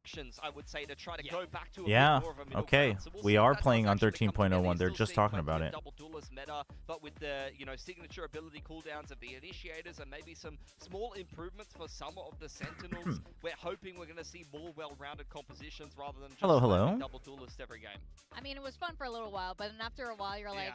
instructions, I would say, to try to go back to a yeah. bit more of a middle Okay. ground. So we'll We see if are that playing does on actually become something. 13.01. He's They're still just sticking talking with about the it. double duelist meta, but with the signature ability cooldowns of the initiators and maybe some small improvements for some of the sentinels. We're hoping we're going to see more well-rounded compositions rather than just double duelist every game. I mean, it was fun for a little while, but then after a while, you're like,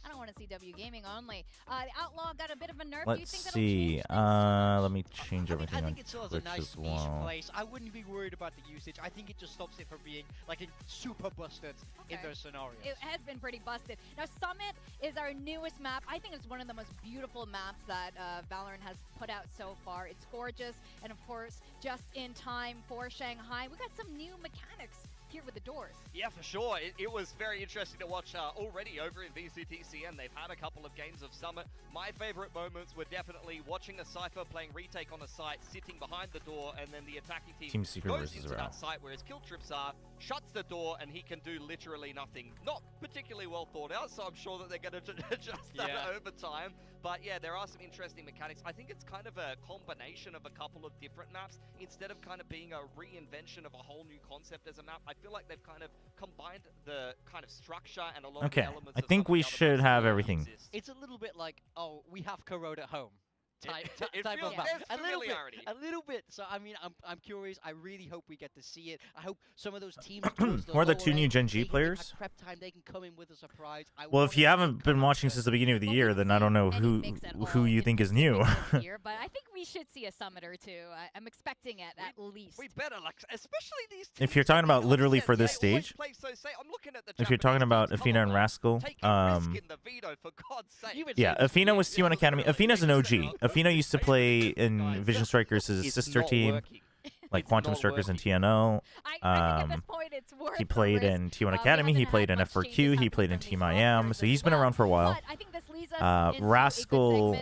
I don't want to see W Gaming only. The Outlaw got a bit of a nerf. Let's Do you think see. Let me change everything I on think it still has a Twitch nice as niche well. place. I wouldn't be worried about the usage. I think it just stops it from being like a super busted in those scenarios. It has been pretty busted. Now, Summit is our newest map. I think it's one of the most beautiful maps that Valorant has put out so far. It's gorgeous, and of course, just in time for Shanghai. We got some new mechanics here with the doors. Yeah, for sure. It was very interesting to watch already over in VCTCN. They've had a couple of games of Summit. My favorite moments were definitely watching a Cypher playing retake on a site, sitting behind the door, and then the attacking team goes into that site where his kill trips are, shuts the door, and he can do literally nothing. Not particularly well thought out, so I'm sure that they're going to adjust that over time. But yeah, there are some interesting mechanics. I think it's kind of a combination of a couple of different maps. Instead of kind of being a reinvention of a whole new concept as a map, I feel like they've kind of combined the kind of structure and a lot of the elements. I think we should have everything. It's a little bit like, oh, we have Corrode at home. Type feels, of map. A little bit. So I mean, I'm curious. I really hope we get to see it. I hope some of those teams. Who are the two new Gen G players? Prep time, they can come in with a surprise. Well, if you haven't been watching since the beginning of the year, then I don't know who you think is new. But I think we should see a Summit or two. I'm expecting it at least. We better, like, especially these. If you're talking about literally for this stage, if you're talking about Athena and Rascal, yeah, Athena was T1 Academy. Athena's an OG. Athena used to play in Vision Strikers' sister team, like Quantum Strikers and TNO. He played in T1 Academy. He played in F4Q. He played in Team IM. So he's been around for a while. Rascal,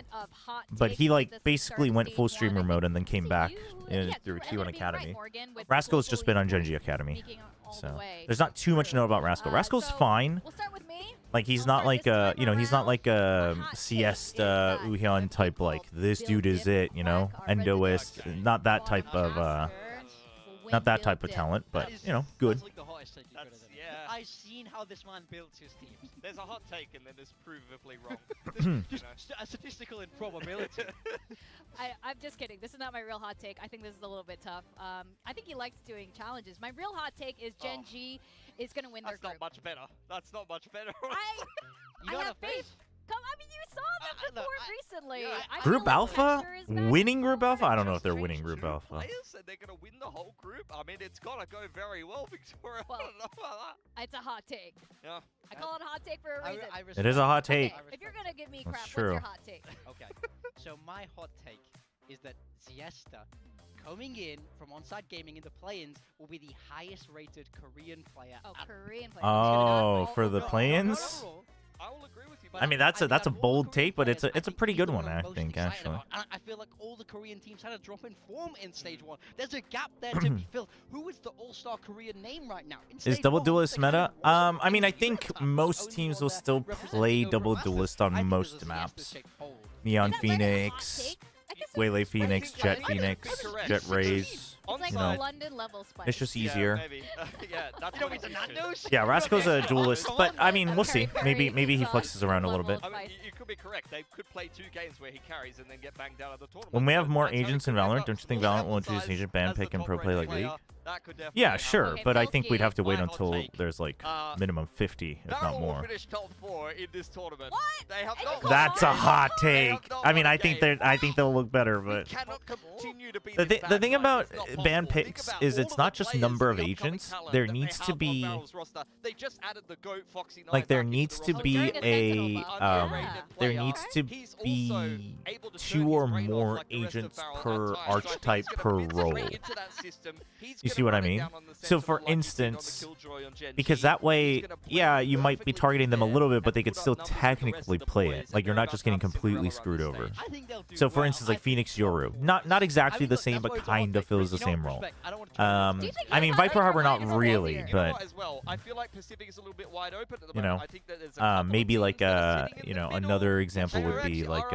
but he like basically went full streamer mode and then came back through T1 Academy. Rascal's just been on Gen G Academy. So there's not too much to know about Rascal. Rascal's fine. Like he's not like a, he's not like a Siesta Uhyun type, like this dude is it, Endoist, not that type of talent, but good. I've seen how this man builds his teams. There's a hot take and then there's provably wrong. Just a statistical improbability. I'm just kidding. This is not my real hot take. I think this is a little bit tough. I think he likes doing challenges. My real hot take is Gen G is going to win their group. That's not much better. That's not much better. I have faith. I mean, you saw them before recently. Group Alpha? Winning Group Alpha? I don't know if they're winning Group Alpha. Players said they're going to win the whole group. I mean, it's got to go very well, Victoria. Well, I don't know about that. It's a hot take. Yeah. I call it a hot take for a reason. It is a hot take. Okay, if you're going to give me crap, That's what's true. your hot take? Okay. So my hot take is that Siesta, coming in from Onside Gaming in the play-ins, will be the highest rated Korean player. Oh, Korean player. Oh, for the play-ins? I will agree with you. I mean, that's a bold take, but it's a pretty good one, I think, actually. I feel like all the Korean teams had a drop in form in stage 1. There's a gap there to be filled. Who is the all-star Korean name right now? Is double duelist meta? I mean, I think most teams will still play double duelist on most maps. Neon Phoenix, Waylay Phoenix, Jet Phoenix, Jet Rays. It's like a London level spike. It's just easier. Yeah, maybe. Yeah, that's what it's Nando's. Yeah, Rascal's a duelist, but I mean, we'll see. Maybe he flexes around a little bit. I mean, you could be correct. They could play 2 games where he carries and then get banged out of the tournament. When we have more agents in Valorant, don't you think Valorant will introduce agent ban pick and pro play like League? Yeah, sure, but I think we'd have to wait until there's like minimum 50, if not more. Finished top 4 in this tournament. What? They have not. That's a hot take. I mean, I think they'll look better, but the thing about ban picks is it's not just number of agents. There needs to be like there needs to be a 2 or more agents per archetype per role. You see what I mean? So for instance, because that way, yeah, you might be targeting them a little bit, but they could still technically play it. Like you're not just getting completely screwed over. So for instance, like Phoenix Yoru, not exactly the same, but kind of fills the same role. I mean, Viper Harbor not really, but maybe like another example would be like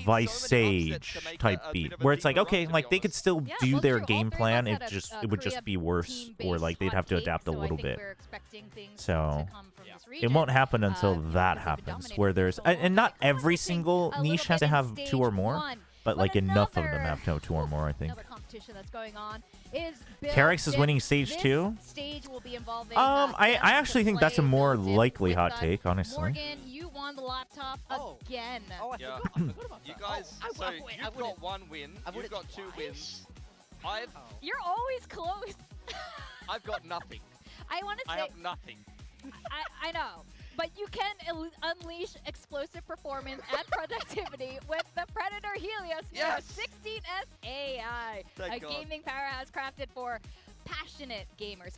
Vice Sage type beat, where it's like, okay, like like they could still do their game plan. It would just be worse, or like they'd have to adapt a little bit. So it won't happen until that happens, where there's and not every single niche has to have 2 or more, but like enough of them have to have 2 or more, I think. Carix is winning stage 2. I actually think that's a more likely hot take, honestly. Morgan, you won the laptop again. Oh, I forgot about you that. guys, so you've got 1 win, you've got 2 wins. You're always close. I've got nothing. I want to say... I have nothing. I know. But you can unleash explosive performance and productivity with the Predator Helios 16S AI, a gaming powerhouse crafted for passionate gamers.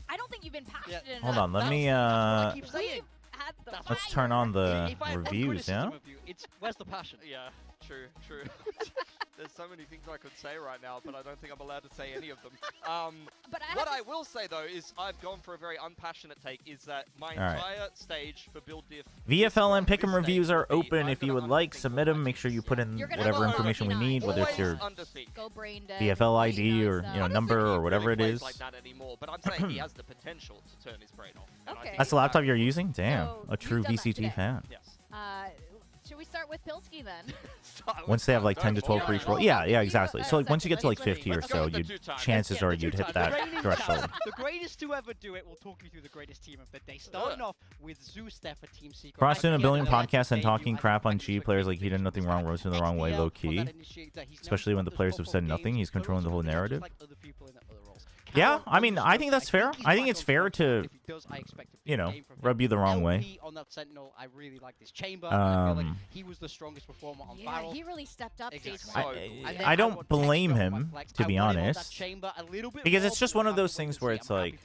I don't think you've been passionate enough. Hold on, let me let's turn on the reviews, yeah? Where's the passion? Yeah, true. There's so many things I could say right now, but I don't think I'm allowed to say any of them. What I will say, though, is I've gone for a very unpassionate take, is that my entire stage for build diff... VFL and Pick'em reviews are open. If you would like, submit them. Make sure you put in whatever information we need, whether it's your VFL ID or number or whatever it is. Like that anymore, but I'm saying he has the potential to turn his brain off. Okay. That's the laptop you're using? Damn, a true VCT fan. Yes. Should we start with Pilsky then? Once they have like 10 to 12 for each roll. Yeah, exactly. So like once you get to like 50 or so, chances are you'd hit that threshold. The greatest to ever do it will talk you through the greatest team of the day. Starting off with Zeus there for Team Secret. Cross doing a billion podcasts and talking crap on G players like he did nothing wrong, roasting the wrong way, low key. Especially when the players have said nothing, he's controlling the whole narrative. Yeah, I mean, I think that's fair. I think it's fair to, rub you the wrong way. On that Sentinel, I really like this Chamber. I feel like he was the strongest performer on Viral. He really stepped up. I don't blame him, to be honest, because it's just one of those things where it's like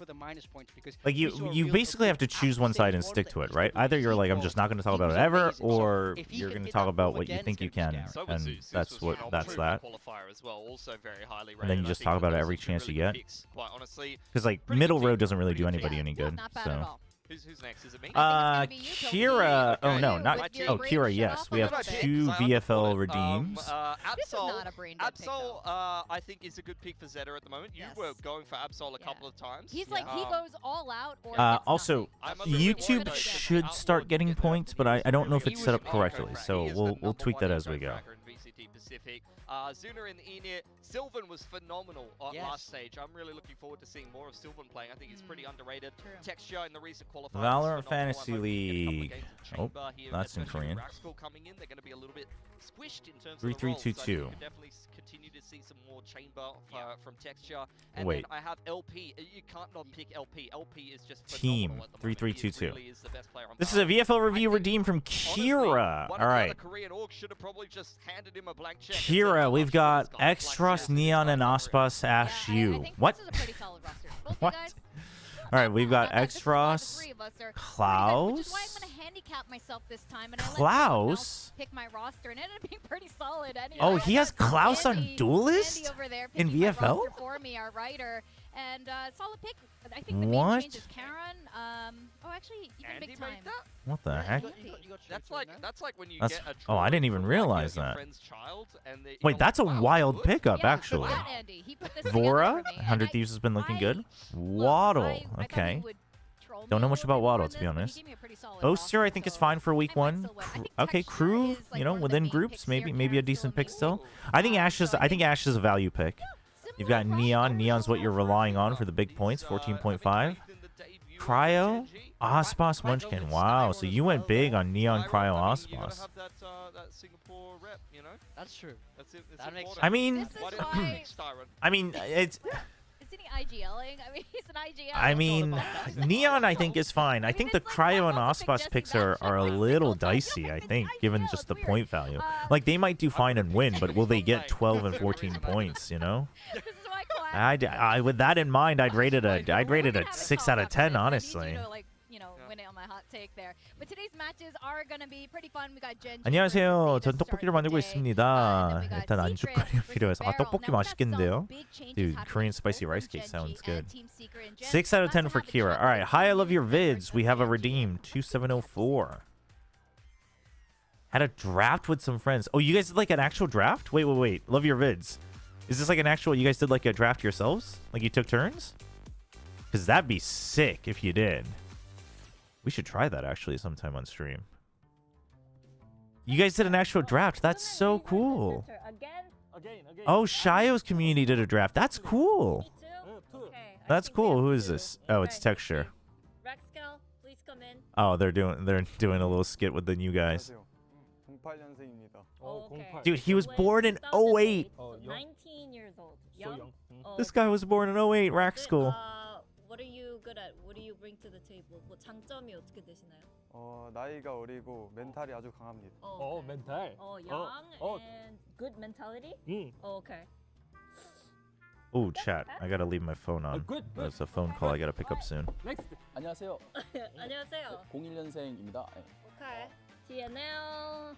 you basically have to choose one side and stick to it, right? Either you're like, I'm just not going to talk about it ever, or you're going to talk about what you think you can, and that's that. And then you just talk about it every chance you get. Quite honestly, because like middle road doesn't really do anybody any good. So. Who's next? Is it me? Kira. Oh no, not. Oh, Kira. Yes, we have 2 VFL redeems. Absol, I think is a good pick for ZETA at the moment. You were going for Absol a couple of times. He's like he goes all out. Or also, YouTube should start getting points, but I don't know if it's set up correctly. So we'll tweak that as we go. Pacific. Zuna in the E-Near. Sylvan was phenomenal last stage. I'm really looking forward to seeing more of Sylvan playing. I think he's pretty underrated. Texture in the recent qualifiers. Valorant Fantasy League. Oh, that's in Korean. Coming in, they're going to be a little bit squished in terms 3-3-2-2. Definitely continue to see some more chamber from Texture. And wait. Then I have LP. You can't not pick LP. LP is just Team 3-3-2-2. Really is the best player on this is a VFL review redeemed from Kira. All right. Kira, we've got Extros, Neon, and Aspas Ash U. What? What? All right, we've got Extros, Klaus, Klaus. Pick my roster and it ended up being pretty solid anyway. Oh, he has Klaus on Duelist in VFL? For me, our writer, and solid pick. I think the main change is Karen. Oh, actually, even Andy big time. What the heck? That's like when you get a oh, I didn't even realize that. Child and wait, that's a wild pickup, actually. Vora, 100 Thieves has been looking good. Waddle, okay. Don't know much about Waddle, to be honest. Boaster, I think, is fine for week 1. Okay, Crew, within groups, maybe a decent pick still. I think Ash is a value pick. You've got Neon. Neon's what you're relying on for the big points, 14.5. Cryo, Aspas, Munchkin. Wow, so you went big on Neon, Cryo, Aspas. That's true. I mean, it's... Isn't he IGLing? I mean, he's an IGL. I mean, Neon, I think, is fine. I think the Cryo and Aspas picks are a little dicey, I think, given just the point value. Like, they might do fine and win, but will they get 12 and 14 points, With that in mind, I'd rate it a 6 out of 10, honestly. Win it on my hot take there. But today's matches are going to be pretty fun. We got Gen. 안녕하세요. 전 떡볶이를 만들고 있습니다. 일단 안주거리가 필요해서. 떡볶이 맛있겠는데요? Dude, Korean spicy rice cake sounds good. 6 out of 10 for Kira. All right. Hi, I love your vids. We have a redeem 2704. Had a draft with some friends. Oh, you guys did like an actual draft? Wait. Love your vids. Is this like an actual, you guys did like a draft yourselves? Like you took turns? Because that'd be sick if you did. We should try that actually sometime on stream. You guys did an actual draft. That's so cool. Oh, Shio's community did a draft. That's cool. That's cool. Who is this? Oh, it's Texture. Oh, they're doing a little skit with the new guys. Dude, he was born in 08. 19 years old. Young? This guy was born in 08, rack school. What are you good at? What do you bring to the table? 뭐 장점이 어떻게 되시나요? 나이가 어리고 멘탈이 아주 강합니다. 멘탈. Young and good mentality? Okay. Oh, chat. I gotta leave my phone on. There's a phone call I gotta pick up soon. Next. 안녕하세요. 안녕하세요. 01년생입니다. Okay. TNL.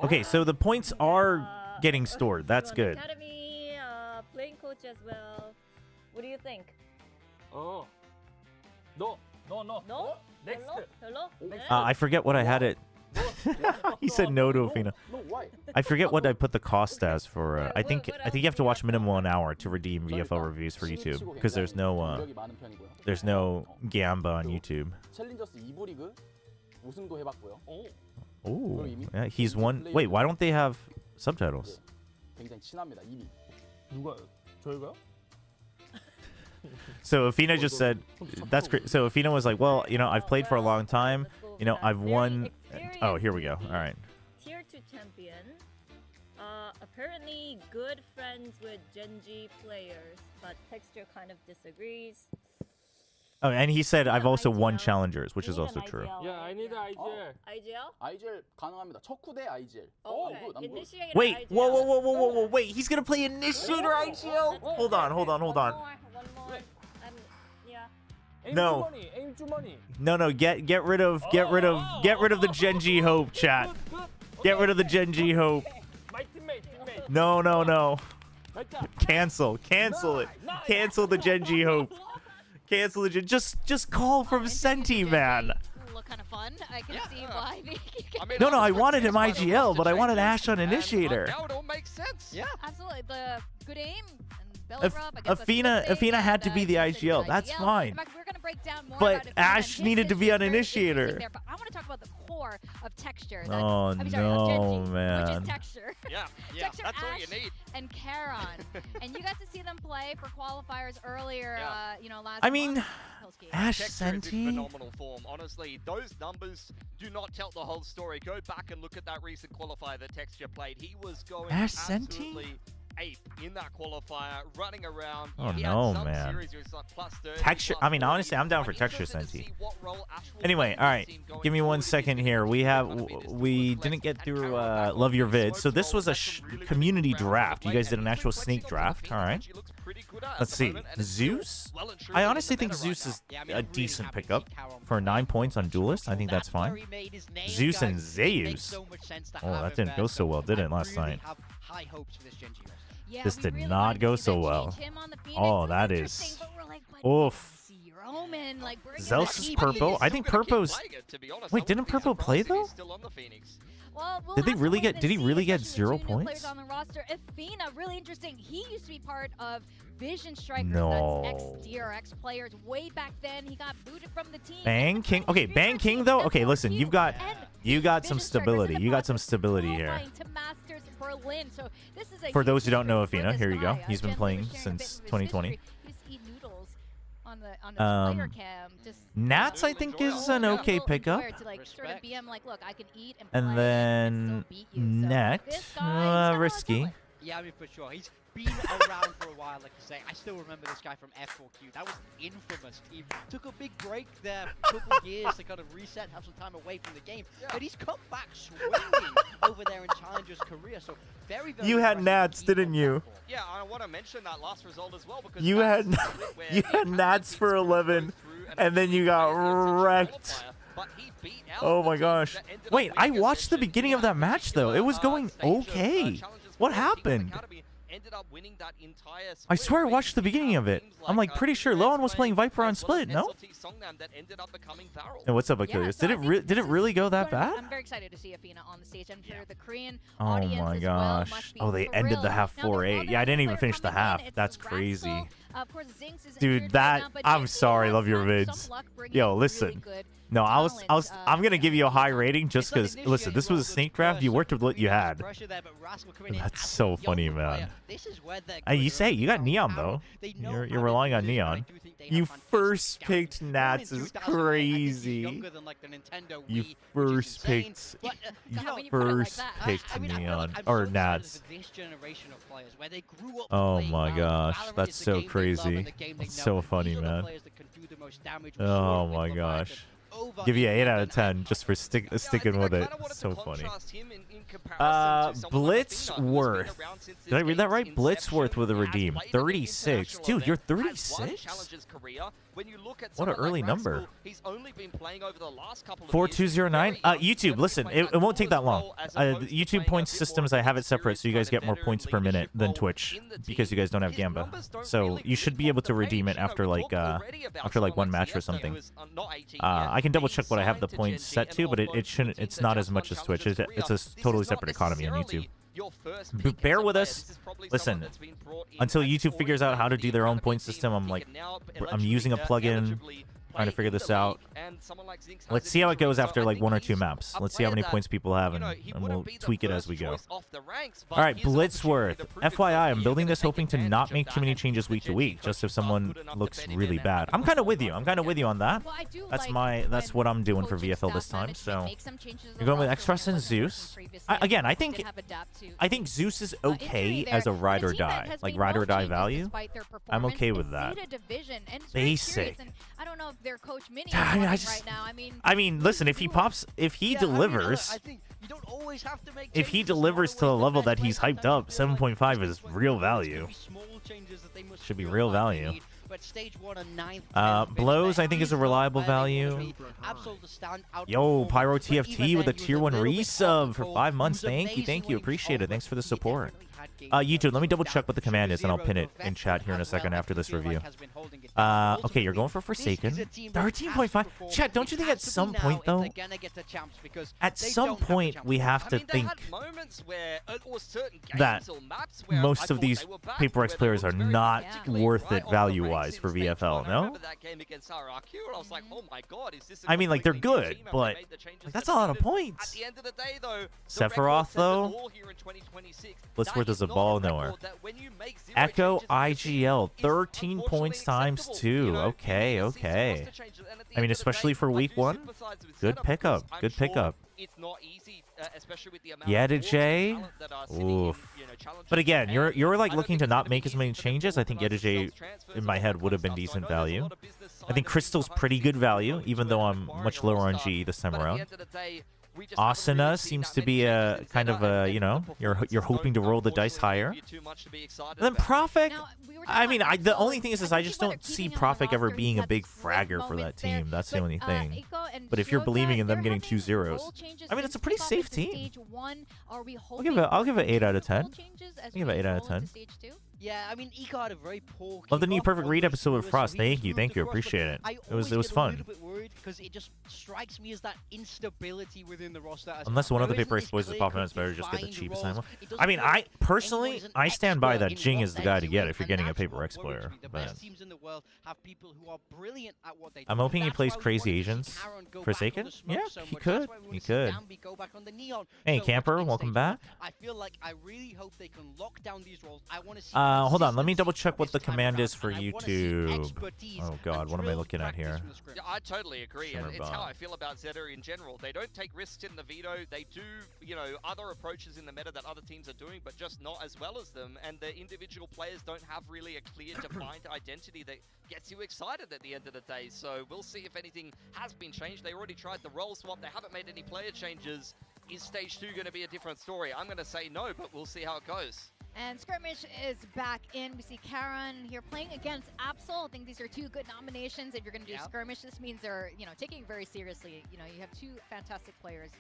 Okay, so the points are getting stored. That's good. Academy, playing coach as well. What do you think? No. No? Next. Hello? I forget what I had it. He said no to Athena. No, why? I forget what I put the cost as for. I think you have to watch minimum 1 hour to redeem VFL reviews for YouTube because there's no Gamba on YouTube. 챌린저스 2부 리그 우승도 해봤고요. Oh, yeah, he's won. Wait, why don't they have subtitles? 굉장히 친합니다 이미. 누가 저희가요? So Athena just said, that's great. So Athena was like, well, I've played for a long time. I've won. Oh, here we go. All right. Tier 2 champion. Apparently good friends with Gen G players, but Texture kind of disagrees. Oh, and he said I've also won challengers, which is also true. Yeah, I need IGL. IGL? IGL 가능합니다. 척후 대 IGL. Okay. good, I'm good. Initiator Wait, IGL. whoa, wait. He's gonna play Initiator IGL. Hold on. One more. Yeah. No. Aim 주머니. No. Get rid of the Genji Hope, chat. Get rid of the Genji Hope. My teammate. No. Cancel it. Cancel the Genji Hope. Cancel the just call from Senti, man. Look kind of fun. I can see why. No, I wanted him IGL, but I wanted Ash on Initiator. Now it all makes sense. Yeah, absolutely. The good aim and belly rub. I guess Athena had to be the IGL. That's fine. In fact, we're gonna break down more But about Ash needed to be on Initiator. There, but I want to talk about the core of Texture. Oh, of no, Genji, man. Which is Texture. Yeah, Texture, that's all Ash, you need. And Karon. And you got to see them play for qualifiers earlier, last I mean, month. Ash Texture is in Senti. phenomenal form. Honestly, those numbers do not tell the whole story. Go back and look at that recent qualifier that Texture played. He was going Ash Senti? absolutely ape in that qualifier, running around. Oh, he no, had some man. series where it's like plus 30, Texture. plus I mean, 40. honestly, I'm down for I'm Texture interested to Senti. see what role Ash will Anyway, play all in right. this team going Give me 1 forward. second here. We didn't get through Love Your Vid. So this was a community draft. You guys did an actual sneak draft. All right. Let's see. Zeus? I honestly think Zeus is a decent pickup for 9 points on Duelist. I think that's fine. Zeus and Zeus. Oh, that didn't go so well, did it, last night? High hopes for this Gen G roster. Yeah, This we did really not wanted to go see so that well. change him on the Phoenix. Oh, It was that interesting, is. but we're like, but Oof. see Roman, like, bring it Zeus back. is purple. I think Purpo's. Wait, didn't Purple play though? Well, we'll Did they have to really wait get? and Did he see, really get especially the 0 two new points? players on the roster. Athena, really interesting. He used to be part of Vision Strikers. No. That's ex-DRX players way back then. He got booted from the team. Bang King. Okay, Bang King though. Okay, listen, you got some stability. You got some stability here. For those who don't know Athena, here you go. He's been playing since 2020. Nats, I think, is an okay pickup. And then Net, risky. Yeah, I mean, for sure. He's been around for a while, like you say. I still remember this guy from F4Q. That was infamous. He took a big break there, couple years to kind of reset, have some time away from the game. But he's come back swinging over there in Challenger's career. So very, very You had impressive Nats, to keep didn't on you? that ball. Yeah, I want to mention that last result as well because You had Nats for 11, and then you got wrecked. Oh my gosh. Wait, I watched the beginning of that match though. It was going okay. What happened? ended up winning that entire split. I swear I watched the beginning of it. I'm like pretty sure Loan was playing Viper on Split, no? And what's up, Achilles? so Did it really go that bad? I'm very excited to see Athena on the stage, and for the Korean Oh audience my as well, gosh. must be Oh, they ended the thrilled. half Now, there's 4-8. other Yeah, I didn't even player finish the coming in. half. It's That's Raxel. crazy. Of course, Zinx is Dude, injured that right now, but I'm Jinx sorry, has love your some vids. luck bringing Yo, really listen. good No, talent, I'm gonna give you a high rating just because. Listen, this was a snake draft. You worked with what you had. That's so funny, man. You say you got Neon though. You're relying on Neon. You first picked Nats is crazy. You first picked. Neon or Nats. Oh my gosh, that's so crazy. That's so funny, man. Oh my gosh. Give you an 8 out of 10 just for sticking with it. So funny. Blitzworth. Did I read that right? Blitzworth with a redeem. 36. Dude, you're 36? What an early number. 4209. YouTube, listen, it won't take that long. YouTube points systems, I have it separate so you guys get more points per minute than Twitch because you guys don't have Gamba. So you should be able to redeem it after like one match or something. I can double check what I have the points set to, but it shouldn't. It's not as much as Twitch. It's a totally separate economy on YouTube. Bear with us. Listen, until YouTube figures out how to do their own point system, I'm using a plugin, trying to figure this out. Let's see how it goes after like 1 or 2 maps. Let's see how many points people have, and we'll tweak it as we go. All right, Blitzworth. FYI, I'm building this hoping to not make too many changes week to week, just if someone looks really bad. I'm kind of with you. I'm kind of with you on that. That's what I'm doing for VFL this time. So you're going with Express and Zeus. Again, I think Zeus is okay as a ride or die, like ride or die value. I'm okay with that. Basic. I don't know if their coach Mini right now. I mean, listen, if he delivers, if he delivers to the level that he's hyped up, 7.5 is real value. Should be real value. Blows, I think, is a reliable value. Yo, Pyro TFT with a tier 1 resub for 5 months. Thank you. Appreciate it. Thanks for the support. YouTube, let me double check what the command is, and I'll pin it in chat here in a second after this review. Okay, you're going for Forsaken. 13.5. Chat, don't you think at some point, though, at some point we have to think that most of these Paper X players are not worth it value-wise for VFL, no? I mean, like, they're good, but that's a lot of points. Sephiroth, though? Blitzworth is a ball knower. Echo IGL, 13 points times 2. Okay. I mean, especially for week 1, good pickup. Yedij, oof. But again, you're like looking to not make as many changes. I think Yedij, in my head, would have been decent value. I think Crystal's pretty good value, even though I'm much lower on GE this time around. Asuna seems to be a kind of a, you're hoping to roll the dice higher. And then Profik, I mean, the only thing is I just don't see Profik ever being a big fragger for that team. That's the only thing. But if you're believing in them getting 2 zeros, I mean, it's a pretty safe team. I'll give it 8 out of 10. I'll give it 8 out of 10. Yeah, I mean, Ika had a very poor. Love the new Perfect Read episode with Frost. Thank you, appreciate it. It was fun. Because it just strikes me as that instability within the roster. Unless one of the Paper X boys is popping, it's better to just get the cheapest time. I mean, I personally stand by that Jing is the guy to get if you're getting a Paper X player. But I'm hoping he plays Crazy Asians. Forsaken? Yeah, he could. Hey, Camper, welcome back. I feel like I really hope they can lock down these roles. I want to see. Hold on, let me double check what the command is for YouTube. Oh god, what am I looking at here? Yeah, I totally agree, and it's how I feel about ZETA in general. They don't take risks in the veto. They do, other approaches in the meta that other teams are doing, but just not as well as them. And the individual players don't have really a clear, defined identity that gets you excited at the end of the day. So we'll see if anything has been changed. They already tried the role swap. They haven't made any player changes. Is Stage 2 going to be a different story? I'm going to say no, but we'll see how it goes. And Skirmish is back in. We see Karen here playing against Absol. I think these are 2 good nominations. If you're going to do Skirmish, this means they're, taking it very seriously. You have 2 fantastic players.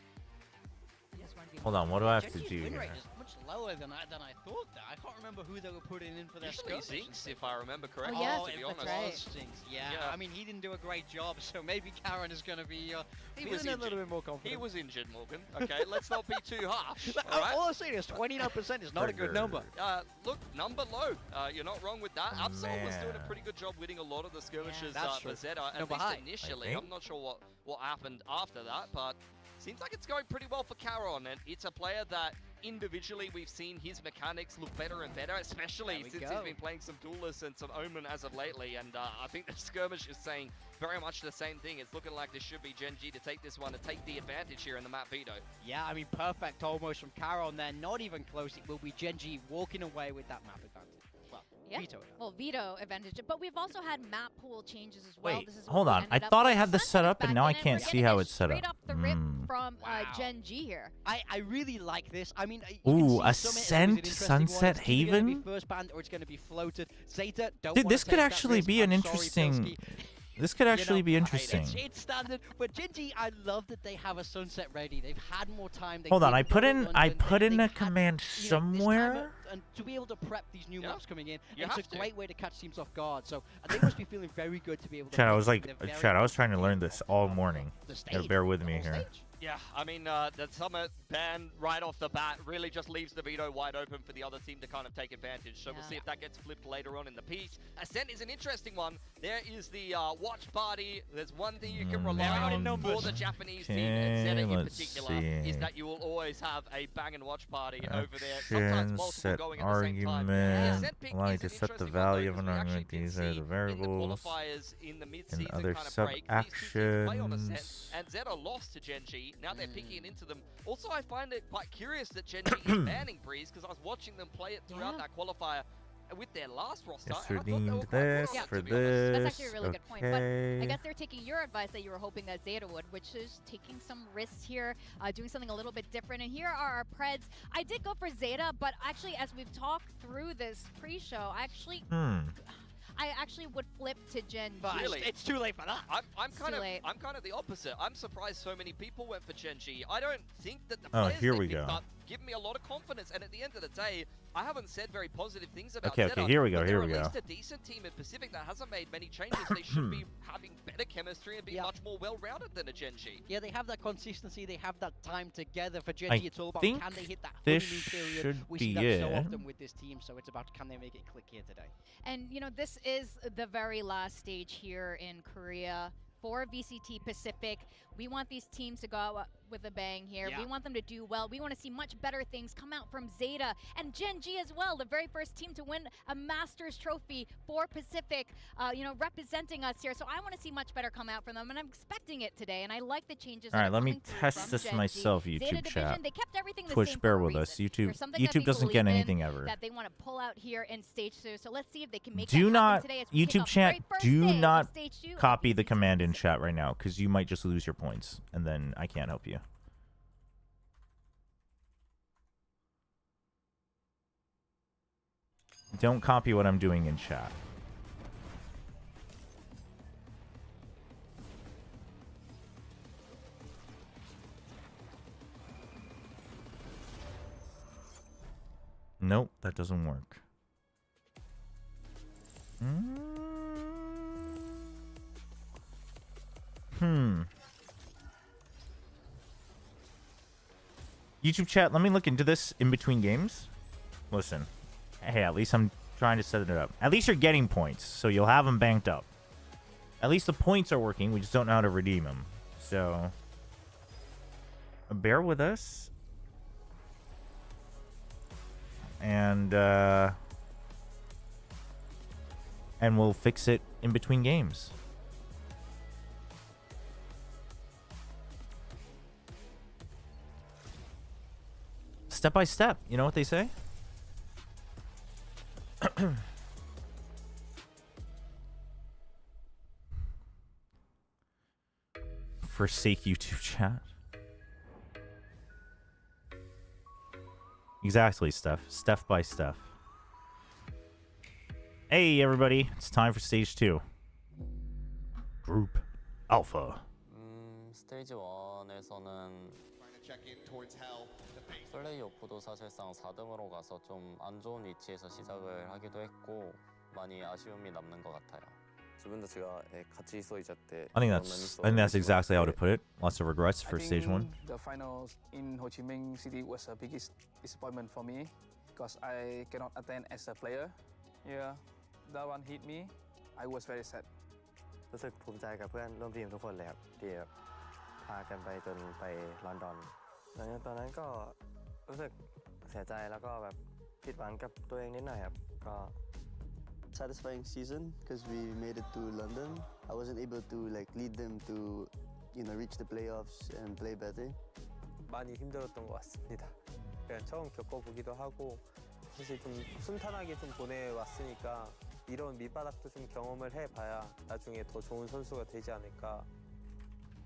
this 1v1. Hold on, what do I have to Genji's do win here? rate is much lower than I thought. That I can't remember who they were putting in for their Usually skirmish. Zinx, if I remember correctly, Oh, yes, to be that's honest. right. Zinx, yeah. Yeah. I mean, he didn't do a great job, so maybe Karen is going to be He was feeling a little injured. bit more confident. He was injured, Morgan. Okay, let's not be too harsh. All right? All I'm saying is 29% is not a good number. Look, number low. You're not wrong with that. Absol was doing a Man. pretty good job winning a lot of the skirmishes that's for true. ZETA, at Number least high. initially. I I'm think. not sure what happened after that, but seems like it's going pretty well for Caron, and it's a player that individually we've seen his mechanics look better and better, especially There we since go. he's been playing some Duelists and some Omen as of lately, and I think the skirmish is saying very much the same thing. It's looking like this should be Genji to take this one, to take the advantage here in the map veto. Yeah, I mean, perfect almost from Karen there. Not even close. It will be Genji walking away with that map advantage. Well, Yeah. veto advantage. Well, veto advantage, but we've also had map pool changes as well. Wait, This is what hold we on. I ended up thought I with. had this Sunset set is up, and back now I in, and can't we're see getting how it it's set up. straight off the rip Mm. from Wow. Gen G here. I really like this. I mean, you Ooh, can see Summit is Ascent, an interesting one. Sunset It's either gonna be Haven? first band or it's going to be floated. ZETA, don't Dude, wanna this could take that actually risk. be an I'm sorry, interesting. Pilsky. This could You actually know, be interesting. It's standard, but Genji, I love that they have a Sunset ready. They've had more time. They Hold on, did I the put double in London, a they've had, command you know, this time somewhere. and to be able to prep these new Yeah. maps coming in, You it's a have to. great way to catch teams off guard. So they must be feeling very good to be able to. Chad, I prep was like, them. They're very Chad, I was trying to confident learn this off all the- morning. the Gotta stage, bear with the me whole here. stage. Yeah, I mean, the Summit ban right off the bat really just leaves the veto wide open for the other team to kind of take advantage. So we'll Yeah. see if that gets flipped later on in the piece. Ascent is an interesting one. There is the watch party. There's one thing you can rely on for the Japanese team, and ZETA in let's particular, is see. that you will always have a bang over party over there. Sometimes Action, multiple set going at the same time. The argument, Ascent pick allow you is to an set the interesting one, value though, of an because we actually argument. did These are the see in variables. qualifiers in the mid-season and other kind of break, these two teams play on Ascent, sub-actions. and ZETA lost to Genji. Now they're picking it into them. Also, I find it quite curious that Genji is banning Breeze, because I was watching them play it throughout Yeah. that qualifier with their last roster. Yes, and I thought they were redeemed quite good this on it, for to be honest. That's this. actually a really good point, but I Okay. guess they're taking your advice that you were hoping that ZETA would, which is taking some risks here, doing something a little bit different. And here are our Preds. I did go for ZETA, but actually, as we've talked through this pre-show, I actually would flip to Gen G. But Really? it's too late for that. I'm It's kind too of late. the opposite. I'm surprised so many people went for Genji. I don't think that the Oh, players here they we picked go. up give me a lot of confidence. And at the end of the day, I haven't said very positive things about Okay, ZETA, here we go, but here they're we at go. least a decent team in Pacific that hasn't made many changes. They should be having better chemistry and be Yeah. much more well-rounded than a Genji. Yeah, they have that consistency. They have that time together. For Genji, it's all about think can they hit that this honeymoon period. should We see be that so it. often with this team, so it's about can they make it click here today. And, you know, this is the very last stage here in Korea for VCT Pacific. We want these teams to go out with a bang here. Yeah. We want them to do well. We want to see much better things come out from ZETA and Gen G as well, the very first team to win a Masters trophy for Pacific, you know, representing us here. So I want to see much better come out from them, and I'm expecting it today, and I like the changes. All that right, are let me coming through test from this Gen G. myself, ZETA YouTube division, chat. they kept everything the Twitch, same bear for a with us. reason. YouTube, There's something that YouTube they doesn't get believe in anything ever. that they want to pull out here in stage 2. So let's see if they can make Do that not, happen today as we kick YouTube off the chat, very first do day of not stage 2 of copy the VCT command in Pacific. chat right now, because you might just lose your points, and then I can't help you. Don't copy what I'm doing in chat. Nope, that doesn't work. YouTube chat, let me look into this in between games. Listen, hey, at least I'm trying to set it up. At least you're getting points, so you'll have them banked up. At least the points are working, we just don't know how to redeem them. So, bear with us. And we'll fix it in between games. Step by step, you know what they say? Forsake YouTube chat. Exactly, Steph. Steph by Steph. Hey, everybody. It's time for stage 2. Group Alpha. 스테이지 1에서는 플레이오프도 사실상 4등으로 가서 좀 안 좋은 위치에서 시작을 하기도 했고 많이 아쉬움이 남는 것 같아요. I think that's exactly how to put it. Lots of regrets for stage 1. The finals in Ho Chi Minh City was the biggest disappointment for me because I cannot attend as a player. Yeah, that one hit me. I was very sad. รู้สึกภูมิใจกับเพื่อนร่วมทีมทุกคนเลยครับที่พากันไปจนไปลอนดอนหลังจากตอนนั้นก็รู้สึกเสียใจแล้วก็แบบผิดหวังกับตัวเองนิดหน่อยครับก็ satisfying season because we made it to London. I wasn't able to like lead them to reach the playoffs and play better. 많이 힘들었던 것 같습니다. 그냥 처음 겪어보기도 하고 사실 좀 순탄하게 좀 보내왔으니까 이런 밑바닥도 좀 경험을 해봐야 나중에 더 좋은 선수가 되지 않을까.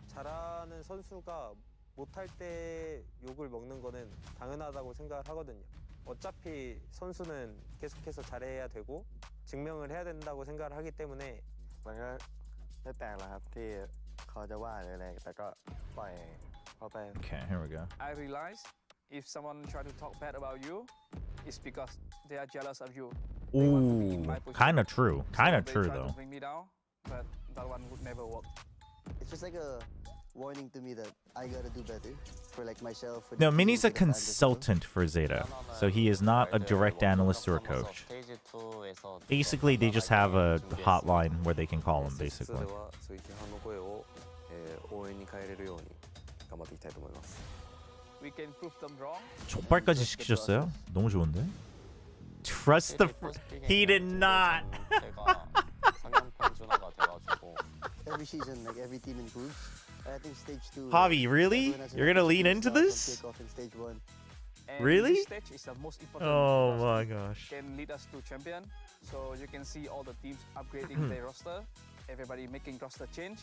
잘하는 선수가 못할 때 욕을 먹는 거는 당연하다고 생각을 하거든요. 어차피 선수는 계속해서 잘해야 되고 증명을 해야 된다고 생각을 하기 때문에 มันก็ไม่แปลกหรอกครับที่เขาจะว่าหรืออะไรแต่ก็ปล่อยเขาไป Okay, here we go. I realized if someone try to talk bad about you, it's because they are jealous of you. Ooh, kind of true. Kind of They true try though. to bring me down, but that one would never work. It's just like a warning to me that I gotta do better for like myself. For No, the Minnie's a team, for the fans as well. consultant for Zeta, so he is not a direct analyst or a coach. Basically, they just have a hotline where they can call him, basically. We can prove them wrong. 족발까지 시키셨어요? 너무 좋은데? Trust the... He did not! Every season, like every team improves. I think stage 2. Javi, really? everyone has a You're gonna lean different into style to this? take off in stage 1. And Really? This stage is the most important Oh because my it gosh. can lead us to champion. So you can see all the teams upgrading their roster, everybody making roster change.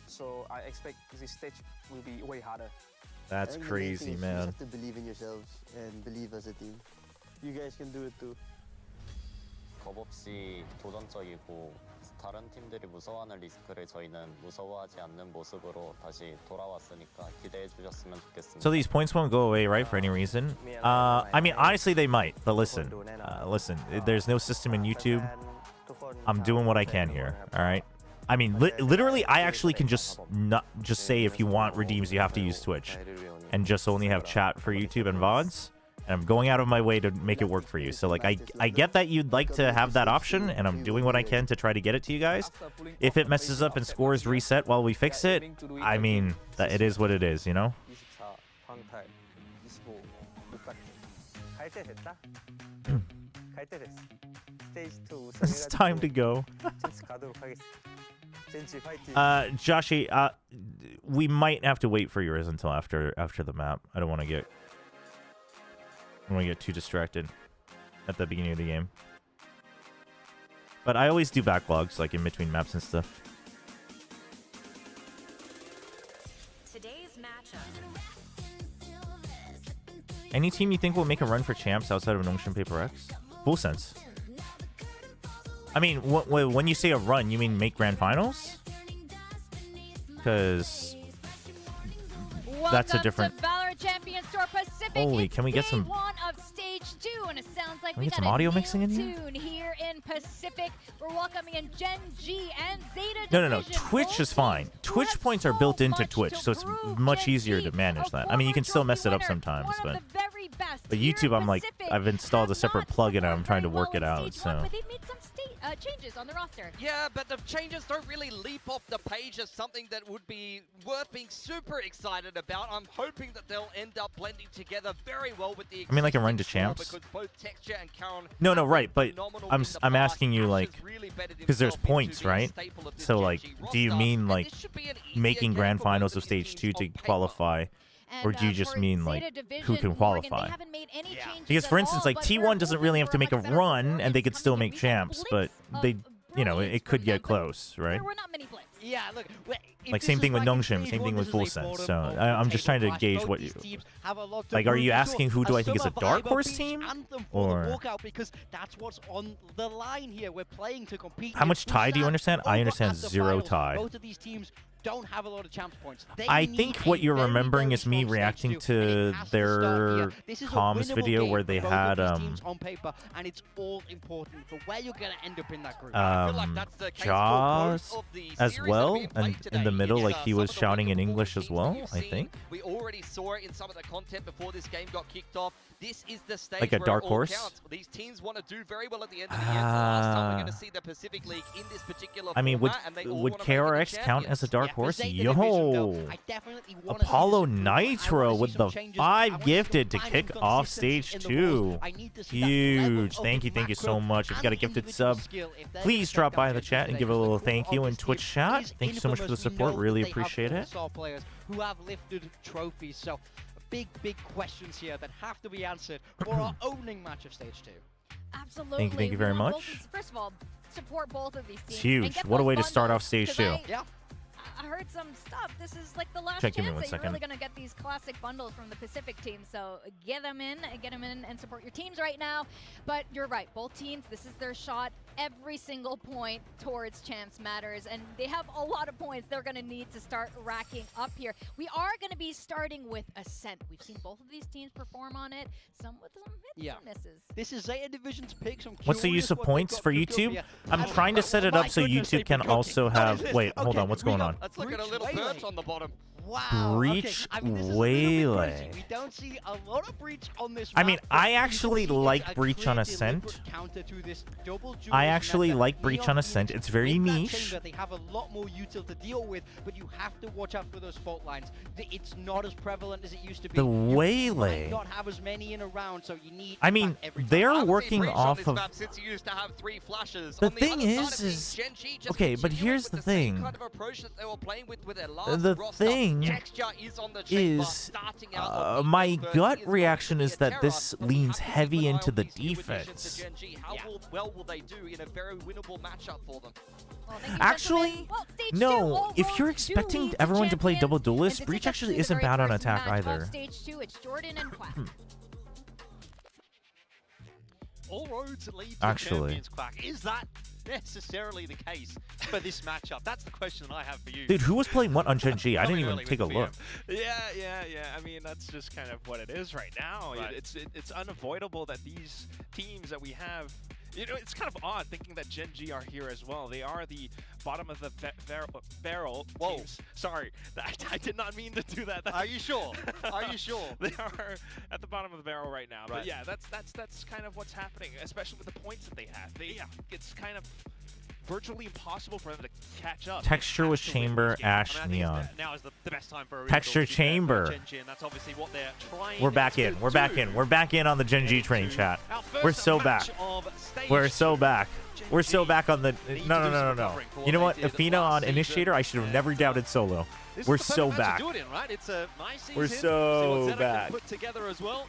So I expect this stage will be way harder. That's I think the main thing crazy, is you man. just have to believe in yourselves and believe as a team. You guys can do it too. 겁없이 도전적이고 다른 팀들이 무서워하는 리스크를 저희는 무서워하지 않는 모습으로 다시 돌아왔으니까 기대해 주셨으면 좋겠습니다. So these points won't go away, right, for any reason? I mean, honestly, they might. But listen, there's no system in YouTube. I'm doing what I can here, all right? I mean, literally, I actually can just say if you want redeems, you have to use Twitch, and just only have chat for YouTube and VODs. And I'm going out of my way to make it work for you. So like, I get that you'd like to have that option, and I'm doing what I can to try to get it to you guys. If it messes up and scores reset while we fix it, I mean, that it is what it is, you know? It's time to go. Joshi, we might have to wait for yours until after the map. I don't want to get too distracted at the beginning of the game. But I always do backlogs, like in between maps and stuff. Today's matchup. Any team you think will make a run for champs outside of Nongshim Paper X? Full sense. I mean, when you say a run, you mean make grand finals? Because that's a different... Champions Tour Pacific. Holy, can we get some... One of stage 2, and it sounds like can we get got some a audio new mixing in here? Tune here in Pacific. We're welcoming in Gen G and Zeta. No. Twitch is fine. Twitch points are built into Twitch, so it's much easier to manage that. I mean, you can still mess it up sometimes, but YouTube, I've installed a separate plugin and I'm trying to work it out, so... But they've made some changes on the roster. Yeah, but the changes don't really leap off the page as something that would be worth being super excited about. I'm hoping that they'll end up blending together very well with the... I mean, like a run to champs. Because both Texture and Karen No, right, but I'm asking you, like, because there's points, right? So, like, do you mean, like, making grand finals of stage 2 to qualify? Or do you just mean, like, who can qualify? Because, for instance, like, T1 doesn't really have to make a run, and they could still make champs, but they, you know, it could get close, right? Yeah, look, like, same thing with Nongshim, same thing with Full Sense. So, I'm just trying to gauge what you... Like, are you asking who do I think is a dark horse team? Or... Because that's what's on the line here. We're playing to compete. How much tie do you understand? I understand 0 tie. Both of these teams don't have a lot of champs points. I think what you're remembering is me reacting to their comms video where they had on paper, and it's all important for where you're gonna end up in that group. Jaws as well, and in the middle, like he was shouting in English as well. I think we already saw it in some of the content before this game got kicked off. This is the stage like a dark horse. Counts. These teams want to do very well at the end of the year. The last time we're going to see the Pacific League in this particular I mean, would KRX count as a dark horse? Yo, Apollo Nitro with the 5 gifted to kick off stage 2. Huge. Thank you so much. If you got a gifted sub, please drop by the chat and give a little thank you in Twitch chat. Thank you so much for the support. Really appreciate it. Players who have lifted trophies. So big questions here that have to be answered for our opening match of stage 2. Absolutely. Thank you very much. First of all, support both of these teams. It's huge. What a way to start off stage 2. I heard some stuff. This is like the last Check, chance give me that you're 1 really second. going to get these classic bundles from the Pacific team. So get them in and support your teams right now. But you're right. Both teams, this is their shot. Every single point towards champs matters. And they have a lot of points they're going to need to start racking up here. We are going to be starting with Ascent. We've seen both of these teams perform on it. Some with some hits, some misses. This is ZETA Division's pick. What's the use of points for YouTube? I'm trying to set it up so YouTube can also have... Wait, hold on. What's going on? Let's look at a little perch on the bottom. Wow. Breach okay. I mean, Waylay. We don't see a lot of Breach on this I mean, map, I actually like Breach on Ascent. I actually like Breach on Ascent. It's very niche. They have a lot more util to deal with, but you have to watch out for those fault lines. It's not as prevalent as it used to be. The Waylay. You might not have as many in a round, so you need. I mean, they're working off of. Since you used to have 3 flashes. The thing is, okay, but here's the thing. The thing is, my gut reaction is that this leans heavy into the defense. How well will they do in a very winnable matchup for them? Actually, no. If you're expecting everyone to play double duelist, Breach actually isn't bad on attack either. Stage 2, it's Jordan and Quack. All roads lead to Actually. champions, Quack. Is that necessarily the case for this matchup? That's the question I have for you. Dude, who was playing what on Gen G? I didn't even take a look. Yeah. I mean, that's just kind of what it is right now. Right. It's unavoidable that these teams that we have. You know, it's kind of odd thinking that Gen G are here as well. They are the bottom of the barrel teams. Sorry, I did not mean to do that. Are you sure? Are you sure? They are at the bottom of the barrel right now. Right. But yeah, that's kind of what's happening, especially with the points that they have. It's kind of virtually impossible for them to catch up. Texture was Chamber, Ash, Neon. Now is the best time for a Texture Chamber. Gen G, and that's obviously what they're trying. We're back in. We're back in. We're back in on the Gen G train, chat. We're so back. We're so back. We're so back on the... No. You know what? Athena on Initiator, I should have never doubted solo. We're so back. We're so back. Put together as well.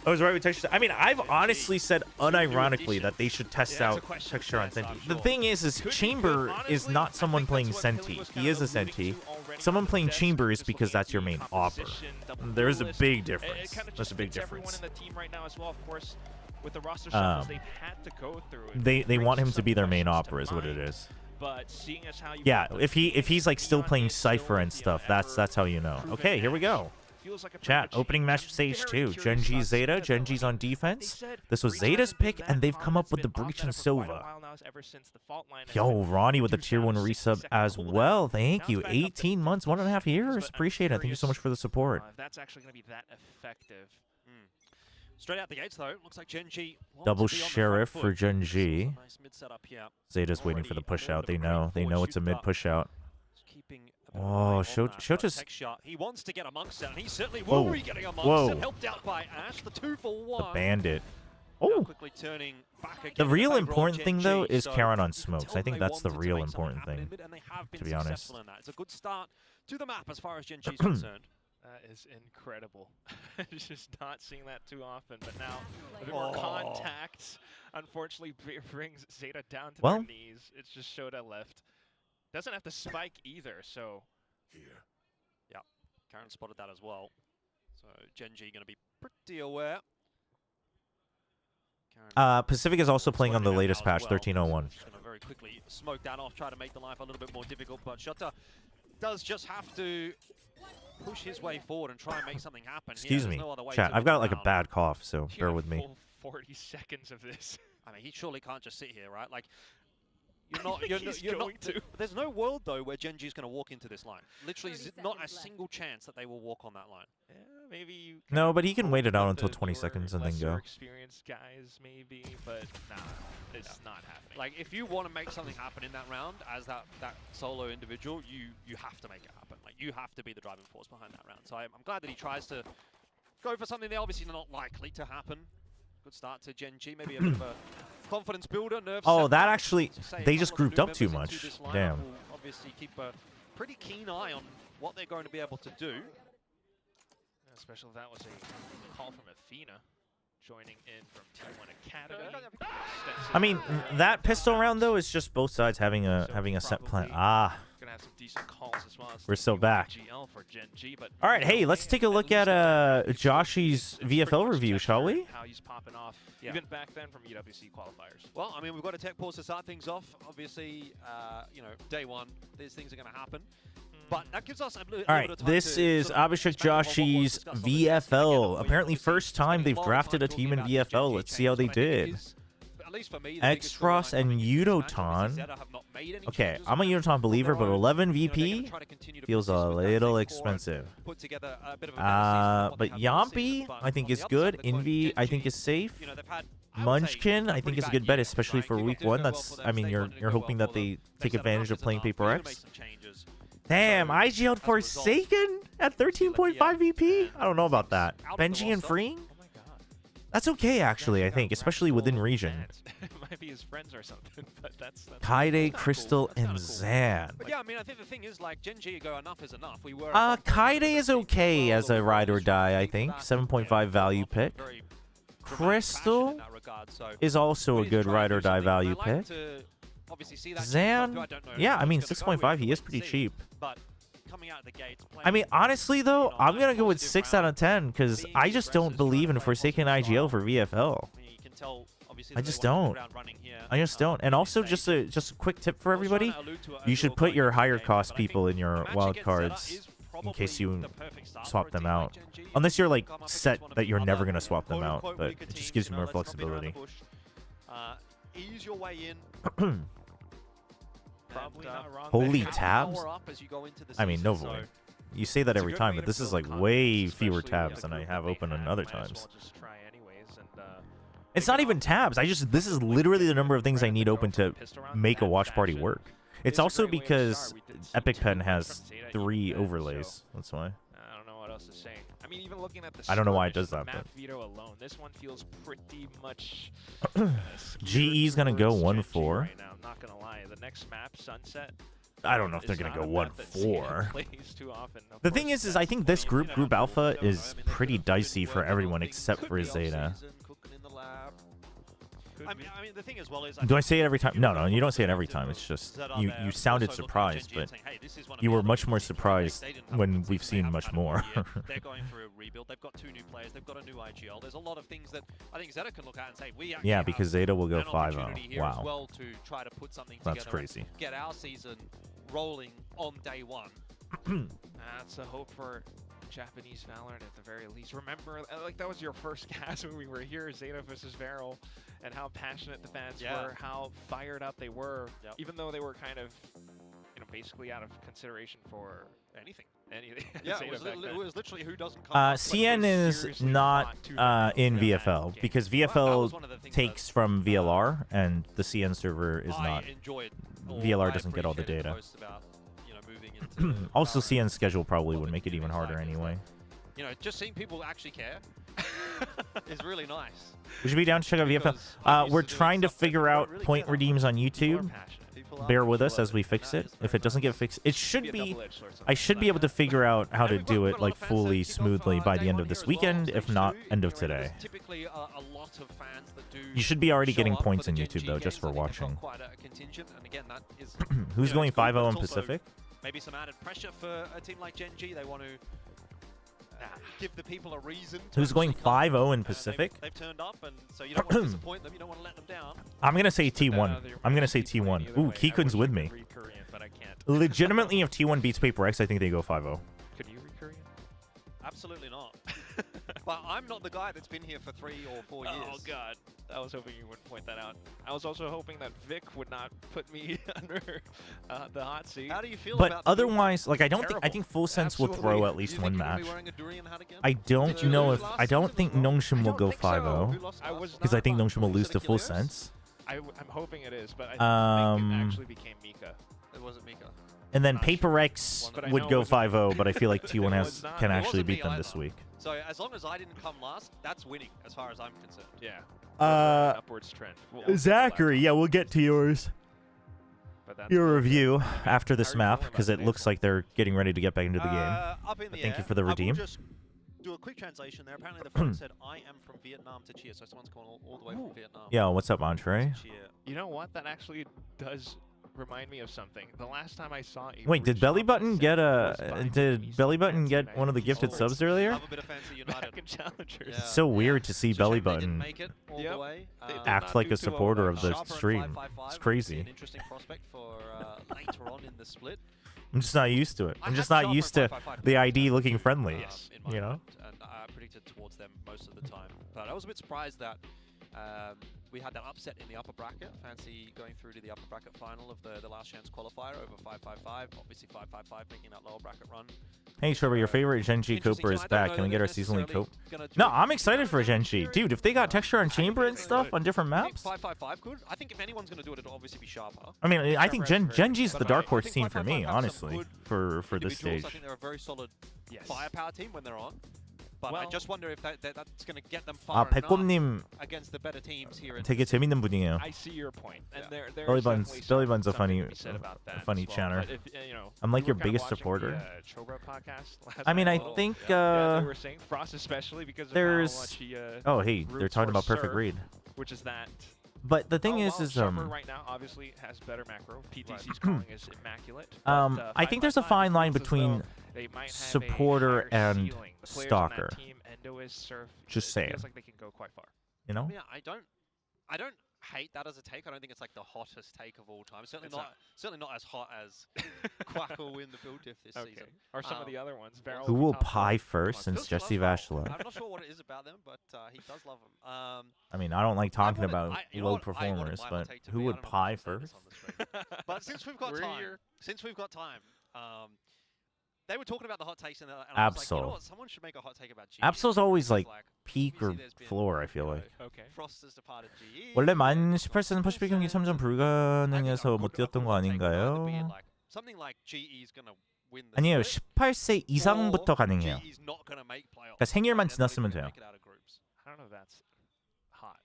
I was right with Texture. I mean, I've honestly said unironically that they should test out Texture on Senti. The thing is Chamber is not someone playing Senti. He is a Senti. Someone playing Chamber is because that's your main opera. There's a big difference. There's a big difference. They want him to be their main opera is what it is. Yeah, if he's like still playing Cypher and stuff, that's how you know. Okay, here we go. Chat, opening match of stage 2. Gen G ZETA. Gen G's on defense. This was ZETA's pick, and they've come up with the Breach and Silva. Yo, Ronnie with the tier 1 resub as well. Thank you. 18 months, 1.5 years. Appreciate it. Thank you so much for the support. That's actually going to be that effective. Straight out the gates, though. Looks like Gen G. Double Sheriff for Gen G. ZETA's waiting for the push out. They know it's a mid push out. Oh, Shota's... He wants to get amongst it, and he certainly will be getting amongst it. Helped out by Ash, the 2-for-1. The Bandit. Oh! The real important thing, though, is Karen on smokes. I think that's the real important thing, to be honest. It's a good start to the map as far as Gen G is concerned. That is incredible. Just not seeing that too often, but now a bit more contact, unfortunately, brings ZETA down to their knees. It's just Shota left. Doesn't have to spike either, so... Yeah, Karen spotted that as well. So Gen G going to be pretty aware. Pacific is also playing on the latest patch, 1301. Just going to very quickly smoke that off, try to make the life a little bit more difficult, but Shota does just have to push his way forward and try and make something happen. Excuse me, chat. I've got like a bad cough, so bear with me. 40 seconds of this. I mean, he surely can't just sit here, right? Like, you're not. There's no world though where Genji's going to walk into this line. Literally, not a single chance that they will walk on that line. Yeah, maybe you. No, but he can wait it out until 20 seconds and then go. Experienced guys, maybe, but nah, it's not happening. Like, if you want to make something happen in that round as that solo individual, you have to make it happen. Like, you have to be the driving force behind that round. So I'm glad that he tries to go for something they're obviously not likely to happen. Good start to Genji, maybe a bit of a confidence builder. Oh, that actually, they just grouped up too much. Damn. We'll obviously keep a pretty keen eye on what they're going to be able to do. Especially if that was a call from Athena joining in from T1 Academy. I mean, that pistol round though is just both sides having a set plan. Ah. Gonna have some decent calls as well as we're still back. for Gen G, but all right, hey, let's take a look at Joshy's VFL review, shall we? How he's popping off, even back then from EWC qualifiers. Well, I mean, we've got a tech pause to start things off. Obviously, you know, day one, these things are going to happen. But that gives us a little all right, this is Abhishek Joshy's VFL. Apparently, first time they've drafted a team in VFL. Let's see how they did. X-Frost and Udoton. Okay, I'm a Udoton believer, but 11 VP feels a little expensive. But Yampi, I think, is good. Envy, I think, is safe. Munchkin, I think, is a good bet, especially for week 1. That's, I mean, you're hoping that they take advantage of playing Paper X. Damn, IGL'd Forsaken at 13.5 VP? I don't know about that. Benji and Freeing? That's okay, actually, I think, especially within region. It might be his friends or something, but that's Kaide, Crystal, and Zan. But yeah, I mean, I think the thing is, like, Genji go enough is enough. We were Kaide is okay as a ride or die, I think. 7.5 value pick. Crystal is also a good ride or die value pick. Zan, yeah, I mean, 6.5, he is pretty cheap. I mean, honestly, though, I'm going to go with 6 out of 10 because I just don't believe in Forsaken IGL for VFL. I just don't. I just don't. And also, just a quick tip for everybody, you should put your higher cost people in your wild cards in case you swap them out. Unless you're, like, set that you're never going to swap them out, but it just gives you more flexibility. Ease your way in. Holy tabs? I mean, no void. You say that every time, but this is like way fewer tabs than I have open on other times. It's not even tabs. This is literally the number of things I need open to make a watch party work. It's also because Epic Pen has 3 overlays. That's why. I don't know what else to say. I mean, even looking at the I don't know why it does that, map but veto alone, this one feels pretty much GE's gonna go 1-4. Right now, I'm not gonna lie. The next map, Sunset. I don't know if they're gonna go 1-4. The thing is I think this group alpha is pretty dicey for everyone except for ZETA. I mean, the thing as well is... Do I say it every time? No, you don't say it every time. It's just, you sounded surprised, but you were much more surprised when we've seen much more. They're going through a rebuild. They've got 2 new players. They've got a new IGL. There's a lot of things that I think ZETA can look at and say, we actually yeah, because ZETA will go 5-0. Wow. As well to try to put something That's together crazy. Get our season rolling on day 1. That's a hope for Japanese Valorant at the very least. Remember, like, that was your first cast when we were here, ZETA versus Varel, and how passionate the fans were, how fired up they were, even though they were kind of, you know, basically out of consideration for anything. Yeah, it was literally who doesn't come CN is not in VFL because VFL takes from VLR and the CN server is not. VLR doesn't get all the data. Also, CN's schedule probably would make it even harder anyway. You know, just seeing people actually care is really nice. Would you be down to check out VFL? We're trying to figure out point redeems on YouTube. Bear with us as we fix it. If it doesn't get fixed, it should be. I should be able to figure out how to do it like fully smoothly by the end of this weekend, if not end of today. You should be already getting points in YouTube though, just for watching. Who's going 5-0 in Pacific? Maybe some added pressure for a team like Genji. They want to give the people a reason. Who's going 5-0 in Pacific? They've turned up, and so you don't want to disappoint them. You don't want to let them down. I'm gonna say T1. I'm gonna say T1. Ooh, Kikun's with me. Legitimately, if T1 beats Paper X, I think they go 5-0. Can you read Korean? Absolutely not. Well, I'm not the guy that's been here for 3 or 4 years. Oh god, I was hoping you wouldn't point that out. I was also hoping that Vic would not put me under the hot seat. How do you feel But about otherwise, like I Terrible. think Full Sense will throw at least one match. I Did don't you know lose if last I don't season think as well? Nongshim will go Who 5-0 lost I last was season? because I think not- Nongshim will Was lose it to Full Achilles? Sense. I'm hoping it is, but I think it actually became Mika. It wasn't Mika. And then Not Paper sure. X But I would know go it wasn't 5-0, but I feel like T1 It has was not- can it actually wasn't beat me them either. this week. So as long as I didn't come last, that's winning as far as I'm concerned. Yeah. Uh, An upwards trend. We'll Zachary, yeah, we'll get to yours. But that's Your the- review after this How are you map feeling because about it looks like they're getting ready to get back into the game. Up in the But thank air. you for the I will redeem. just do a quick translation there. Apparently the phone said, I am from Vietnam to cheer. So someone's calling all the way from Vietnam. Yo, what's up, Entree? to cheer. You know what? That actually does remind me of something. The last time I saw a Wait, did WillChobra Belly Button set get was by did East Belly Button Fancy get one of the Night gifted Esports. subs earlier? I'm a bit of Fancy United. Back in Challengers. Yeah. It's so weird to see It's a Belly shame they didn't Button make it all Yep. the way. They did act not like do a too well supporter with of that. the Sharper and stream. 555 It's would be crazy. An interesting prospect for later on in the split. I'm just not used to it. I I'm just had not Sharper used and to 555 the in ID looking mind, friendly. in my You know? mind, and I predicted towards them most of the time. But I was a bit surprised that we had that upset in the upper bracket. Fancy going through to the upper bracket final of the last chance qualifier over 555. Obviously 555 making that lower bracket run. Hey, Chobra, your favorite Genji Interesting. Cooper So is I don't back. know Can we that get our they're seasonally necessarily cope? gonna do No, it I'm excited for Genji. Dude, if they got texture on chamber and stuff on different I think maps. 555 could. I think if anyone's going to do it, it'll obviously be Sharper. I mean, I think Genji's But the dark I horse think team for me, 555 have some honestly, good for this individuals. stage. I think they're a very solid Yes. firepower team when they're on. But I Well- just wonder if that's going to get them 아, far enough 백곰님 against the better teams here. In 되게 재밌는 분이에요. I see your point, and there Belly is Button's definitely a something funny, to be said about that funny as well. channer. But if, you know, I'm like we your were kinda biggest watching supporter. The, Chobra podcast last I mean, night. I think yeah, they were saying Frost especially because of how there's. much he, Oh, hey, they're roots talking for about perfect Surf, read. which is that. But the thing while is Chobra right now obviously has better macro. PTC's calling is immaculate. I think there's a fine line between they might have supporter a higher and ceiling. The players on stalker. that team, Endois, Surf, Just it saying. feels like they can go quite far. You know? Yeah, I don't hate that as a take. I don't think it's like the hottest take of all time. Certainly not as hot as Quackle win the build diff this season. Or some of the other ones. Varel Who will top pie five. first since Jesse Vash left? I'm not sure what it is about them, but he does love them. I mean, I don't like talking about you know low what? I wanted performers, my hot but take to who be, I would don't know if pie I can say this first? on the stream. But since we've got time, they were talking about the hot takes, and I was like, you know what? Someone should make a hot take about GE. Absol's always Because, like peak or floor, I feel like. Frost has departed GE. 원래 만 18세는 퍼시픽 경기 참전 불가능해서 못 뛰었던 거 아닌가요? Something like GE's gonna win the 아니에요. split, 18세 이상부터 가능해요. GE's not gonna make playoffs. 그러니까 생일만 and then 지났으면 they 돼요. make it out of groups. I don't know if that's hot.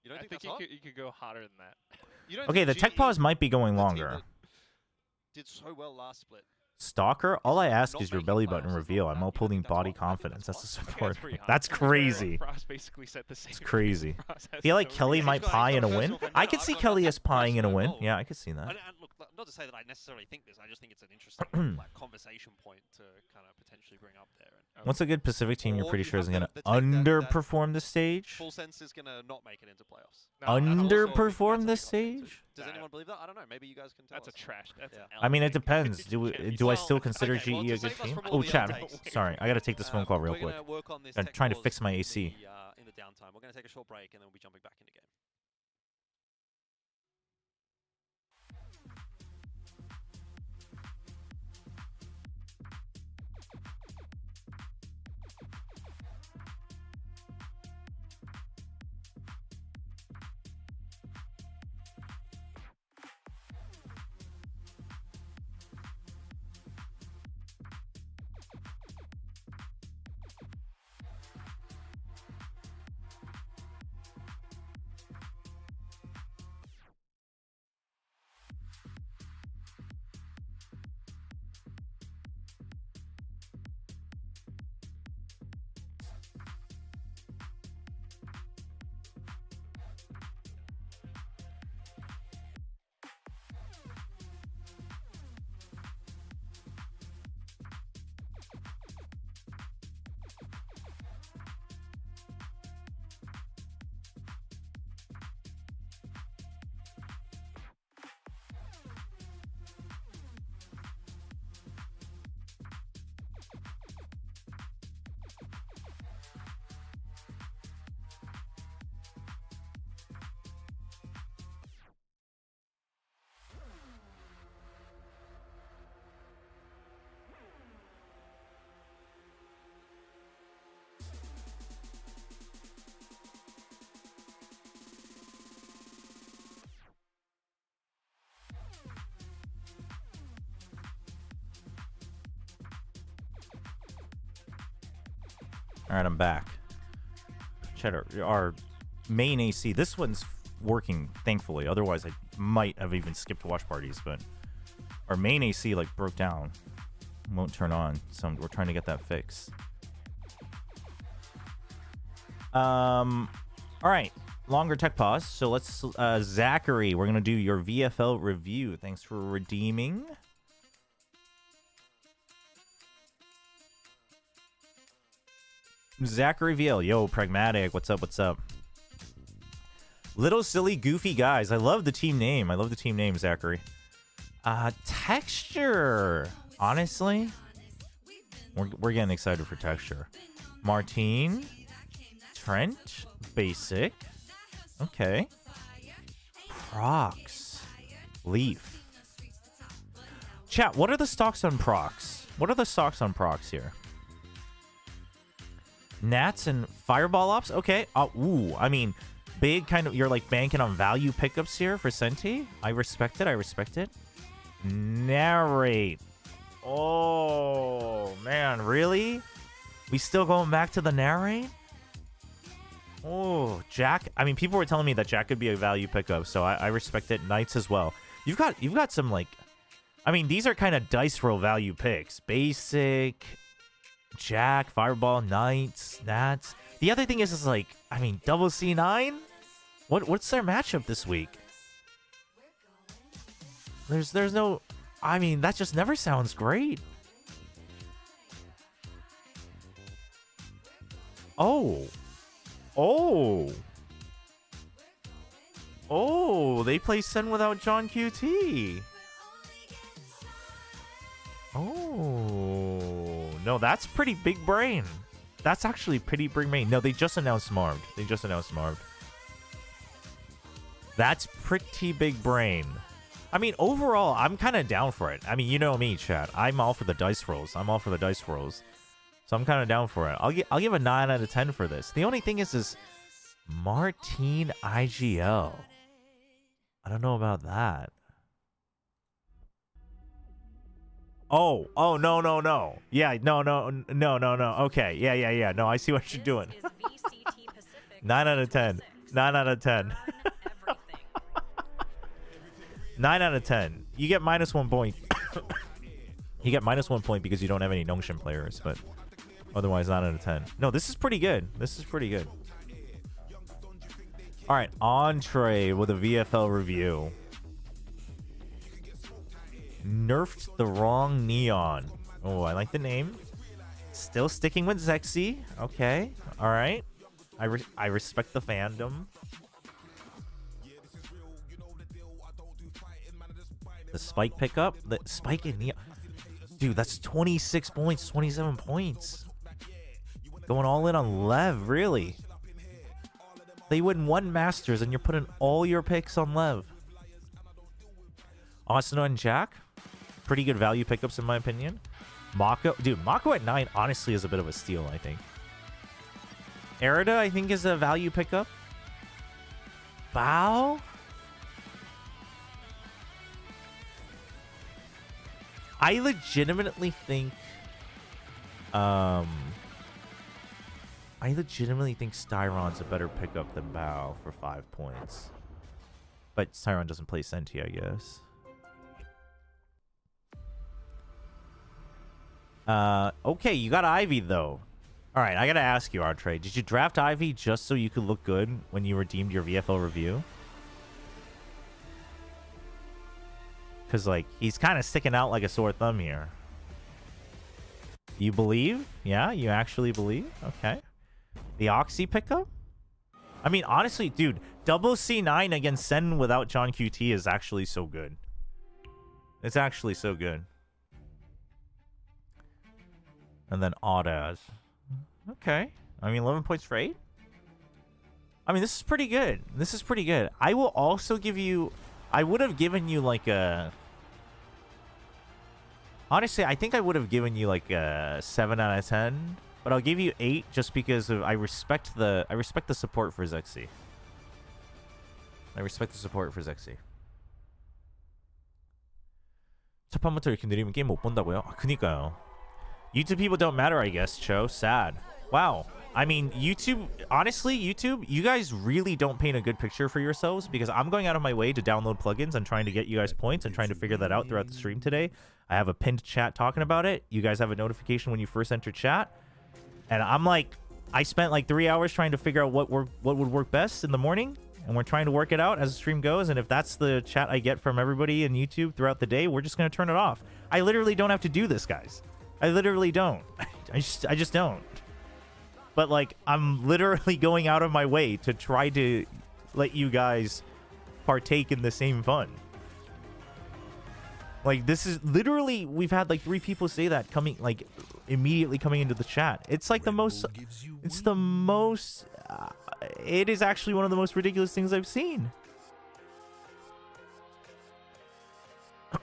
You don't I think think that's hot? you could go hotter than that. You don't Okay, think the tech GE, pause might be going the team longer. that did so well last split. Stalker, all I ask Not is your making belly playoffs button is not reveal. bad. I'm You don't upholding think that's body hot? I think confidence. That's a I think support. that's pretty hot. That's To be fair, crazy. Frost basically said the same It's thing. crazy. Frost I has feel like no Kelly reason. might pie in a win. I could see Kelly as pieing in a win. Yeah, I could see that. And look, not to say that I necessarily think this. I just think it's an interesting like conversation point to kind of potentially bring up there. And, What's a good Pacific team you're Or pretty you sure have is going to the take that underperform the stage? Full Sense is going to not make it into playoffs. Underperform the stage? Does anyone believe that? I don't know. Maybe you guys can tell That's us. a trash. That's an I mean, it L depends. take. Do I still consider okay, well, GE to a good save us team? from all Oh, the chat. other takes, Sorry, I got to take this phone call real we're quick. gonna work on this I'm tech trying to pause fix my in AC. in the downtime. We're going to take a short break and then we'll be jumping back into game. Alright, I'm back. Cheddar, our main AC. This one's working, thankfully. Otherwise, I might have even skipped watch parties, but our main AC like broke down. Won't turn on, so we're trying to get that fixed. Alright. Longer tech pause. So let's Zachary, we're gonna do your VFL review. Thanks for redeeming. Zachary VL, yo, pragmatic. What's up? What's up? Little silly goofy guys. I love the team name. I love the team name, Zachary. Texture. Honestly, we're getting excited for texture. Martine, Trent, basic. Okay. Procs, Leaf. Chat. What are the stocks on Procs? What are the stocks on Procs here? Nats and Fireball Ops? Okay. Ooh, I mean, big kind of, you're like banking on value pickups here for Senti. I respect it. I respect it. Narrate. Oh, man. Really? We still going back to the narrate? Oh, Jack. I mean, people were telling me that Jack could be a value pickup, so I respect it. Knights as well. You've got some, like, I mean, these are kind of dice roll value picks. Basic, Jack, Fireball, Knights, Nats. The other thing is like, I mean, double C9? What's their matchup this week? There's no, I mean, that just never sounds great. Oh, they play Sen without John QT. Oh, no, that's pretty big brain. That's actually pretty big brain. No, they just announced Marved. That's pretty big brain. I mean, overall, I'm kind of down for it. I mean, you know me, chat. I'm all for the dice rolls. So I'm kind of down for it. I'll give a 9 out of 10 for this. The only thing is Martine IGL. I don't know about that. Oh, no. Yeah, no. Okay, yeah. No, I see what you're doing. 9 out of 10. 9 out of 10. 9 out of 10. You get -1 point. You get -1 point because you don't have any Nongshin players, but otherwise 9 out of 10. No, this is pretty good. All right, Entree with a VFL review. Nerfed the wrong Neon. Oh, I like the name. Still sticking with Zexy. Okay, all right. I respect the fandom. The Spike pickup. The Spike in Neon. Dude, that's 26 points, 27 points. Going all in on Lev, really? They win 1 Masters and you're putting all your picks on Lev. Asuna and Jack. Pretty good value pickups in my opinion. Mako. Dude, Mako at 9 honestly is a bit of a steal, I think. Erida, I think, is a value pickup. Bao? I legitimately think Styron's a better pickup than Bao for 5 points. But Styron doesn't play Senti, I guess. Okay, you got Ivy though. Alright, I gotta ask you, Artre, did you draft Ivy just so you could look good when you redeemed your VFL review? Because, like, he's kind of sticking out like a sore thumb here. You believe? Yeah, you actually believe? Okay. The Oxy pickup? I mean, honestly, dude, double C9 against Sen without John QT is actually so good. It's actually so good. And then Audaz. Okay. I mean, 11 points for 8? I mean, this is pretty good. I will also give you... I would have given you, like, a... Honestly, I think I would have given you, like, a 7 out of 10. But I'll give you 8 just because I respect the support for Zexy. 첫 판부터 이렇게 느리면 게임 못 본다고요? 그니까요. YouTube people don't matter, I guess, Cho. Sad. Wow. I mean, YouTube, honestly, YouTube, you guys really don't paint a good picture for yourselves, because I'm going out of my way to download plugins and trying to get you guys points and trying to figure that out throughout the stream today. I have a pinned chat talking about it. You guys have a notification when you first enter chat. And I'm like, I spent like 3 hours trying to figure out what would work best in the morning. And we're trying to work it out as the stream goes. And if that's the chat I get from everybody in YouTube throughout the day, we're just going to turn it off. I literally don't have to do this, guys. I literally don't. I just don't. But, like, I'm literally going out of my way to try to let you guys partake in the same fun. Like, this is literally, we've had, like, 3 people say that coming, like, immediately coming into the chat. It's, like, the most, it's the most, it is actually one of the most ridiculous things I've seen.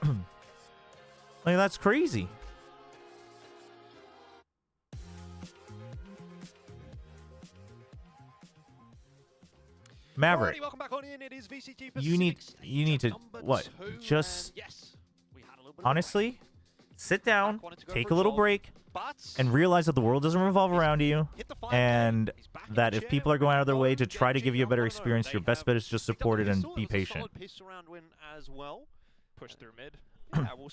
Like, that's crazy. Maverick, Alrighty, welcome back on in. It is VCT you need to what? Just yes, we had a little bit honestly, sit down, take a little break, and realize that the world doesn't revolve around you, and that if people are going out of their way to try to give you a better experience, your best bet is just support it and be patient. Push through mid.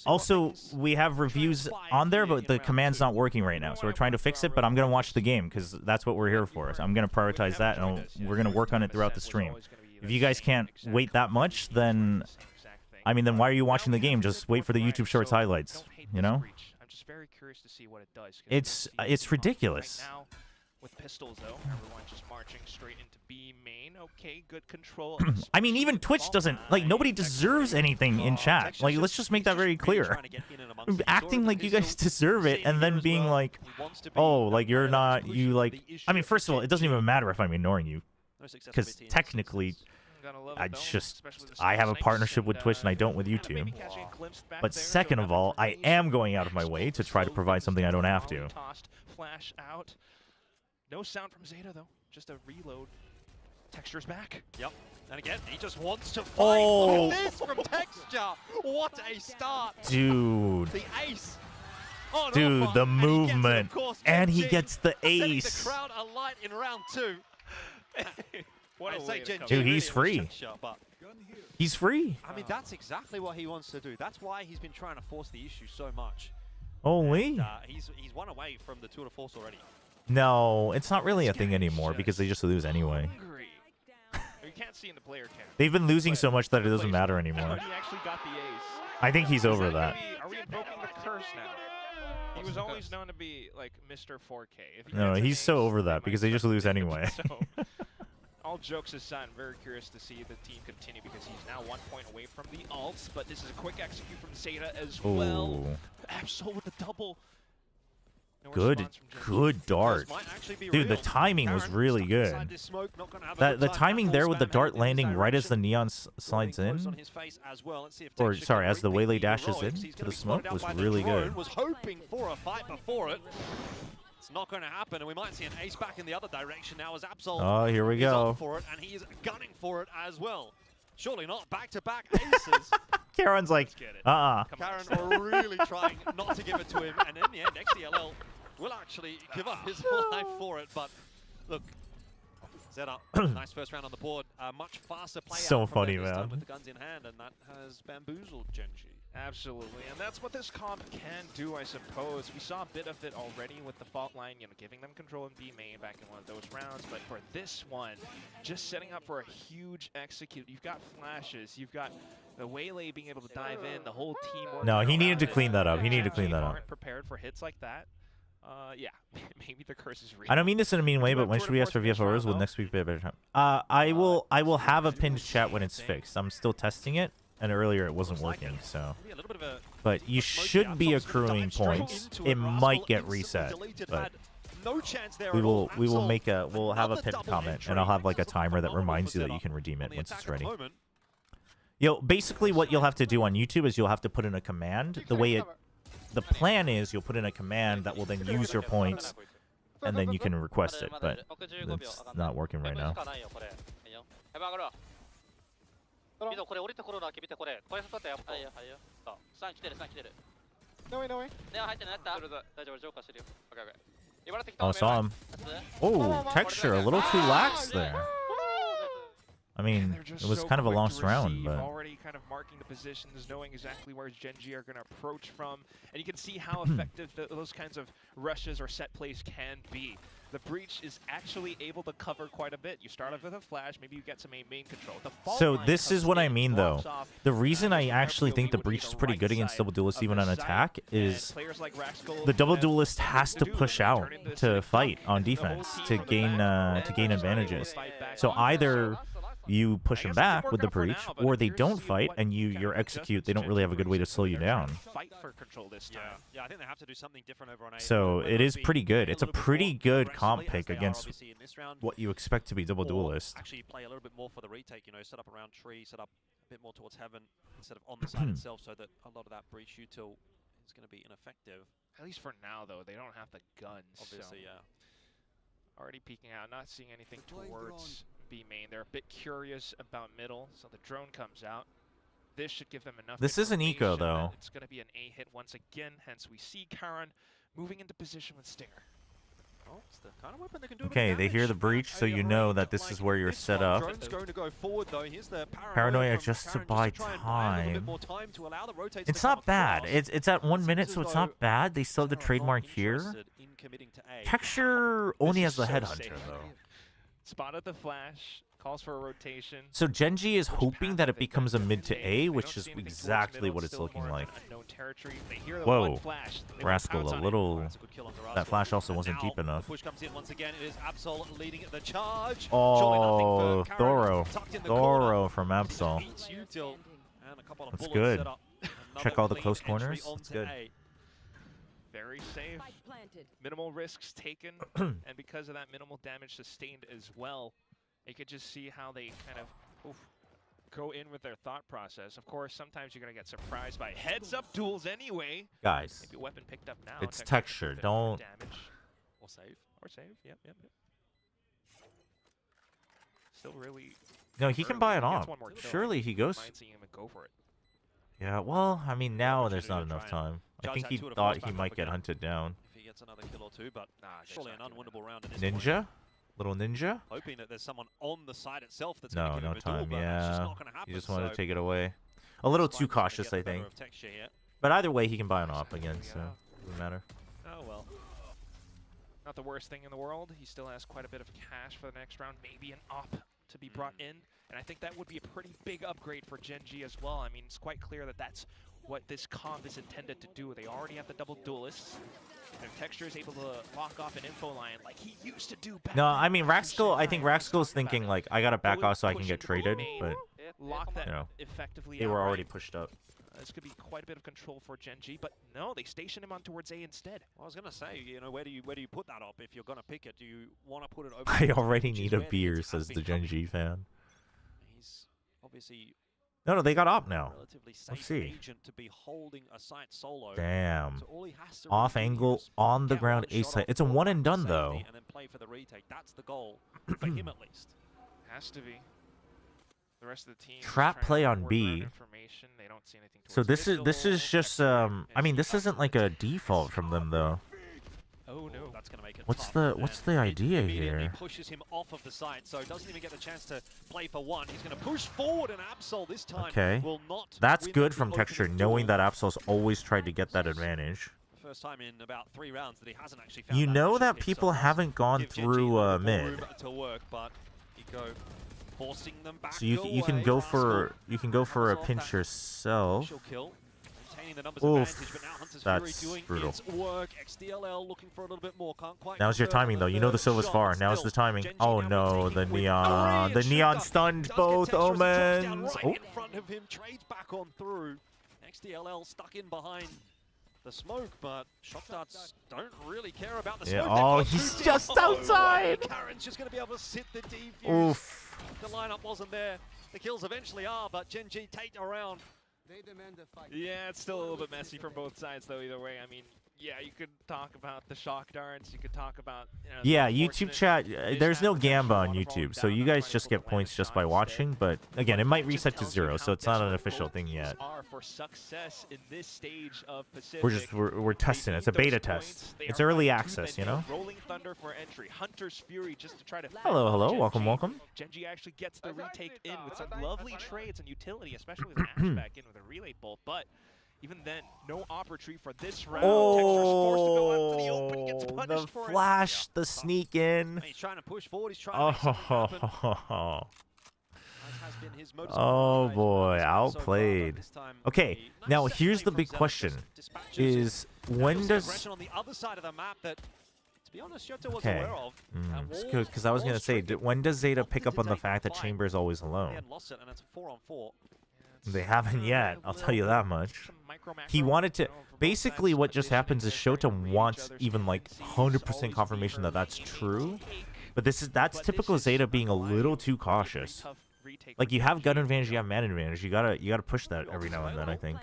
Also, we have reviews on there, but the command's not working right now, so we're trying to fix it, but I'm going to watch the game, because that's what we're here for. So I'm going to prioritize that, and we're going to work on it throughout the stream. If you guys can't wait that much, then, I mean, then why are you watching the game? Just wait for the YouTube Shorts highlights, you know? I'm just very curious to see what it does. It's ridiculous. Right now, with pistols, though, everyone just marching straight into B main. Okay, good control. I mean, even Twitch doesn't, like, nobody deserves anything in chat. Like, let's just make that very clear. Acting like you guys deserve it and then being like, oh, like, you're not, you, like, I mean, first of all, it doesn't even matter if I'm ignoring you. Because technically, I have a partnership with Twitch and I don't with YouTube. But second of all, I am going out of my way to try to provide something I don't have to. Flash out. No sound from ZETA, though. Just a reload. Texture's back. Yep. And again, he just wants to fight. Look at this from Texture. What a start. Dude. The ace. Dude, the movement. And he gets the ace. The crowd alight in round 2. Dude, he's free. He's free. I mean, that's exactly what he wants to do. That's why he's been trying to force the issue so much. Holy. And, he's one away from the tour de force already. No, it's not really a thing anymore because they just lose anyway. You can't see in the player cam. They've been losing so much that it doesn't matter anymore. He actually got the ace. I think he's over that. Are we invoking the curse now? He was always known to be like Mr. 4K. No, he's so over that because they just lose anyway. So, all jokes aside, I'm very curious to see the team continue because he's now 1 point away from the ults, but this is a quick execute from ZETA as well. Absol with the double. Good dart. Dude, the timing was really good. The timing there with the dart landing right as the neon slides in, or sorry, as the waylay dashes into the smoke was really good. Was hoping for a fight before it. It's not going to happen, and we might see an ace back in the other direction now as Absol. Oh, here we go. For it, and he is gunning for it as well. Surely not back-to-back aces. Karen's like, Karen really trying not to give it to him, and in the end, XDLL will actually give up his life for it. But look, ZETA, nice first round on the board. Much faster play so out funny, from them this man. time with the guns in hand, and that has bamboozled Genji. Absolutely, and that's what this comp can do, I suppose. We saw a bit of it already with the fault line, you know, giving them control in B main back in one of those rounds. But for this one, just setting up for a huge execute. You've got flashes, you've got the waylay being able to dive in, the whole team. No, he needed to clean that up. He needed to clean that up. Aren't prepared for hits like that. Yeah, maybe the curse is real. I don't mean this in a mean way, but when should we ask for VFOs? Will next week be a better time? I will have a pinned chat when it's fixed. I'm still testing it, and earlier it wasn't working, so. But you should be accruing points. It might get reset, but we'll have a pinned comment, and I'll have like a timer that reminds you that you can redeem it once it's ready. Yo, basically what you'll have to do on YouTube is you'll have to put in a command. The plan is you'll put in a command that will then use your points, and then you can request it, but it's not working right now. Oh, saw him. Oh, Texture, a little too lax there. I mean, it was kind of a lost round, but... Already kind of marking the positions, knowing exactly where Gen.G are going to approach from. And you can see how effective those kinds of rushes or set plays can be. The Breach is actually able to cover quite a bit. You start off with a flash, maybe you get some main control. So this is what I mean, though. The reason I actually think the Breach is pretty good against Double Duelist even on attack is the Double Duelist has to push out to fight on defense to gain advantages. So either you push them back with the Breach, or they don't fight, and you execute. They don't really have a good way to slow you down. Fight for control this time. Yeah, I think they have to do something different over on A. So it is pretty good. It's a pretty good comp pick against what you expect to be Double Duelist. Actually play a little bit more for the retake, you know, set up around tree, set up a bit more towards heaven instead of on the side itself, so that a lot of that Breach util is going to be ineffective. At least for now, though, they don't have the guns. Obviously, so. Already peeking out, not seeing anything towards B main. They're a bit curious about middle, so the drone comes out. This should give them enough. This is an eco, though. It's going to be an A hit once again, hence we see Karan moving into position with Stinger. Oh, it's the kind of weapon that can do Okay, they hear the Breach, so you know that this is where you're set up. Drone's going to go forward, though. Here's the Paranoia just to buy time. It's not bad. It's at 1 minute, so it's not bad. They still have the trademark here. Texture only has the headhunter, though. Spotted the flash, calls for a rotation. So Gen.G is hoping that it becomes a mid to A, which is exactly what it's looking like. Whoa, Rascal, a little... That flash also wasn't deep enough. Push comes in once again. It is Absol leading the charge. Oh, Thoro from Absol. That's good. Check all the close corners. That's good. Very safe. Minimal risks taken, and because of that, minimal damage sustained as well. You could just see how they kind of go in with their thought process. Of course, sometimes you're going to get surprised by heads-up duels anyway. Guys, maybe a weapon picked up now. It's Texture. Don't... Damage. Or save. Or save. Yep. Still really... No, he can buy it off. Surely he goes... Might see him and go for it. Yeah, well, I mean, now there's not enough time. I think he thought he might get hunted down. If he gets another kill or two, but surely an unwinnable round in this Ninja? Little Ninja? Hoping that there's someone on the side itself that's no time, duel, yeah. He just wanted to take it away. A little too cautious, I think. But either way, he can buy an op again, so it doesn't matter. Oh, well. Not the worst thing in the world. He still has quite a bit of cash for the next round. Maybe an op to be brought in. And I think that would be a pretty big upgrade for Gen.G as well. I mean, it's quite clear that that's what this comp is intended to do. They already have the double duelists. And Texture is able to lock off an info line like he used to do back. No, I mean, Raxkel, I think Raxkel's thinking, like, I gotta back off so I can get traded, but, you know, effectively they were already pushed up. This could be quite a bit of control for Gen.G, but no, they station him on towards A instead. Well, I was gonna say, you know, where do you put that up if you're gonna pick it? Do you want to put it over? I already need a beer, says the Gen.G fan. He's obviously no, they got op now. Let's see. To be holding a site solo. Damn. So all he has to off angle on the ground A site. It's a one and done though. And then play for the retake. That's the goal for him at least. Has to be. The rest of the team trap play on B. They don't see anything so this is just I mean, this isn't like a default from them though. Oh no, that's gonna make it what's the idea here? Pushes him off of the site, so doesn't even get the chance to play for one. He's gonna push forward, and Absol this time will not. That's good from Texture, knowing that Absol's always tried to get that advantage. First time in about 3 rounds that he hasn't actually found. You know that people haven't gone through mid. To work, but Eco forcing them back. So you can go for a pinch yourself. Oof, that's brutal. Now's your timing though. You know the Silva's far. Now's the timing. Oh no, the neon stunned both Omens. Oh. In front of him, trades back on through. XDLL stuck in behind the smoke, but Shock Darts don't really care about the smoke. Oh, he's just outside. Karen's just going to be able to sit the defuse. Oof. The lineup wasn't there. The kills eventually are, but Gen.G take around. Yeah, it's still a little bit messy from both sides, though, either way. I mean, yeah, you could talk about the shock darts. You could talk about, you know, yeah, YouTube chat. There's no Gamba on YouTube, so you guys just get points just by watching. But again, it might reset to 0, so it's not an official thing yet. for success in this stage of Pacific. We're testing. It's a beta test. It's early access, you know. Rolling Thunder for entry. Hunter's Fury just to try to. Hello. Welcome. Genji actually gets the retake in with some lovely trades and utility, especially with an back in with a relay bolt. But even then, no opportunity for this round. Texture's forced to go up to the open, gets punished the for flash, the sneak in. He's trying to push forward. He's trying to make something happen. Oh boy, outplayed. Okay, now here's the big question: is when does? On the other side of the map that, to be honest, Shoto was Okay, aware of. because I was gonna say, when does ZETA pick up on the fact that Chamber is always alone? They had lost it, and it's a 4-on-4. They haven't yet. I'll tell you that much. He wanted to. Basically, what just happens is Shota wants even like 100% confirmation that that's true. But that's typical ZETA being a little too cautious. Like, you have gun advantage, you have man advantage. You gotta push that every now and then. I think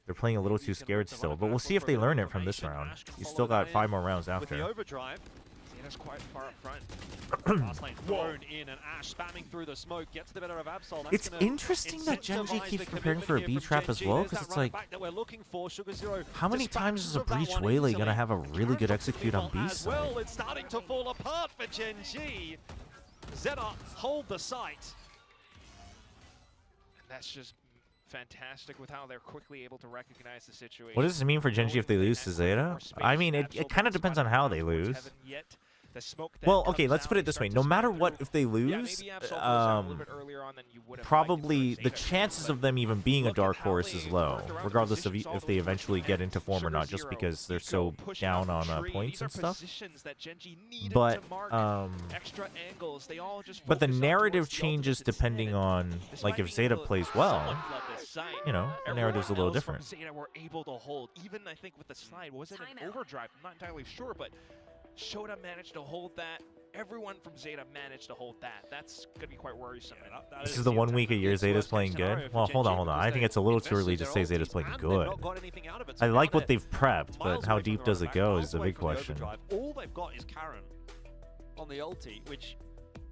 they're playing a little too scared still. But we'll see if they learn it from this round. You still got 5 more rounds With the after. overdrive, ZETA's quite far up front. Last lane thrown in, and Ash spamming through the smoke gets the better of Absol. That's It's interesting that Genji keeps preparing for a B trap as well, because it's like, how many times is a breach waylay gonna have a really good execute on B side? Well, it's starting to fall apart for Genji. ZETA hold the site. That's just fantastic with how they're quickly able to recognize the situation. What does it mean for Genji if they lose to ZETA? I mean, it kind of depends on how they lose. Well, okay, let's put it this way. No matter what, if they lose, probably the chances of them even being a dark horse is low, regardless of if they eventually get into form or not, just because they're so down on points and stuff. But the narrative changes depending on, like, if ZETA plays well, you know, the narrative's a little different. ZETA were able to hold, even I think with the slide, was it an overdrive? I'm not entirely sure, but Shota managed to hold that. Everyone from ZETA managed to hold that. That's going to be quite worrisome. This is the 1 week a year ZETA's playing good? Well, hold on. I think it's a little too early to say ZETA's playing good. I like what they've prepped, but how deep does it go is the big question. All they've got is Karen on the ulti, which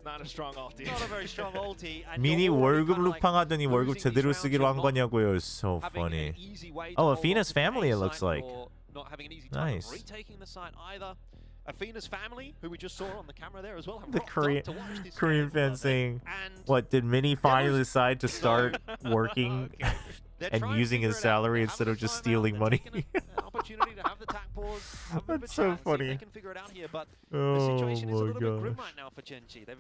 not a strong ulti. Not a very strong ulti. 미니 월급 루팡하더니 월급 제대로 쓰기로 한 거냐고요. It's so funny. Oh, Athena's family, it looks like. Nice. Retaking the site either. Athena's family, who we just saw on the camera there as well, have The Korean fan saying, and what, did Minnie finally decide to start working and using his salary instead of just stealing money? Opportunity to have the tack pause. That's so funny. They can figure it out here, but Oh the situation is a my little bit grim gosh. right now for Genji. Their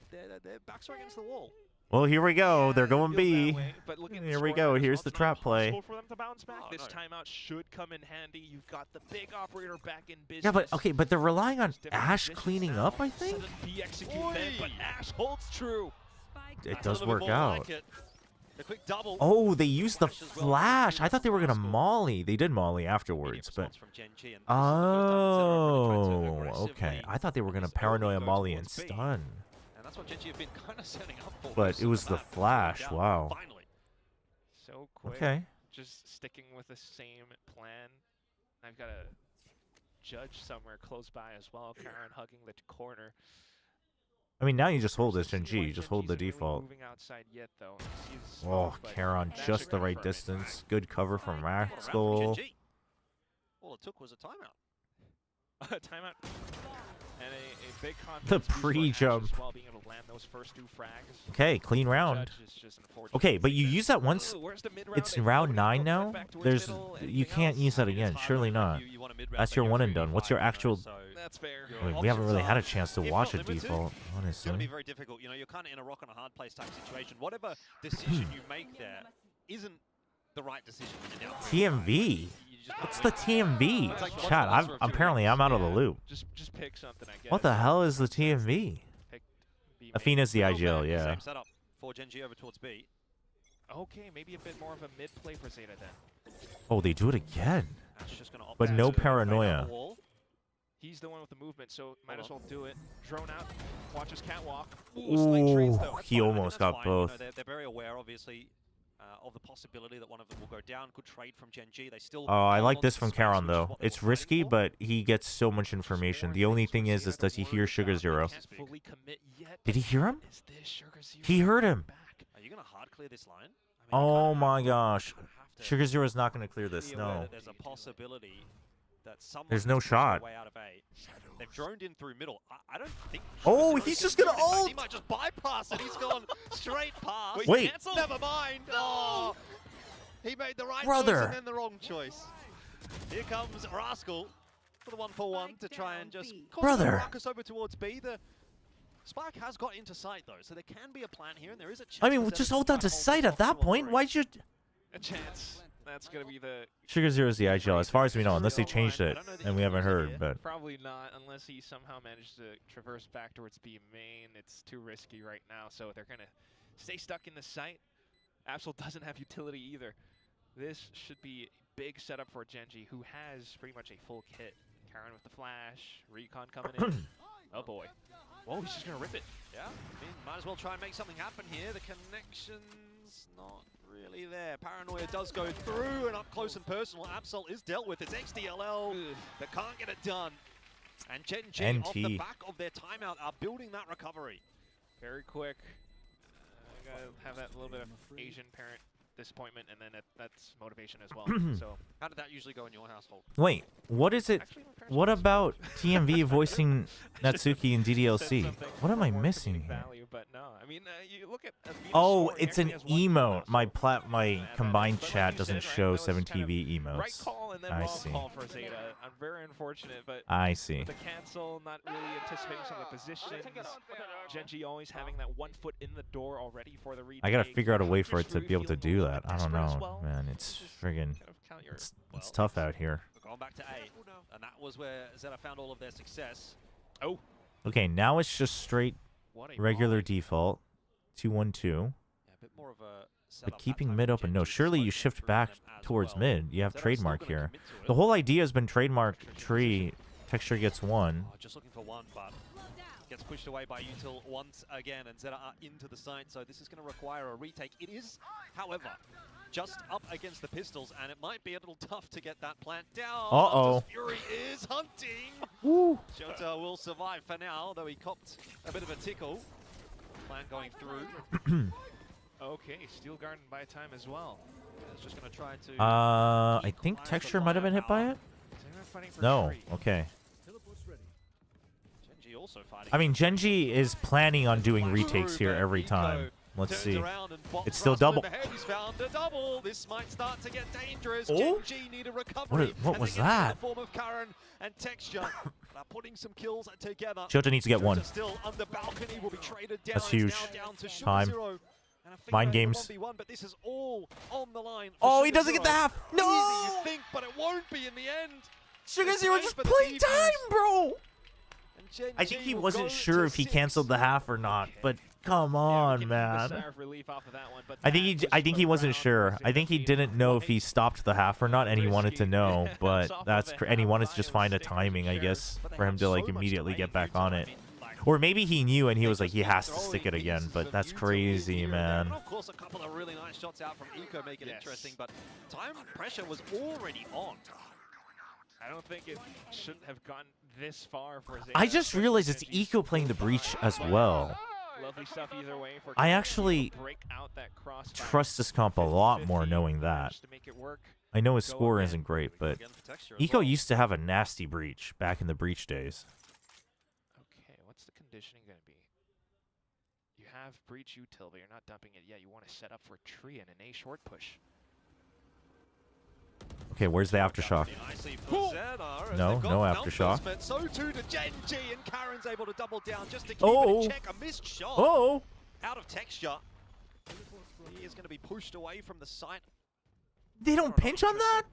backs are against the wall. Well, here we go. They're going B. But look at Here we go. Here's the trap play. For them to bounce back. This timeout should come in handy. You've got the big operator back in business. Yeah, but okay, but they're relying on Ash cleaning up, I think? Be executed then, but Ash holds true. It does work out. The quick double. Oh, they used the flash. I thought they were going to molly. They did molly afterwards, but... Oh, okay. I thought they were going to paranoia molly and stun. That's what Genji have been kind of setting up for. But it was the flash. Wow. Finally. So quick. Okay. Just sticking with the same plan. I've got a judge somewhere close by as well. Karen hugging the corner. I mean, now you just hold this Genji. You just hold the default. Moving outside yet, though. Oh, Charon, just the right distance. Good cover from Maxwell. All it took was a timeout. A timeout. And a big The confidence boost for Ash pre-jump. as well, being able to land those first 2 frags. Okay, clean round. Okay, but you use that once. It's round 9 now. You can't use that again. Surely not. That's your one and done. What's your actual? That's fair. I mean, we haven't really had a chance to watch a default, It's going to be honestly. very difficult. You know, you're kind of in a rock and a hard place type situation. Whatever decision you make there isn't the right decision. TMV. What's the TMV? Chat, apparently I'm out of the loop. Just pick something, I guess. What the hell is the TMV? Athena's the IGL, yeah. Same setup for Genji over towards B. Okay, maybe a bit more of a mid play for ZETA then. Oh, they do it again. That's just gonna opt But out no to paranoia. He's the one with the movement, so might as well do it. Drone out, watches catwalk. Slight trades, though. Ooh, he almost got You both. know, they're very aware, obviously, of the possibility that one of them will go down. Good trade from Genji. They still. Oh, I like this from Charon though. It's risky, but he gets so much information. The only thing is does he hear Sugar Zero? Did he hear him? He heard him. Are you gonna hard clear this line? Oh my gosh. Sugar Zero is not going to clear this. No. There's a possibility that someone There's no shot. Way out of A. They've droned in through middle. I don't think. Oh, he's just gonna ult. He might just bypass it. He's gone straight past. Wait. Cancel. Never mind. Oh, he made the right Brother. choice and then the wrong choice. Here comes Rascal for the 1-for-1 to try and just cause the ruckus over towards B. The Spark has got into sight though, so there can be a plan here, and there is a chance. I mean, just hold on to sight at that point. Why'd you? A chance. That's going to be the... Sugar Zero is the IGL, as far as we know, unless they changed it, and we haven't heard, but... Probably not, unless he somehow managed to traverse back towards B main. It's too risky right now, so they're going to stay stuck in the site. Absol doesn't have utility either. This should be a big setup for Genji, who has pretty much a full kit. Karen with the flash, Recon coming in. Oh boy. Whoa, he's just going to rip it. Yeah, I mean, might as well try and make something happen here. The connection's not really there. Paranoia does go through, and up close and personal, Absol is dealt with. It's XDLL that can't get it done. And Genji, off the back of their timeout, are building that recovery. Very quick. Gotta have that little bit of Asian parent disappointment, and then that's motivation as well. So, how did that usually go in your household? Wait, what is it? What about TMV voicing Natsuki in DDLC? What am I missing here? But no, I mean, you look at oh, it's an emote. My combined chat doesn't show 7TV emotes. Right call and then I wrong see. call for ZETA. I'm very unfortunate, but I see. The cancel, not really anticipating some of the positions. Genji always having that 1 foot in the door already for the retake. I gotta figure out a way for it to be able to do that. I don't know, man. It's friggin'... It's tough out here. We're going back to A, and that was where ZETA found all of their success. Oh. Okay, now it's just straight regular default. 2-1-2. Yeah, a bit more of a but keeping mid open. No, surely you shift back towards mid. You have trademark here. The whole idea has been trademark tree. Texture gets one. Oh, just looking for one, but gets pushed away by Util once again, and ZETA are into the site, so this is going to require a retake. It is, however, just up against the pistols, and it might be a little tough to get that plant down. Uh-oh. Fury is hunting. Woo. Shota will survive for now, though he copped a bit of a tickle. Plant going through. Okay, Steel Garden by time as well. It's just going to try to... I think Texture might have been hit by it? No, okay. Genji also fighting. I mean, Genji is planning on doing retakes here every time. Let's see. It's still double. He's found a double. This might start to get dangerous. Oh? Genji need a recovery. What was that? In the form of Karen and Texture. Are putting some kills together. Shota needs to get one. Still under balcony will be traded down. That's huge. Down to Time. Mind games. But this is all on the line. Oh, he doesn't get the half. No! Easy, you think, but it won't be in the end. Sugar Zero just played time, bro. I think he wasn't sure if he canceled the half or not, but come on, man. I think he wasn't sure. I think he didn't know if he stopped the half or not, and he wanted to know, but and he wanted to just find a timing, I guess, for him to like immediately get back on it. Or maybe he knew and he was like, he has to stick it again, but that's crazy, man. Of course, a couple of really nice shots out from Eco make it interesting, but time pressure was already on. I don't think it shouldn't have gone this far for ZETA. I just realized it's Eco playing the breach as well. Lovely stuff either way for I actually trust this comp a lot more knowing that. I know his score isn't great, but Eco used to have a nasty breach back in the breach days. Okay, what's the conditioning going to be? You have breach util, but you're not dumping it yet. You want to set up for tree and an A short push. Okay, where's the aftershock? No aftershock. So too to Genji, and Karen's able to double down just to keep it in check. A missed shot. Out of Texture. He is going to be pushed away from the site. They don't pinch on that?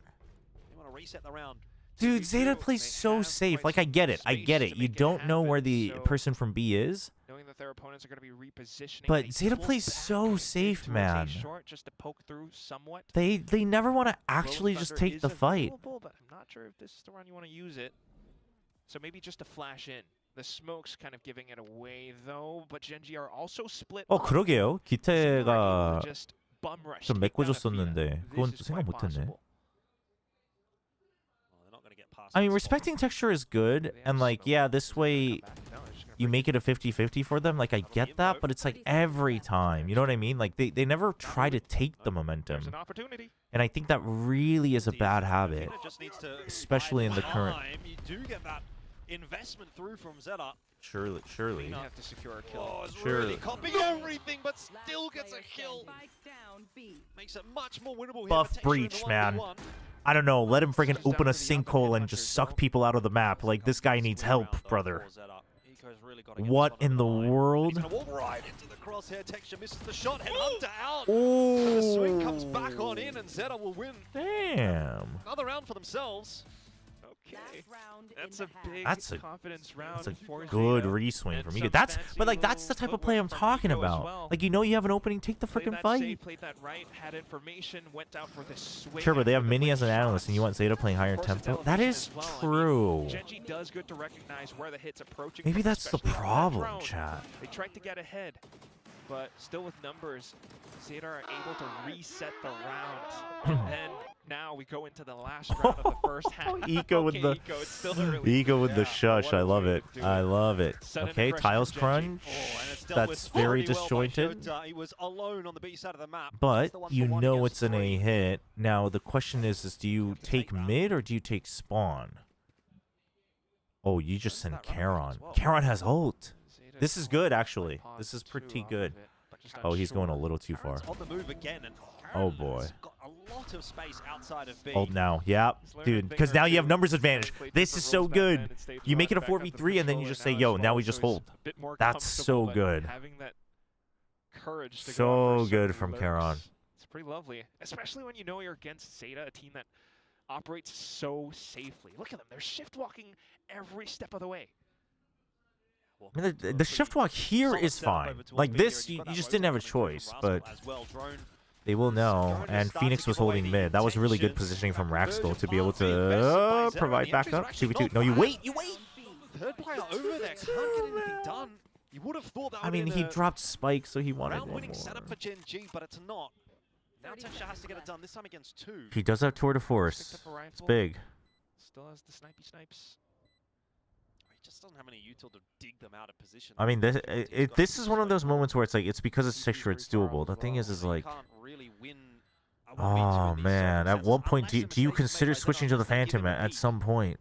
They want to reset the round. Dude, ZETA plays so safe. Like, I get it. You don't know where the person from B is. Knowing that their opponents are going to be repositioning. But ZETA plays so safe, man. Just to poke through somewhat. They never want to actually just take the fight. But I'm not sure if this is the round you want to use it. So maybe just a flash in. The smoke's kind of giving it away, though. But Genji are also split. 그러게요. 기태가 좀 메꿔줬었는데 그건 또 생각 못했네. I mean, respecting texture is good, and like, yeah, this way you make it a 50-50 for them. Like, I get that, but it's like every time. You know what I mean? Like, they never try to take the momentum. And I think that really is a bad habit, especially in the current. You do get that investment through from ZETA. Surely. You have to secure a kill. Oh, it's really copying everything, but still gets a kill. Makes it much more winnable here. Buff breach, man. I don't know. Let him freaking open a sinkhole and just suck people out of the map. Like, this guy needs help, brother. What in the world? Right into the crosshair. Texture misses the shot. Headhunter out. Oh. The swing comes back on in, and ZETA will win. Damn. Another round for themselves. Okay. That's a big confidence round. That's a good re-swing from you. That's the type of play I'm talking about. Like, you know you have an opening, take the freaking fight. Played that right, had information, went out for the swing. Sure, but they have Mini as an analyst, and you want ZETA playing higher tempo? That is true. Genji does good to recognize where the hit's approaching. Maybe that's the problem, chat. They tried to get ahead, but still with numbers, ZETA are able to reset the round. And now we go into the last round of the first half. Eco with the Eco with the shush. I love it. I love it. Okay, tiles crunch. That's very disjointed. He was alone on the B side of the map. But you know it's an A hit. Now the question is do you take mid or do you take spawn? Oh, you just send Charon. Charon has ult. This is good, actually. This is pretty good. Oh, he's going a little too far. On the move again, and oh boy. Got a lot of space outside of B. Ult now. Yeah, dude, because now you have numbers advantage. This is so good. You make it a 4v3 and then you just say, yo, now we just hold. That's so good. So good from Charon. It's pretty lovely, especially when you know you're against ZETA, a team that operates so safely. Look at them. They're shift walking every step of the way. I mean, the shift walk here is fine. Like this, you just didn't have a choice, but they will know. And Phoenix was holding mid. That was really good positioning from Raxkel to be able to provide backup. 2v2. No, you wait. Third player over there can't get anything done. You would have thought that. I mean, he dropped Spike, so he wanted one more. Round-winning setup for Gen G, but it's not. Now Texture has to get it done. This time against 2. He does have Tour de Force. It's big. Still has the snipes. Just doesn't have any util to dig them out of position. I mean, this is one of those moments where it's like, it's because it's Texture, it's doable. The thing is like, oh man, at what point do you consider switching to the Phantom at some point?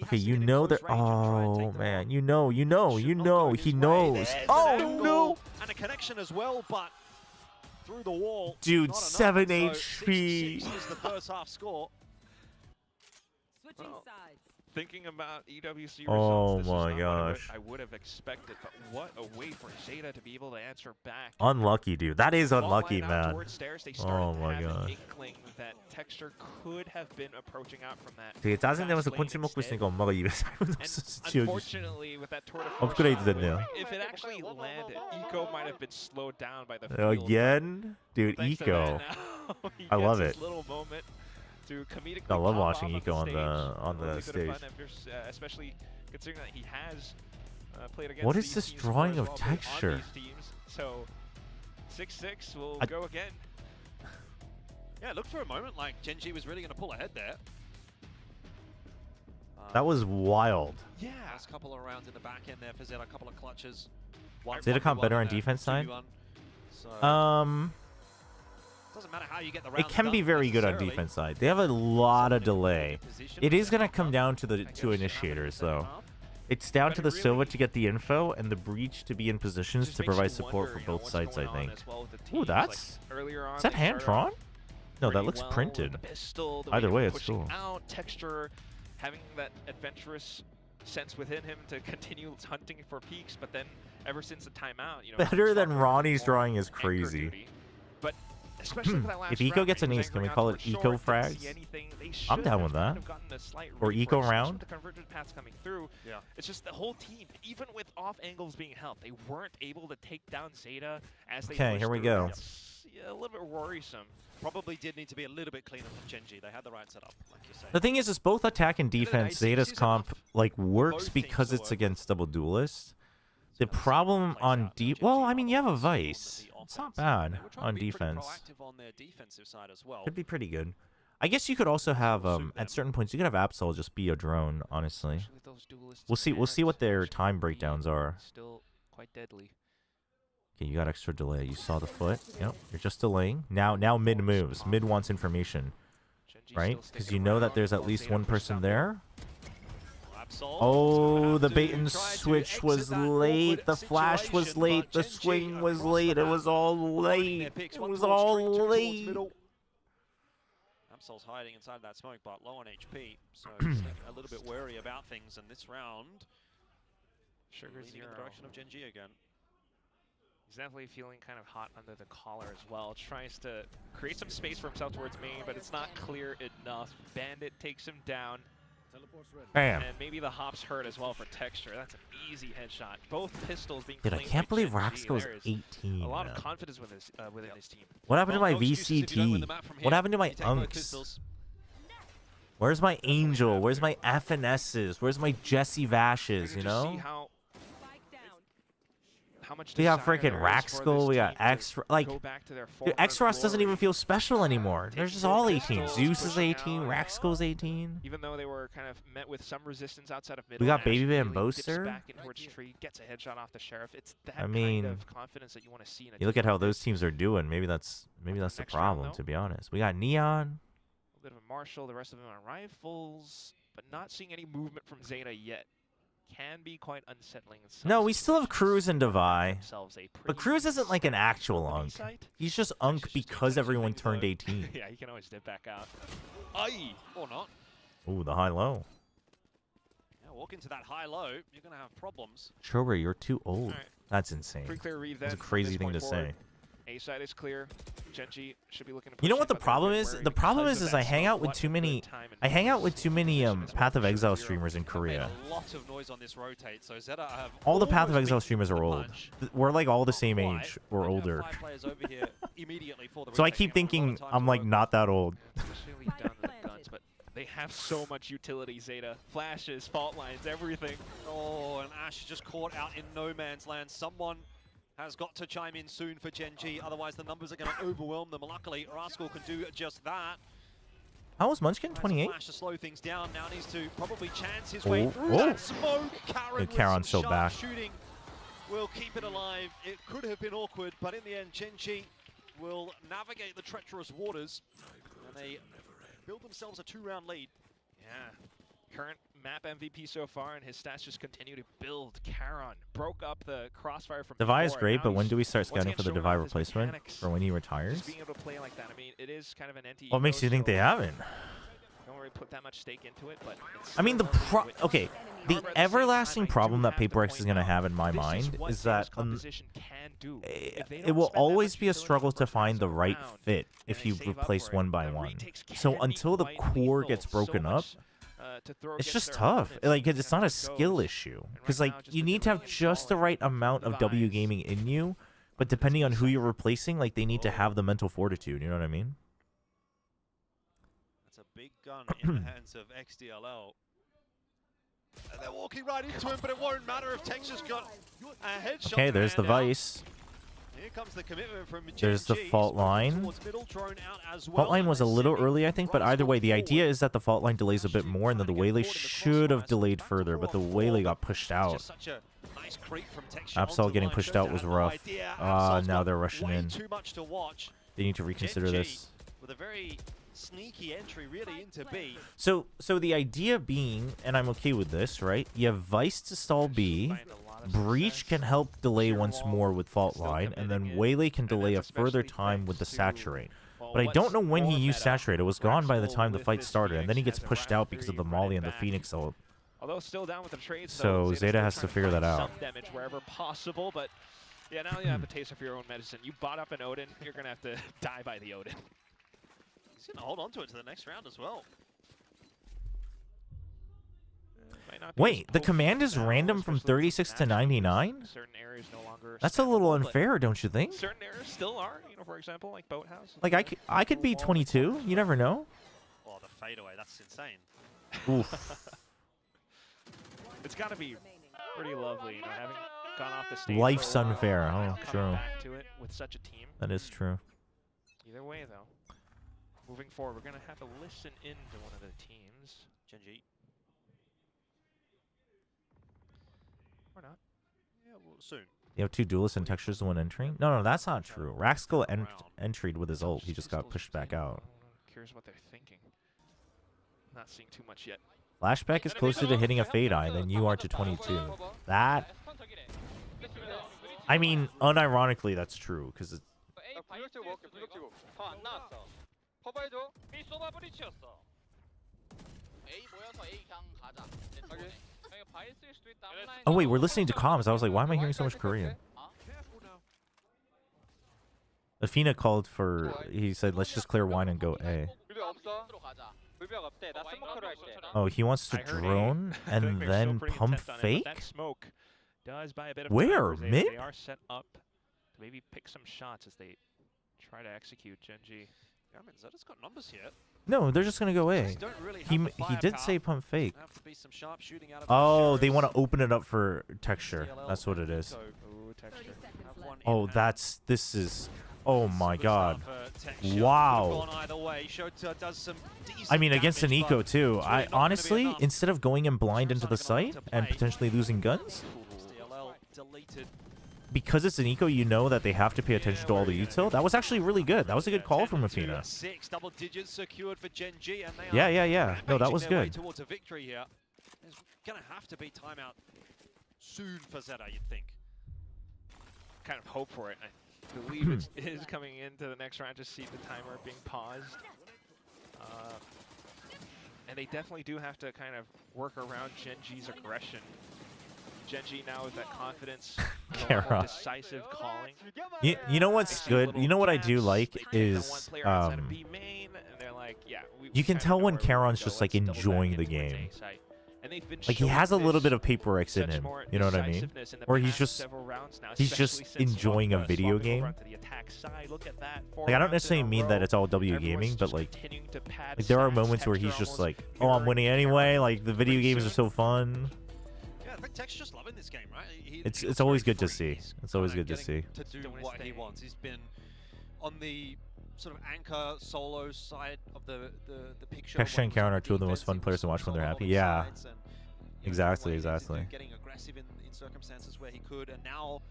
Okay, you know that. Oh man, you know, he knows. Oh no! And a connection as well, but through the wall. Dude, 7 HP. So 6-6 is the first half score. Switching sides. Thinking about EWC results, oh this my is not gosh. what I would have expected, but what a way for ZETA to be able to answer back. Unlucky, dude. That is unlucky, man. Oh my gosh. That Texture could have been approaching out from that. 되게 짜증내면서 콘치 먹고 있으니까 엄마가 입에 살고 있었어. Unfortunately, with that Tour de Force, 업그레이드 됐네요. if it actually landed, Eco might have been slowed down by the field. Again? Dude, Eco. I love it. I love watching Eco on the stage. Especially considering that he has played against. What is this drawing of Texture? So 6-6 will go again. Yeah, it looked for a moment like Gen G was really going to pull ahead there. That was wild. Yeah. Last couple of rounds in the back end there for ZETA, a couple of clutches. ZETA come better on defense side? Doesn't matter how you get the round it can be very good on defense side. They have a lot of delay. It is going to come down to the two initiators, though. It's down to the Silva to get the info and the Breach to be in positions to provide support for both sides, I think. Ooh, that's... Is that hand-drawn? No, that looks printed. Either way, it's cool. Texture having that adventurous sense within him to continue hunting for peaks, but then ever since the timeout, you know, better than Ronnie's drawing is crazy. But especially for that last if Eco gets an ace, can we call it Eco frags? I'm down with that. Or Eco round. The convergent paths coming through. Yeah. It's just the whole team, even with off angles being helped, they weren't able to take down ZETA as they. Okay, here we go. It's a little bit worrisome. Probably did need to be a little bit cleaner from Gen G. They had the right setup, like you say. The thing is both attack and defense, ZETA's comp like works because it's against double duelist. The problem on well, I mean, you have a Vice. It's not bad on defense. On their defensive side as well. Could be pretty good. I guess you could also have at certain points you could have Absol just be a drone. Honestly, we'll see what their time breakdowns are. Still quite deadly. Okay, you got extra delay. You saw the foot. Yep, you're just delaying. Now mid moves. Mid wants information, right? Because you know that there's at least one person there. Oh, the bait and switch was late. The flash was late. The swing was late. It was all late. It was all late. Absol's hiding inside that smoke, but low on HP, so he's a little bit wary about things in this round. Sugar leaning Zero in the direction of Gen G again. He's definitely feeling kind of hot under the collar as well. Tries to create some space for himself towards main, but it's not clear enough. Bandit takes him down. Bam. And maybe the hops hurt as well for Texture. That's an easy headshot. Both pistols being Dude, I claimed can't by believe Gen G. Raxco's There is 18. A lot man. of confidence within this team. What happened to my no excuses if you don't win VCT? the map from What here. happened to my You take both Unks? pistols. Where's my Angel? Where's my FNSs? Where's my Jesse Vashes? You Just see know? how much We got desire freaking there is for Raxco. this We team got to X. Like, go back to their dude, former X-Ross doesn't glory. even feel special anymore. They're just all 18. pistols, Zeus is pushing 18. out. Raxco's 18. Even though they were kind of met with some resistance outside of middle. We got Ash Baby really Bamboser. dips back in towards tree, gets a headshot off the Sheriff. It's that I mean, kind of confidence that you want to see in a you look team at how like those this. teams are doing. Maybe that's the Next round, problem, though. to be honest. We got Neon. A bit of a Marshall, the rest of them on rifles, but not seeing any movement from Zeta yet. Can be quite unsettling. in some No, we still have Cruz and Devi. themselves a But pretty Cruz isn't like an actual opening Unk. site. He's just Unk because everyone turned 18. Yeah, he can always dip back out. Aye, Or not. Ooh, the high-low. Yeah, walk into that high-low, you're going to have problems. Chobra, you're too old. Alright. That's insane. Pretty clear read That's then a from crazy this thing point to forward. say. A side is clear. Genji should be looking to You know push what in, the but they're a problem bit is? wary The problem because is of I that hang smoke. out with What too a many. good time and I hang out with place too many position as well Path of for Exile Zero. streamers in Made Korea. a lot of noise on this rotate, so Zeta have All the Path of almost Exile beaten streamers the are old. punch. We're like all the same Not age. quite, We're but you have older. 5 players over here immediately for the So I retake, keep and a lot of thinking time I'm to like work. not that old. Especially down to the guns, but they have so much utility, Zeta. Flashes, fault lines, everything. Oh, and Ash just caught out in no man's land. Someone has got to chime in soon for Gen G, otherwise the numbers are going to overwhelm them. Luckily, Rascal can do just that. How was Munchkin? 28? Flash to slow things down. Now needs to probably chance his way through Oh. that smoke. Karen with Karen's some so sharp back. shooting will keep it alive. It could have been awkward, but in the end, Gen G will navigate the treacherous waters, and they build themselves a 2-round lead. Yeah. Current map MVP so far, and his stats just continue to build. Caron broke up the crossfire from Devi is before, great, and but now when he's do we start once scouting again for the showing Devi off his replacement mechanics. for when he retires? Just being able to play like that. I mean, it is kind of an anti. What makes you think they haven't? Don't really put that much stake into it, but it's I mean, the still something okay, with- the However, at the same everlasting time, I problem do that have to Paper X is point going to out, have in my this mind what is Zeta's that composition can do. If they it don't will spend that always much be a utility struggle on to first find the round, right fit and if they you save up replace for it, one by the one. retakes So can be until the quite core lethal. gets So broken up, much, to throw it's against just their tough. opponents, Like and it's not a how it skill goes. issue And because right like now, just you a need to have brilliant just the solid right amount of W Devi's. gaming in you, but depending on who you're replacing, like they need to have the mental fortitude. You know what I mean? That's a big gun in the hands of XDLL. And they're walking right into him, but it won't matter if Texas got a headshot. Okay, to there's the hand out. Vice. Here comes the commitment from There's the Gen G, fault smoking line. towards middle, drone out as well, Fault line and was a they're little sending early, I think, but either way, the Rascal idea forward. is that the fault line delays a bit more, and then the Waylay should have delayed further, but the Waylay got pushed out. Just such a nice creep from Texture onto Absol the getting line, pushed shows out they was had no rough. idea. Ah, Absol's now got they're rushing way in. too much to watch. They need to reconsider Gen G this. with a very sneaky entry really into B. So the idea being, and I'm okay with this, right? You have Vice to stall B, Breach can help delay once more with fault line, and then Waylay can delay a further time with the saturate. But I don't know when he used saturate. It was gone by the time the fight started, and then he gets pushed out because of the Molly and the Phoenix ult. Although still down with the trades, So though, Zeta's Zeta still has trying to figure find that out. Some damage wherever possible, but yeah, now you have a taste of your own medicine. You bought up an Odin, you're gonna have to die by the Odin. He's going to hold on to it to the next round as well. Might not be as Wait, the potent command is now, random from especially with 36 to some matchups. 99? Certain areas no longer That's a little spammable, but unfair, don't you think? certain areas still are. You know, for example, like Boathouse. Like I could be 22. You never know. Oh, the fadeaway, that's insane. Oof. It's got to be pretty lovely, you know, having gone off the stage. Life's for a while, unfair. and Oh, coming true. back to it with such a team. That is true. Either way, though, moving forward, we're going to have to listen in to one of the teams. Genji. Or not. Yeah, well, soon. You have two duelists and Texture's the one entering? No, that's not true. Raxkel entered with his ult. He just got pushed back out. Curious what they're thinking. Not seeing too much yet. Flashback is closer to hitting a Fade Eye than you are to 22. That... I mean, unironically, that's true, because it's... Oh wait, we're listening to comms. I was like, why am I hearing so much Korean? Athena called for... He said, let's just clear wine and go A. Oh, he wants to drone and then pump fake? Where? Mid? They are set up to maybe pick some shots as they try to execute Genji. Yeah, I mean, Zeta's got numbers here. No, they're just gonna go A. Really he did say pump fake. Sharp out of Oh, they want to open it up for Texture. That's what it is. Oh, this is... Oh my god. Wow. I mean, against an eco too. I honestly, instead of going in blind into the site and potentially losing guns, because it's an eco, you know that they have to pay attention to all the util. That was actually really good. That was a good call from Athena. Yeah. No, that was good. Towards a victory here. There's gonna have to be timeout soon for Zeta, you'd think. Kind of hope for it. I believe it is coming into the next round. Just see the timer being paused. And they definitely do have to kind of work around Genji's aggression. Genji now with that confidence, decisive calling. You know what's good? You know what I do like is you can tell when Charon's just like enjoying the game. Like he has a little bit of paper X in him, you know what I mean? Or he's just enjoying a video game. Like I don't necessarily mean that it's all W gaming, but like there are moments where he's just like, oh, I'm winning anyway. Like the video games are so fun. Yeah, I think Tech's just loving this game, right? It's always good to see. It's always good to see. To do what he wants. He's been on the sort of anchor solo side of the picture. Texture and Charon are two of the most fun players to watch when they're happy. Yeah. Exactly. Getting aggressive in circumstances where he could, and now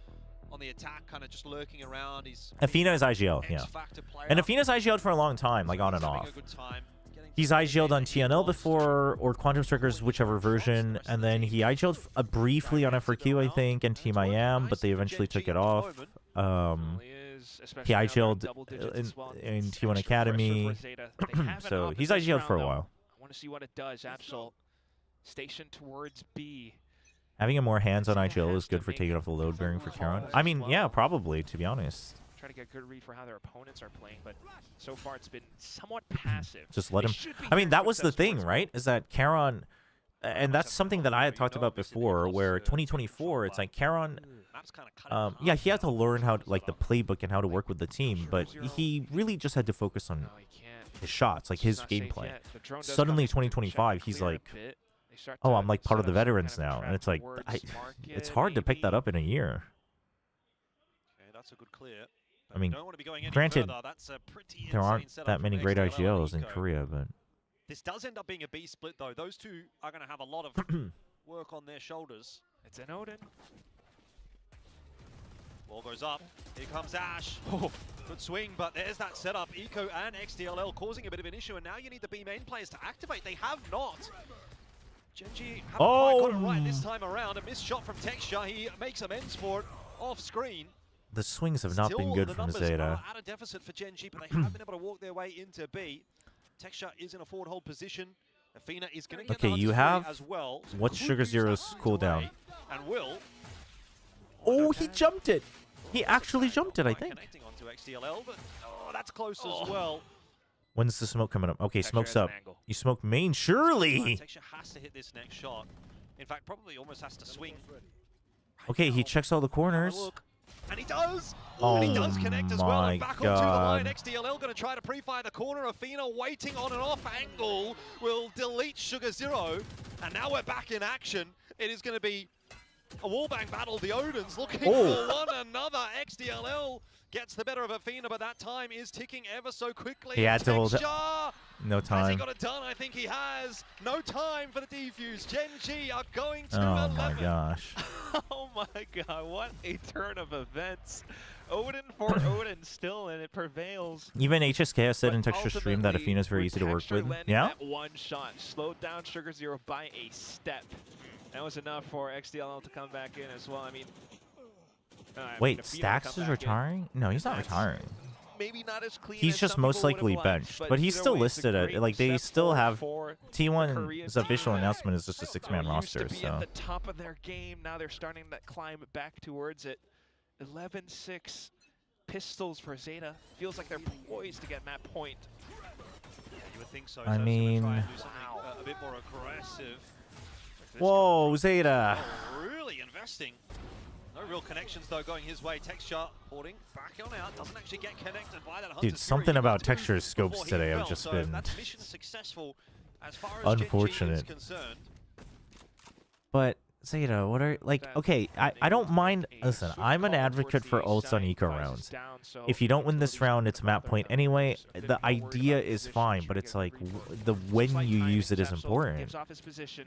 on the attack, kind of just lurking around. Athena is IGL, yeah. And Athena's IGL'd for a long time, like on and off. He's IGL'd on TNL before, or Quantum Strikers, whichever version, and then he IGL'd briefly on FRQ, I think, and Team IAM, but they eventually took it off. He IGL'd in T1 Academy, so he's IGL'd for a while. I want to see what it does. Absol station towards B. Having a more hands-on IGL is good for taking off the load bearing for Charon. I mean, yeah, probably, to be honest. Try to get a good read for how their opponents are playing, but so far it's been somewhat passive. Just let him... I mean, that was the thing, right? Is that Charon... And that's something that I had talked about before, where 2024, it's like Charon... yeah, he had to learn how to, like, the playbook and how to work with the team, but he really just had to focus on his shots, like his gameplay. Suddenly, 2025, he's like... Oh, I'm like part of the veterans now, and it's like it's hard to pick that up in a year. Okay, that's a good clear. I mean, granted, there aren't that many great IGLs in Korea, but this does end up being a B split though. Those two are going to have a lot of work on their shoulders. It's an Odin. Ball goes up. Here comes Ash. Oh, good swing, but there's that setup. Eco and XDLL causing a bit of an issue, and now you need the B main players to activate. They have not. Genji haven't quite got it right this time around. A missed shot from Texture. He makes amends for it off screen. The swings have not been good from ZETA. At a deficit for Genji, but they have been able to walk their way into B. Texture is in a forward hold position. Athena is going to get okay, you have as well. So what's Sugar Zero's cooldown? And Will. Oh, he jumped it. He actually jumped it, I think. Connecting onto XDLL, but that's close as well. When's the smoke coming up? Okay, smoke's up. You smoke main, surely. Texture has to hit this next shot. In fact, probably almost has to swing. Okay, he checks all the corners. And he does! Oh, and he does connect as well. And back onto the line. God. XDLL going to try to pre-fire the corner. Athena waiting on an off angle will delete Sugar Zero. And now we're back in action. It is going to be a wallbang battle. The Odins looking for one another. XDLL gets the better of Athena, but that time is ticking ever so quickly. He had to hold it. No Has he time. got it done? I think he has. No time for the defuse. Gen G are going to Oh 11. my gosh. Oh my god, what a turn of events. Odin for Odin still, and it prevails. Even HSK has said in Texture Stream that Athena is very easy to work with. Yeah? That one shot slowed down Sugar Zero by a step. That was enough for XDLL to come back in as well. I mean, Wait, Stax is retiring? No, he's not retiring. Maybe not as clean. He's just most likely benched, but he's still listed at, like, they still have T1's official announcement is just a 6-man roster. Used to be So at the top of their game. Now they're starting that climb back towards it. 11-6 pistols for ZETA. Feels like they're poised to get that point. Yeah, you would think so. I mean, try and do something a bit more aggressive. whoa, ZETA. Really investing. No real connections though going his way. Texture porting back on out. Doesn't actually get connected by that. Dude, something about texture scopes today have just been that's mission successful as far as unfortunate. Gen G is concerned. But ZETA, what are, like, okay, I don't mind. Listen, I'm an advocate for ults on eco rounds. If you don't win this round, it's map point anyway. The idea is fine, but it's like the when you use it is important.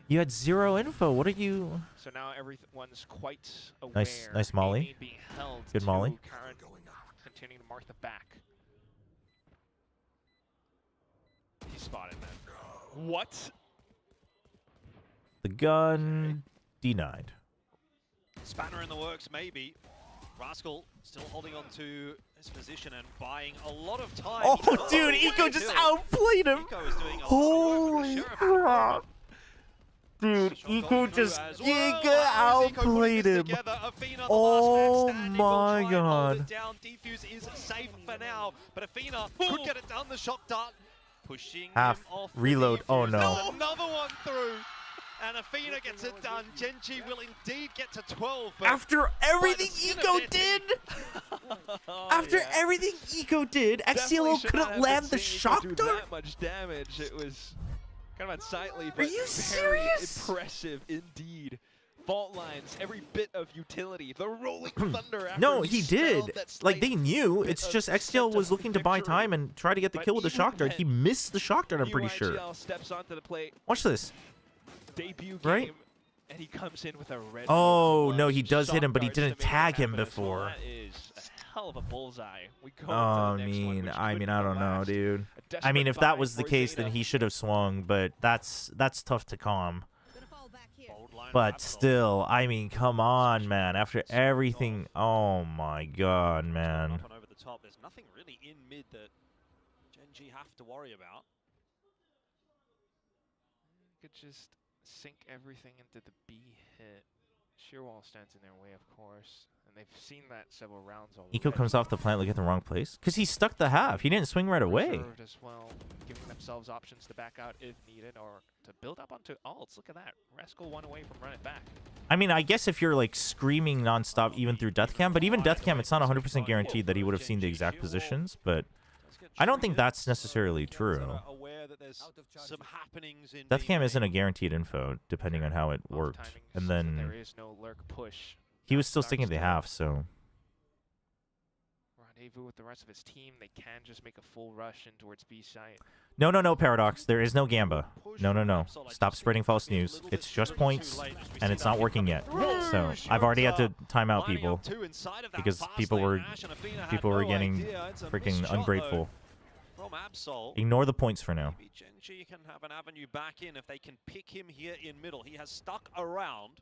You had 0 info. What are you? So now everyone's quite aware. Nice molly. Good molly. Continuing to mark the back. He spotted that. What? The gun denied. Spanner in the works, maybe. Rascal still holding on to his position and buying a lot of time. Oh, dude, Eco just outplayed him. Holy crap. Dude, Eco just giga outplayed him. Oh my god. Defuse is safe for now, but Athena could get it done. The shock dart pushing Half him off. reload. Oh no. Another one through. And Athena gets it done. Gen G will indeed get to 12. After everything Eco did! After everything Eco did, XCLO couldn't land the shock dart? That much damage. It was kind of unsightly, but Are you very serious? impressive indeed. Fault lines, every bit of utility. The rolling thunder. After No, he did. Like, they knew. It's just XCL was looking to buy time and try to get the kill with the shock dart. He missed the shock dart, I'm pretty sure. Steps onto the plate. Watch this. Debut game, right? And he comes in with a red. Oh, no, he does hit him, but he didn't tag him before. That is a hell of a bullseye. We go I mean, I don't know, dude. I mean, if that was the case, then he should have swung, but that's tough to calm. But still, I mean, come on, man. After everything, oh my god, man. Up and over the top. There's nothing really in mid that Gen G have to worry about. Could just sink everything into the B hit. Sheer wall stands in their way, of course, and they've seen that several rounds already. Eco comes off the plant, look at the wrong place, because he stuck the half. He didn't swing right away. Reserved as well, giving themselves options to back out if needed, or to build up onto ults. Look at that. Rascal one away from run it back. I mean, I guess if you're like screaming nonstop even through Deathcam, but even Deathcam, it's not 100% guaranteed that he would have seen the exact positions, but I don't think that's necessarily true. Deathcam isn't a guaranteed info, depending on how it worked. And then there is no lurk push. he was still sticking the half, so. Rendezvous with the rest of his team. They can just make a full rush in towards B site. No, Paradox. There is no Gamba. No. Stop spreading false news. It's just points, and it's not working yet. So I've already had to time out people because people were getting freaking ungrateful. From Absol, Ignore the points for now. Gen G can have an avenue back in if they can pick him here in middle. He has stuck around.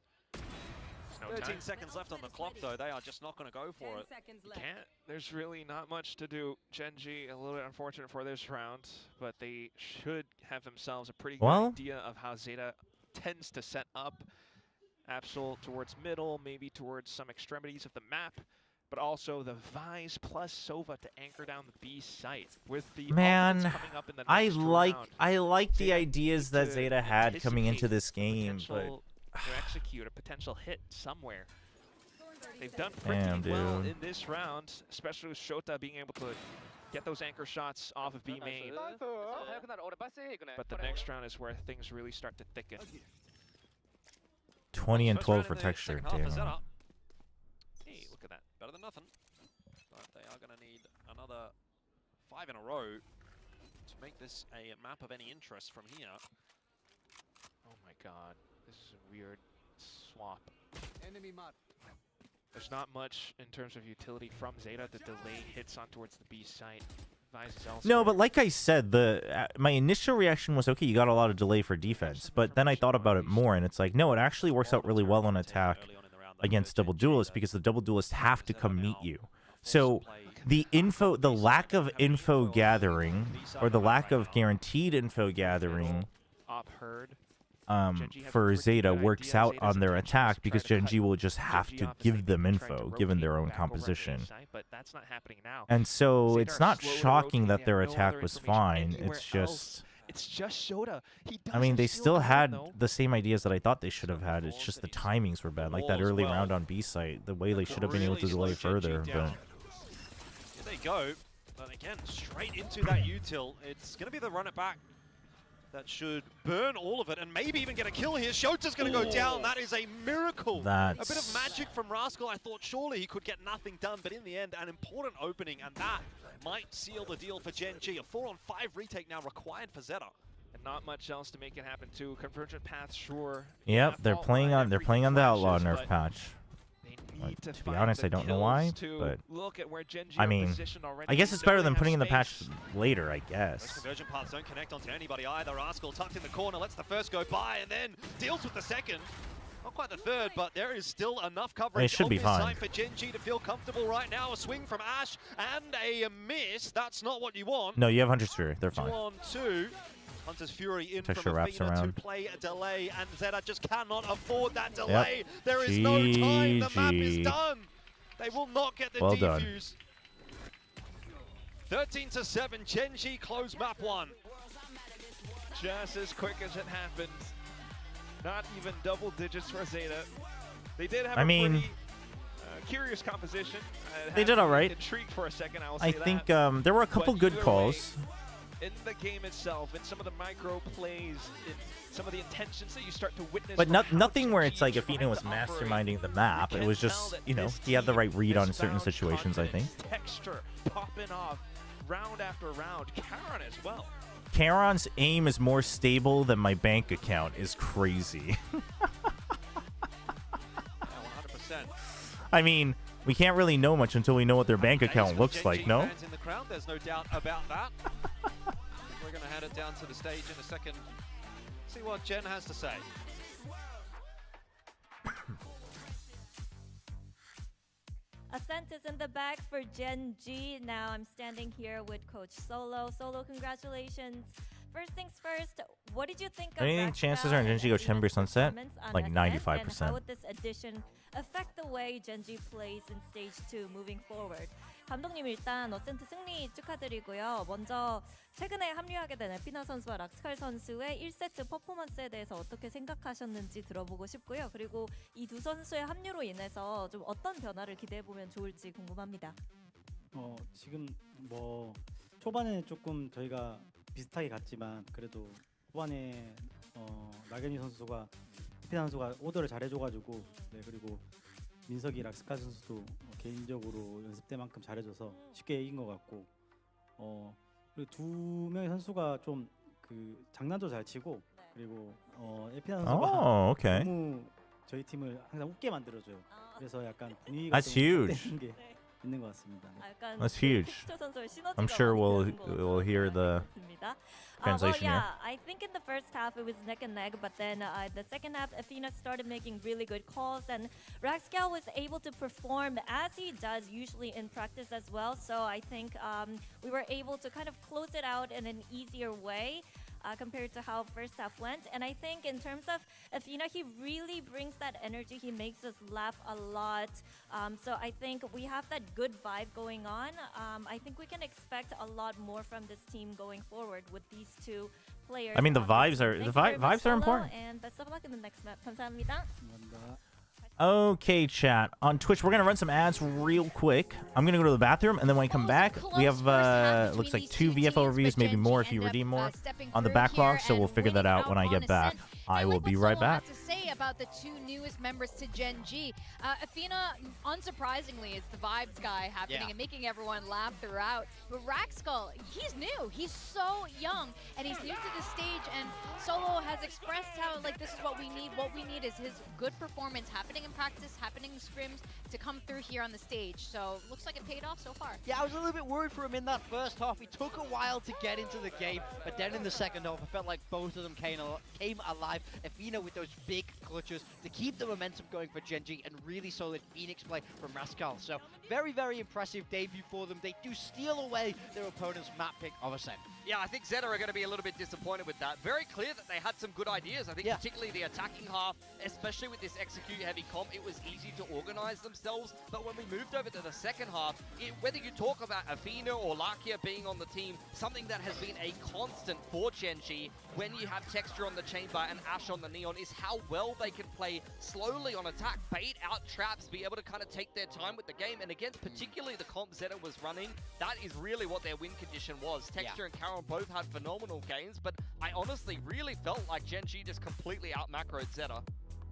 13 seconds left on the clock, though. They are just not going to go for it. Can't. There's really not much to do. Gen G, a little bit unfortunate for this round, but they should have themselves a pretty good idea of how ZETA tends to set up. Absol towards middle, maybe towards some extremities of the map, but also the Vise plus Sova to anchor down the B site. With the Man, coming up in the I next like round, the ideas that ZETA had coming into this game, but to execute a potential hit somewhere. They've done pretty well in this round, especially with Shota being able to get those anchor shots off of B main. But the next round is where things really start to thicken. 20 and 12 for texture. Damn. Hey, look at that. Better than nothing. But they are going to need another 5 in a row to make this a map of any interest from here. Oh my god, this is a weird swap. Enemy mark. There's not much in terms of utility from ZETA. The delay hits on towards the B site. No, but like I said, my initial reaction was, okay, you got a lot of delay for defense. But then I thought about it more, and it's like, no, it actually works out really well on attack against double duelists because the double duelists have to come meet you. So the lack of info gathering, or the lack of guaranteed info gathering for ZETA works out on their attack because Gen G will just have to give them info given their own composition. And so it's not shocking that their attack was fine. It's just Shota. I mean, they still had the same ideas that I thought they should have had. It's just the timings were bad. Like that early round on B site, the way they should have been able to delay further. But here they go. But again, straight into that util. It's going to be the run it back that should burn all of it and maybe even get a kill here. Shota's going to go down. That is a miracle. A bit of magic from Rascal. I thought surely he could get nothing done, but in the end, an important opening, and that might seal the deal for Gen G. A 4-on-5 retake now required for ZETA. And not much else to make it happen too. Convergent path, sure. Yep, they're playing on the outlaw nerf patch. To be honest, I don't know why, but I mean, I guess it's better than putting in the patch later, I guess. Those convergent paths don't connect onto anybody either. Rascal tucked in the corner, lets the first go by, and then deals with the second. Not quite the third, but there is still enough coverage on this side for Gen G to feel comfortable right now. A swing from Ash and a miss. That's not what you want. No, you have Hunter's Fury. They're fine. 2-on-2. Hunter's Fury in Texture from wraps Athena around. to play a delay, and ZETA just cannot afford that delay. Yep. There is no time. The map is done. They will not get the defuse. 13-7, Gen G close map 1. Just as quick as it happened. Not even double digits for ZETA. They did have pretty curious composition. They did all right. Intrigued for a second, I will say I think there were a couple good calls. In the game itself, in some of the micro plays, in some of the intentions that you start to witness. But nothing where it's like Athena was masterminding the map. It was just, you know, he had the right read on certain situations, I think. Texture popping off round after round. Charon as well. Charon's aim is more stable than my bank account is crazy. 100%. I mean, we can't really know much until we know what their bank account looks like, no? In the crowd, there's no doubt about that. We're going to head it down to the stage in a second. See what Jen has to say. Ascent is in the back for Gen G. Now I'm standing here with Coach Solo. Solo, congratulations. First things first, what did you think of Any chances are Gen G go Chamber Sunset? Like 95%. And how would this addition affect the way Gen G plays in stage 2 moving forward? 감독님 일단 어센트 승리 축하드리고요. 먼저 최근에 합류하게 된 에피나 선수와 락스칼 선수의 1세트 퍼포먼스에 대해서 어떻게 생각하셨는지 들어보고 싶고요. 그리고 이 두 선수의 합류로 인해서 좀 어떤 변화를 기대해보면 좋을지 궁금합니다. 지금 뭐 초반에 조금 저희가 비슷하게 갔지만 그래도 후반에 나경이 선수가 에피나 선수가 오더를 잘해줘가지고 네, 그리고 민석이 락스칼 선수도 개인적으로 연습 때만큼 잘해줘서 쉽게 이긴 것 같고 그리고 두 명의 선수가 좀 그 장난도 잘 치고 그리고 에피나 선수가 너무 저희 팀을 항상 웃게 만들어줘요. 그래서 약간 분위기가 That's huge. 게 있는 것 같습니다. That's huge. I'm sure we'll hear the translation here. I think in the first half it was neck and neck, but then the second half Athena started making really good calls, and Raxcal was able to perform as he does usually in practice as well. So I think we were able to kind of close it out in an easier way. Compared to how first half went. And I think in terms of Athena, he really brings that energy. He makes us laugh a lot. So I think we have that good vibe going on. I think we can expect a lot more from this team going forward with these two players. I mean, the vibes are important. And best of luck in the next map. 감사합니다. Okay, chat. On Twitch, we're going to run some ads real quick. I'm going to go to the bathroom, and then when I come back, we have, looks like 2 VFL reviews, maybe more if you redeem more on the backlog, so we'll figure that out when I get back. I will be right back. about the two newest members to Gen G. Athena, unsurprisingly, is the vibes guy happening and making everyone laugh throughout. But Raxkull, he's new. He's so young, and he's new to the stage. And Solo has expressed how, like, this is what we need. What we need is his good performance happening in practice, happening in scrims, to come through here on the stage. So looks like it paid off so far. Yeah, I was a little bit worried for him in that first half. It took a while to get into the game, but then in the second half, I felt like both of them came alive. Athena with those big clutches to keep the momentum going for Gen G, and really solid Phoenix play from Raskal. So very, very impressive debut for them. They do steal away their opponent's map pick of a set. Yeah, I think ZETA are going to be a little bit disappointed with that. Very clear that they had some good ideas. I think particularly the attacking half, especially with this execute-heavy comp, it was easy to organize themselves. But when we moved over to the second half, whether you talk about Athena or Lakia being on the team, something that has been a constant for Gen G when you have Texture on the Chamber and Ash on the Neon is how well they can play slowly on attack, bait out traps, be able to kind of take their time with the game. And against particularly the comp ZETA was running, that is really what their win condition was. Texture and Carol both had phenomenal games, but I honestly really felt like Gen G just completely out-macroed ZETA.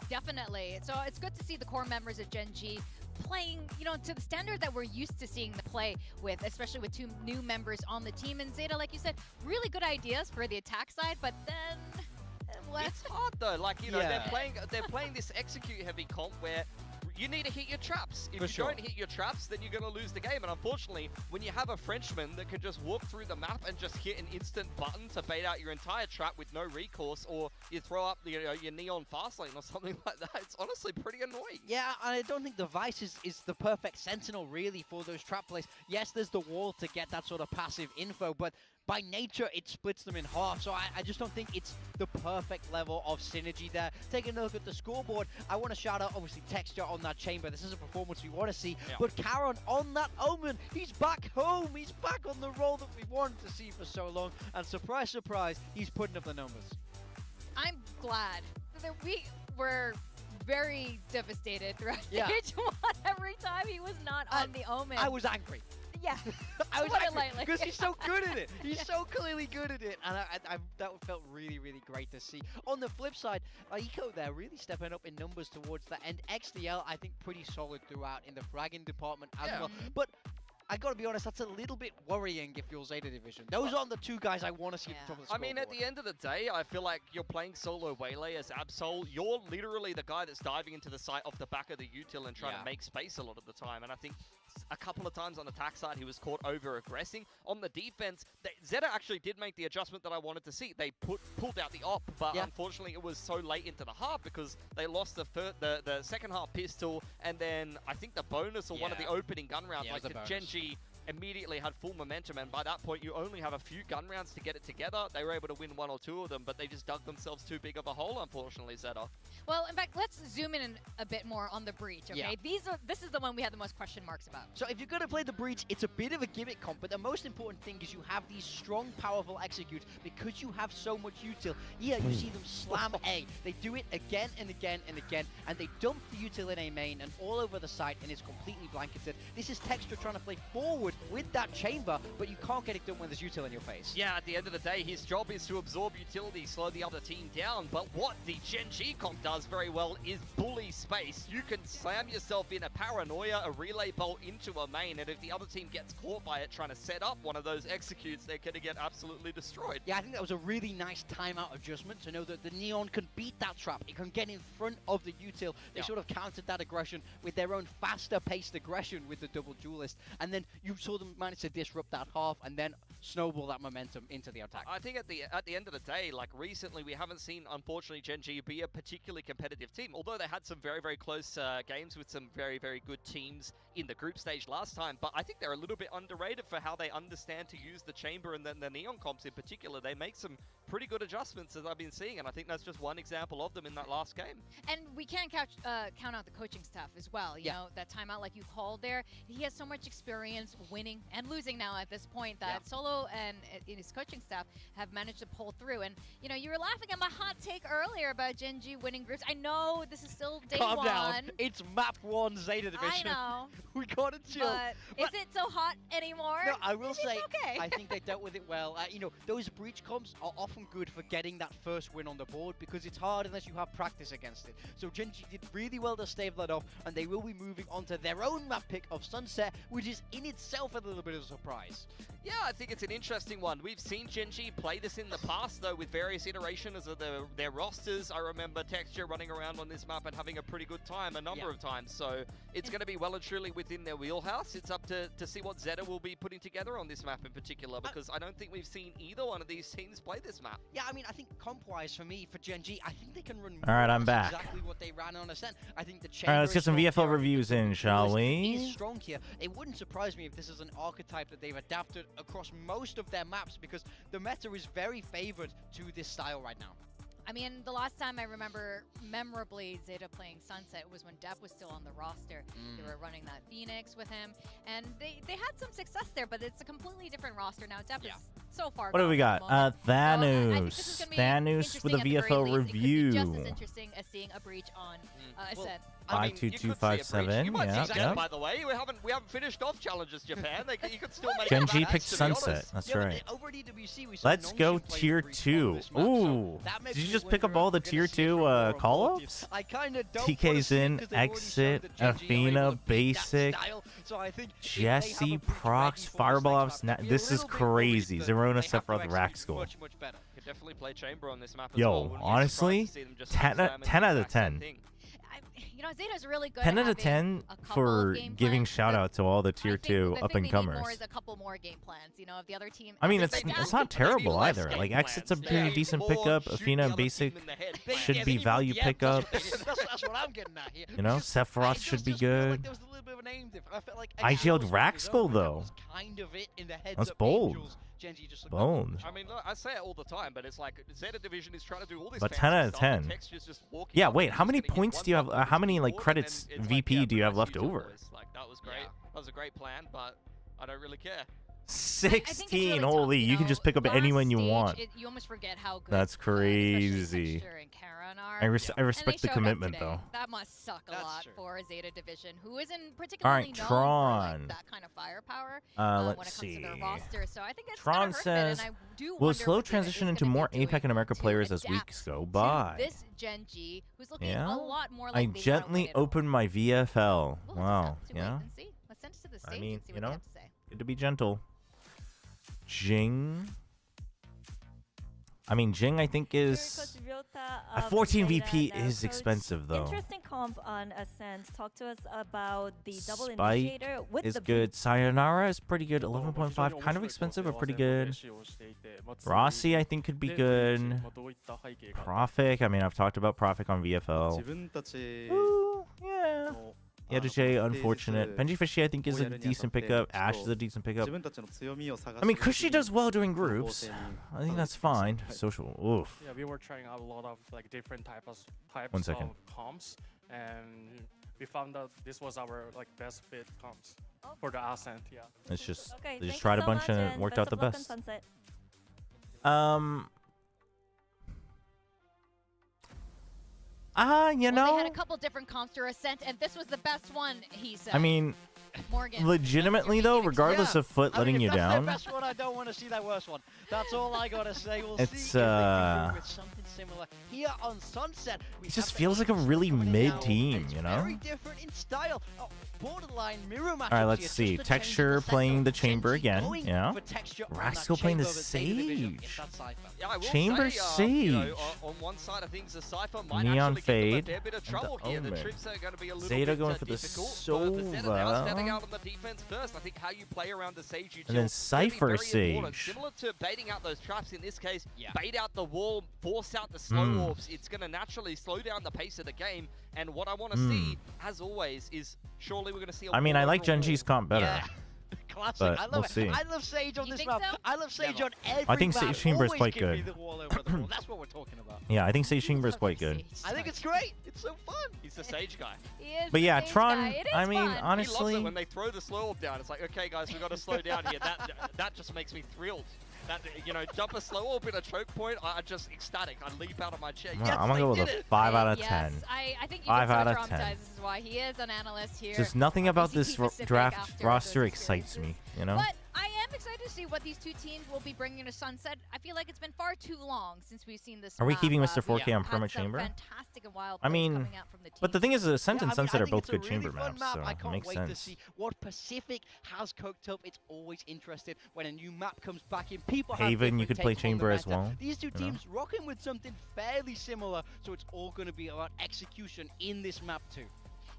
Definitely. So it's good to see the core members of Gen G playing, you know, to the standard that we're used to seeing them play with, especially with two new members on the team. And ZETA, like you said, really good ideas for the attack side, but then it's hard though. Like, you know, they're playing this execute-heavy comp where you need to hit your traps. If you don't hit your traps, then you're going to lose the game. And unfortunately, when you have a Frenchman that can just walk through the map and just hit an instant button to bait out your entire trap with no recourse, or you throw up your neon fast lane or something like that, it's honestly pretty annoying. Yeah, I don't think the Vice is the perfect sentinel really for those trap plays. Yes, there's the wall to get that sort of passive info, but by nature, it splits them in half. So I just don't think it's the perfect level of synergy there. Taking a look at the scoreboard, I want to shout out, obviously, Texture on that chamber. This is a performance we want to see. Yeah. But Karen on that Omen, he's back home. He's back on the role that we wanted to see for so long. And surprise, surprise, he's putting up the numbers. I'm glad that we were very devastated throughout stage one every time he was not on the Omen. I was angry. Yeah, I was angry because he's so good at it. He's so clearly good at it, and that felt really, really great to see. On the flip side, Aiko there really stepping up in numbers towards the end. XDL, I think, pretty solid throughout in the fragging department as well. But I gotta be honest, that's a little bit worrying if you're ZETA Division. Those aren't the two guys I want to see at the top of the scoreboard. I mean, at the end of the day, I feel like you're playing solo Waylay as Absol. You're literally the guy that's diving into the site off the back of the util and trying to make space a lot of the time. And I think a couple of times on the attack side, he was caught over-aggressing. On the defense, ZETA actually did make the adjustment that I wanted to see. They pulled out the op, but unfortunately it was so late into the half because they lost the second half pistol, and then I think the bonus or one of the opening gun rounds, like the Gen G immediately had full momentum, and by that point you only have a few gun rounds to get it together. They were able to win one or two of them, but they just dug themselves too big of a hole, unfortunately, ZETA. Well, in fact, let's zoom in a bit more on the Breach, okay? This is the one we had the most question marks about. So if you're going to play the Breach, it's a bit of a gimmick comp, but the most important thing is you have these strong, powerful executes because you have so much util. Yeah, you see them slam A. They do it again and again and again, and they dump the util in A main and all over the site, and it's completely blanketed. This is Texture trying to play forward with that chamber, but you can't get it done when there's util in your face. Yeah, at the end of the day, his job is to absorb utility, slow the other team down, but what the Gen G comp does very well is bully space. You can slam yourself in a paranoia, a relay bolt into a main, and if the other team gets caught by it trying to set up one of those executes, they're going to get absolutely destroyed. Yeah, I think that was a really nice timeout adjustment to know that the Neon can beat that trap. It can get in front of the util. They sort of countered that aggression with their own faster paced aggression with the double duelist, and then you saw them manage to disrupt that half and then snowball that momentum into the attack. I think at the end of the day, like recently, we haven't seen, unfortunately, Gen G be a particularly competitive team, although they had some very, very close games with some very, very good teams in the group stage last time, but I think they're a little bit underrated for how they understand to use the chamber, and then the Neon comps in particular. They make some pretty good adjustments, as I've been seeing, and I think that's just one example of them in that last game. And we can't count out the coaching staff as well. You know, that timeout like you called there, he has so much experience winning and losing now at this point that Solo and his coaching staff have managed to pull through. And you know, you were laughing at my hot take earlier about Gen G winning groups. I know this is still day Calm one. down. It's map 1 Zeta division. I know. We gotta chill. But is it so hot anymore? No, I will say, okay. I think they dealt with it well. You know, those breach comps are often good for getting that first win on the board because it's hard unless you have practice against it. So Gen G did really well to stave that off, and they will be moving on to their own map pick of Sunset, which is in itself a little bit of a surprise. Yeah, I think it's an interesting one. We've seen Gen G play this in the past, though, with various iterations of their rosters. I remember Texture running around on this map and having a pretty good time a number of times. So it's going to be well and truly within their wheelhouse. It's up to see what ZETA will be putting together on this map in particular, because I don't think we've seen either one of these teams play this map. Yeah, I mean, I think comp-wise for me, for Gen G, I think they can run All right, I'm back. exactly what they ran on Ascent. I think the All right, let's get some VFL reviews in, shall is we? strong here. It wouldn't surprise me if this is an archetype that they've adapted across most of their maps, because the meta is very favored to this style right now. I mean, the last time I remember memorably Zeta playing Sunset was when Depp was still on the roster. They were running that Phoenix with him, and they had some success there, but it's a completely different roster now. Depp is so far What do we got? Thanos. Thanos with a VFL review. It could be just as interesting as seeing a breach on Ascent. 52257. You might see Yeah. By the way, we haven't finished off challenges Japan. You could still make Gen G that picked match, to be Sunset. honest. That's right. Over at EWC, we saw Let's go tier 2. Ooh. Did you just pick up all the tier 2 call-ups? I kind of don't TK's in, Exit, Athena, Basic, so I think Jesse, Prox, Fireball Ops. This is crazy. Zerona, Sephiroth, Raxkull. Much better. Could definitely play Chamber on this map as well. Yo, Wouldn't be honestly, surprised to see them just 10 slam into out the of exact same 10. thing. You know, Zeta's really good 10 at out of 10 for giving shout out to all the tier 2 up and comers. More is a couple more game plans, you know, of the other team. I mean, it's not terrible either. Like, Exit's a pretty decent pickup. Athena and Basic should be value pickups. That's what I'm getting at here. You know, Sephiroth should be good. There was a little bit of a name difference. I felt like I jailed Raxkull though. Kind of it in the heads That's of bold. Angels. Genji just Bold. I mean, look, I say it all the time, but it's like Zeta Division is trying to do all this. But fancy 10 out of stuff, 10. and Texture's just walking Yeah, up wait, and how just many gonna hit points one do you have? button How many on like the board, credits and it's VP like, do you have left huge over? boys. Like, that was great. That was a great plan, but I don't really care. 16. really Holy, tough, you can just pick up anyone you want. You almost forget how good. That's crazy. I respect the commitment though. That must suck a lot for Zeta Division, who isn't All particularly right, known Tron. for like, that kind of firepower Let's when it comes see. to their roster. So I think it's Tron gonna hurt says, a bit, and I do "Will wonder slow what Zeta transition is into gonna more be APAC and America to players as adapt weeks go to by." This Gen G, who's looking Yeah. a lot more I like they gently opened my VFL. We'll Wow. have to wait Yeah. and see. Let's send it to the stage I mean, and see you what know, they have to say. good to be gentle. Jing. I mean, Jing, I think is a 14 VP is expensive though. Interesting comp on Ascent. Talk to us about the double Spike initiator with is the good. Sayonara is pretty good. 11.5, kind of expensive, but pretty good. Rossi, I think, could be good. Profik, I mean, I've talked about Profik on VFL. Ooh, yeah. Yaduje, unfortunate. Benji Fishy, I think, is a decent pickup. Ash is a decent pickup. I mean, Kushi does well during groups. I think that's fine. Social, oof. Yeah, we were trying out a lot of like different types One second. of comps, and we found out this was our like best fit comps for the Ascent. Yeah. It's just Okay, they just thank you tried a so bunch much, and it worked out best the of luck on best. Sunset. You Well, know. they had a couple different comps to Ascent, and this was the best one, he said. I mean, Morgan. legitimately though, regardless of Foot letting you if that's down, their best one, I don't want to see their worst one. That's all I gotta say. We'll It's, see if they can do with something similar here on Sunset. We it just have feels like a really mid team, you know? very different in style. Oh, borderline mirror matchups All right, let's here, see. just the change Texture of the playing the setup. Chamber Gen G again, going yeah. for texture on that Raxkull playing the Chamber that Zeta Division Sage. gets that Cypher. Yeah, I will Chamber say, you know, Sage. on one side of things, the Cypher might Neon actually Fade give them a fair bit of and the trouble here. The Omen. trips are going to be a little Zeta bit going for the difficult. But the Zeta, they are standing Sova. out on the defense first. I think how you play around the Sage, you And then chill, Cypher gonna be very important. Sage. Similar to baiting out those traps in this case, bait out the wall, force out the slow orbs. It's going to naturally slow down the pace of the game. And what I want to see, as always, is surely we're going to see a I mean, I war like over Gen wall. G's comp better. Yeah. Classic. But I love we'll it. see. I love Sage on You this think map. so? I love Sage on every I think map. Chamber is Always quite give me good. the wall over the wall. That's what we're talking about. Yeah, I think Sage Chamber is quite good. I think it's great. It's so fun. He's the Sage guy. He is But the yeah, Sage Tron, guy. It is I mean, fun. honestly... He loves it when they throw the slow orb down. It's like, okay, guys, we've got to slow down here. That just makes me thrilled. That, you know, jump a slow orb in a choke point, I'm just ecstatic. I leap out of my chair. Yes, I'm going to go with a 5 out of 10. Yes, I think you 5 get out so of traumatized. 10. This is why he is an analyst here. Just nothing about this VCT draft after roster those excites me, you know? But I am excited to see what these two teams will be bringing to Sunset. I feel like it's been far too long since we've seen this. Are we map. keeping Mr. 4K on had Perma some Chamber? Fantastic and wild I plays mean, coming out from the but the thing is, Ascent and Sunset are I both think good it's a really chamber fun maps, map. so I it can't makes wait to sense. see what Pacific has cooked up. It's always interesting when a new map comes back in. People Haven, have you could play takes on the chamber as meta. well, These two you know? teams rocking with something fairly similar, so it's all going to be about execution in this map too.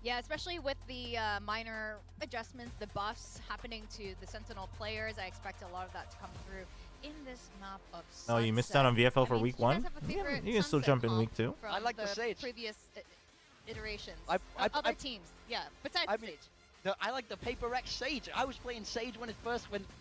Yeah, especially with the minor adjustments, the buffs happening to the Sentinel players. I expect a lot of that to come through in this map of Sunset. Oh, you missed out on VFL for week do you guys 1? have a Yeah, favorite you can still Sunset jump in comp week 2. from I like the Sage. previous iterations. Other teams, yeah, besides I mean, Sage. I like the Paper X Sage. I was playing Sage when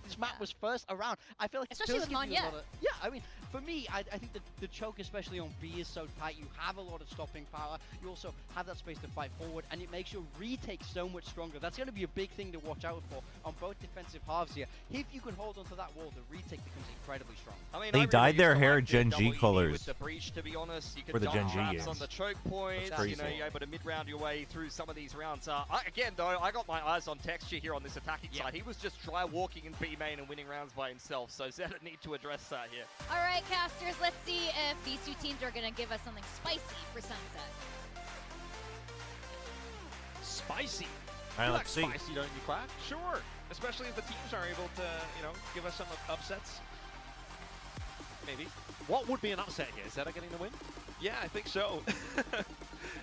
this map was first around. I feel like Especially it does with give you a Nanya. lot of, yeah, I mean, for me, I think the choke, especially on B, is so tight. You have a lot of stopping power. You also have that space to fight forward, and it makes your retake so much stronger. That's going to be a big thing to watch out for on both defensive halves here. If you can hold onto that wall, the retake becomes incredibly strong. I mean, They I really dyed their used to hair like the Gen double G ED colors with the breach, to be honest. You for could the Gen dunk G traps games. on the choke points. That's You know, crazy. you're able to mid-round your way through some of these rounds. Again, though, I got my eyes on Texture here on this attacking side. He was just dry walking in B main and winning rounds by himself. So ZETA need to address that here. All right, casters, let's see if these two teams are going to give us something spicy for Sunset. Spicy. All right, You let's like see. Spicy, don't you, Quack? Sure. Especially if the teams are able to, you know, give us some upsets. Maybe. What would be an upset here? Is that getting the win? Yeah, I think so.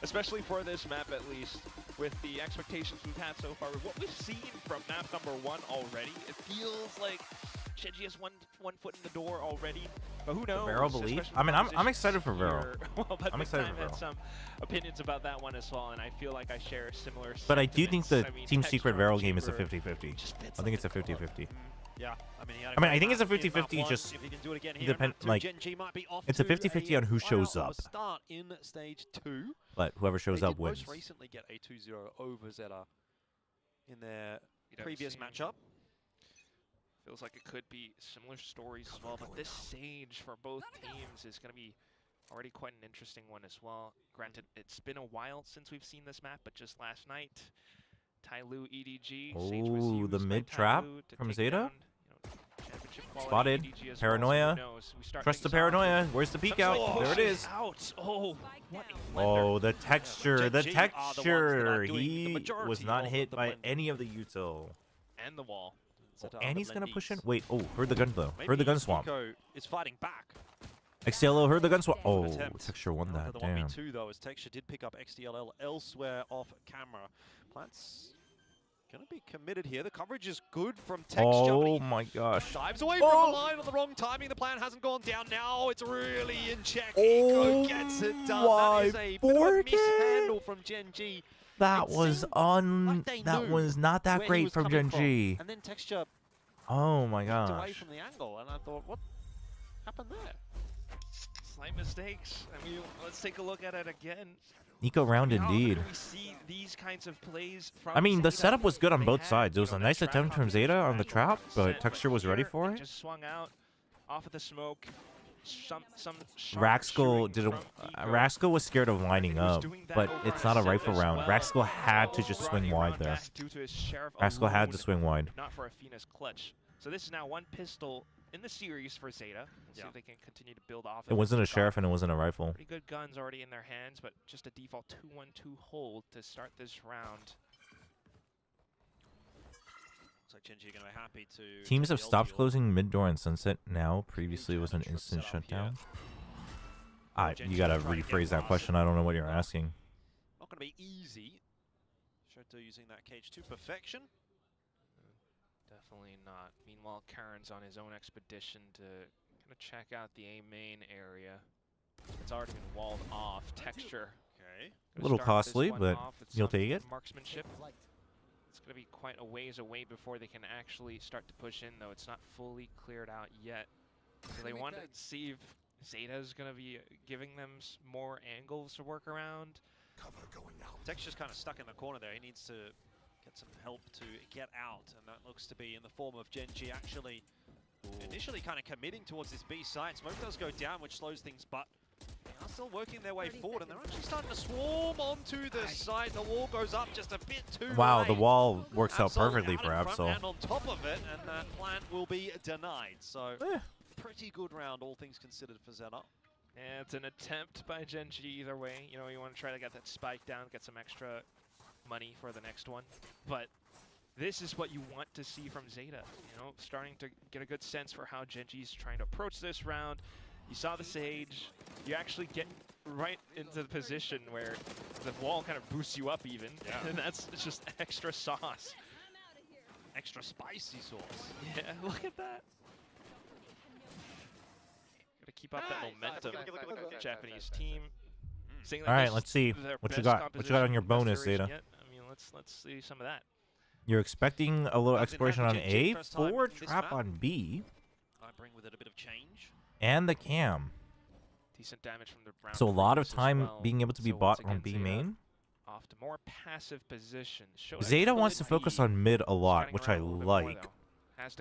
Especially for this map, at least, with the expectations we've had so far. With what we've seen from map number 1 already, it feels like Shenji has one foot in the door already. But who knows? Vero believe? especially I mean, with I'm excited for positions Vero. here. Well, but I'm Big excited Time for had Vero. some opinions about that one as well, and I feel like I share similar But I do think the sentiments. I mean, Team Texture Secret on Vero game is a Chamber 50-50. just fits I think it's a like a glove. 50-50. Yeah, I mean, I mean, I think it's a in map 50-50 one. just If he can do it again here, depend map two, like Gen G might be off it's a to 50-50 on who shows fire of up. a start in stage 2. But whoever shows They up did wins. most recently get a 2-0 over ZETA in their don't previous see- matchup. Feels like it could be similar stories as well, but this Sage for both teams is going to be already quite an interesting one as well. Granted, it's been a while since we've seen this map, but just last night, Tyloo EDG. Sage was Oh, the used by mid trap Tyloo to from take Zeta? down, championship quality Spotted. EDG as well, so Paranoia. who knows? We start Trust the things off. paranoia. Where's the peek out? Something There it pushes is. Out. Oh, what a Oh, the texture. The Gen G are the ones that are texture. doing the He majority was not of hit the by blending. any of the util. And the wall. Oh, Zeta are and the he's going to push in. blendies. Wait, oh, heard the gun though. Heard the gun swamp. Nico is fighting back. XTLO heard the gun swamp. Oh, Attempt. texture won that. The Damn. 1v2 though, as Texture did pick up XDLL elsewhere off camera. Plant's gonna be committed here. The coverage is good from Texture. but Oh he my gosh. dives away from Oh. the line on the wrong timing. The plan hasn't gone down. Now it's really in check. Oh Eco gets it done. my That is a bit of a 4K. mishandle from Gen G. That It was seemed like they that knew was not that where he great was from coming Gen G. And then Texture Oh my moved away gosh. from the angle, and I thought, what happened there? Slight mistakes. I mean, let's take a look at it again. Eco round How often indeed. do we see these kinds of plays from I mean, the Zeta? setup was good on They both had, sides. It you was know, a that nice trap attempt from combination Zeta on the back trap, set, but Texture was ready here for it it. just swung out off of the smoke. Some sharp Raxkel shooting didn't. from Eco. Raxkel was scared of lining He was up, doing that but over it's not a set rifle as round. well. Raxkel had to just Brought swing a wide round there. back due to his Sheriff Raxkel had to alone, swing wide. Not for Athena's clutch. So this is now one pistol in the series for Zeta. We'll see if they can continue to build off. It wasn't a sheriff and it wasn't a rifle. Pretty good guns already in their hands, but just a default 2-1-2 hold to start this round. Looks like Gen G are going to be happy to. Teams take have the stopped L-deal. closing mid door and sunset now. Previously, it was an instant shutdown. You gotta rephrase that question. I don't know what you're asking. Not going to be easy. Shoto using that cage to perfection. Definitely not. Meanwhile, Karen's on his own expedition to kind of check out the A main area. It's already been walled off. Texture. Okay. A little costly, but you'll take it. Marksmanship. It's going to be quite a ways away before they can actually start to push in, though. It's not fully cleared out yet. So they want to see if ZETA's going to be giving them more angles to work around. Texture's kind of stuck in the corner there. He needs to get some help to get out, and that looks to be in the form of Gen.G actually initially kind of committing towards this B site. Smoke does go down, which slows things, but they are still working their way forward, and they're actually starting to swarm onto the site. The wall goes up just a bit too Wow, late. the wall works out Absol perfectly out for in front Absol. and on top of it, and that plant will be denied. So pretty good round, all things considered, for ZETA. Yeah, it's an attempt by Gen.G either way. You know, you want to try to get that spike down, get some extra money for the next one. But this is what you want to see from ZETA. You know, starting to get a good sense for how Gen.G is trying to approach this round. You saw the Sage. You actually get right into the position where the wall kind of boosts you up even. Yeah. And that's just extra sauce. Extra spicy sauce. Yeah, look at that. Gotta keep up that momentum. Japanese team. All right, let's see what you got. What you got on your bonus, ZETA? I mean, let's see some of that. You're expecting a little exploration on A, 4 trap on B, I bring with it a bit of change. and the cam. Decent damage from the round. So a lot of as time well. being able to be So bought once on again, B ZETA main. Off to more passive position. ZETA wants to focus on mid a lot, which I like.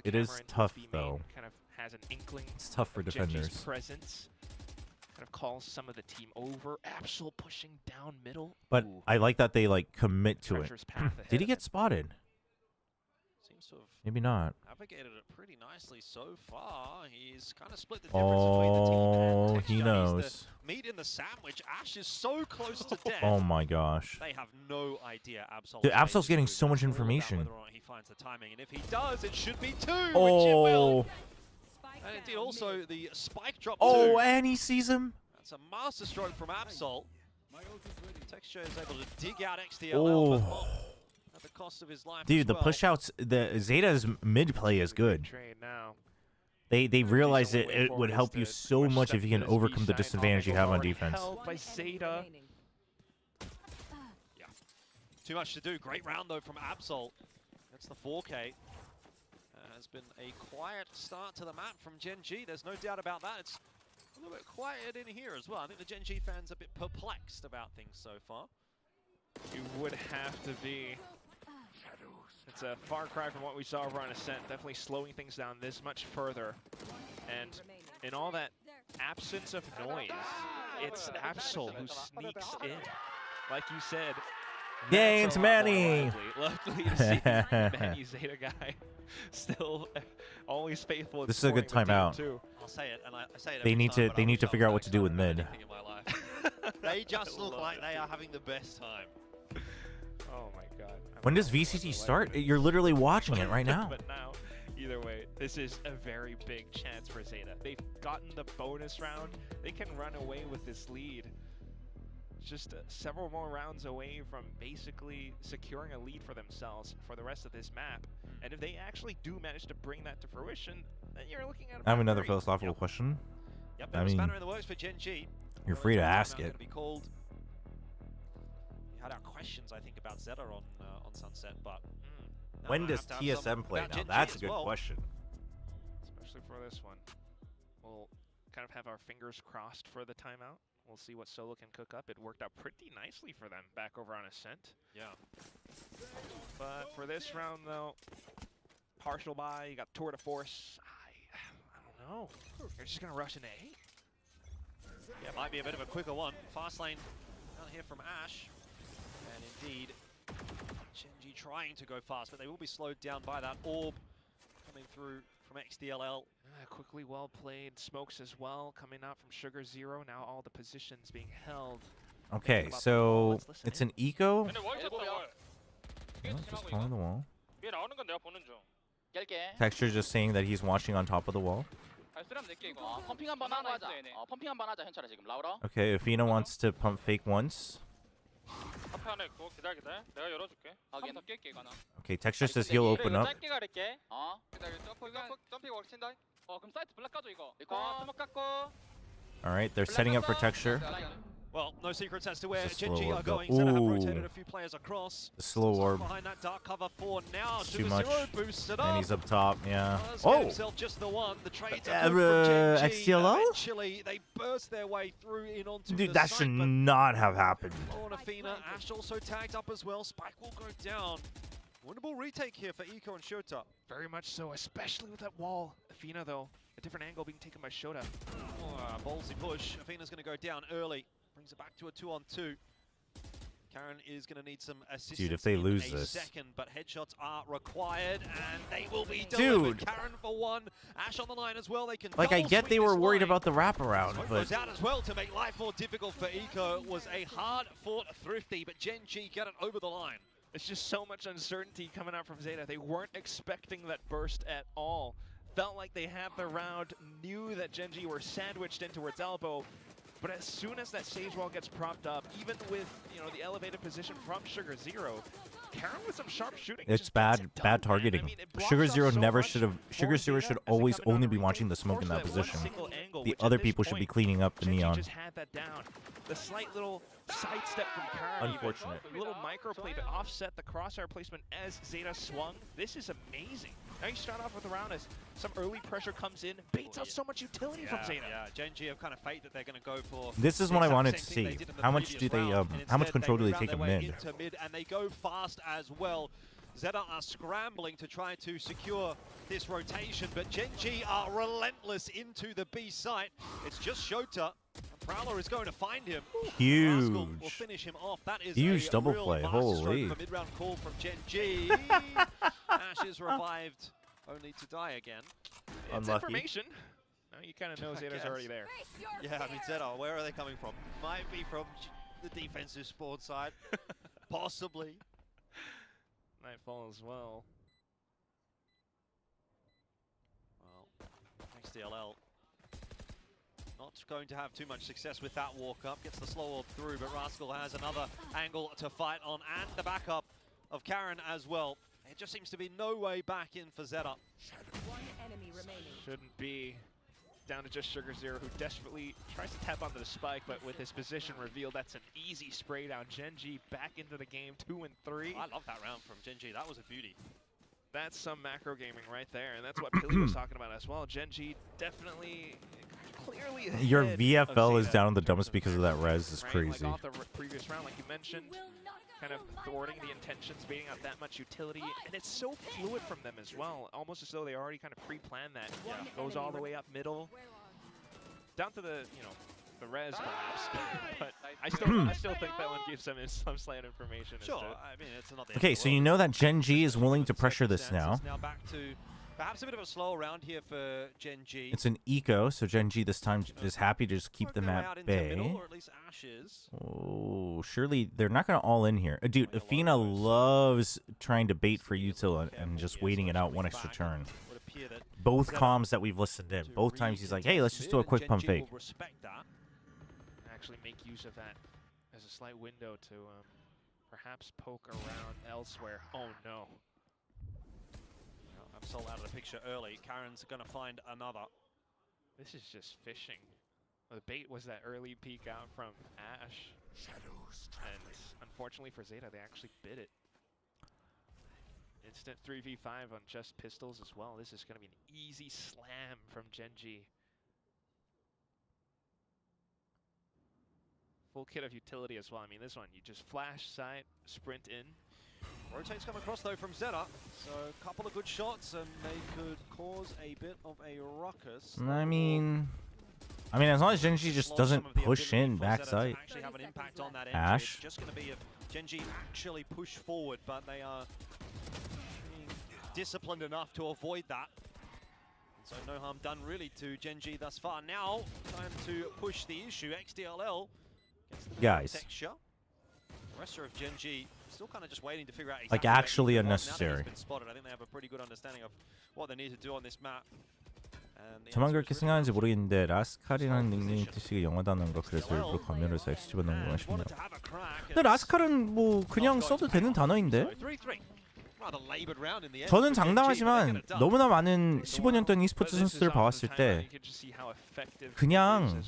It is tough though. Kind of has an inkling. It's tough for of Gen.G's defenders. presence. Kind of calls some of the team over. Absol pushing down middle. But Ooh. I like that they like commit to it. Treacherous path Did he ahead. get spotted? Seems to have Maybe not. navigated it pretty nicely so far. He's kind of split the difference between the team Oh, and he Texture. He's knows. the meat in the sandwich. Ash is so close to death. Oh my gosh. They have no idea Absol's Dude, fate Absol's is getting moving. so much It's all about information. whether or not he finds the timing, and if he does, it should be 2, which it will. Oh. And indeed, also the spike drop Oh, too. and he sees him. That's a master stroke from Absol. Texture is able to dig out XDLL, Oh. but not at the cost of his life. Dude, as the well. push outs, the ZETA's mid play is good. Trade now. They realize it would help you so much if you can overcome the disadvantage you have on defense. Held by ZETA. Yeah. Too much to do. Great round though from Absol. That's the 4K. Has been a quiet start to the map from Gen.G. There's no doubt about that. It's a little bit quiet in here as well. I think the Gen.G fans are a bit perplexed about things so far. You would have to be. It's a far cry from what we saw over on Ascent. Definitely slowing things down this much further. And in all that absence of noise, it's Absol who sneaks in. Like you said. Yay, it's Manny! Lovely to see Manny ZETA guy still always faithful. This is a good timeout. I'll say it, and I say it They every need time, to but they I need wish to I figure out was what to do with excited mid. about anything in my life. They just look like they are having the best time. Oh my god. When does VCT start? You're literally watching it right now. But now, either way, this is a very big chance for ZETA. They've gotten the bonus round. They can run away with this lead. Just several more rounds away from basically securing a lead for themselves for the rest of this map. And if they actually do manage to bring that to fruition, then you're looking at. I have another philosophical question. Yep, I mean, spanner in the works for Gen.G. you're free to ask it. Be called. We had our questions, I think, about ZETA on Sunset, but no, When I does have to have some TSM play about now? Gen.G That's a as good well. question. Especially for this one. We'll kind of have our fingers crossed for the timeout. We'll see what Solo can cook up. It worked out pretty nicely for them back over on Ascent. Yeah. But for this round, though, partial buy, you got Tour de Force. I don't know. You're just going to rush into A? Yeah, it might be a bit of a quicker one. Fast lane down here from Ash. And indeed, Gen.G trying to go fast, but they will be slowed down by that orb coming through from XDLL. Quickly well played. Smokes as well coming out from Sugar Zero. Now all the positions being held. Okay, so it's an eco. Oh, just calling the wall. 위에 나오는 건 내가 보는 중. 깰게. Texture just saying that he's watching on top of the wall. 쓰라면 낼게 이거. 펌핑 한번 하고 하자. 펌핑 한번 하자 현철아 지금 라우라. Okay, Afina wants to pump fake once. 카페 하나 있고 기다려. 내가 열어줄게. 확인. 더 깰게 이거나. Okay, Texture says he'll open up. 짧게 가릴게. 기다려. 점프 월 친다. 그럼 사이트 블락 까줘 이거. 스모크 깎고. All right, they're setting up for Texture. Well, no secrets as to where It's a slow Gen G are orb, though. going. ZETA have Ooh. rotated a few players across. The slow orb. Behind that dark cover for now. It's too much. Boosted And up. he's up top, yeah. Oh! Oh! Just the one. The trades are good from Gen G. XTLO? Eventually, they burst their way through in onto Dude, the that site, should but not have happened. on Athena, Ash also tagged up as well. Spike will go down. Winnable retake here for Eco and Shota. Very much so, especially with that wall. Athena, though, a different angle being taken by Shota. Oh, ballsy push. Athena's going to go down early. Brings it back to a 2-on-2. Karen is going to need some assistance. Dude, if they lose in a this. second, but headshots are required, and they will be delivered. Dude. Karen for one. Ash on the line as well. They can Like, I double get sweep they were this worried line. about the wraparound, Smoke but goes out as well to make life more difficult for Eco. It was a hard-fought Thrifty, but Gen G get it over the line. It's just so much uncertainty coming out from ZETA. They weren't expecting that burst at all. Felt like they had the round, knew that Gen G were sandwiched in towards elbow. But as soon as that stage wall gets propped up, even with the elevated position from Sugar Zero, Karen with some sharp shooting. it's bad targeting. I mean, it blocks Sugar off Zero so never much should have. Sugar Zero Zeta should as they always come down only to be retake, watching the smoke in that forced one position. single angle, The which other at this people should be point, cleaning up the Gen G neon. just had that down. The slight little sidestep from Karen. Unfortunate. A little microplay to offset the crosshair placement as ZETA swung. This is amazing. Now you start off with a round as some early pressure comes in, baits out so much utility from ZETA. Yeah, Gen G have kind of faked that they're going to go for. This is the what I exact wanted to same thing they see. did in the How much do previous they round, and how much instead control do they reroute take their in way mid? into mid, and they go fast as well. ZETA are scrambling to try to secure this rotation, but Gen G are relentless into the B site. It's just Shota. Prowler is going to find him. Huge. Rascal will finish him off. That is Huge a double real play. masterstroke Holy. of a mid-round call from Gen G. Ash is revived, only to die again. It's Unlucky. information. Now you kind of know ZETA's already there. Yeah, I mean, ZETA, where are they coming from? Might be from the defensive spawn side. Possibly. Nightfall as well. Well, XDLL not going to have too much success with that walk up. Gets the slow orb through, but Rascal has another angle to fight on, and the backup of Karen as well. It just seems to be no way back in for ZETA. One enemy remaining. Shouldn't be. Down to just Sugar Zero, who desperately tries to tap onto the spike, but with his position revealed, that's an easy spray down. Gen G back into the game, 2 and 3. I love that round from Gen G. That was a beauty. That's some macro gaming right there, and that's what Pilly was talking about as well. Gen G definitely, clearly ahead Your of VFL is ZETA down in the in terms dumbest of because of that res. Is right? crazy. Like off the previous round, like you mentioned, kind of thwarting the intentions, baiting out that much utility, and it's so fluid from them as well, almost as though they already kind of pre-planned that. Yeah. Goes all the way up middle, down to the the res perhaps, but I still think that one gives them some slight information. Sure, I mean, it's not the Okay, so you know that Gen G is willing to pressure this now. Now back to perhaps a bit of a slow round here for Gen G. It's an eco, so Gen G this time is happy to just keep them at bay. Middle, or at least Ash is. Oh, surely they're not going to all in here. Dude, Athena loves trying to bait for util and just waiting it out one extra turn. Both comms that we've listened in, both times he's like, hey, let's just do a quick pump fake. Actually make use of that as a slight window to perhaps poke around elsewhere. Oh no. Absol out of the picture early. Karen's going to find another. This is just fishing. Well, the bait was that early peek out from Ash. And unfortunately for ZETA, they actually bit it. Instant 3v5 on just pistols as well. This is going to be an easy slam from Gen G. Full kit of utility as well. I mean, this one, you just flash, sight, sprint in. Rotates come across, though, from ZETA. So a couple of good shots, and they could cause a bit of a ruckus. I mean, as long as Gen G just doesn't push in backside. Actually have an impact on that Ash. It's just going to be if Gen G actually push forward, but they are being disciplined enough to avoid that. So no harm done, really, to Gen G thus far. Now, time to push the issue. XDLL gets the Guys. texture. The rest of Gen G still kind of just waiting to figure out Like, exactly what actually they want. Now that unnecessary. he's been spotted, I think they have a pretty good understanding of what they need to do on this map. 저만 그렇게 생각하는지 모르겠는데 라스칼이라는 닉네임 뜻이 영어다는 거 그래서 일부러 가면에서 X 집어넣은 건가 싶네요. 근데 라스칼은 뭐 그냥 써도 되는 단어인데? 저는 장담하지만 너무나 많은 15년 된 e스포츠 선수들을 봐왔을 때 그냥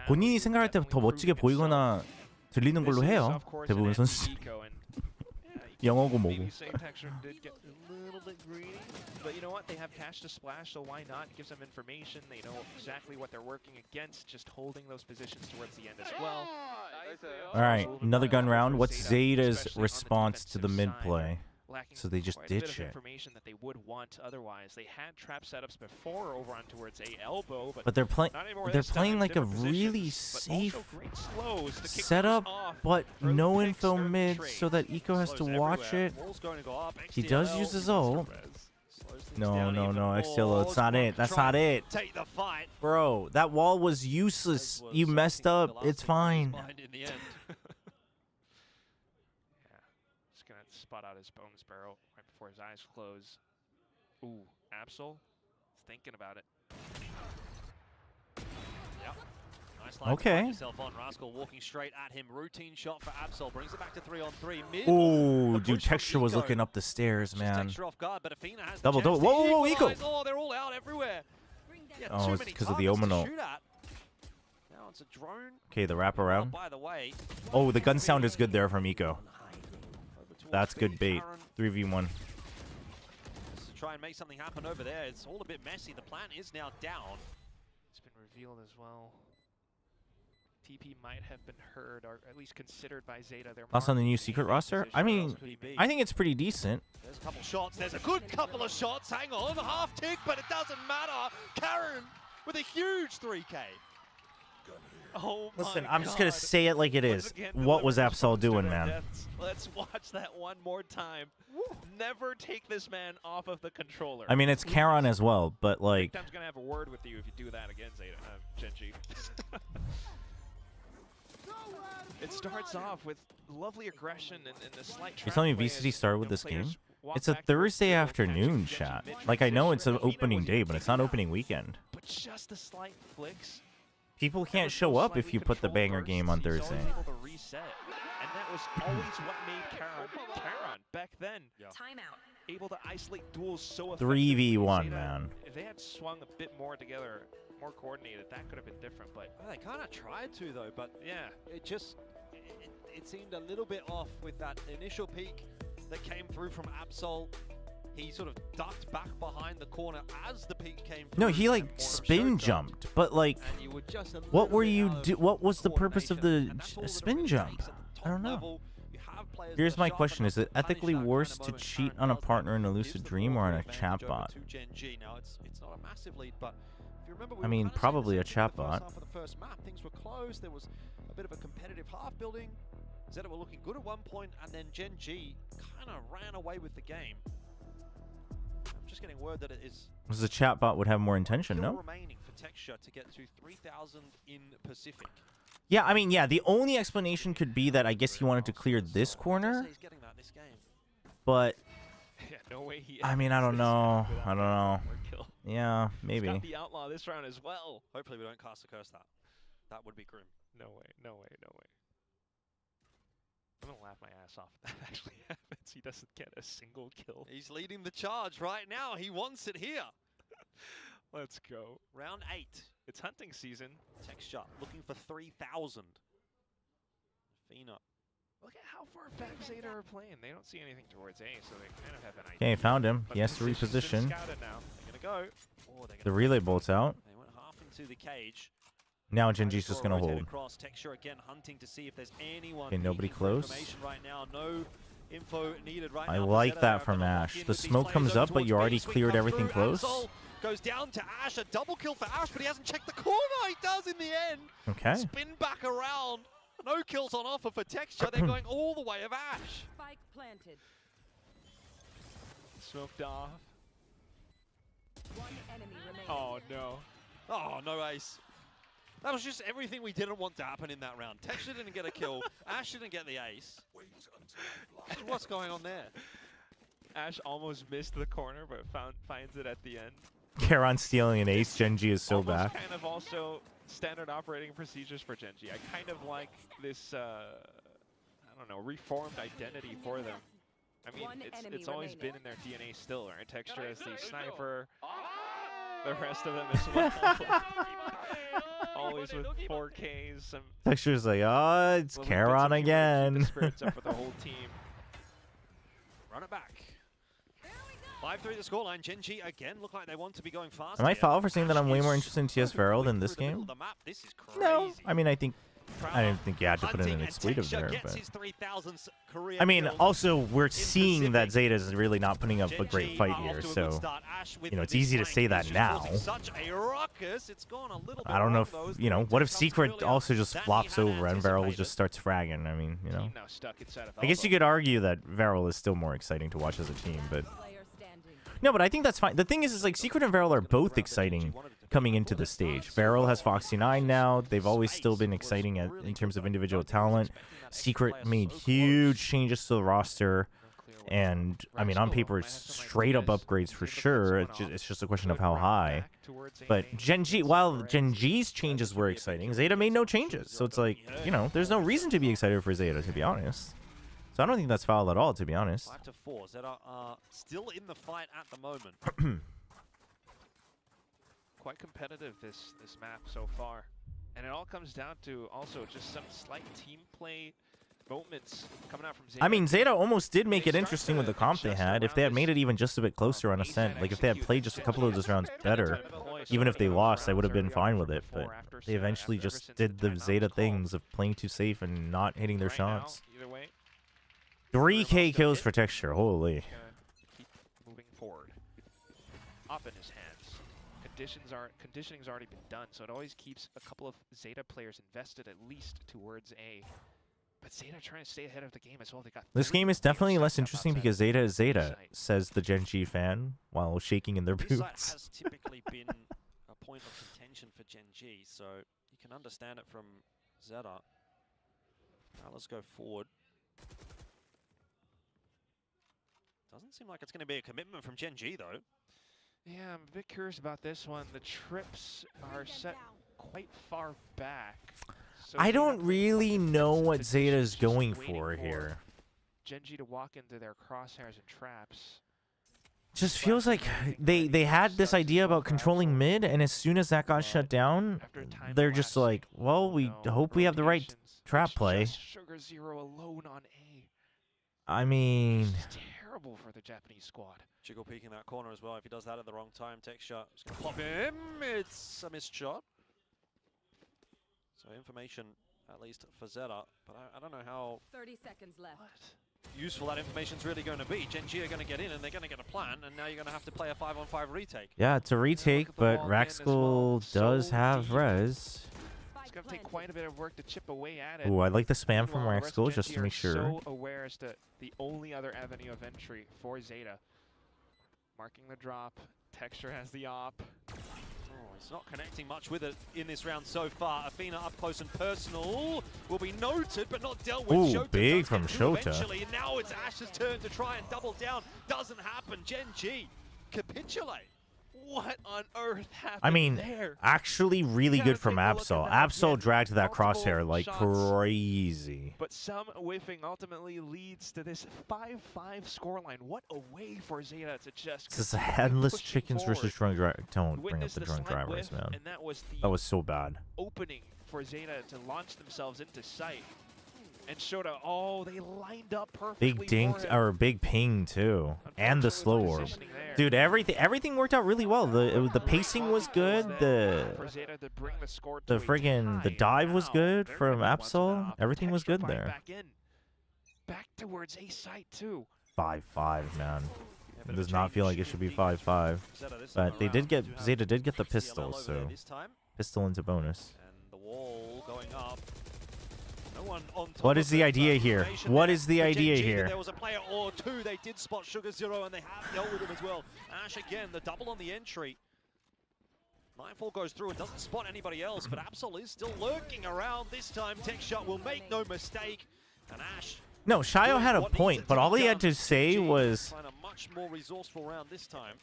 본인이 생각할 때 더 멋지게 보이거나 들리는 걸로 해요. 대부분 선수. 영어고 뭐고. But you know what? They have cash to splash, so why not? It gives them information. They know exactly what they're working against, just holding those positions towards the end as well. All right, another gun round. What's Zeta's response to the mid play? So they just ditch it. Information that they would want otherwise. They had trap setups before over on towards A elbow, but they're playing. They're playing like a really safe setup, but no info mid, so that Eco has to watch it. He does use his ult. No, no, no, XTLO, it's not it. That's not it. Bro, that wall was useless. You messed up. It's fine. Just gonna spot out his bones barrel right before his eyes close. Ooh, Absol thinking about it. Yep. Nice line okay. Yourself on. Rascal walking straight at him. Routine shot for Absol. Brings it back to 3-on-3. Mid. Ooh, dude, Texture was looking up the stairs, man. Off guard, but Athena has double. Whoa, whoa, whoa, Eco. Oh, they're all out everywhere. Yeah, oh, it's because of the Omino. Now it's a drone. Okay, the wraparound. By the way, oh, the gun sound is good there from Eco. That's good bait. 3v1. To try and make something happen over there. It's all a bit messy. The plan is now down. It's been revealed as well. TP might have been heard, or at least considered by Zeta. That's on the new secret roster? I mean, I think it's pretty decent. There's a couple shots. There's a good couple of shots. Hang on, half tick, but it doesn't matter. Karen with a huge 3K. Oh my Listen, I'm just going to say it like it is. What was Absol doing, man? Let's watch that one more time. Never take this man off of the controller. I mean, it's Charon as well, but like... I'm going to have a word with you if you do that again, Zeta, Genji. It starts off with lovely aggression and a slight. You're telling me VCT started with this game? It's a Thursday afternoon, chat. Like, I know it's an opening day, but it's not opening weekend. But just the slight flicks. People can't show up if you put the banger game on Thursday. And that was always what made Charon back then. Timeout. Able to isolate duels so effectively. 3v1, man. If they had swung a bit more together, more coordinated, that could have been different. But well, they kind of tried to though. But yeah, it seemed a little bit off with that initial peek that came through from Absol. He sort of ducked back behind the corner as the peek came through. No, he like spin jumped, but like, what were you what was the purpose of the spin jump? I don't know. Here's my question: is it ethically worse to cheat on a partner in a lucid dream or on a chatbot? I mean, probably a chatbot. For the first map, things were close. There was a bit of a competitive half building. Zeta were looking good at one point, and then Gen.G kind of ran away with the game. I'm just getting word that it is. Because the chatbot would have more intention, no? Remaining for Texture to get to 3,000 in Pacific. Yeah, I mean, yeah. The only explanation could be that I guess he wanted to clear this corner. But yeah, no way I mean, I don't know. I don't know. Yeah, maybe. He's got the outlaw this round as well. Hopefully we don't cast a curse that. That would be grim. No way, no way, no way. I'm gonna laugh my ass off if that actually happens. He doesn't get a single kill. He's leading the charge right now. He wants it here. Let's go. Round 8. It's hunting season. Texture looking for 3,000. Fina. Look at how far back Zeta are playing. They don't see anything towards A, so they kind of have an idea. Okay, found him. He has to reposition. The relay bolt's out. They went half into the cage. Now Genji's just gonna hold. Texture again hunting to see if there's anyone. Okay, nobody close. Right now. No info needed right I now. like that from Ash. The smoke comes up, but you already cleared everything close. Goes down to Ash. A double kill for Ash, but he hasn't checked the corner. He does in the end. Okay. Spin back around. No kills on offer for Texture. They're going all the way of Ash. Spike planted. Smoked off. One enemy remaining. Oh no. Oh no ace. That was just everything we didn't want to happen in that round. Texture didn't get a kill. Ash didn't get the ace. What's going on there? Ash almost missed the corner, but finds it at the end. Charon stealing an ace. Genji is so back. Kind of also standard operating procedures for Genji. I kind of like this, I don't know, reformed identity for them. I mean, it's always been in their DNA still, right? Texture as the sniper. the rest of them as well. Always with 4Ks. Texture's like, oh, it's Charon again. The spirits up for the whole team. Run it back. 5-3 the scoreline. Gen G again look like they want to be going fast. Am I foul for saying that I'm way more interested in TS Feral than this game? No. I mean, I didn't think you had to put in an expletive there, but I mean, also we're seeing that ZETA is really not putting up a great fight here, so you know it's easy to say that now. I don't know if what if Secret also just flops over and Varel just starts fragging? I mean, I guess you could argue that Varel is still more exciting to watch as a team, but no, but I think that's fine. The thing is like Secret and Varel are both exciting coming into the stage. Varel has Foxy 9 now. They've always still been exciting in terms of individual talent. Secret made huge changes to the roster. And, I mean, on paper, it's straight up upgrades for sure. It's just a question of how high. But Gen G, while Gen G's changes were exciting, ZETA made no changes. So it's like, there's no reason to be excited for ZETA, to be honest. So I don't think that's foul at all, to be honest. 5-4. ZETA are still in the fight at the moment. Quite competitive this map so far, and it all comes down to also just some slight team play moments coming out from ZETA. I mean, ZETA almost did make it interesting with the comp they had. If they had made it even just a bit closer on Ascent, like if they had played just a couple of those rounds better, even if they lost, I would have been fine with it. But they eventually just did the ZETA things of playing too safe and not hitting their shots. 3K kills for Texture, holy. Keep moving forward. Up in his hands. Conditioning's already been done, so it always keeps a couple of ZETA players invested at least towards A. But ZETA trying to stay ahead of the game as well. They got this game is definitely less interesting because ZETA is ZETA, says the Gen G fan while shaking in their boots. This has typically been a point of contention for Gen G, so you can understand it from ZETA. Now let's go forward. Doesn't seem like it's going to be a commitment from Gen G though. Yeah, I'm a bit curious about this one. The trips are set quite far back. So I don't really know what ZETA is going for here. Gen G to walk into their crosshairs and traps. Just feels like they had this idea about controlling mid, and as soon as that got shut down, they're just like, well, we hope we have the right trap play. Sugar Zero alone on A. I mean, terrible for the Japanese squad. Jiggle peeking that corner as well. If he does that at the wrong time, Texture is going to pop him. It's a missed shot. So information, at least for ZETA, but I don't know how 30 seconds left. Useful that information's really going to be. Gen G are going to get in and they're going to get a plan, and now you're going to have to play a 5-on-5 retake. Yeah, it's a retake, but Raxkull does have res. It's going to take quite a bit of work to chip away at it. Ooh, I like the spam from Raxkull just to make sure. So aware as to the only other avenue of entry for ZETA. Marking the drop. Texture has the op. Oh, it's not connecting much with it in this round so far. Athena up close and personal will be noted, but not dealt with. Ooh, Shota big from Shota. Eventually, and now it's Ash's turn to try and double down. Doesn't happen. Gen G capitulate. What on earth happened I mean, there? Actually really good from Absol. Absol dragged that crosshair like crazy. But some whiffing ultimately leads to this 5-5 scoreline. What a way for ZETA to just This is headless chickens versus drunk drivers. Don't bring up the drunk drivers, man. And that was so bad. Opening for ZETA to launch themselves into sight. And Shota, oh, they lined up perfectly. Big dink or big ping too, and the slow orb. Dude, everything worked out really well. The pacing was good. The friggin' the dive was good from Absol. Everything was good there. Back towards A site too. 5-5, man. It does not feel like it should be 5-5, but they did get ZETA did get the pistol, so pistol into bonus. And the wall going up. What is the idea here? What is the idea here? There was a player or two. They did spot Sugar Zero, and they have dealt with him as well. Ash again, the double on the entry. Nightfall goes through and doesn't spot anybody else, but Absol is still lurking around. This time, Tech Shot will make no mistake. And Ash. No, Shio had a point, but all he had to say was. Much more resourceful round this time.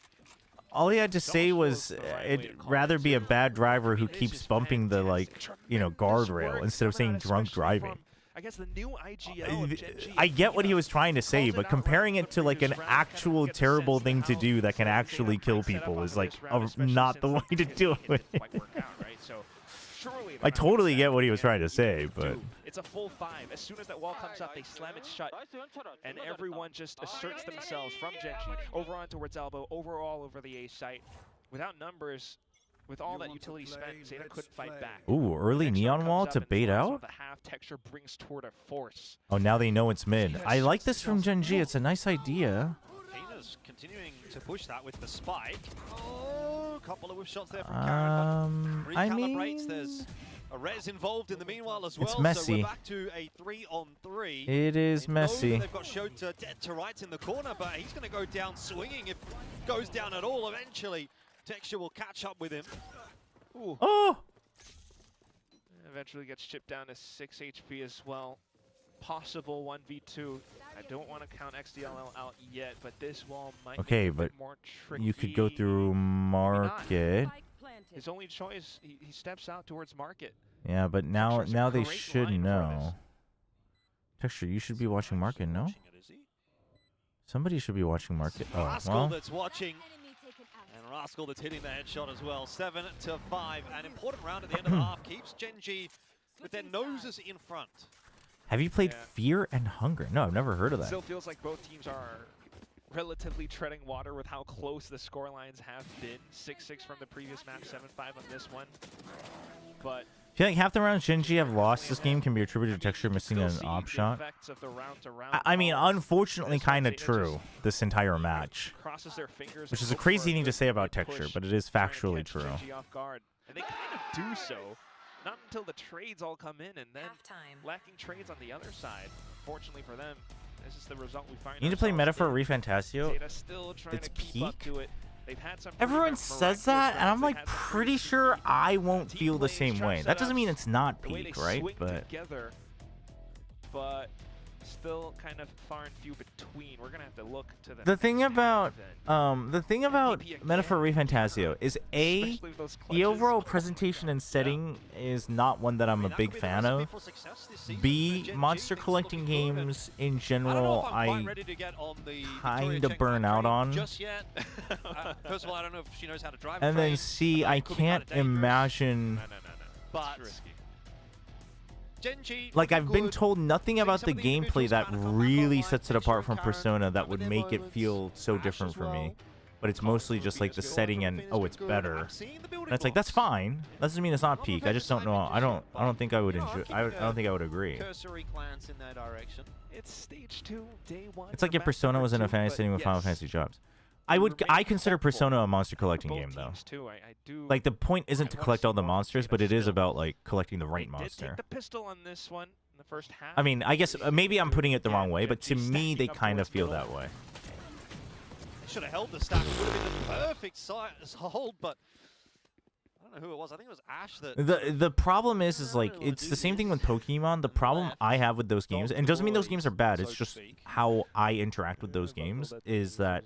All he had to say was it'd rather be a bad driver who keeps bumping the, guardrail instead of saying drunk driving. I guess the new IGL of Gen.G. I get what he was trying to say, but comparing it to like an actual terrible thing to do that can actually kill people is like not the way to do it. I totally get what he was trying to say, but it's a full 5. As soon as that wall comes up, they slam it shut, and everyone just asserts themselves from Gen.G over on towards elbow, overall over the A site. Without numbers, with all that utility spent, ZETA couldn't fight back. ooh, early neon wall to bait out. The half texture brings toward a force. Oh, now they know it's mid. I like this from Gen.G. It's a nice idea. Hina's continuing to push that with the spike. Oh, a couple of whiff shots there from Karen. I Recalibrates. mean, There's a res involved in the meanwhile as well. It's messy. So we're back to a 3-on-3. It is messy. They've got Shota dead to rights in the corner, but he's going to go down swinging. If it goes down at all, eventually Texture will catch up with him. Ooh. Oh! Eventually gets chipped down to 6 HP as well. Possible 1v2. I don't want to count XDLL out yet, but this wall might be a bit more tricky. You could go through market. His only choice, he steps out towards market. Yeah, but now they should know. Texture, you should be watching market, no? Somebody should be watching market. Oh, Rascal well. that's watching. And Rascal that's hitting the headshot as well. 7-5. An important round at the end of the half. Keeps Gen.G with their noses in front. Have you played Fear and Hunger? No, I've never heard of that. Still feels like both teams are relatively treading water with how close the scorelines have been. 6-6 from the previous map, 7-5 on this one. But I feel like half the rounds Gen.G have lost this game can be attributed to Texture missing an op shot. I mean, unfortunately, kind of true this entire match. Which is a crazy thing to say about Texture, but it is factually true. And they kind of do so. Not until the trades all come in, and then lacking trades on the other side. Fortunately for them, this is the result we find. You need to play Meta for Refantasio. It's peak. Everyone says that, and I'm like pretty sure I won't feel the same way. That doesn't mean it's not peak, right? But still kind of far and few between. We're gonna have to look to the thing about Meta for Refantasio is the overall presentation and setting is not one that I'm a big fan of. B, monster collecting games in general I kind of burn out on. First of all, I don't know if she knows how to drive. And then C, I can't imagine. But like, I've been told nothing about the gameplay that really sets it apart from Persona that would make it feel so different for me. But it's mostly just like the setting and it's better. And it's like, that's fine. That doesn't mean it's not peak. I just don't know. I don't think I would enjoy. I don't think I would agree. Cursory glance in their direction. It's stage 2, day 1. It's like if Persona was in a fantasy setting with Final Fantasy jobs. I consider Persona a monster collecting game though. Like, the point isn't to collect all the monsters, but it is about like collecting the right monster. Take the pistol on this one in the first half. I mean, I guess maybe I'm putting it the wrong way, but to me they kind of feel that way. Should have held the stack. It would have been the perfect size hold, but I don't know who it was. I think it was Ash that. The problem is like it's the same thing with Pokemon. The problem I have with those games, and doesn't mean those games are bad. It's just how I interact with those games. Is that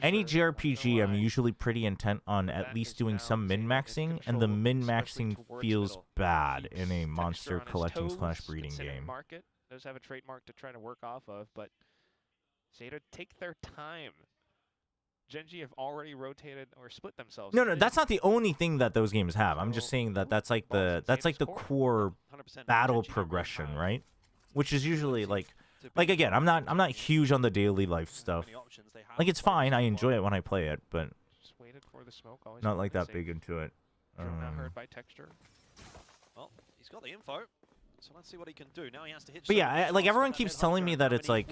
any JRPG, I'm usually pretty intent on at least doing some min-maxing, and the min-maxing feels bad in a monster collecting / breeding game. Market does have a trademark to try to work off of, but ZETA take their time. Gen.G have already rotated or split themselves. No, that's not the only thing that those games have. I'm just saying that that's like the core battle progression, right? Which is usually like again, I'm not huge on the daily life stuff. Like, it's fine. I enjoy it when I play it, but not like that big into it. Heard by Texture. Well, he's got the info. So let's see what he can do. Now he has to hit. But yeah, like everyone keeps telling me that it's like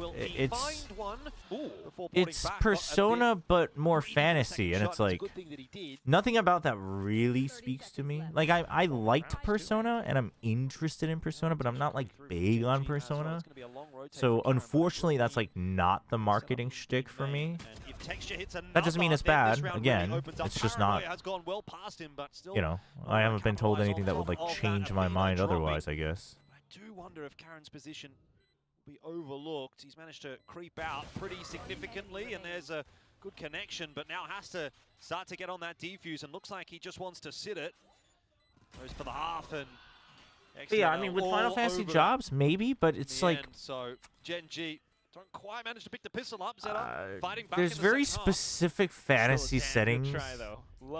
it's Persona but more fantasy, and it's like nothing about that really speaks to me. Like I liked Persona and I'm interested in Persona, but I'm not like big on Persona. So unfortunately, that's like not the marketing shtick for me. That doesn't mean it's bad. Again, it's just not. You know, I haven't been told anything that would like change my mind otherwise, I guess. I do wonder if Karen's position will be overlooked. He's managed to creep out pretty significantly, and there's a good connection, but now has to start to get on that defuse, and looks like he just wants to sit it. Goes for the half, and Yeah, I mean, with Final Fantasy jobs, maybe, but it's like... End, so, Gen G don't quite manage to pick the pistol up. ZETA fighting back there's in the very second half. specific fantasy settings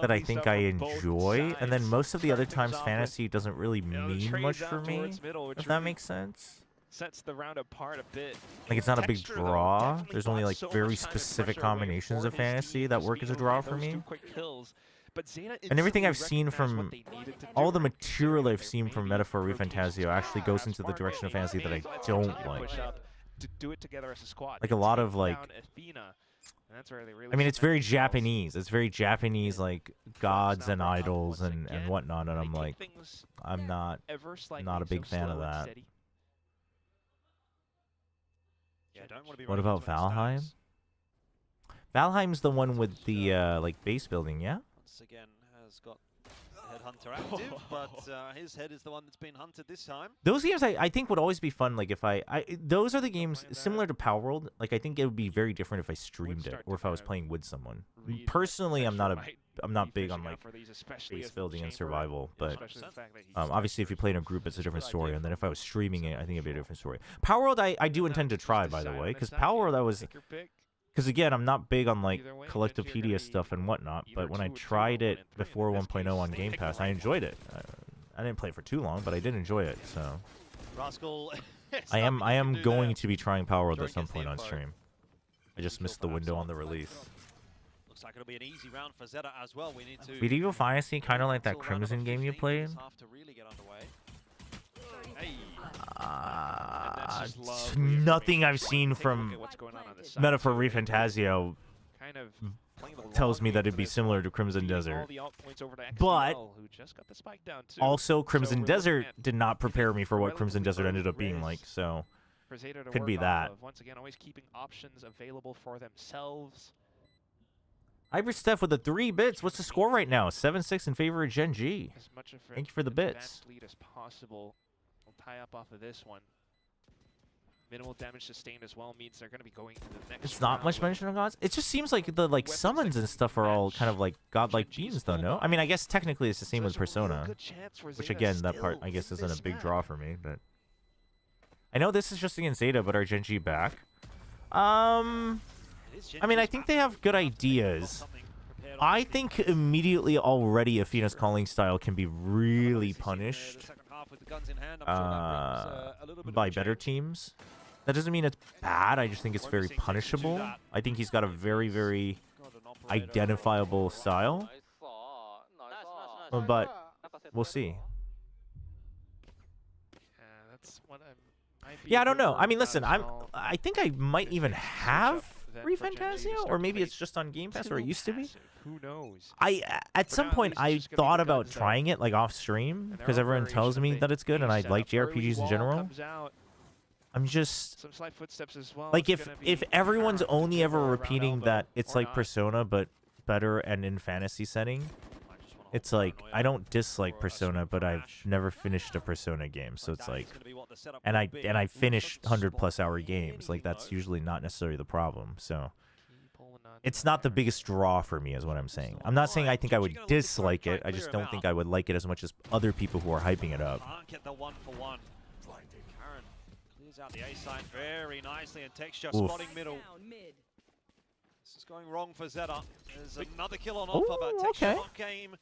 that I think I enjoy, and then most of the other times fantasy doesn't really mean much for me, if that makes sense. Sets the round apart a bit. Like, it's not a big draw. There's only, like, very specific combinations of fantasy that work as a draw for me. And everything I've seen from... all the material I've seen from Metaphor ReFantazio actually goes into the direction of fantasy that I don't like. Like, a lot of, like... I mean, it's very Japanese. It's very Japanese, like, gods and idols and whatnot, and I'm like... I'm not a big fan of that. What about Valheim? Valheim's the one with the, like, base building, yeah? Once again, has got Headhunter active, but his head is the one that's been hunted this time. Those games, I think, would always be fun. Like, if those are the games similar to Power World. Like, I think it would be very different if I streamed it or if I was playing with someone. Personally, I'm not big on, like, base building and survival, but obviously if you play in a group, it's a different story. And then if I was streaming it, I think it'd be a different story. Power World, I do intend to try, by the way, because Power World, I was... Because, again, I'm not big on, like, Collectopedia stuff and whatnot, but when I tried it before 1.0 on Game Pass, I enjoyed it. I didn't play it for too long, but I did enjoy it, so... Rascal I am going to be trying Power World at some point on stream. I just missed the window on the release. Looks like it'll be an easy round for ZETA as well. We need to... Medieval Fantasy, kind of like that Crimson game you played. Nothing I've seen from Metaphor ReFantazio tells me that it'd be similar to Crimson Desert. But also, Crimson Desert did not prepare me for what Crimson Desert ended up being like, so could be that. Once again, always keeping options available for themselves. Hypersteph with the 3 bits. What's the score right now? 7-6 in favor of Gen G. Thank you for the bits. Lead as possible. We'll tie up off of this one. Minimal damage sustained as well means they're going to be going to the next It's not much mention of gods. It just seems like the summons and stuff are all kind of like godlike beings, though, no? I mean, I guess technically it's the same with Persona, which again, that part I guess isn't a big draw for me. But I know this is just against ZETA, but are Gen G back? I mean, I think they have good ideas. I think immediately already Athena's calling style can be really punished by better teams. That doesn't mean it's bad. I just think it's very punishable. I think he's got a very, very identifiable style. But we'll see. Yeah, I don't know. I mean, listen, I think I might even have ReFantazio, or maybe it's just on Game Pass, or it used to be. Who knows? At some point I thought about trying it, like, off stream, because everyone tells me that it's good, and I like JRPGs in general. I'm just like, if everyone's only ever repeating that it's like Persona but better and in fantasy setting, it's like, I don't dislike Persona, but I've never finished a Persona game, so it's like, and I finished 100+ hour games. Like, that's usually not necessarily the problem. So it's not the biggest draw for me, is what I'm saying. I'm not saying I think I would dislike it. I just don't think I would like it as much as other people who are hyping it up. Can't get the 1-for-1. Karen clears out the A side very nicely, and Texture spotting middle. This is going wrong for ZETA. There's another kill on offer, but Texture not game.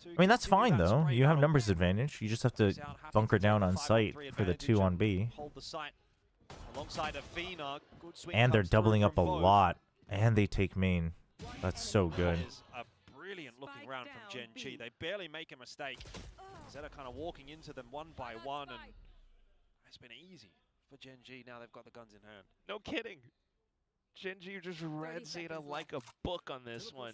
I mean, that's fine, though. You have numbers advantage. You just have to bunker down on site for the 2 on B. Hold the site alongside Athena. And they're doubling up a lot. And they take main. That's so good. That is a brilliant looking round from Gen G. They barely make a mistake. ZETA kind of walking into them one by one, and it's been easy for Gen G. Now they've got the guns in hand. No kidding. Gen G just read ZETA like a book on this one.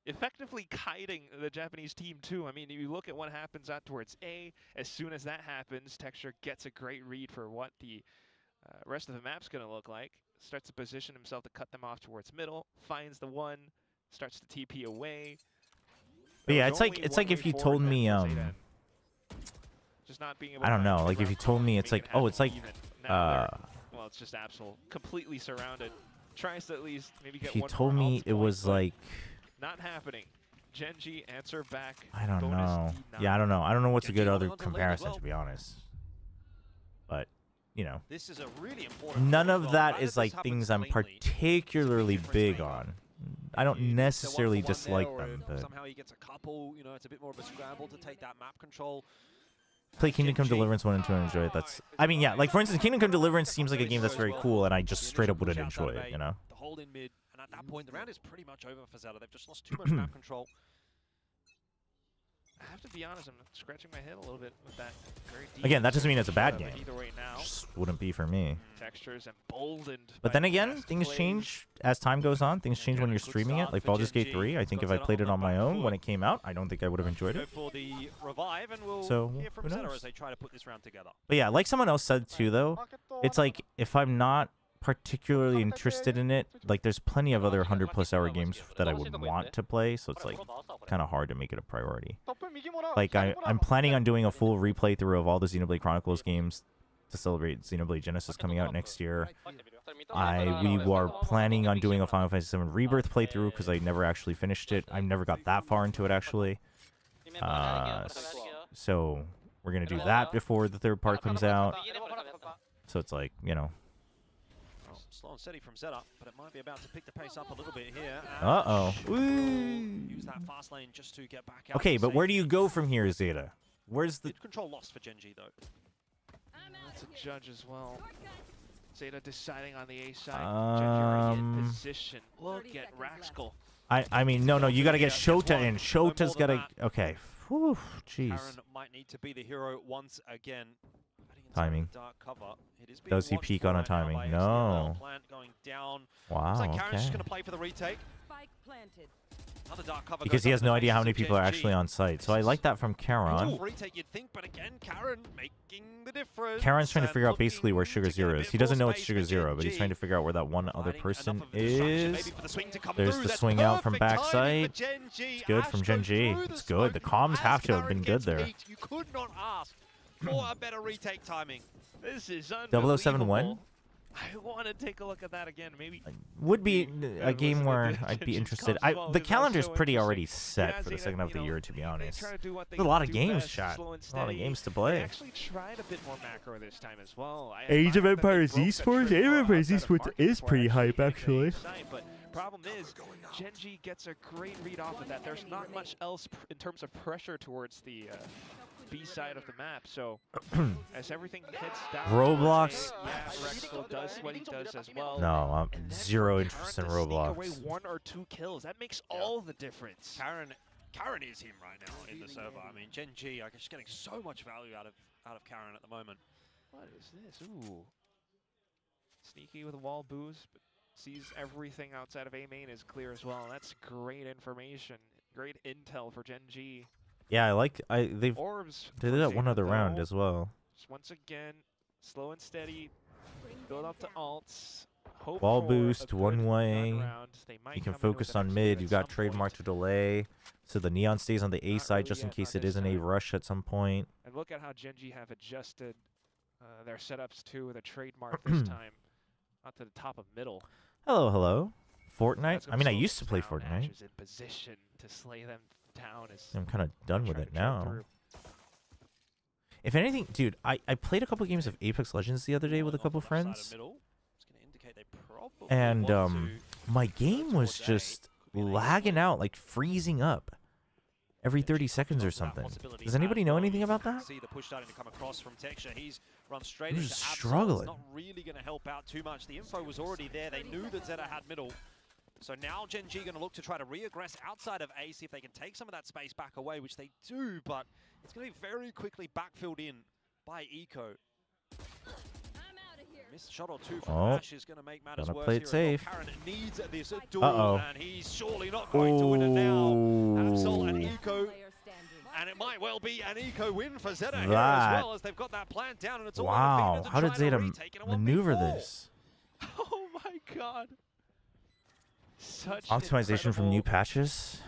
Effectively kiting the Japanese team too. I mean, if you look at what happens out towards A, as soon as that happens, Texture gets a great read for what the rest of the map's going to look like. Starts to position himself to cut them off towards middle, finds the one, starts to TP away. But yeah, it's like if you told me just not being able I don't know, like if you told me it's like, oh, it's like well, it's just Absol completely surrounded. Tries to at least maybe get if you one told more me it was like not happening. Genji answer back. I don't bonus know. D9. Yeah, I don't know. I don't know what's a good other on to lane as comparison, well. to be honest. But, you know, This is a really important none point as of well. that Glad is this like happens things I'm cleanly. particularly big on. I don't necessarily It's a 1-for-1 dislike there, or them, if but somehow he gets a couple, you know, it's a bit more of a scramble to take that map control. play Kingdom Come Deliverance 1 and 2 and enjoy it. That's, I mean, yeah, like for instance, Kingdom Come Deliverance seems like a game that's very cool, and I just straight up wouldn't enjoy it, you know? The hold in mid, and at that point, the round is pretty much over for ZETA. They've just lost too much map control. I have to be honest, I'm scratching my head a little bit with that. Very deep Again, that doesn't mean it's a bad but game. Either way now, Just wouldn't be for me. textures emboldened. But by then again, fast things plays. change as time goes on. Things change when you're streaming it. Like Baldur's Gate 3, I think if I played it on my own when it came out, I don't think I would have enjoyed Go it. for the revive, and we'll So, hear from who ZETA knows? as they try to put this round together. But yeah, like someone else said too, though, it's like if I'm not particularly interested in it, like there's plenty of other 100+ hour games that I would want to play, so it's like kind of hard to make it a priority. Like I'm planning on doing a full replay through of all the Xenoblade Chronicles games to celebrate Xenoblade Genesis coming out next year. We were planning on doing a Final Fantasy VII Rebirth playthrough because I never actually finished it. I never got that far into it actually. So we're gonna do that before the third part comes out. So it's like, you know. Well, slow and steady from ZETA, but it might be about to pick the pace up a little bit here. Uh-oh. Use that fast lane just to get back out. Okay, but where do you go from here, ZETA? Where's the... Control lost for Genji, though. That's a judge as well. ZETA deciding on the A side. Genji already in position. Look at Raxkel. I mean, no, you gotta get Shota in. Shota's gotta... Okay. Whew, jeez. Karen might need to be the hero once again. Timing. Dark cover. It is being Does he watched peak for on a right now timing? by No. Plant going down. Wow, Looks like Karen's okay. just going to play for the retake. Spike planted. Another dark cover Because goes he up has in the no idea how faces many of people are Genji. actually on site. So I like that from Karon. Retake, you'd think, but again, Karen making the difference. Karon's trying to and figure out basically where looking Sugar to get a Zero bit is. He more doesn't know it's space Sugar for Zero, but he's Genji. trying to figure out where that one other Finding person enough of a distraction maybe is. for the swing to come There's through. the That's swing out from perfect timing for backside. Genji. It's good from Ash Gen goes G. through the It's good. The smoke comms as have to have Karen been good gets there. peaked. You could not ask for a better retake timing. This is 007 win? unbelievable. I want to take a look at that again. Maybe Would be a game listen, where the I'd be Genji's interested. comms as well The is calendar's also pretty interesting. already set Yeah, for the Zeta, second half of the you know, year, to be honest. try to do what they There's a lot of do games, best, chat. slow and A lot of steady. games to They play. actually tried a bit more macro this time as well. I Age of admire that they Empires broke that esports? trick Age of ball Empires outside of esports market is before pretty actually hype, hitting the actually. site, but problem is, Genji gets a great read off of that. There's not much else in terms of pressure towards the B side of the map, so as everything heads down, Roblox? yeah, Raxkel does what he does as well. No, I'm zero interest in Sneak away Roblox. 1 or 2 kills. That makes all the difference. Karen is him right now in the server. I mean, Genji are just getting so much value out of Karen at the moment. What is this? Ooh. Sneaky with wall boost, but sees everything outside of A main is clear as well. That's great information. Great intel for Genji. Yeah, they've Orbs they for did that one Zeta, other round though. as well. Just once again, slow and steady. Build up to alts. Hope Wall for a boost good one way. turnaround. They might You can come in with focus an on execute mid. at You've got some trademark point. to delay, so the neon stays on the A Not side really just in yet case on it this isn't a side. rush at some point. And look at how Genji have adjusted their setups too with a trademark this time. Not to the top of middle. Hello. Fortnite? That's I gonna mean, I slow used them to play down. Fortnite. Ash is in position to slay them down. As I'm kind of done with try it to trade now. through. If anything, dude, I played a couple games of Apex Legends the other day with a couple friends, and my game was just lagging out, like freezing up every 30 seconds or something. Does anybody know anything about that? See the push starting to come across from Texture. He's run straight He into was Absol. struggling. It's not really going to help out too much. The info was already there. They knew that ZETA had middle. So now Genji going to look to try to re-aggress outside of A, see if they can take some of that space back away, which they do, but it's going to be very quickly backfilled in by Eco. Missed shot or two from Ash is going to make matters Gotta worse play here it as well. safe. Karen needs this duel, and he's surely not Oh. going to win it now. Absol and Eco, and it might well be an Eco win for ZETA here as well, as they've got that plan down, and it's all on Wow, Athena to how did try to Zeta retake in a maneuver 1v4. this? Oh my god. Such Optimization from new incredible patches?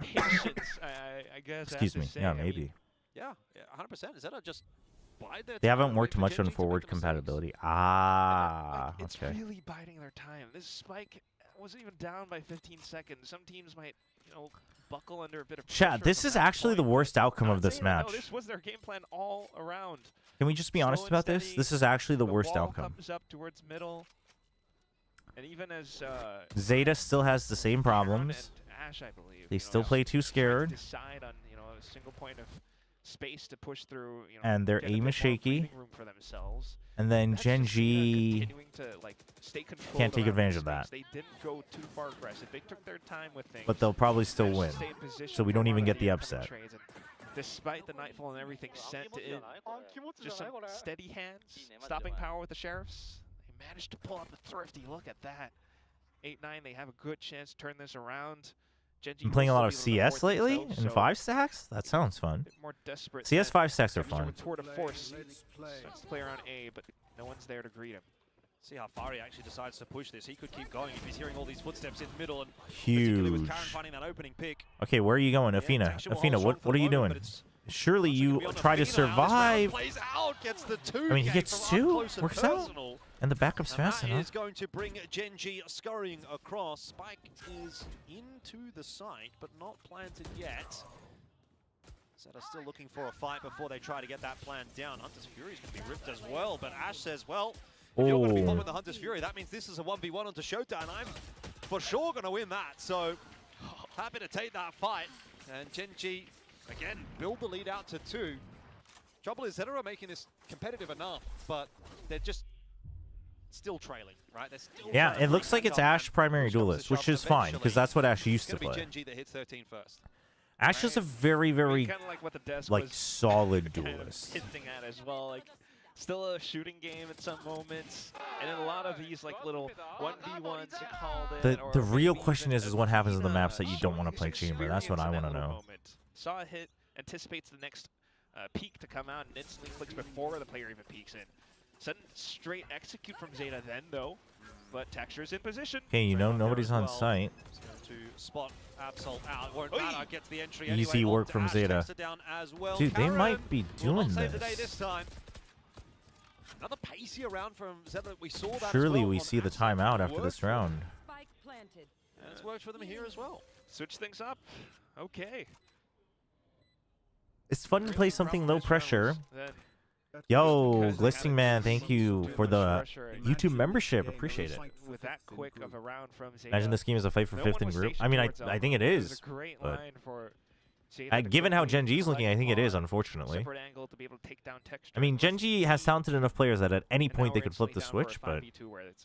patience, I guess. Excuse I have me. to say. Yeah, I mean, maybe. Yeah, 100%. ZETA just bide their They time, haven't wait worked for much Genji on to make forward the mistakes. compatibility. Ah, It's okay. really biding their time. This spike wasn't even down by 15 seconds. Some teams might, buckle under a bit of Chat, this is actually the worst outcome of this match. No, this was their game plan all around. Can we just be honest about this? This is actually the worst outcome. Comes up towards middle. And even as ZETA still has the same problems. Ash, I believe, they still play too scared. Decide on, a single point of space to push through, and their aim is shaky. Room for themselves. And then Gen.G stay can't take advantage of that. They didn't go too far aggressive. They took their time with things. But they'll probably still win. So we don't even get the upset. Despite the nightfall and everything sent in, just some steady hands, stopping power with the Sheriffs. They managed to pull up the Thrifty. Look at that. 8-9, they have a good chance to turn this around. I'm playing a lot of CS lately in 5 stacks? That sounds fun. CS 5 stacks are fun. Tour de force. Starts to play around A, but no one's there to greet him. See how far he actually decides to push this. He could keep going if he's hearing all these footsteps in the middle. And huge. With Karen finding that opening pick. Okay, where are you going, Athena? Athena, what are you doing? Surely you try to survive. I mean, he gets 2, works out. And the backup's fast enough. That is going to bring Gen.G scurrying across. Spike is into the site, but not planted yet. ZETA still looking for a fight before they try to get that plan down. Hunter's Fury is going to be ripped as well, but Ash says, well, if you're going to be following the Hunter's Fury, that means this is a 1v1 onto Showdown. I'm for sure going to win that, so happy to take that fight. And Gen.G, again, build the lead out to 2. Trouble is, ZETA are making this competitive enough, but they're just still trailing, right? They're still it looks like it's Ash primary duelist, which is fine, because that's what Ash used to play. Gen.G that hits 13 first. Ash is a very, very, solid kind of duelist. hinting at as well, still a shooting game at some moments, and in a lot of these little 1v1s you called it. The real question is what happens in the maps that you don't want to play Chamber. That's what I want to know. Saw a hit, anticipates the next peak to come out, and instantly clicks before the player even peeks in. Sudden straight execute from ZETA then, though, but Texture's in position. Okay, nobody's on site. To spot Absol out. Won't matter, gets the entry Easy anyway. work from ZETA. Dude, they might be doing this time. Another pacey round from ZETA. We saw that. Surely we see the timeout after this round. And it's worked for them here as well. Switch things up. Okay. It's fun to play something low pressure. Yo, Glistening Man, thank you for the YouTube membership. Appreciate it. With that quick of a round from ZETA. Imagine this game is a fight for 5th in group. I mean, I think it is. But given how Gen.G's looking, I think it is, unfortunately. I mean, Gen.G has talented enough players that at any point they could flip the switch, but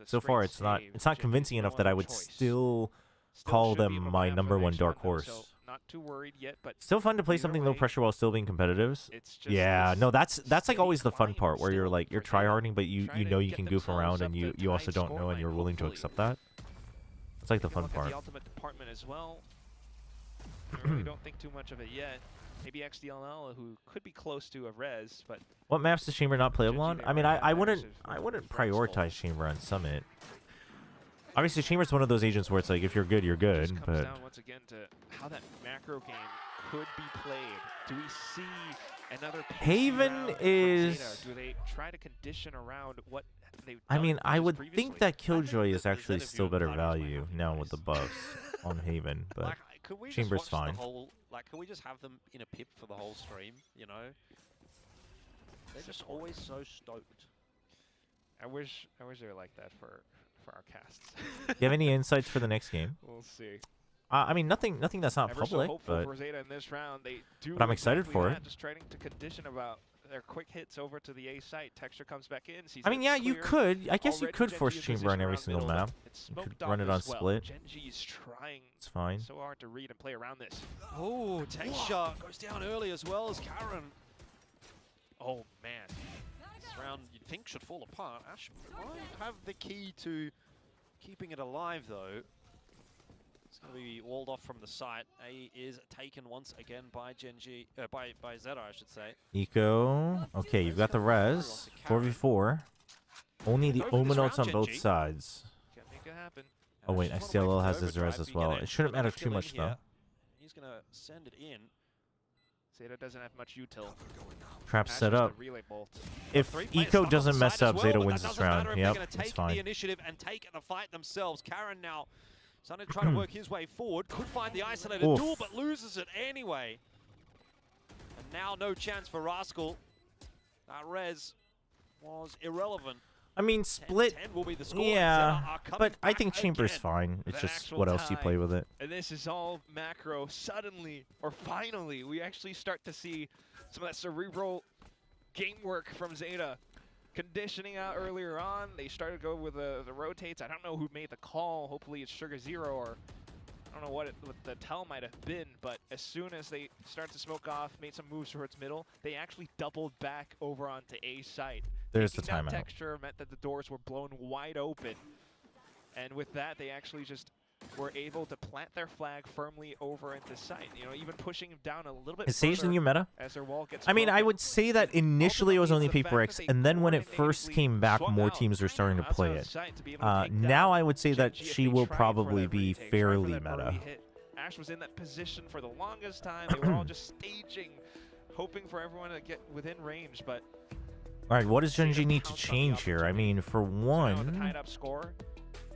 so far it's not convincing enough that I would still call them my #1 dark horse. Not too worried yet, but still fun to play something low pressure while still being competitive. Yeah, no, that's always the fun part where you're you're tryharding, but you know you can goof around and you also don't know and you're willing to accept that. It's like the fun part. The ultimate department as well. I really don't think too much of it yet. Maybe XDLL, who could be close to a res, but what maps does Chamber not playable on? I mean, I wouldn't prioritize Chamber on Summit. Obviously, Chamber's one of those agents where it's if you're good, you're good. Comes but down once again to how that macro game could be played. Do we see another Haven is? Do they try to condition around what they've I done mean, I would previously? think that Killjoy is actually still better value now with the buffs on Haven, but Chamber's fine. Can we just have them in a pip for the whole stream? They're just always so stoked. I wish they were like that for our casts. Do you have any insights for the next game? We'll see. I mean, nothing that's not public, but for ZETA in this round. They do but I'm excited for it. Just trying to condition about their quick hits over to the A site. Texture comes back in. I mean, yeah, you could. I guess you could force Chamber on every single map. You could run it on split. Gen.G's trying it's fine. so hard to read and play around this. Oh, Texture goes down early as well as Karen. Oh man, this round you'd think should fall apart. Ash might have the key to keeping it alive, though. It's going to be walled off from the site. A is taken once again by Gen.G, by ZETA, I should say. Eco. Okay, you've got the res. 4v4. Only the Ominotes on both sides. Can't make it happen. Oh wait, XTLL has his res as well. It shouldn't matter too much though. He's going to send it in. ZETA doesn't have much util. Trap set up. If Eco doesn't mess up, ZETA wins this round. Yep, it's fine. The initiative and take the fight themselves. Karen now Sunnet trying to work his way forward. Could find the isolated duel, but loses it anyway. And now no chance for Rascal. That res was irrelevant. I mean, split. 10 will be the score. Yeah, but I think Chamber's fine. It's just what else you play with it. And this is all macro. Suddenly, or finally, we actually start to see some of that cerebral game work from ZETA. Conditioning out earlier on, they started to go with the rotates. I don't know who made the call. Hopefully it's Sugar Zero, or I don't know what the tell might have been, but as soon as they start to smoke off, made some moves towards middle, they actually doubled back over onto A site. There's the Taking down timeout. Texture meant that the doors were blown wide open. And with that, they actually just were able to plant their flag firmly over into site. You know, even pushing him down a little bit Is Sage the new meta? as their wall gets I mean, I broken. would say that initially it was only Paper X, and then when it first came back, more teams were starting to play it. Now I would say that she will probably be fairly meta. Ash was in that position for the longest time. They were all just staging, hoping for everyone to get within range, but All right, what does Gen G need to change here? I mean, for with a one, tied-up score,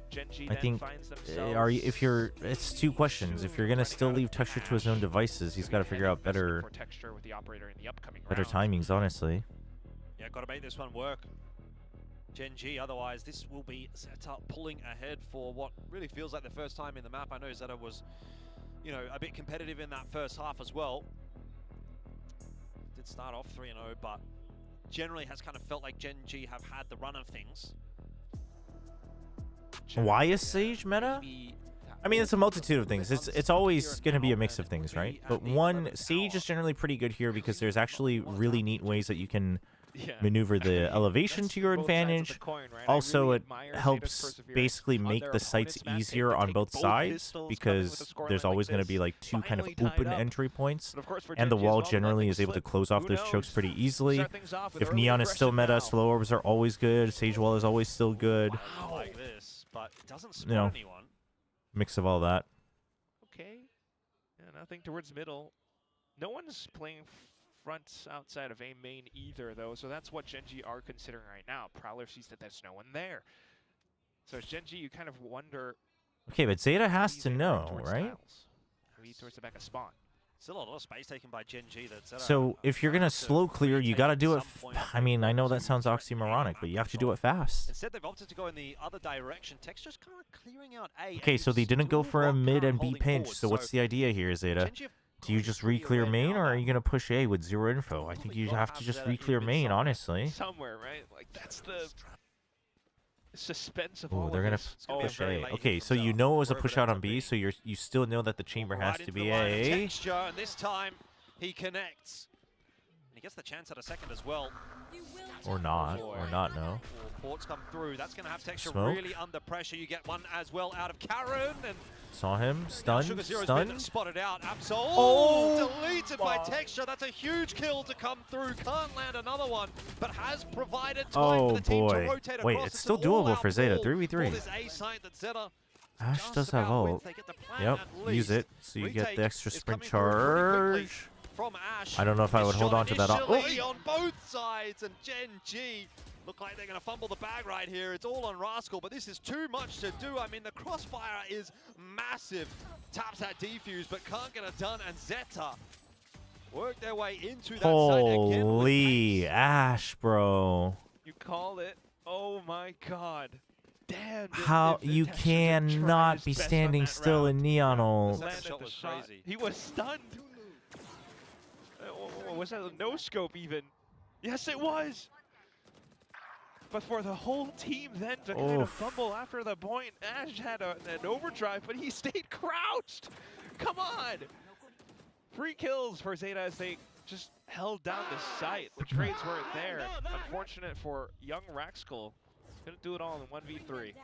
Gen G I then think finds themselves it's two questions. If you're gonna still leave Texture to his own devices, he's got to figure out better for Texture with the operator in the upcoming better round. timings, honestly. Yeah, got to make this one work. Gen G, otherwise this will be ZETA pulling ahead for what really feels like the first time in the map. I know ZETA was, you know, a bit competitive in that first half as well. Did start off 3-0, but generally has kind of felt like Gen G have had the run of things. Why is Sage meta? I mean, it's a multitude of things. It's always going to be a mix of things, right? But one, Sage is generally pretty good here because there's actually really neat ways that you can maneuver the elevation to your advantage. Also, it helps basically make the sites easier on both sides because there's always going to be like two kind of open entry points, and the wall generally is able to close off those chokes pretty easily. If Neon is still meta, slow orbs are always good. Sage wall is always still good. Like this, but it doesn't You know, spot anyone. mix of all that. Okay. Yeah, nothing towards middle. No one's playing fronts outside of A main either, though, so that's what Gen G are considering right now. Prowler sees that there's no one there. So as Gen G, you kind of wonder... Okay, but ZETA has to know, right? Maybe towards the back of spawn. Still a lot of space taken by Gen G. That's So if you're gonna slow clear, you gotta do it. I mean, I know that sounds oxymoronic, but you have to do it fast. Instead, they've opted to go in the other direction. Texture's kind of clearing out A. Okay, so they didn't go for a mid and B pinch. So what's the idea here, ZETA? Do you just re-clear main, or are you gonna push A with 0 info? I think you have to just re-clear main, honestly. Somewhere, right? Like, that's the suspense of Oh, all they're of gonna this. push A. Okay, so you know it was a push out on B, so you still know that the chamber has to be A. Texture, and this time he connects. And he gets the chance at a second as well. Or not, no. Ports come through. That's going to have Texture Smoke. really under pressure. You get one as well out of Karen. And Saw him, stunned, Sugar Zero's stunned. been spotted out. Absol. Oh! Deleted by Texture. That's a huge kill to come through. Can't land another one, but has provided time for the team to rotate Wait, across. it's still an doable all-out for ZETA, pull 3v3. for this A site that ZETA Ash just does have about wins. ult. They get the plan Yep, at use least. it, so you get Retake the extra is sprint coming through pretty quickly charge. from Ash. I don't know if I would hold on to that. Initially on both sides, and Gen G look like they're going to fumble the bag right here. It's all on Rascal, but this is too much to do. I mean, the crossfire is massive. Taps that defuse, but can't get it done, and ZETA work their way into that side again. Holy Ash, bro. You called it. Oh my god. Damn. How you cannot be standing still in Neon ult. Landed shot the was shot. crazy. He was stunned. Was that a no scope even? Yes, it was. But for the whole team then to kind of fumble after the point, Ash had an overdrive, but he stayed crouched. Come on. 3 kills for ZETA as they just held down the site. The trades weren't there. Unfortunate for young Raxkull. Couldn't do it all in 1v3.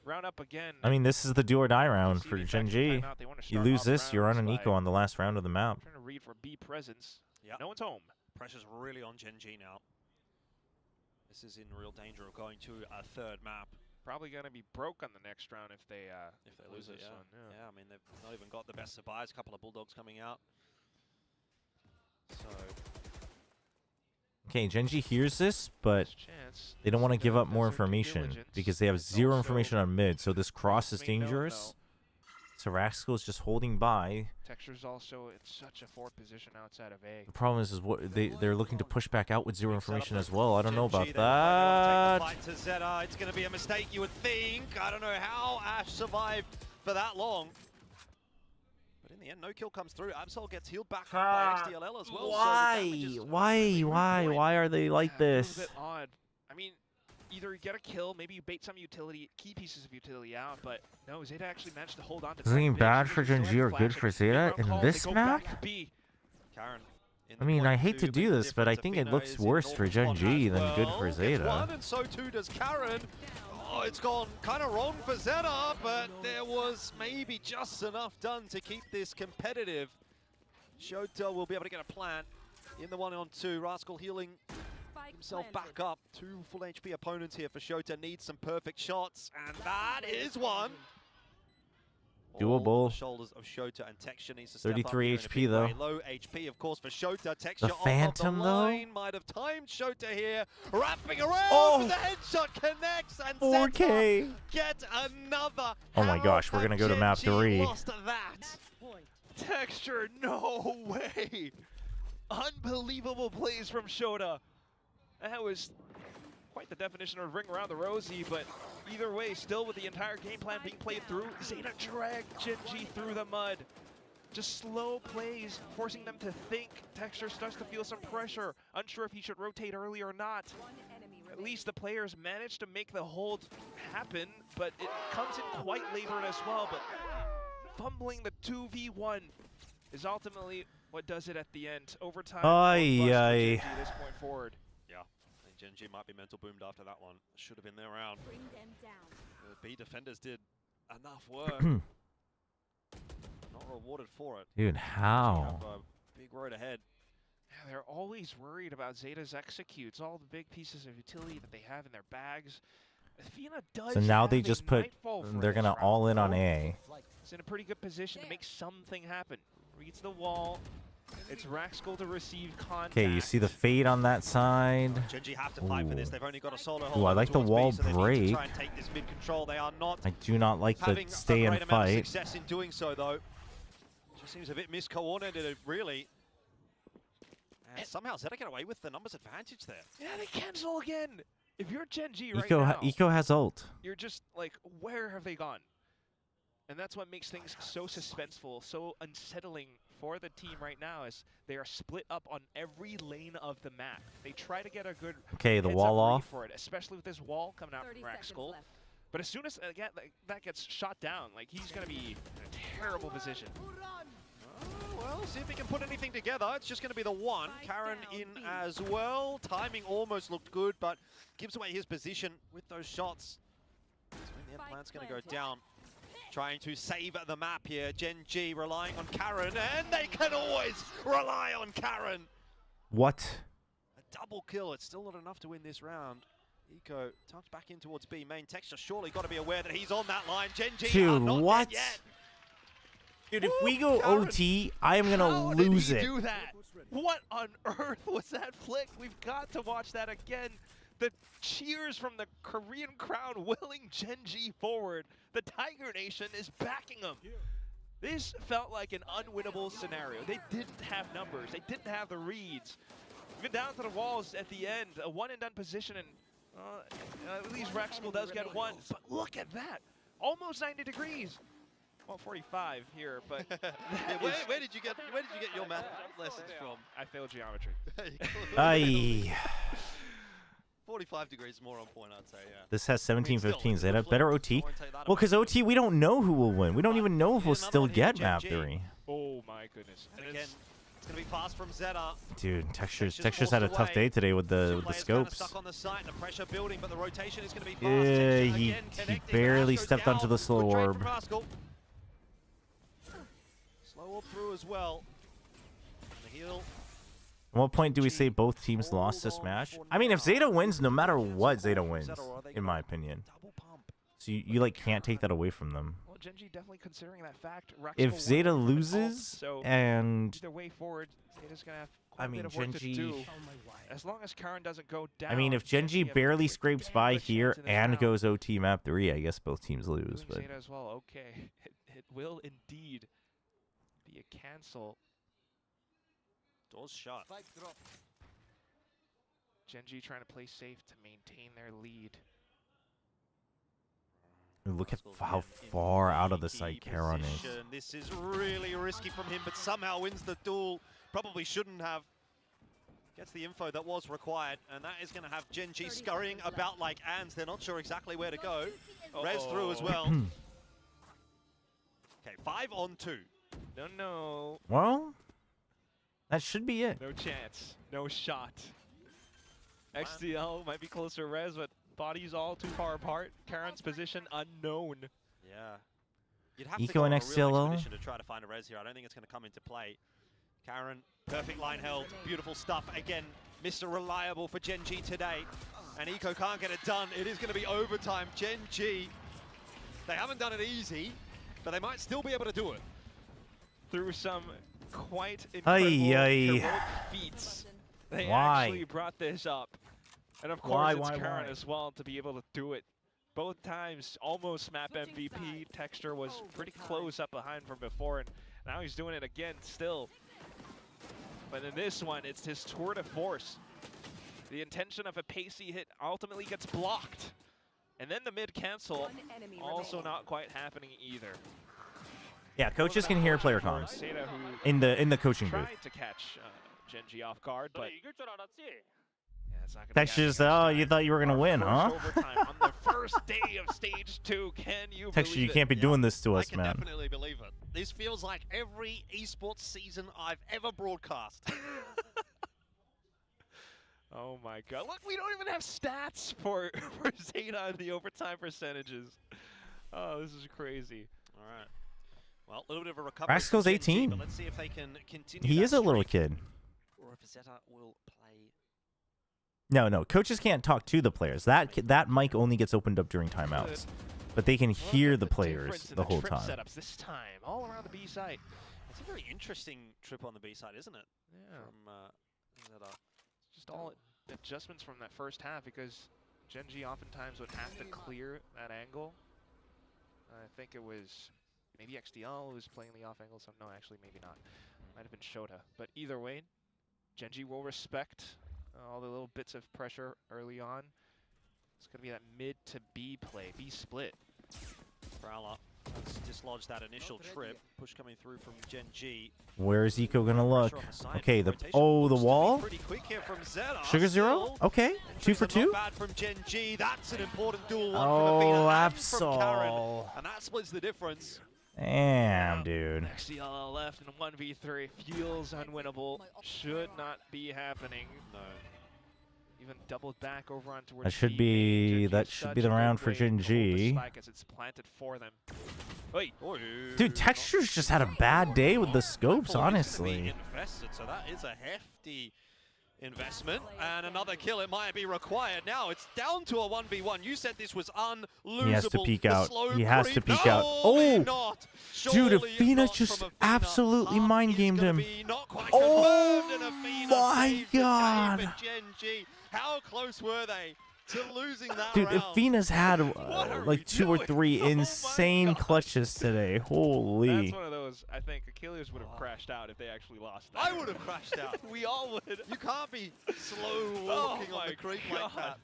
Round up again. I mean, this is the do or die round for Gen G. You lose this, you're on an eco on the last round of the map. Trying to read for B presence. No one's home. Pressure's really on Gen G now. This is in real danger of going to a third map. Probably going to be broke on the next round if they lose this it, one. Yeah, I mean, they've not even got the best of buys. A couple of Bulldogs coming out. So... Okay, Gen G hears this, but they don't want to give up more information because they have 0 information on mid, so this cross is dangerous. So Raxkel's just holding by. Texture's also in such a forward position outside of A. The problem is what they're looking to push back out with zero information as well. I don't know about Take that. the fight to ZETA. It's going to be a mistake, you would think. I don't know how Ash survived for that long. But in the end, no kill comes through. Absol gets healed back by XDLL as well. Why are they like this? A little bit odd. I mean, either you get a kill, maybe you bait some utility, key pieces of utility out, but no, ZETA actually managed to hold on to. Is it bad for Gen G or good for ZETA in this map? I mean, I hate to do this, but I think it looks worse for Gen G than good for ZETA. And so too does Karen. Oh, it's gone kind of wrong for ZETA, but there was maybe just enough done to keep this competitive. Shota will be able to get a plant in the 1-on-2. Rascal healing himself back up. 2 full HP opponents here for Shota. Needs some perfect shots, and that is one. Doable. All the shoulders of Shota, and Texture needs to step 33 up HP though. Low HP, of course, for Shota. Texture The Phantom the though. line might have timed Shota here. Wrapping around. Oh! The headshot connects, and 4K. get another. Oh my gosh, we're gonna go to map 3. Lost that. Texture, no way! Unbelievable plays from Shota. That was quite the definition of ring around the rosy, but either way, still with the entire game plan being played through, ZETA dragged Gen G through the mud. Just slow plays, forcing them to think. Texture starts to feel some pressure, unsure if he should rotate early or not. At least the players managed to make the hold happen, but it comes in quite labored as well. But fumbling the 2v1 is ultimately what does it at the end. Overtime. This point forward. Yeah, I think Gen G might be mental boomed after that one. Should have been there around. The B defenders did enough work. Not rewarded for it. Dude, how? Have a big road ahead. Yeah, they're always worried about ZETA's executes, all the big pieces of utility that they have in their bags. Athena does So now they have a just put, Nightfall for they're this gonna round. all in on A. It's in a pretty good position to make something happen. Reads the wall. It's Raxkel to receive contact. Okay, you see the fade on that side. Gen G have to fight for this. They've only got a solo hold. Ooh, I like the towards wall B, so they need to break. try and take this mid control. They are not I do not like the having stay a and great amount of fight. success in doing so, though. Just seems a bit miscoordinated, really. And somehow ZETA get away with the numbers advantage there. Yeah, they cancel again. If you're Gen G right Eco, now, Eco has ult. you're just like, where have they gone? And that's what makes things so suspenseful, so unsettling for the team right now, is they are split up on every lane of the map. They try to get a good Okay, the heads-up wall read off. for it, especially with this wall coming out from Raxkel. But as soon as that gets shot down, like, he's going to be in a terrible position. Well, see if he can put anything together. It's just going to be the one. Karen in as well. Timing almost looked good, but gives away his position with those shots. So in the end, plan's going to go down. Trying to save the map here. Gen G relying on Karen, and they can always rely on Karen. What? A double kill. It's still not enough to win this round. Eco tucks back in towards B. Main Texture surely got to be aware that he's on that line. Gen G are Dude, not what? dead yet. Dude, if we go OT, I am gonna lose How did it. he do that? What on earth was that flick? We've got to watch that again. The cheers from the Korean crowd willing Gen G forward. The Tiger Nation is backing them. This felt like an unwinnable scenario. They didn't have numbers. They didn't have the reads. Even down to the walls at the end. A one-and-done position, and at least Raxkel does get one. But look at that. Almost 90 degrees. Well, 45 here, but where did you get your math lessons from? I failed geometry. Aye. 45 degrees more on point, I'd say, yeah. This has 17-15 ZETA. Better OT. Well, because OT, we don't know who will win. We don't even know if we'll still get map 3. Oh my goodness. And again, it's going to be fast from ZETA. Dude, Texture's had a tough day today with the scopes. Stuck on the site, the pressure building, but the rotation is going to be fast. Yeah, he barely stepped onto the slow orb. Slow orb through as well. The heal. At what point do we say both teams lost this match? I mean, if ZETA wins, no matter what, ZETA wins, in my opinion. So you like can't take that away from them. Well, Gen G definitely considering that fact. If ZETA loses, and either way forward, ZETA's gonna have I mean, Gen G. do. As long as Karen doesn't go down. I mean, if Gen G barely scrapes by here and goes OT map 3, I guess both teams lose. But ZETA as well. Okay, it will indeed be a cancel. Doors shut. Gen.G trying to play safe to maintain their lead. Look at how far out of the sight Karon is. This is really risky from him, but somehow wins the duel. Probably shouldn't have. Gets the info that was required, and that is going to have Gen.G scurrying about like ants. They're not sure exactly where to go. Rez through as well. Okay, 5 on 2. No. Well, that should be it. No chance. No shot. XDL might be closer to Rez, but bodies all too far apart. Karon's position unknown. Yeah. You'd have Eco to go and on a real XDLO. expedition to try to find a Rez here. I don't think it's going to come into play. Karon, perfect line held. Beautiful stuff. Again, Mr. Reliable for Gen.G today. And Eco can't get it done. It is going to be overtime. Gen.G, they haven't done it easy, but they might still be able to do it. Through some quite incredible heroic feats, they actually brought this up. And of course, it's Karon as well to be able to do it. Both times, almost map MVP. Texture was pretty close up behind from before, and now he's doing it again still. But in this one, it's his tour de force. The intention of a pacey hit ultimately gets blocked. And then the mid cancel also not quite happening either. Yeah, coaches can hear player comms in the coaching booth. Tried to catch Gen.G off guard, but Textures, oh, you thought you were gonna win, huh? On the first day of stage 2, can you Texture, believe you can't be doing this to us, I can man. definitely believe it. This feels like every esports season I've ever broadcast. Oh my god. Look, we don't even have stats for ZETA and the overtime percentages. Oh, this is crazy. All right. Well, a little bit of a recovery. Rascal's 18. But let's see if they can continue. He is a little kid. Or if ZETA will play. No. Coaches can't talk to the players. That mic only gets opened up during timeouts. But they can hear the players the whole time. Setups this time, all around the B site. It's a very interesting trip on the B side, isn't it? Yeah. From ZETA. Just all adjustments from that first half, because Gen.G oftentimes would have to clear that angle. I think it was maybe XDL who was playing the off angle. So no, actually maybe not. Might have been Shota. But either way, Gen.G will respect all the little bits of pressure early on. It's going to be that mid to B play, B split. Prowler has dislodged that initial trip. Push coming through from Gen.G. Where is Eco gonna look? Okay, the wall? Pretty quick here from ZETA. Sugar Zero? Okay, 2 for 2. Not bad from Gen.G. That's an important duel. One Oh, from Absol. Karon, and that splits the difference. Damn, dude. XDL left in 1v3 feels unwinnable. Should not be happening. No. Even doubled back over on towards That should be the round for Gen.G. As it's planted for them. Wait. Dude, Textures just had a bad day with the scopes, honestly. Invested, so that is a hefty investment, and another kill. It might be required. Now it's down to a 1v1. You said this was unlosable. He has to peek out. He has to peek out. Oh, dude, Athena just absolutely mind gamed him. Oh my god. Gen.G. How close were they to losing that Dude, round? Athena's had like 2 or 3 insane clutches today. Holy. That's one of those, I think Achilles would have crashed out if they actually lost that. I would have crashed out. We all would. You can't be slow walking on the creek like that.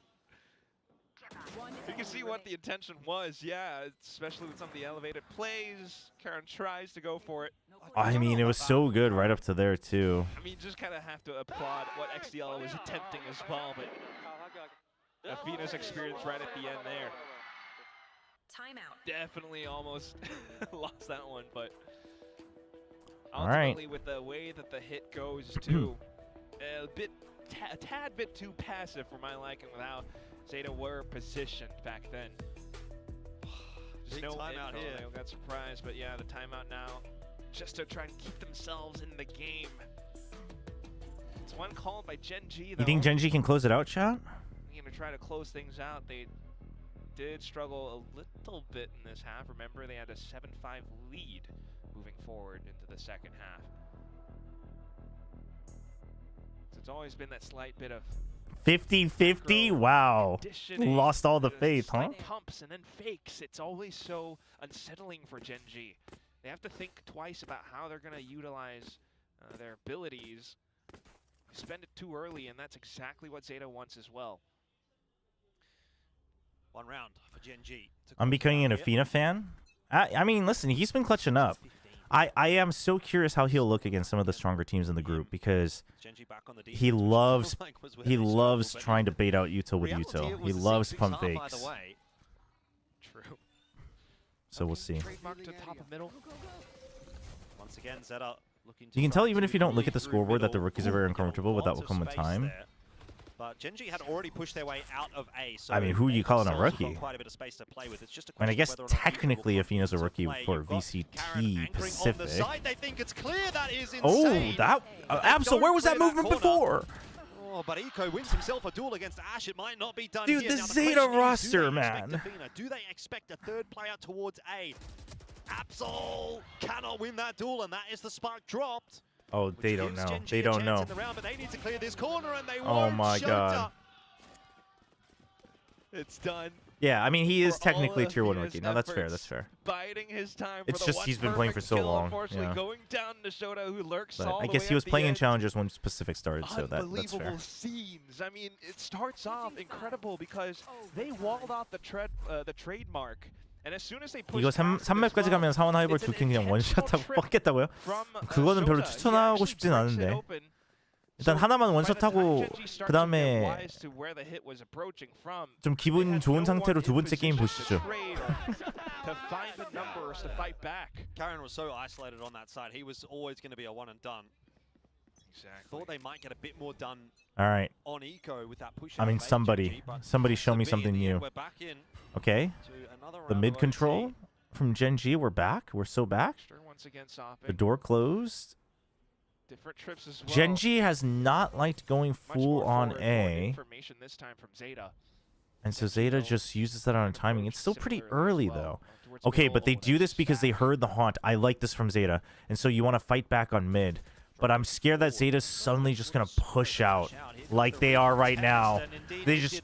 You can see what the intention was, yeah, especially with some of the elevated plays. Karon tries to go for it. I mean, it was so good right up to there, too. I mean, just kind of have to applaud what XDL was attempting as well, but Athena's experience right at the end there. Timeout. Definitely almost lost that one, but all right. ultimately with the way that the hit goes too, a tad bit too passive for my liking with how ZETA were positioned back then. Big no timeout here. I got surprised, but yeah, the timeout now, just to try and keep themselves in the game. It's one called by Gen.G though. You think Gen.G can close it out, chat? To try to close things out. They did struggle a little bit in this half. Remember, they had a 7-5 lead moving forward into the second half. So it's always been that slight bit of 50-50? Wow. Lost all the faith, huh? Pumps and then fakes. It's always so unsettling for Gen G. They have to think twice about how they're going to utilize their abilities. Spend it too early, and that's exactly what ZETA wants as well. One round for Gen G. I'm becoming an Afina fan. I mean, listen, he's been clutching up. I am so curious how he'll look against some of the stronger teams in the group because he loves trying to bait out util with util. He loves pump fakes. True. So we'll see. Once again, ZETA looking to You can tell even if you don't look at the scoreboard that the rookies are very uncomfortable, but that will come with time. But Gen G had already pushed their way out of A. So I mean, who are you calling a rookie? Quite a bit of space to play with. It's just a I mean, I guess question of whether or not technically Afina's a rookie for VCT Pacific. on the side. They think it's clear. That is insane. Oh, that Absol, where was that movement before? Oh, but Eco wins himself a duel against Ash. It might not be done Dude, here. the Now, ZETA roster, do they man. expect do they expect a third player towards A? Absol cannot win that duel, and that is the spark dropped. Oh, they don't know. They don't know. But they need to clear this corner, and they Oh my god. It's done. Yeah, I mean, he is technically a tier 1 rookie. No, that's fair. That's fair. Biding his time It's just he's been playing for so long. Unfortunately, going down to Shota, who lurks But all I the guess way he was at the playing in end. Challengers when Pacific started, so that's fair. Unbelievable scenes. I mean, it starts off incredible because they walled off the trademark. And as soon as they push 이거 3맵까지 가면 사원 하이볼 두 킹 그냥 원샷하고 뻗겠다고요? 그거는 별로 추천하고 싶진 않은데. 일단 하나만 원샷하고 그 다음에 좀 기분 좋은 상태로 두 번째 게임 보시죠. Karen was so isolated on that side. He was always going to be a one and done. Exactly. Thought they might get a bit more done. All right. On Eco with that push. I mean, somebody show me something new. Okay. The mid control from Gen G. We're back. We're so back. The door closed. Different trips as well. Gen G has not liked going full on A. This time from ZETA. And so ZETA just uses that on timing. It's still pretty early, though. Okay, but they do this because they heard the haunt. I like this from ZETA. And so you want to fight back on mid. But I'm scared that ZETA's suddenly just going to push out like they are right now. They just...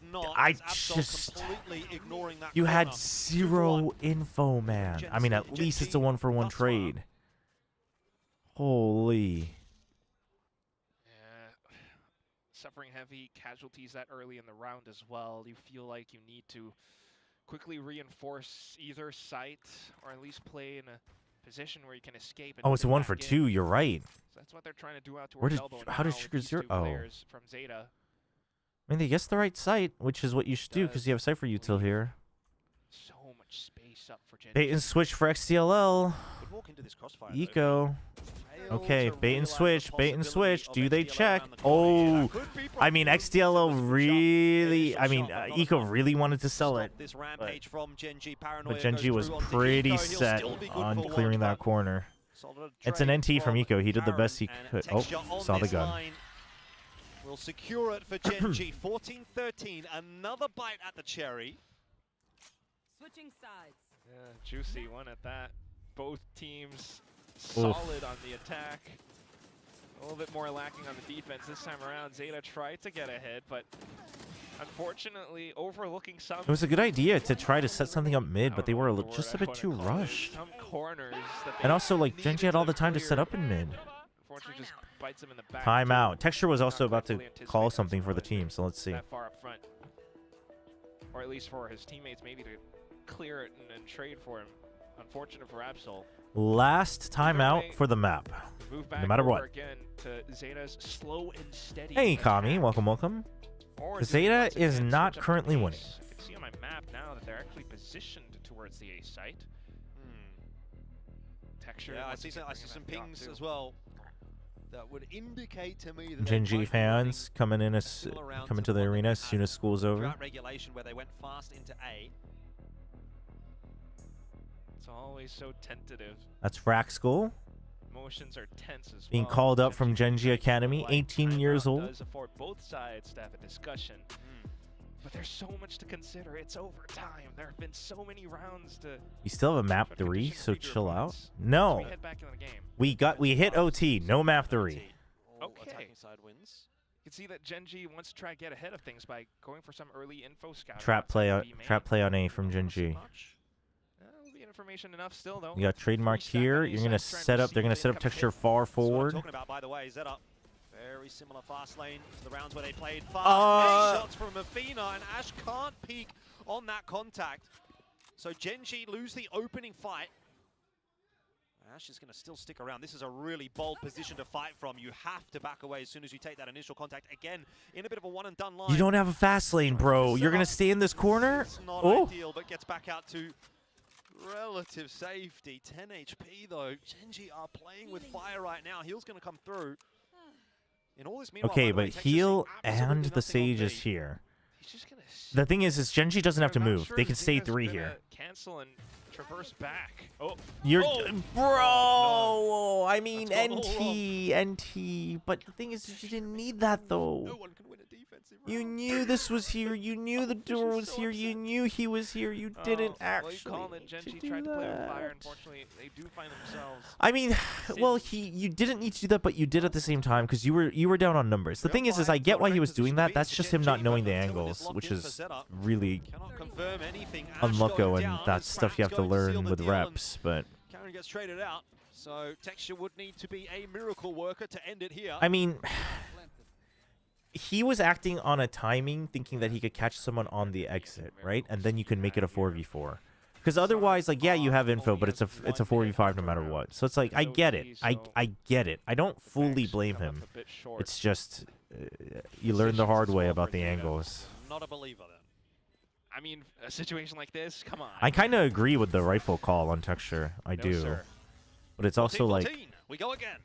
You had zero info, man. I mean, at least it's a 1-for-1 trade. Holy... Suffering heavy casualties that early in the round as well. You feel like you need to quickly reinforce either site or at least play in a position where you can escape. Oh, it's a 1-for-2. You're right. So that's what they're trying to do out towards elbow. How did Sugar Zero? Oh. From ZETA. I mean, they guessed the right site, which is what you should do because you have Cypher util here. So much space up for Gen Bait and switch for XTLL. Eco. Okay, bait and switch, bait and switch. Do they check? Oh, I mean, XTLL really, I mean, Eco really wanted to sell it. But Gen G was pretty set on clearing that corner. It's an NT from Eco. He did the best he could. Oh, saw the gun. Will secure it for Gen G. 14-13. Another bite at the cherry. Switching sides. Yeah, juicy one at that. Both teams solid on the attack. A little bit more lacking on the defense this time around. ZETA tried to get ahead, but unfortunately overlooking some... It was a good idea to try to set something up mid, but they were just a bit too rushed. Some corners that and also, like, Gen G had all the time to set up in mid. Unfortunately, just bites him in the back. Timeout. Texture was also about to call something for the team, so let's see. That far up front. Or at least for his teammates, maybe to clear it and trade for him. Unfortunate for Absol. Last timeout for the map. No matter what. Again to ZETA's slow and steady Hey, Kami. Welcome, welcome. ZETA is not currently winning. I can see on my map now that they're actually positioned towards the A site. Texture. Yeah, I see some pings as well. That would indicate to me that Gen G fans coming to the arena as soon as school's over. Regulation where they went fast into A. It's always so tentative. That's Frack School. Emotions are tense as being called up from Gen G Academy, 18 years old. Does afford both sides to have a discussion. But there's so much to consider. It's overtime. There have been so many rounds to... You still have a map 3, so chill out. No. We head back in the game. We hit OT. No map 3. Okay. Side wins. You can see that Gen.G wants to try to get ahead of things by going for some early info scouting. Trap play on A from Gen.G. Will be information enough still though. You got trademark here. You're gonna set up. They're gonna set up texture far forward. Talking about, by the way, ZETA. Very similar fast lane to the rounds where they played fast. Shots from Athena, and Ash can't peek on that contact. So Gen.G lose the opening fight. Ash is going to still stick around. This is a really bold position to fight from. You have to back away as soon as you take that initial contact. Again, in a bit of a one-and-done line. You don't have a fast lane, bro. You're going to stay in this corner? It's not ideal, but gets back out to relative safety. 10 HP, though. Gen.G are playing with fire right now. Heal's going to come through. In all this meanwhile, Okay, but heal and the Sage is here. The thing is Gen.G doesn't have to move. They can stay 3 here. Cancel and traverse back. Oh, bro! I mean, NT. But the thing is, you didn't need that though. No one can win a defensive round. You knew this was here. You knew the door was here. You knew he was here. You didn't actually. Gen.G tried to play with fire. Unfortunately, they do find themselves. I mean, well, you didn't need to do that, but you did at the same time because you were down on numbers. The thing is I get why he was doing that. That's just him not knowing the angles, which is really unlucko, and that's stuff you have to learn with reps. But Karen gets traded out, so Texture would need to be a miracle worker to end it here. I mean, he was acting on a timing, thinking that he could catch someone on the exit, right? And then you can make it a 4v4. Because otherwise, like, yeah, you have info, but it's a 4v5 no matter what. So it's like, I get it. I get it. I don't fully blame him. It's just you learn the hard way about the angles. Not a believer then. I mean, a situation like this, come on. I kind of agree with the rightful call on texture. I do. Sir. But it's also 14, like, we go again.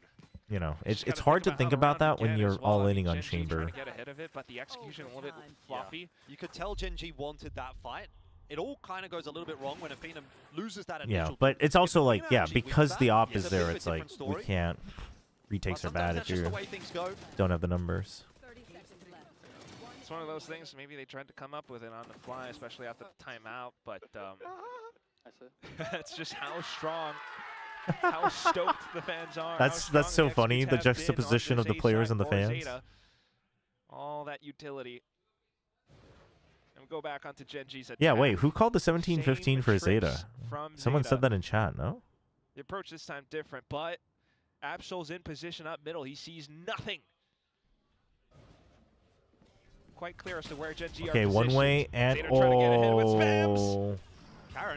you know, it's hard to think about that when you're all inning on Chamber. Trying to get ahead of it, but the execution a little bit floppy. You could tell Gen.G wanted that fight. It all kind of goes a little bit wrong when Athena loses that initial. Yeah, but it's also like, yeah, because the op is there, it's like, we can't. Retakes are bad if you don't have the numbers. It's one of those things, maybe they tried to come up with it on the fly, especially after the timeout, but that's just how strong, how stoked the fans are. That's so funny, the juxtaposition of the players and the fans. ZETA. All that utility. And we go back onto Gen.G's attack. Yeah, wait, who called the 17-15 for ZETA? Someone said that in chat, no? The approach this time different, but Absol's in position up middle. He sees nothing. Quite clear as to where Gen.G okay, are one way and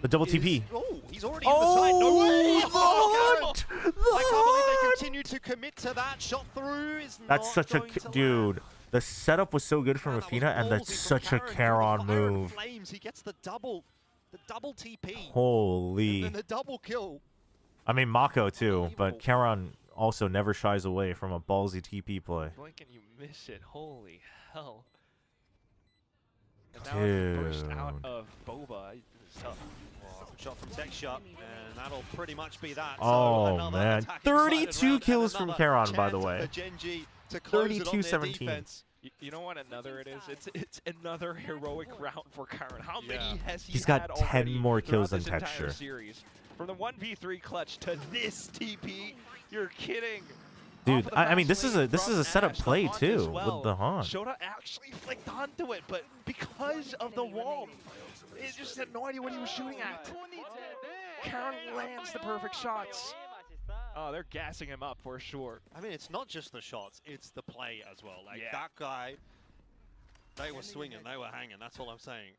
the double TP. He's already in the side. No way! I can't believe they continue to commit to that. Shot through is That's such a dude. The setup was so good from Athena, and that's such a Charon move. Flames. He gets the double TP. Holy. And then the double kill. I mean, Mako too, but Charon also never shies away from a ballsy TP play. Blink and you miss it. Holy hell. And Dude. now burst out of Boba. It's tough. Shot from Texture, and that'll pretty much be that. Oh, so man. 32 kills from Charon, by the way. 32-17. You know what another it is? It's another heroic round for Charon. How many has he He's got 10 more kills than this entire Texture. Series? From the 1v3 clutch to this TP, you're kidding. Dude, I mean, this is a setup play too with the Haunt. Shoda actually flicked onto it, but because of the wall, it just had no idea what he was shooting at. Charon lands the perfect shots. Oh, they're gassing him up for sure. I mean, it's not just the shots, it's the play as well. Like, that guy, they were swinging, they were hanging, that's all I'm saying.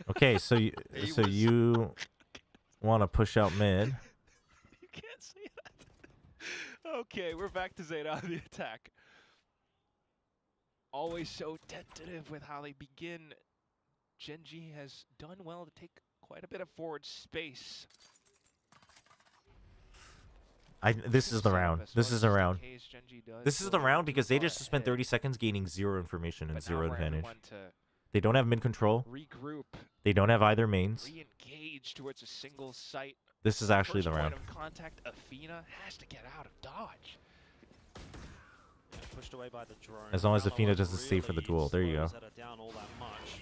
Okay, so you want to push out mid. You can't say that. Okay, we're back to ZETA on the attack. Always so tentative with how they begin. Gen.G has done well to take quite a bit of forward space. This is the round. This is the round. This is the round because they just spent 30 seconds gaining 0 information and 0 advantage. They don't have mid control. Regroup. They don't have either mains. Re-engage towards a single site. This is actually the round. Point of contact, Athena has to get out of dodge. Pushed away by the drone. As long as Athena doesn't stay for the duel. There you go. Down all that much.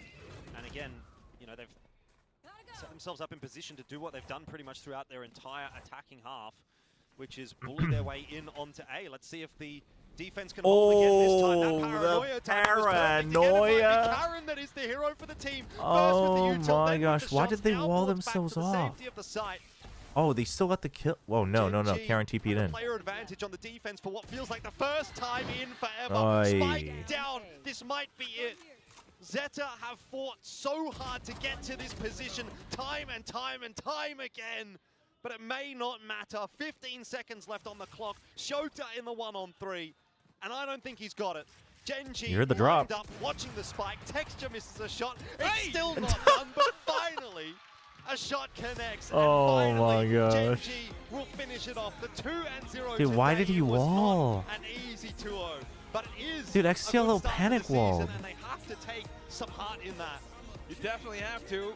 And again, you know, they've set themselves up in position to do what they've done pretty much throughout their entire attacking half, which is bully their way in onto A. Let's see if the Defense can hold again this time. The paranoia. Karen that is the hero for the team. Oh my gosh, why did they wall themselves off? Oh, they still got the kill. Whoa, no. Karen TP'd in. Player advantage on the defense for what feels like the first time in forever. Spike down. This might be it. ZETA have fought so hard to get to this position time and time again. But it may not matter. 15 seconds left on the clock. Shota in the 1-on-3. And I don't think he's got it. Genji you heard the drop. Up watching the spike. Texture misses a shot. It's still not done, but finally a shot connects. Oh my gosh. Genji will finish it off. The 2-0. Dude, why did he wall? An easy 2-0. But it is. Dude, XTLO panic walled. And they have to take some heart in that. You definitely have to.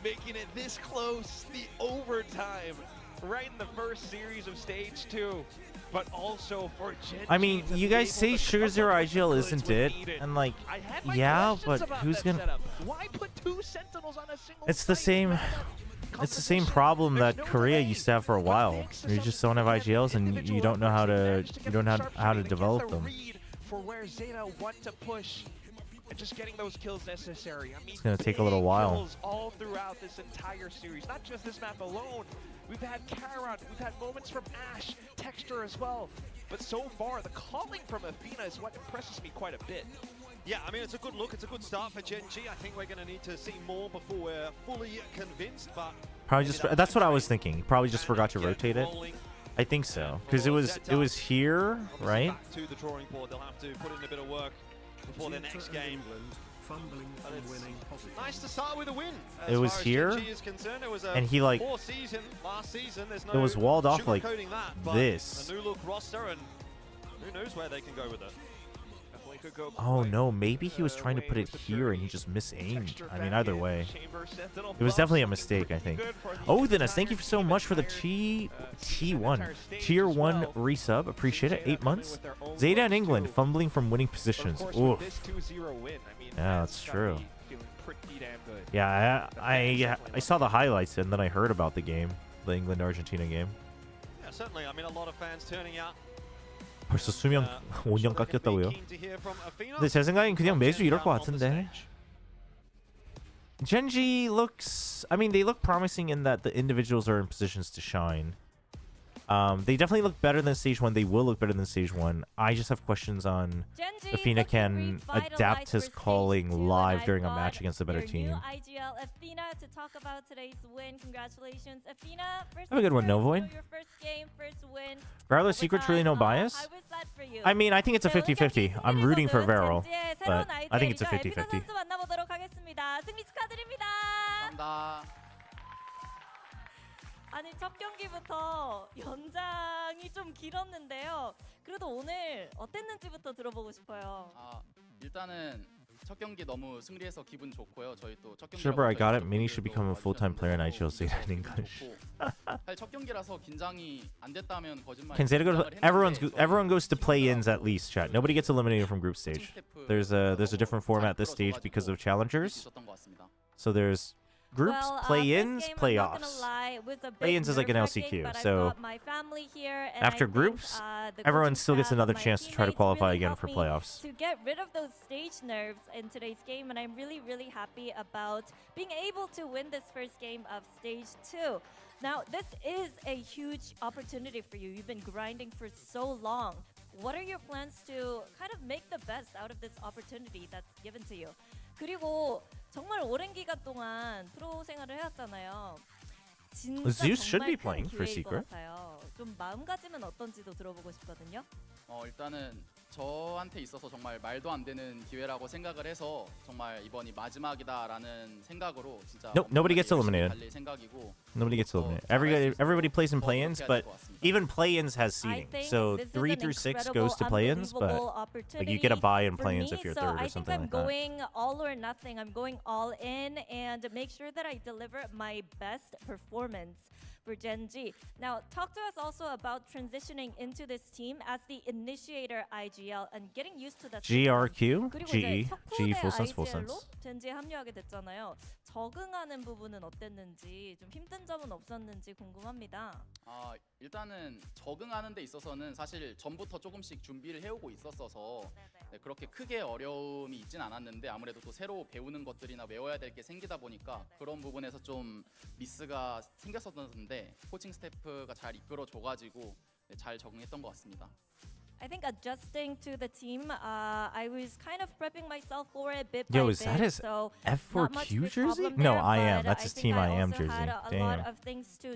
Making it this close, the overtime, right in the first series of stage 2. But also for Genji. I mean, you guys say Sugar Zero IGL isn't it? And like, yeah, but who's gonna... Why put 2 Sentinels on a single It's the same... It's the same problem that Korea used to have for a while. You just don't have IGLs and you don't know how to develop them. For where ZETA want to push and just getting those kills necessary. I mean, It's gonna take a little while. Kills all throughout this entire series, not just this map alone. We've had Karan, we've had moments from Ash, Texture as well. But so far, the calling from Athena is what impresses me quite a bit. Yeah, I mean, it's a good look. It's a good start for Genji. I think we're going to need to see more before we're fully convinced, but... Probably just... That's what I was thinking. He probably just forgot to rotate it. I think so. Because it was here, right? Back to the drawing board. They'll have to put in a bit of work before their next game. Nice to start with a win. It was here, and he like... Last season, there's no it was walled off like that, this. A new look roster, and who knows where they can go with it. Oh no, maybe he was trying to put it here and he just misaimed. I mean, either way. It was definitely a mistake, I think. Oh, Dennis, thank you so much for the T1. Tier 1 resub. Appreciate it. 8 months. ZETA in England, fumbling from winning positions. Oof. Yeah, that's true. Yeah, I saw the highlights and then I heard about the game. The England-Argentina game. Yeah, certainly. I mean, a lot of fans turning out. 벌써 수명 5년 깎였다고요? 근데 제 생각엔 그냥 매주 이럴 것 같은데. Genji looks... I mean, they look promising in that the individuals are in positions to shine. They definitely look better than Stage 1. They will look better than Stage 1. I just have questions on if Athena can adapt his calling live during a match against a better team. Athena to talk about today's win. Congratulations, Athena. Have a good one, Novoid. Your first game, first win. Regardless, Secret's really no bias. How was that for you? I mean, I think it's a 50-50. I'm rooting for Varel, but I think it's a 50-50. 승리 축하드립니다. 아니 첫 경기부터 연장이 좀 길었는데요. 그래도 오늘 어땠는지부터 들어보고 싶어요. 일단은 첫 경기 너무 승리해서 기분 좋고요. 저희 또 첫 경기. Chobra, I got it. Mini should become a full-time player in IGL ZETA in English. 사실 첫 경기라서 긴장이 안 됐다면 거짓말. Can ZETA go to, everyone goes to play-ins at least, chat. Nobody gets eliminated from group stage. There's a different format this stage because of challengers. So there's groups, play-ins, playoffs. Play-ins is like an LCQ, so after groups, everyone still gets another chance to try to qualify again for playoffs. To get rid of those stage nerves in today's game, and I'm really, really happy about being able to win this first game of stage 2. Now, this is a huge opportunity for you. You've been grinding for so long. What are your plans to kind of make the best out of this opportunity that's given to you? 그리고 정말 오랜 기간 동안 프로 생활을 해왔잖아요. Zeus should be playing for Secret. 좀 마음가짐은 어떤지도 들어보고 싶거든요. 일단은 저한테 있어서 정말 말도 안 되는 기회라고 생각을 해서 정말 이번이 마지막이다라는 생각으로 진짜 Nope, nobody gets eliminated. 달릴 생각이고. Nobody gets eliminated. Everybody plays in play-ins, but even play-ins has seeding. So 3 through 6 goes to play-ins, but like you get a bye in play-ins if you're third or something like that. I think I'm going all or nothing. I'm going all in and make sure that I deliver my best performance. for Gen G. Now, talk to us also about transitioning into this team as the initiator IGL and getting used to that. GRQ, 그리고 GE, 이제 GE full sense, full IGL로 sense. 젠지에 합류하게 됐잖아요. 적응하는 부분은 어땠는지, 좀 힘든 점은 없었는지 궁금합니다. 일단은 적응하는 데 있어서는 사실 전부터 조금씩 준비를 해오고 있었어서 네, 그렇게 크게 어려움이 있진 않았는데 아무래도 또 새로 배우는 것들이나 외워야 될 게 생기다 보니까 그런 부분에서 좀 미스가 생겼었는데 코칭 스태프가 잘 이끌어줘가지고 네, 잘 적응했던 것 같습니다. I think adjusting to the team, I was kind of prepping myself for it bit Yo, by is bit. that his so F4Q jersey? problem No, there, I am. but That's his think team I am also jersey. had a Damn. lot of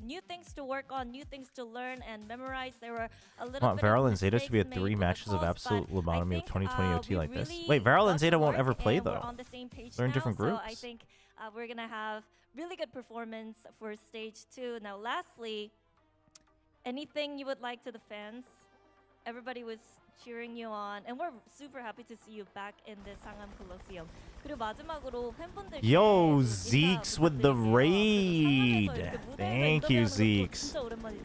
new things to work on, new things to learn and memorize. There were a little Want bit of Varel and Zeta to be at mistakes 3 made with the matches of calls, absolute but I lobotomy of think, 2020 OT we like this. really Wait, Varel and got to Zeta won't work ever play and we're though. on the same page They're in now, different so I groups. think we're gonna have really good performance for stage 2. Now, lastly, anything you would like to the fans? Everybody was cheering you on, and we're super happy to see you back in the Sangam Coliseum. 그리고 마지막으로 팬분들께 Yo, 인사 Zeke's with the raid. Thank you, Zeke's.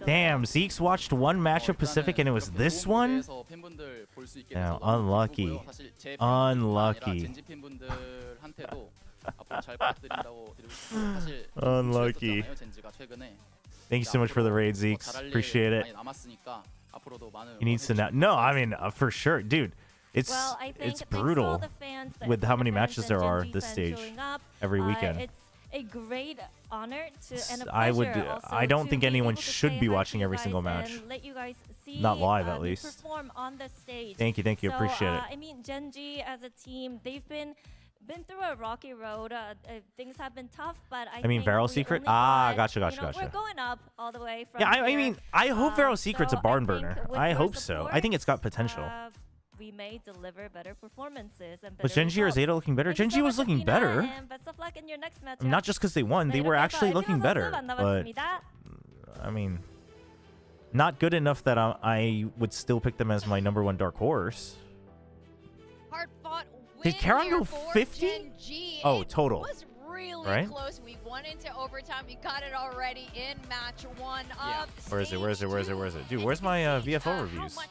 Damn, Zeke's watched one match of Pacific and it was this one? Yeah, unlucky. Unlucky. Unlucky. Thank you so much for the raid, Zeke's. Appreciate it. He needs to know. No, I mean, for sure. Dude, it's brutal with how many matches there are this stage every weekend. It's a great honor to and a I pleasure don't to think be anyone able to should say be hi watching to you every guys single match. and let you guys see, Not live, at me least. perform on the stage. Thank you, So, appreciate it. I mean, Gen G as a team, they've been through a rocky road. Things have been tough, but I mean, think Varel we Secret? only Ah, got, gotcha. We're going up all the way from Yeah, I here. mean, I hope Varel Secret's a so barn I think burner. with I your hope so. support, I think it's got potential. We may deliver better performances and better Was Gen G or results. Zeta looking better? Thank you Gen so G much, was looking Athena, better. and best of luck in your next matchup. Not just because they won, they were actually looking better. But, I mean, not good enough that I would still pick them as my #1 dark horse. Hard fought win Did Karan here go for 50? Gen G. Oh, It total. was really Right? close. We won into overtime. We got it already in match 1 Yeah. of Where is it? Dude, where's my VFO reviews? how much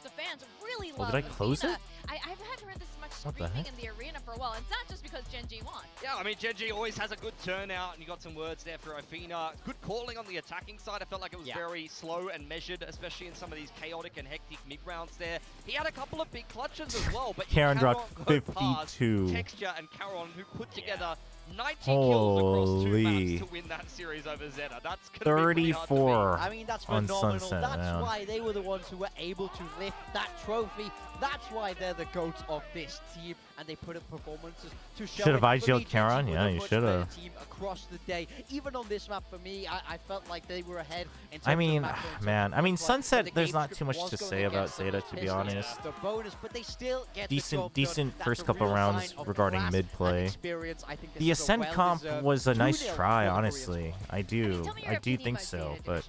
the fans really Oh, love did I close Athena. it? I haven't heard this much What the screaming heck? in the arena for a while. It's not just because Gen G won. Yeah, I mean, Gen G always has a good turnout, and you got some words there for Athena. Good calling on the attacking side. I felt like it was very slow and measured, especially in some of these chaotic and hectic mid-rounds there. He had a couple of big clutches as well, but Karan you dropped cannot go past 52. Texture and Caron, who put together 90 kills across 2 Holy. maps to win that series over Zeta. That's going to be pretty hard to beat. 34 I mean, that's on phenomenal. Sunset. That's now. why they were the ones who were able to lift that trophy. That's why they're the GOATs of this team, and they put in performances to show. Should've it. For IGL'd me, Karan? Gen G Yeah, were the you much should've. better team across the day. Even on this map, for me, I felt like they were ahead. In terms I of mean, macro, in terms man. of I mean, play, but Sunset, the there's game not script too much was to going say about against them. Zeta, to be Pistons honest. the bonus, but they still get the job Decent done. That's first a couple real rounds sign of regarding class mid and play. experience. I think this The is a Ascent comp well-deserved was a nice 2-0 try, for the honestly. I do think so, but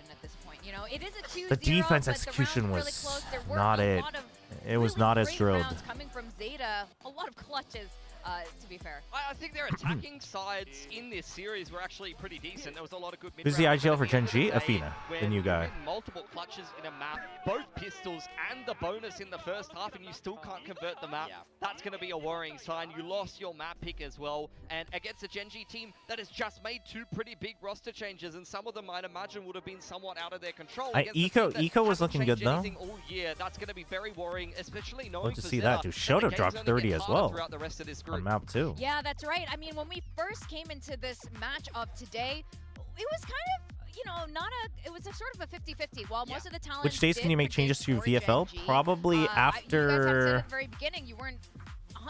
You know, it is a 2-0, the defense but the execution rounds was really close. There were not a it. lot of It was really not as great drilled. rounds coming from Zeta. A lot of clutches, to be fair. I think their attacking sides in this series were actually pretty decent. There was a lot of good mid Who's the rounds IGL at for the Gen end of G? the day Athena, the when new you guy. win multiple clutches in a map, both pistols and the bonus in the first half, and you still can't convert the map. That's going to be a worrying sign. You lost your map pick as well, and against a Gen G team that has just made 2 pretty big roster changes, and some of them I'd imagine would have been somewhat out of their control. Against a team that Eco was hasn't looking good, changed though. anything all year. That's going to be very worrying, especially knowing Love to for see Zeta that, dude. the Shoto games dropped only 30 get as harder well throughout the rest of this group. on map 2. Yeah, that's right. I mean, when we first came into this match of today, it was kind of, you know, it was a sort of a 50-50. While most of the talent Which days can you make changes to VFL? Probably you guys have said at after the very beginning you weren't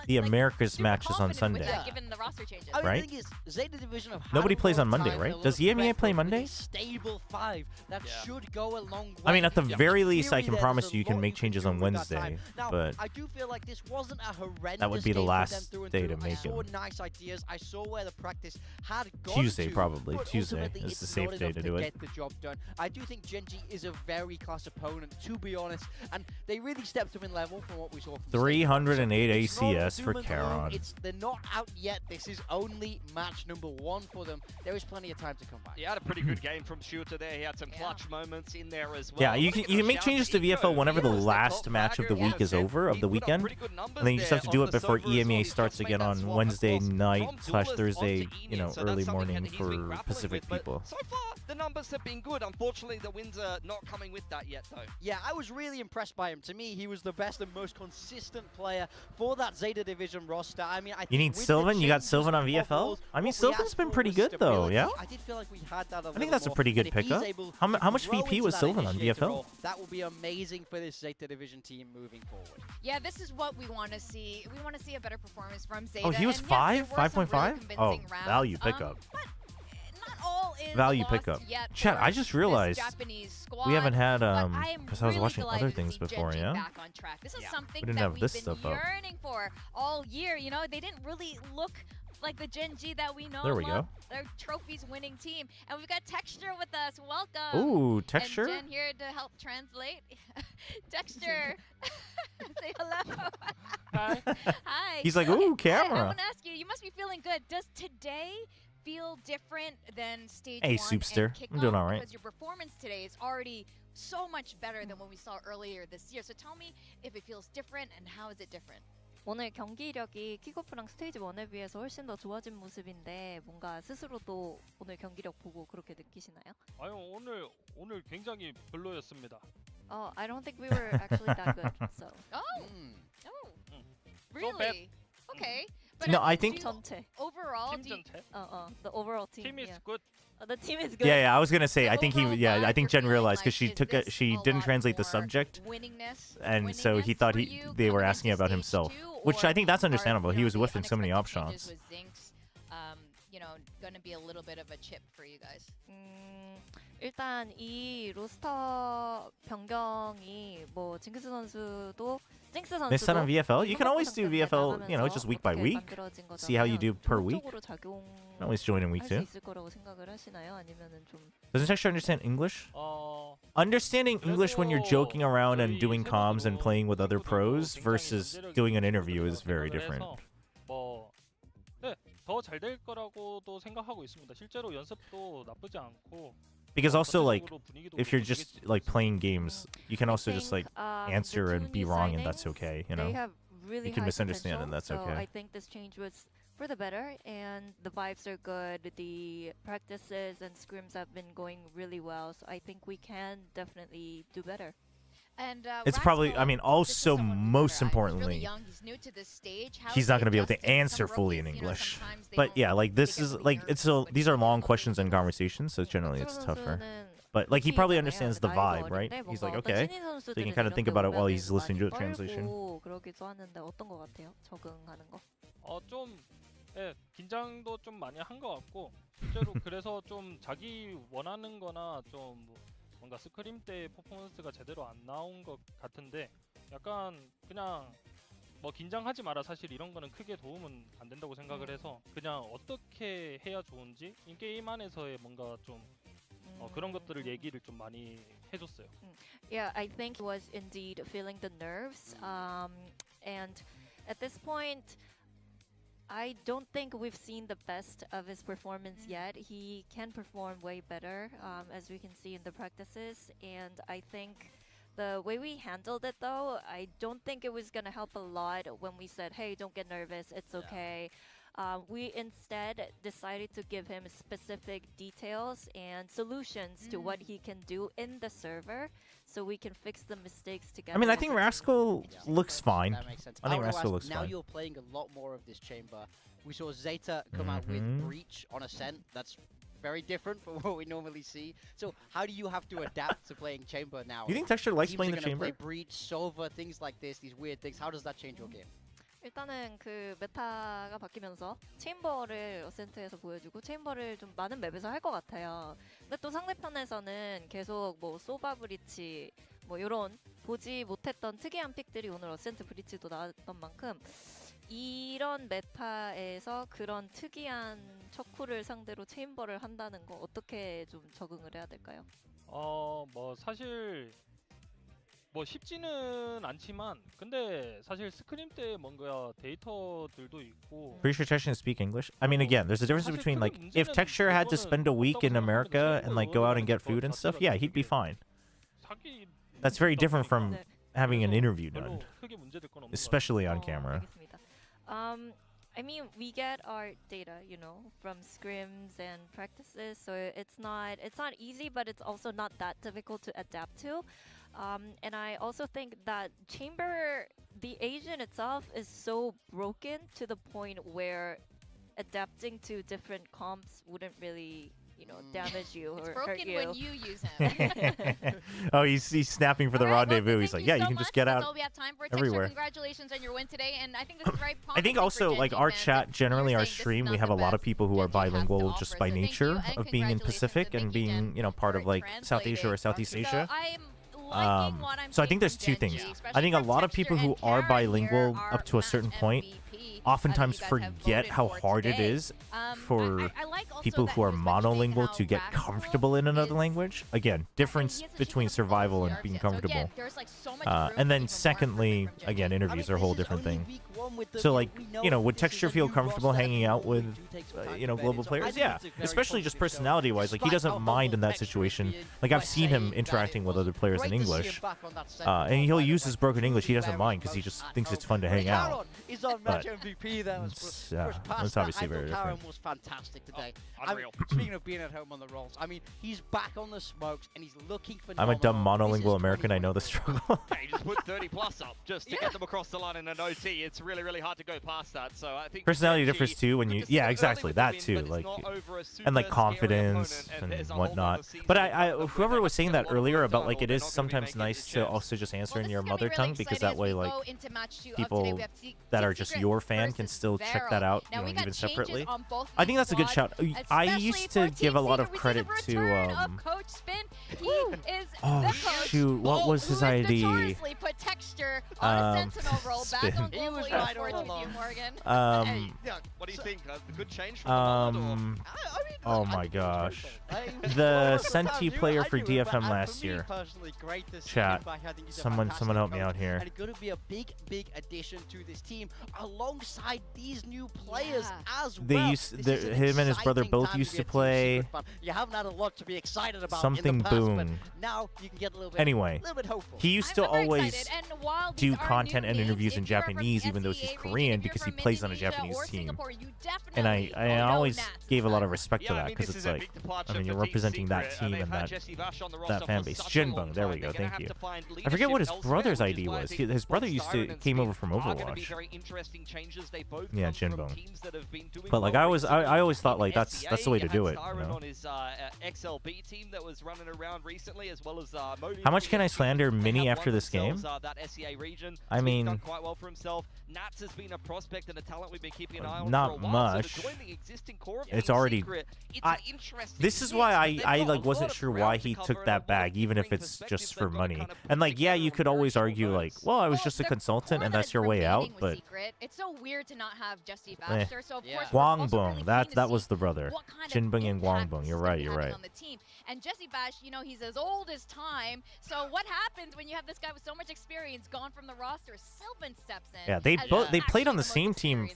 the Americas matches on confident with Sunday. that, given the roster changes. I mean, Right? the thing is, Zeta Division have had Nobody a plays long on Monday, time, right? a lot Does of EMEA record play with a Monday? Stable 5 that should go a long way. I mean, at the very least, I Theory can there, promise there's you a can lot make can changes do on with that Wednesday, time. Now, but I do feel like this wasn't a horrendous that would be the game for them last through and day through. to make I saw it. nice ideas. I saw where the practice had gone Tuesday, to, probably. but Tuesday ultimately is it's the safe not day enough to do it. Get the job done. I do think Gen G is a very class opponent, to be honest, and they really stepped up in level from what we saw from 308 It's not yes, for Charon. They're not out yet. This is only match number 1 for them. There is plenty of time to come back. He had a pretty good game from Shooter there. He had some clutch moments in there as well. Yeah, you can make changes to VFL whenever the last match of the week is over, of the weekend. And then you just have to do it before EMEA starts again on Wednesday night / Thursday, you know, early morning for Pacific people. So far, the numbers have been good. Unfortunately, the wins are not coming with that yet, though. Yeah, I was really impressed by him. To me, he was the best and most consistent player for that Zeta Division roster. I mean, you need Sylvan? You got Sylvan on VFL? I mean, Sylvan's been pretty good, though, yeah? I did feel like we had that. I think that's a pretty good pickup. How much VP was Sylvan on VFL? That will be amazing for this Zeta Division team moving forward. Yeah, this is what we want to see. We want to see a better performance from Zeta. Oh, he was 5.5? Oh, value pickup. Value pickup. Chat, I just realized we haven't had because I was watching other things before, yeah? This is something we didn't have this stuff up. Yearning for all year. You know, they didn't really look like the Gen G that we know. There we go. Their trophies winning team. And we've got Texture with us. Welcome. Ooh, Texture. And Jen here to help translate. Texture. Say hello. Hi. Hi. He's like, ooh, camera. I want to ask you, you must be feeling good. Does today feel different than stage 1 Hey, Soupster. I'm doing all right. Because your performance today is already so much better than what we saw earlier this year. So tell me if it feels different and how is it different? 오늘 경기력이 킥오프랑 스테이지 1에 비해서 훨씬 더 좋아진 모습인데 뭔가 스스로도 오늘 경기력 보고 그렇게 느끼시나요? 아유, 오늘 굉장히 별로였습니다. I don't think we were actually that good. So. Really? Okay. But No, I think overall, the overall team. Team is good. The team is good. Yeah, I was gonna say, I think I think Jen realized because she didn't translate the subject, and so he thought they were asking about himself, which I think that's understandable. He was whiffing so many op shots. You know, gonna be a little bit of a chip for you guys. 일단 이 로스터 변경이 뭐 징크스 선수도 Next time on VFL, you can always do VFL, you know, just week by week. See how you do per week. You can always join in week 2. Doesn't Texture understand English? Understanding English when you're joking around and doing comms and playing with other pros versus doing an interview is very different. 더 잘 될 거라고도 생각하고 있습니다. 실제로 연습도 나쁘지 않고. Because also, like, if you're just like playing games, you can also just like answer and be wrong, and that's okay. You know, you can misunderstand, and that's okay. So I think this change was for the better, and the vibes are good. The practices and scrims have been going really well, so I think we can definitely do better. And it's probably, I mean, also most importantly, he's not going to be able to answer fully in English. But yeah, like this is like these are long questions and conversations, so generally it's tougher. But like he probably understands the vibe, right? He's like, okay, so you can kind of think about it while he's listening to the translation. 좀 긴장도 좀 많이 한 것 같고 실제로 그래서 좀 자기 원하는 거나 좀 뭔가 스크림 때 퍼포먼스가 제대로 안 나온 것 같은데 약간 그냥 뭐 긴장하지 마라. 사실 이런 거는 크게 도움은 안 된다고 생각을 해서 그냥 어떻게 해야 좋은지 이 게임 안에서의 뭔가 좀 그런 것들을 얘기를 좀 많이 해줬어요. Yeah, I think he was indeed feeling the nerves, and at this point, I don't think we've seen the best of his performance yet. He can perform way better, as we can see in the practices. And I think the way we handled it, though, I don't think it was going to help a lot when we said, hey, don't get nervous, it's okay. We instead decided to give him specific details and solutions to what he can do in the server, so we can fix the mistakes together. I mean, I think Rascal looks fine. That makes sense. I think Rascal looks now fine. You're playing a lot more of this chamber. We saw Zeta come out with Breach on Ascent. That's very different from what we normally see. So how do you have to adapt to playing chamber now? You think Texture likes playing the chamber? Play Breach, Sova, things like this, these weird things. How does that change your game? 일단은 그 메타가 바뀌면서 체인버를 어센트에서 보여주고 체인버를 좀 많은 맵에서 할 것 같아요. 근데 또 상대편에서는 계속 뭐 소바 브리치 뭐 이런 보지 못했던 특이한 픽들이 오늘 어센트 브리치도 나왔던 만큼 이런 메타에서 그런 특이한 척후를 상대로 체인버를 한다는 거 어떻게 좀 적응을 해야 될까요? 뭐 사실 뭐 쉽지는 않지만 근데 사실 스크림 때 뭔가 데이터들도 있고. Pretty sure Texture can speak English. I mean, again, there's a difference between like if Texture had to spend a week in America and like go out and get food and stuff. Yeah, he'd be fine. That's very different from having an interview done, especially on camera. I mean, we get our data, you know, from scrims and practices, so it's not easy, but it's also not that difficult to adapt to. And I also think that Chamber, the agent itself, is so broken to the point where adapting to different comps wouldn't really, you know, damage you or hurt you. It's broken when you use him. Oh, he's snapping for the rendezvous. He's like, yeah, you can just get out That's all we have time for. everywhere. Congratulations on your win today, and I think this is very I think also like our chat, generally our stream, we have a lot of people who are bilingual just by nature of being in Pacific and being, you know, part of like South Asia or Southeast Asia. So I think there's two things. I think a lot of people who are bilingual up to a certain point oftentimes forget how hard it is for people who are monolingual to get comfortable in another language. Again, difference between survival and being comfortable. And then secondly, again, interviews are a whole different thing. So like, you know, would Texture feel comfortable hanging out with, you know, global players? Yeah, especially just personality-wise. Like, he doesn't mind in that situation. Like, I've seen him interacting with other players in English, and he'll use his broken English. He doesn't mind because he just thinks it's fun to hang out. But it's obviously very different. Was fantastic today. Speaking of being at home on the rolls, I mean, he's back on the smokes and he's looking for. I'm a dumb monolingual American. I know the struggle. He just put 30 plus up just to get them across the line in an OT. It's really hard to go past that. So I think personality differs too when you, yeah, exactly that too, like, and like confidence and whatnot. But I whoever was saying that earlier about like it is sometimes nice to also just answer in your mother tongue, because that way like people that are just your fan can still check that out, you know, even separately. I think that's a good shout. I used to give a lot of credit to oh shoot, what was his ID? Spin. He was right all along. What do you think? Good change from oh my gosh, the Senti player for DFM last year. Chat, someone help me out here. And it's going to be a big addition to this team alongside these new players as well. They him and his brother both used to play. You haven't had a lot to be excited about something in the past, Boon. but now you can get a little bit, anyway, hopeful. he used to always do content and interviews in Japanese, even though he's Korean, because he plays on a Japanese team. And I always gave a lot of respect to that, because it's like, I mean, you're representing that team and that fan base. Jinbong, there we go, thank you. I forget what his brother's ID was. His brother came over from Overwatch. Yeah, Jinbong. But like I always thought like that's the way to do it. You know? How much can I slander Mini after this game? I mean, not much. It's already. This is why I like wasn't sure why he took that bag, even if it's just for money. And like, yeah, you could always argue like, well, I was just a consultant and that's your way out. But it's so weird to not have Jesse Baxter. So of course, Guangbong, that was the brother. Jinbong and Guangbong. You're right. On the team. And Jesse Bash, you know, he's as old as time. So what happens when you have this guy with so much experience gone from the roster? Sylvan steps in. Yeah, they played on the same team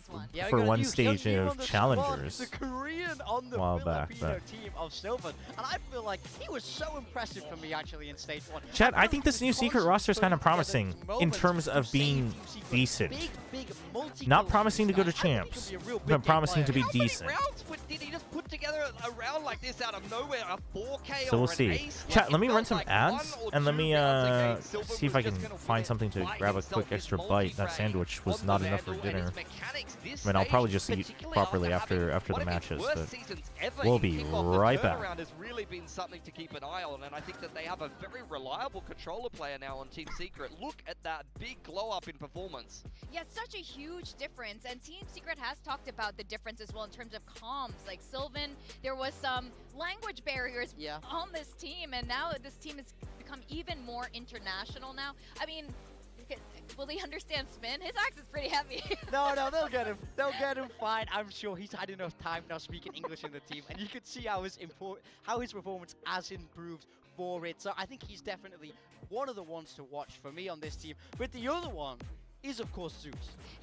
for one stage of Challengers the Korean on the a while back. But team of Sylvan, and I feel like he was so impressive for me actually in stage 1. Chat, I think this new secret roster is kind of promising in terms of being decent. Not promising to go to champs, but promising to be decent. Did he just put together a round like this out of nowhere? A 4K So we'll see. Chat, let me run some ads and let me see if I can find something to grab a quick extra bite. That sandwich was not enough for dinner. I mean, I'll probably just eat properly after the matches, but we'll be right back. Has really been something to keep an eye on, and I think that they have a very reliable controller player now on Team Secret. Look at that big glow up in performance. Yeah, such a huge difference, and Team Secret has talked about the difference as well in terms of comms. Like Sylvan, there was some language barriers on this team, and now this team has become even more international now. I mean, Will he understand spin? His axe is pretty heavy. No, they'll get him. They'll get him fine. I'm sure he's had enough time now speaking English in the team, and you could see how his performance has improved for it. So I think he's definitely one of the ones to watch for me on this team. But the other one is, of course, Zeus.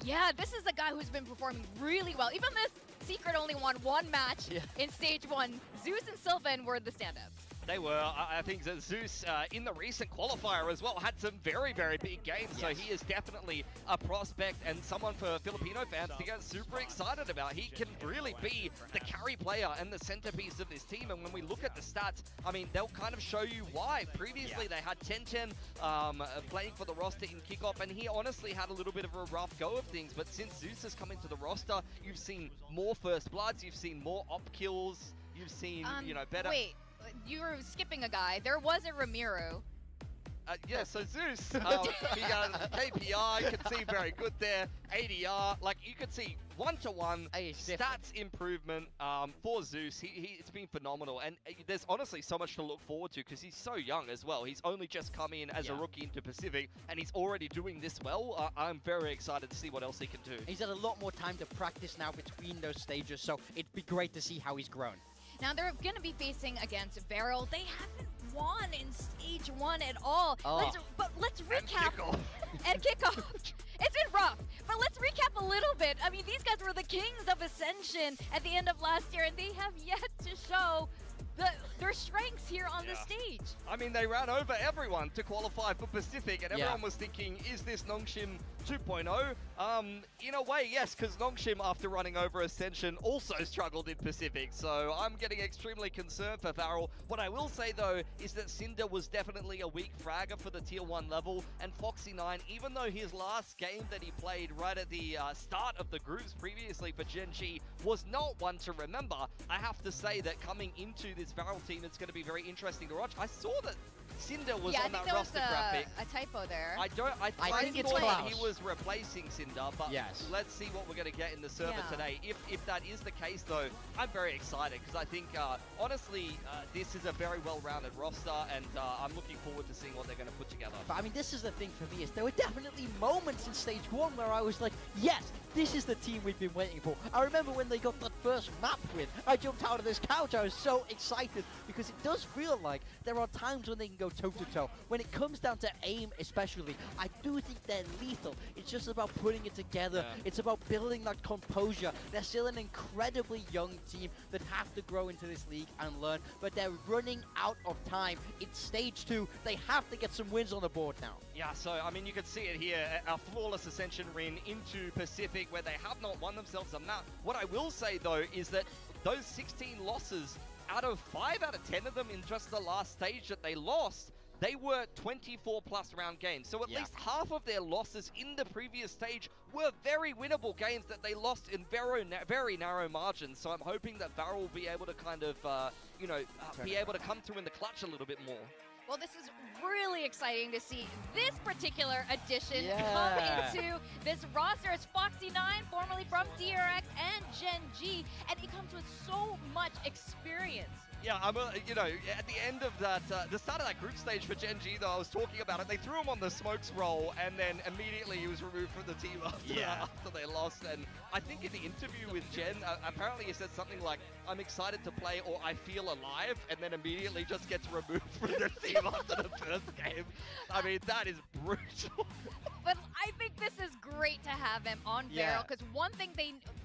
Yeah, this is a guy who's been performing really well. Even this Secret only won one match in stage 1. Zeus and Sylvan were the standouts. They were. I think that Zeus, in the recent qualifier as well, had some very, very big games. Yes. So he is definitely a prospect and someone for Filipino fans to get super excited about. He can really be the carry player and the centerpiece of this team. And when we look at the stats, I mean, they'll kind of show you why. Previously, they had 10-10 playing for the roster in kickoff, and he honestly had a little bit of a rough go of things. But since Zeus has come into the roster, you've seen more first bloods, you've seen more op kills, you've seen, you know, better... Wait. You were skipping a guy. There was a Ramiro. Yeah, so Zeus, he got KPI, you can see very good there. ADR, like you could see one-to-one stats improvement for Zeus. It's been phenomenal, and there's honestly so much to look forward to because he's so young as well. He's only just come in as a rookie into Pacific, and he's already doing this well. I'm very excited to see what else he can do. He's had a lot more time to practice now between those stages, so it'd be great to see how he's grown. Now they're going to be facing against Varel. They haven't won in stage 1 at all. But let's recap. And kickoff. It's been rough, but let's recap a little bit. I mean, these guys were the kings of Ascension at the end of last year, and they have yet to show their strengths here on the stage. I mean, they ran over everyone to qualify for Pacific, and everyone was thinking, is this Nongshim 2.0? In a way, yes, because Nongshim, after running over Ascension, also struggled in Pacific, so I'm getting extremely concerned for Varel. What I will say, though, is that Cinder was definitely a weak fragger for the Tier 1 level, and Foxy9, even though his last game that he played right at the start of the groups previously for Gen G was not one to remember, I have to say that coming into this Varel team, it's going to be very interesting to watch. I saw that Cinder was on that roster graphic. A typo there. I think it's thought he was replacing Cinder, but let's see what we're going to get in the server today. If that is the case, though, I'm very excited because I think, honestly, this is a very well-rounded roster, and I'm looking forward to seeing what they're going to put together. But I mean, this is the thing for me, is there were definitely moments in stage 1 where I was like, yes, this is the team we've been waiting for. I remember when they got that first map win, I jumped out of this couch. I was so excited because it does feel like there are times when they can go toe-to-toe. When it comes down to aim especially, I do think they're lethal. It's just about putting it together. It's about building that composure. They're still an incredibly young team that have to grow into this league and learn, but they're running out of time. It's stage 2. They have to get some wins on the board now. Yeah, so, I mean, you can see it here. A flawless Ascension win into Pacific where they have not won themselves a map. What I will say, though, is that those 16 losses, out of 5 out of 10 of them in just the last stage that they lost, they were 24-plus round games. So at least half of their losses in the previous stage were very winnable games that they lost in very narrow margins. So I'm hoping that Varel will be able to kind of, be able to come through in the clutch a little bit more. Well, this is really exciting to see this particular addition come into this roster. It's Foxy9, formerly from DRX and Gen G, and he comes with so much experience. Yeah, at the end of that, the start of that group stage for Gen G, though, I was talking about it. They threw him on the smokes roll, and then immediately he was removed from the team after they lost. And I think in the interview with Gen, apparently he said something like, "I'm excited to play," or "I feel alive," and then immediately just gets removed from the team after the first game. I mean, that is brutal. But I think this is great to have him on Varel, because one thing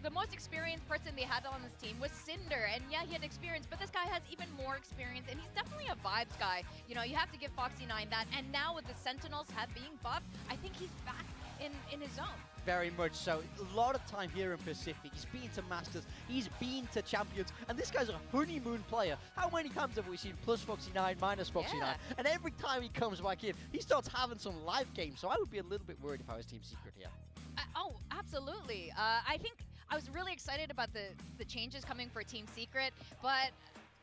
the most experienced person they had on this team was Cinder, and yeah, he had experience, but this guy has even more experience, and he's definitely a vibes guy. You know, you have to give Foxy9 that, and now with the Sentinels being buffed, I think he's back in his zone. Very much so. A lot of time here in Pacific. He's been to Masters, he's been to Champions, and this guy's a honeymoon player. How many times have we seen plus Foxy9, minus Foxy9? And every time he comes back in, he starts having some live games, so I would be a little bit worried if I was Team Secret here. Oh, absolutely. I think I was really excited about the changes coming for Team Secret, but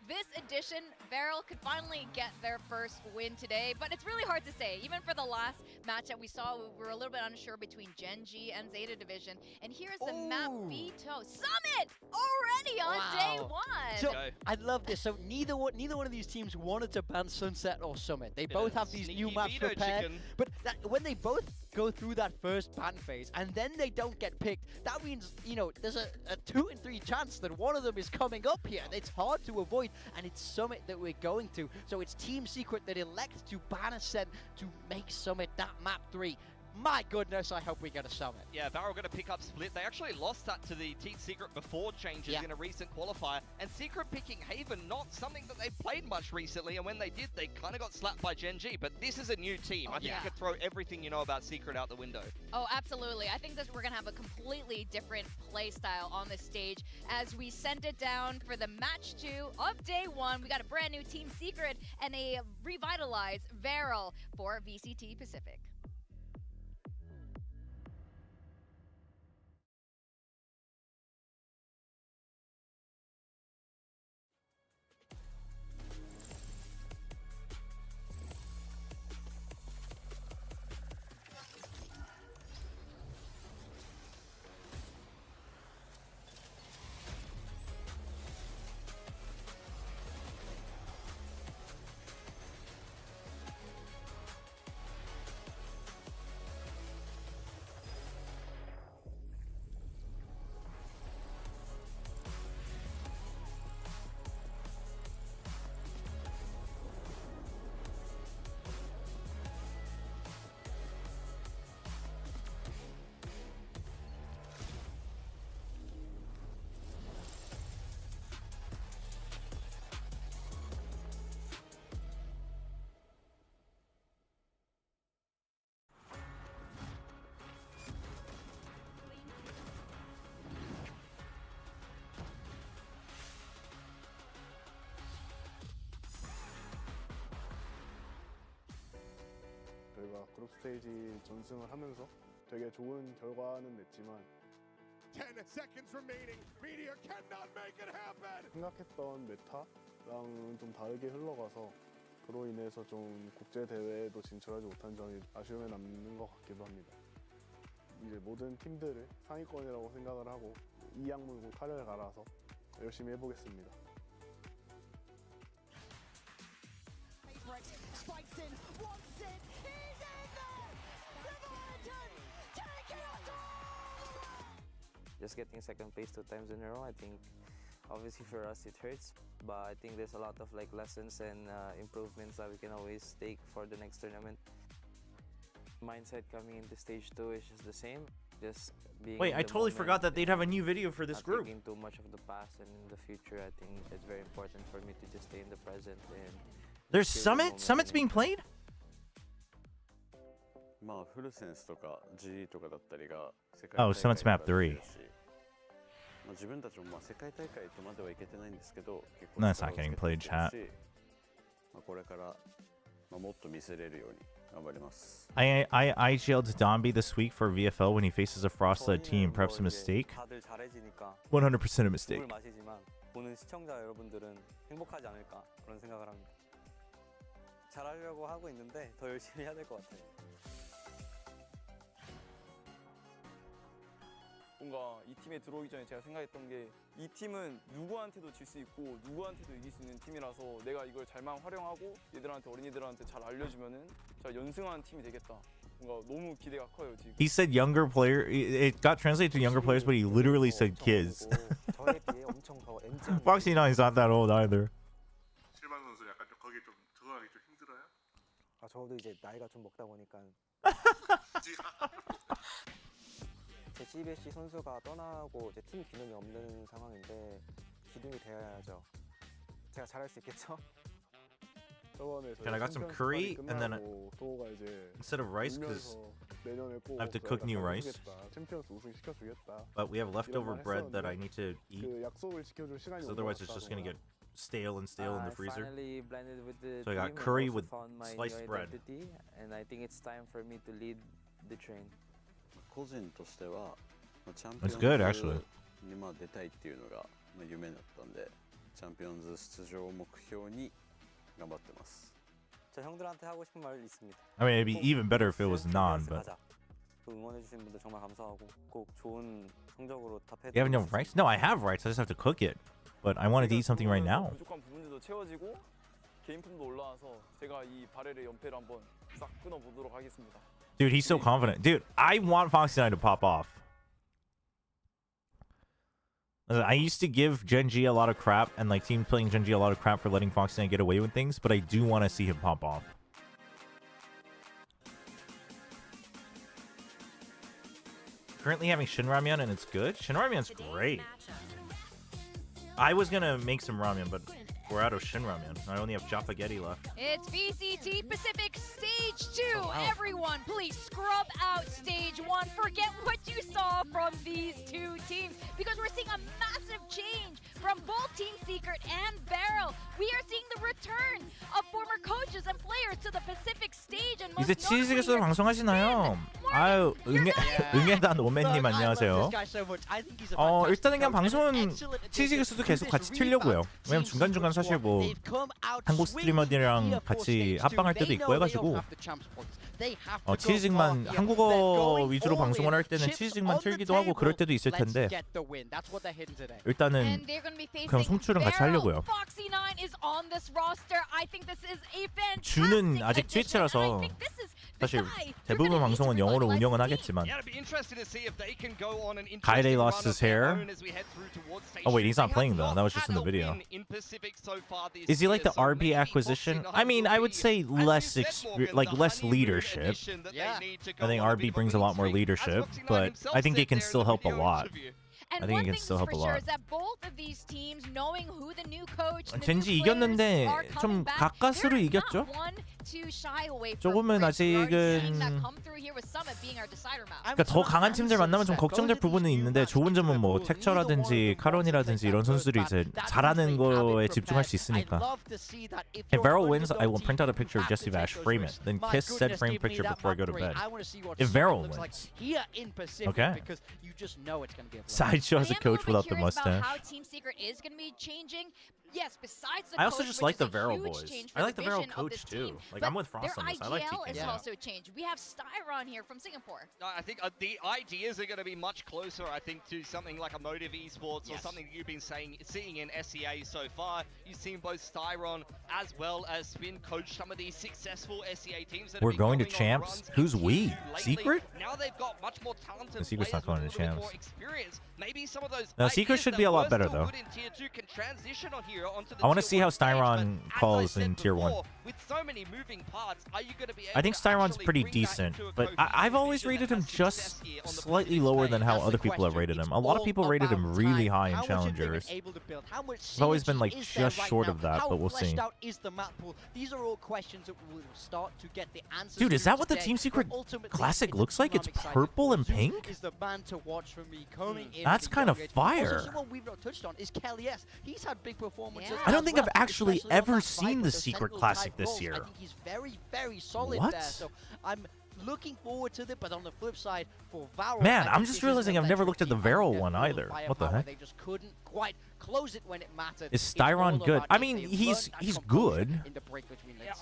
this edition, Varel could finally get their first win today, but it's really hard to say. Even for the last match that we saw, we were a little bit unsure between Gen G and ZETA Division. And here's the map veto. Summit already on day 1. So I love this. So neither one of these teams wanted to ban Sunset or Summit. They both have these new maps prepared. But when they both go through that first ban phase and then they don't get picked, that means, you know, there's a 2 in 3 chance that one of them is coming up here. It's hard to avoid, and it's Summit that we're going to. So it's Team Secret that elects to ban Ascent to make Summit that map 3. My goodness, I hope we get a Summit. Yeah, Varel going to pick up Split. They actually lost that to the Team Secret before changes in a recent qualifier. And Secret picking Haven, not something that they've played much recently. And when they did, they kind of got slapped by Gen G. But this is a new team. I think you could throw everything you know about Secret out the window. Oh, absolutely. I think that we're going to have a completely different play style on this stage as we send it down for the match 2 of day 1. We got a brand new Team Secret and a revitalized Varel for VCT Pacific. 저희가 그룹 스테이지 전승을 하면서 되게 좋은 결과는 냈지만 10 seconds remaining. Meteor cannot make it happen. 생각했던 메타랑 좀 다르게 흘러가서 그로 인해서 좀 국제 대회에도 진출하지 못한 점이 아쉬움에 남는 것 같기도 합니다. 이제 모든 팀들을 상위권이라고 생각을 하고 이악 물고 칼을 갈아서 열심히 해보겠습니다. Spikes in, wants it, he's in there! Leviathan taking us all! Just getting second place 2 times in a row, I think obviously for us it hurts, but I think there's a lot of like lessons and improvements that we can always take for the next tournament. Mindset coming into stage 2 is just the same, just being Wait, I totally forgot that they'd have a new video for this group. Not thinking too much of the past, and in the future I think it's very important for me to just stay in the present and There's Summit? Summit's being played? まあフルセンスとか G とかだったりが世界 Oh, Summit's map 3. まあ自分たちもまあ世界大会とまではいけてないんですけど、結構 That's not getting played, chat. まあこれからまあもっと見せれるように頑張ります。I IGL'd Domby this week for VFL when he faces a Frost-led team. Perhaps a mistake? 100% a mistake. 물을 마시지만 보는 시청자 여러분들은 행복하지 않을까 그런 생각을 합니다. 잘하려고 하고 있는데 더 열심히 해야 될 것 같아요. 뭔가 이 팀에 들어오기 전에 제가 생각했던 게 이 팀은 누구한테도 질 수 있고 누구한테도 이길 수 있는 팀이라서 내가 이걸 잘만 활용하고 얘들한테 어린이들한테 잘 알려주면은 잘 연승하는 팀이 되겠다. 뭔가 너무 기대가 커요 지금. He said younger player. It got translated to younger players, but he literally said kids. 저에 비해 엄청 더 MG. Foxy 9's not that old either. 실반 선수 약간 거기 좀 들어가기 좀 힘들어요? 아 저도 이제 나이가 좀 먹다 보니까 제 CBSC 선수가 떠나고 이제 팀 기능이 없는 상황인데 기둥이 되어야죠. 제가 잘할 수 있겠죠? And I got some curry, and then instead of rice, because I have to cook new rice. But we have leftover bread that I need to eat, because otherwise it's just gonna get stale in the freezer. So I got curry with sliced bread. And I think it's time for me to lead the train. 個人としてはチャンピ That's オン good, ズ actually. にまあ出たいっていうのが夢だったんで、チャンピオンズ出場を目標に頑張ってます。 저 형들한테 하고 싶은 말 있습니다. I mean, it'd be even better if it was non, but 응원해 주신 분들 정말 감사하고 꼭 좋은 성적으로 답해. you have no rice? No, I have rice. I just have to cook it. but I wanted to eat something right now. 부족한 부분들도 채워지고 개인품도 올라와서 제가 이 바렐의 연패를 한번 싹 끊어보도록 하겠습니다. Dude, he's so confident. Dude, I want Foxy9 to pop off. I used to give Gen G a lot of crap and like teams playing Gen G a lot of crap for letting Foxy9 get away with things, but I do want to see him pop off. Currently having Shin Ramyun and it's good. Shin Ramyun's great. I was gonna make some ramen, but we're out of Shin Ramyun. I only have Japaghetti left. It's VCT Pacific Stage 2. Everyone, please scrub out Stage 1. Forget what you saw from these two teams because we're seeing a massive change from both Team Secret and Barrel. We are seeing the return of former coaches and players to the Pacific Stage. And 이제 치즈에서 방송하시나요? 아유, 응애단 오맨님 안녕하세요. 일단은 그냥 방송은 치즈에서도 계속 같이 틀려고요. 왜냐면 중간중간 사실 뭐 한국 스트리머들이랑 같이 합방할 때도 있고 해가지고 치즈직만 한국어 위주로 방송을 할 때는 치즈직만 틀기도 하고 그럴 때도 있을 텐데 일단은 그냥 송출은 같이 하려고요. 주는 아직 트위치라서 사실 대부분 방송은 영어로 운영은 하겠지만 Kaide lost his hair. Oh wait, he's not playing though. That was just in the video. Is he like the RB acquisition? I mean, I would say less leadership. I think RB brings a lot more leadership, but I think it can still help a lot. I think it can still help a lot. 젠지 이겼는데 좀 가까스로 이겼죠? 조금은 아직은 그러니까 더 강한 팀들 만나면 좀 걱정될 부분은 있는데 좋은 점은 뭐 텍처라든지 카론이라든지 이런 선수들이 이제 잘하는 거에 집중할 수 있으니까. If Varel wins, I will print out a picture of Jesse Vash, frame it, then kiss said frame picture before I go to bed. If Varel wins, okay. Sideshow as a coach without the mustache. Yes, besides the I also coach, just like the which is a Varel huge boys. change I for like the Varel vision of coach this too. team. Like But I'm with Frost their on this. I like IGL TK. is also changed. We have Styron here from Singapore. I think the ideas are going to be much closer, I think, to something like a Motive Esports or something that you've been seeing in SEA so far. You've seen both Styron as well as Spin coach some of these successful SEA teams. That We're going to champs. Who's we? Secret? Now they've got much more talented Secret's not going to champs. Maybe some of those No, Secret should be a lot better though. I want to see how Styron calls in Tier 1. I think Styron's pretty decent, but I've always rated him just slightly lower than how other people have rated him. A lot of people rated him really high in Challengers. It's always been like just short of that, but we'll see. Dude, is that what the Team Secret Classic looks like? It's purple and pink? That's kind of fire. I don't think I've actually ever seen the Secret Classic this year. I think he's very solid What? there. So I'm looking forward to it, but on the flip side, for Varel, Man, I'm just realizing I've never looked at the Varel one either. What the heck? They just couldn't quite close it when it mattered. Is Styron good? I mean, he's good.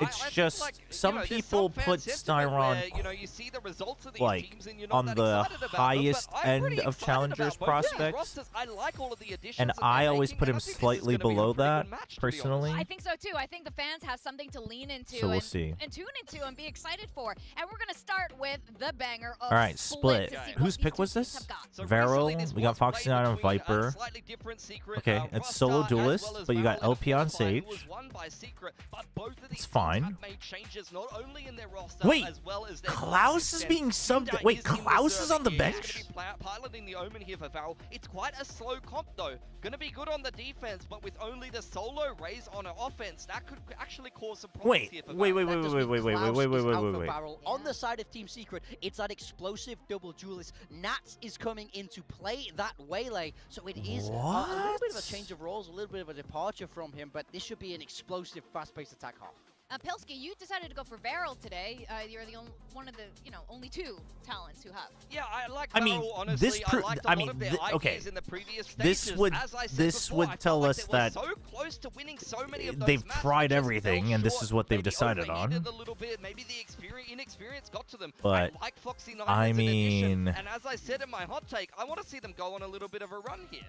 It's just some people put Styron like on the highest end of Challengers prospects, and I always put him slightly below that personally. I think so too. I think the fans have something to lean into So we'll see. and tune into and be excited for. And we're gonna start with the banger of All right, split. to see what Whose these pick two was teams this? have got. Varel. We got Foxy9 on Viper. Okay, it's solo duelist, but you got LP on Sage. It's fine. Wait, Klaus is being subbed. Wait, Klaus is on the bench? Piloting the Omen here for Varel. It's quite a slow comp though. Gonna be good on the defense, but with only the solo raise on an offense, that could actually cause some problems here for Varel. On the side of Team Secret, it's that explosive double duelist. Nats is coming into play that waylay, so it is a little bit of a change of roles, a little bit of a departure from him, but this should be an explosive, fast-paced attack half. Pilsky, you decided to go for Varel today. You're the only one of the, only two talents who have. Yeah, I like I mean, Varel, honestly. this okay. In the previous This stages. would As I said before, I tell felt us like they were that so close to winning so many of those they've matches, tried just everything, and this is what they've decided on. overheated a little bit. Maybe the inexperience got to them. But I like Foxy9 I as an addition, mean, and as I said in my hot take, I want to see them go on a little bit of a run here.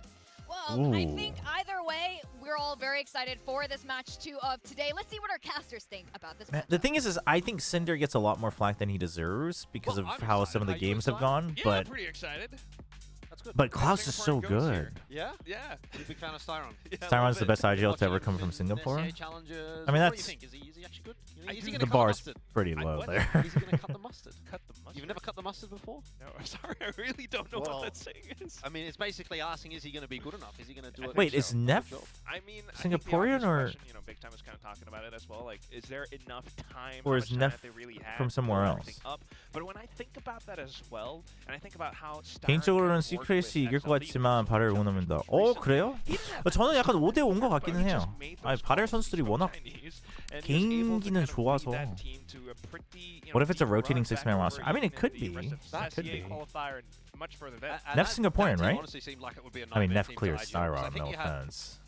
Well, I think either way, we're all very excited for this match 2 of today. Let's see what our casters think about this match. The thing is I think Cinder gets a lot more flack than he deserves because of how some of the games have gone. Yeah, but I'm pretty excited. That's good. But Klaus is so good. Yeah? Yeah. You're a big fan of Styron. Styron's the best IGL to ever come from Singapore. I mean, what do you think? Is he actually good? Is he gonna the cut bar's mustard? pretty low there. Is he going to cut the mustard? Cut the mustard? You've never cut the mustard before? No, I'm sorry. I really don't know what that saying is. I mean, it's basically asking, is he going to be good enough? Is he going to do it? Wait, is Neff I mean, Singaporean or you know, Big Time was kind of talking about it as well. Like, is there enough time? or how is much time Neff that they really have from to somewhere build else? everything Up? But when I think about that as well, and I think about how 개인적으로는 시크릿이 이길 것 같지만 바렐 응원합니다. 그래요? 저는 약간 5대 5인 것 같기는 해요. 아니 바렐 선수들이 워낙 개인기는 좋아서. What if it's a rotating 6-man roster? I mean, it could be. It could be. Neff's Singaporean, right? I mean, Neff clears Styron, no offense.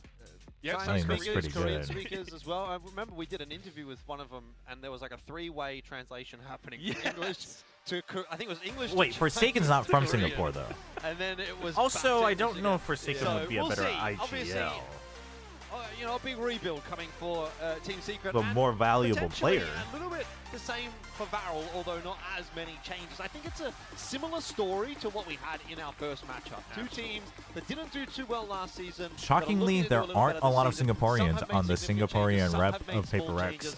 Yeah, I think that's pretty Korean good. speakers as well. I remember we did an interview with one of them, and there was like a 3-way translation happening from English to I think it was English. Wait, Forsaken's not from Singapore though. And then it was. Also, I don't know if Forsaken So would be a we'll better see. IGL. Obviously, you know, a big rebuild coming for Team Secret. But and more valuable potentially player. A little bit the same for Varel, although not as many changes. I think it's a similar story to what we had in our first matchup. Two teams that didn't do too well last season. Shockingly, there aren't a lot of Singaporeans on the Singaporean rep of Paper X.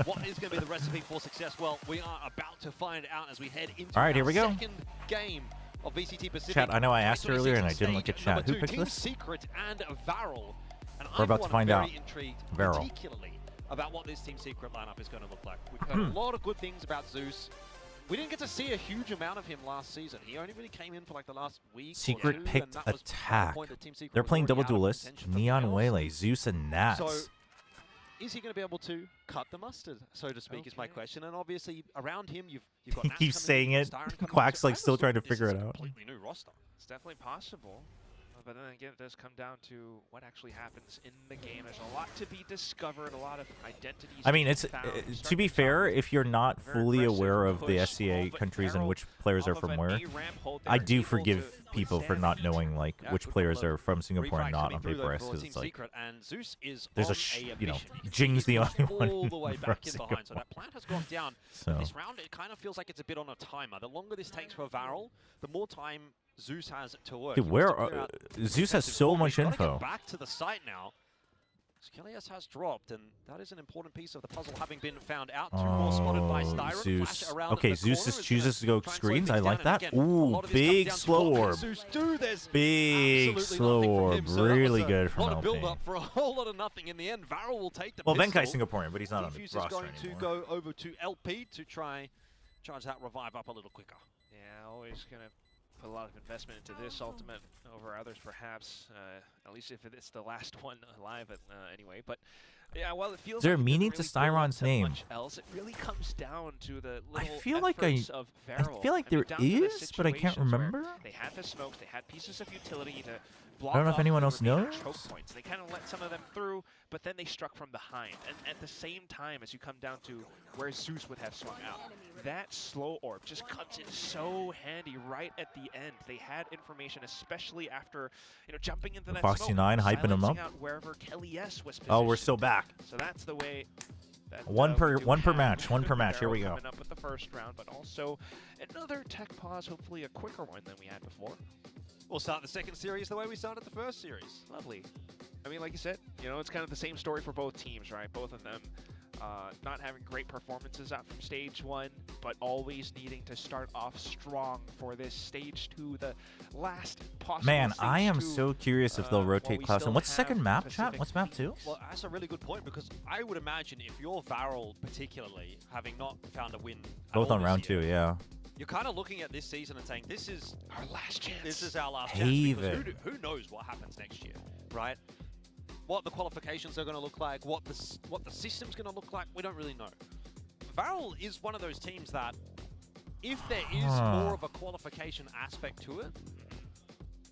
What is going to be the recipe for success? Well, we are about to find out as we head into All right, here our we go. second game of VCT Pacific. Chat, I know I asked earlier and I didn't look at chat. Number Who picked Team this? Secret and Varel. And We're about to find out. Intrigued Varel. particularly about what this Team Secret lineup is going to look like. We've heard a lot of good things about Zeus. We didn't get to see a huge amount of him last season. He only really came in for like the last week. Secret or two, picked and that was Attack. the point that Team Secret They're was playing already double out of duelists. contention for Neon playoffs. Waylay, Zeus and Nats. So, is he going to be able to cut the mustard, so to speak, is my question. And obviously, around him, you've got He Nats keeps coming in, saying it. Styron coming in. Quack's So I like still was trying to thought this figure is it a out. completely new roster. It's definitely possible. But then again, it does come down to what actually happens in the game. There's a lot to be discovered, a lot of identities. I mean, to it's be found. to be fair, if you're not fully aware of the SCA countries and which players are from where, I do forgive people for not knowing like which players are from Singapore and not on Paper X because it's like there's a Jing's the only one all the way from back in Singapore. behind. So that plant has gone down. So. This round, it kind of feels like it's a bit on a timer. The longer this takes for Varel, the more time Zeus has to work. Dude, where are, Zeus has so much info. Get back to the site now. Skelias has dropped, and that is an important piece of the puzzle having been found out. Two more spotted by Styron. Zeus. Flash around Okay, the Zeus corner is chooses to go try and screens. slow I things like down, that. and again, a Ooh, lot of this big comes down to slow what can orb. Zeus do? There's Big absolutely slow nothing for orb. him, so that Really was good a from lot of LP. build up for a whole lot of nothing. In the end, Varel will take the Well, pistol. Benkai's Singaporean, but he's not on the Defuse is roster going anymore. to go over to LP to try charge that revive up a little quicker. Yeah, always going to put a lot of investment into this ultimate over others, perhaps. At least if it's the last one alive, anyway. But yeah, well, it feels. Is there a like it meaning didn't to really build up Styron's to name? much else. It really comes down to the little feel like efforts of I Varel. feel like I mean, there down to the is, but I can't situations where remember. They had the smokes, they had pieces of utility to I block don't know if off anyone the else remaining knows. choke points. They kind of let some of them through, but then they struck from behind. And at the same time, as you come down to where Zeus would have swung out, that slow orb just comes in so handy right at the end. They had information, especially after jumping into that Foxy smoke, 9 hyping him silencing up. out wherever Kelly S was Oh, we're positioned. still back. So that's the way. That, One per we do match. have One per match. Here Varel we go. coming up with the first round, but also another tech pause, hopefully a quicker one than we had before. We'll start the second series the way we started the first series. Lovely. I mean, like you said, it's kind of the same story for both teams, right? Both of them not having great performances out from stage one, but always needing to start off strong for this stage two, the last possible Man, stage I am two, so curious if they'll while rotate we Klaus. still And what's have second map, chat? specific What's map 2? Well, that's a really good point because I would imagine if you're Varel particularly, having not found a win at Both all on this round year, 2, yeah. you're kind of looking at this season and saying, this is our last chance. This is our last Haven. chance. Because who knows what happens next year, right? What the qualifications are going to look like, what the system's going to look like, we don't really know. Varel is one of those teams that, if there is more of a qualification aspect to it,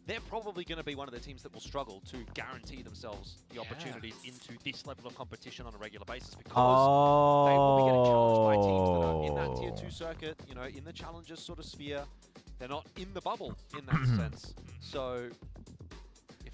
they're probably going to be one of the teams that will struggle to guarantee themselves the opportunities into this level of competition on a regular basis because they will be getting challenged by teams that are in that Tier 2 circuit, in the Challengers sort of sphere. They're not in the bubble in that sense. So if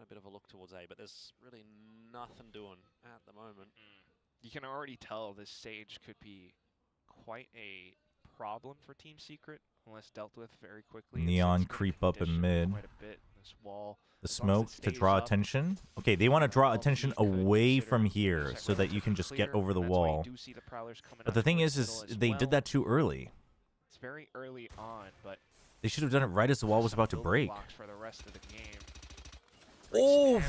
having a bit of a look towards A, but there's really nothing doing at the moment. You can already tell this Sage could be quite a problem for Team Secret unless dealt with very quickly. Neon creep up in mid. Quite a bit. The smoke to draw attention. Okay, they want to draw attention away from here so that you can just get over the wall. But the thing is they did that too early. It's very early on, but they should have done it right as the wall was about to break. For the rest of the game. Oh,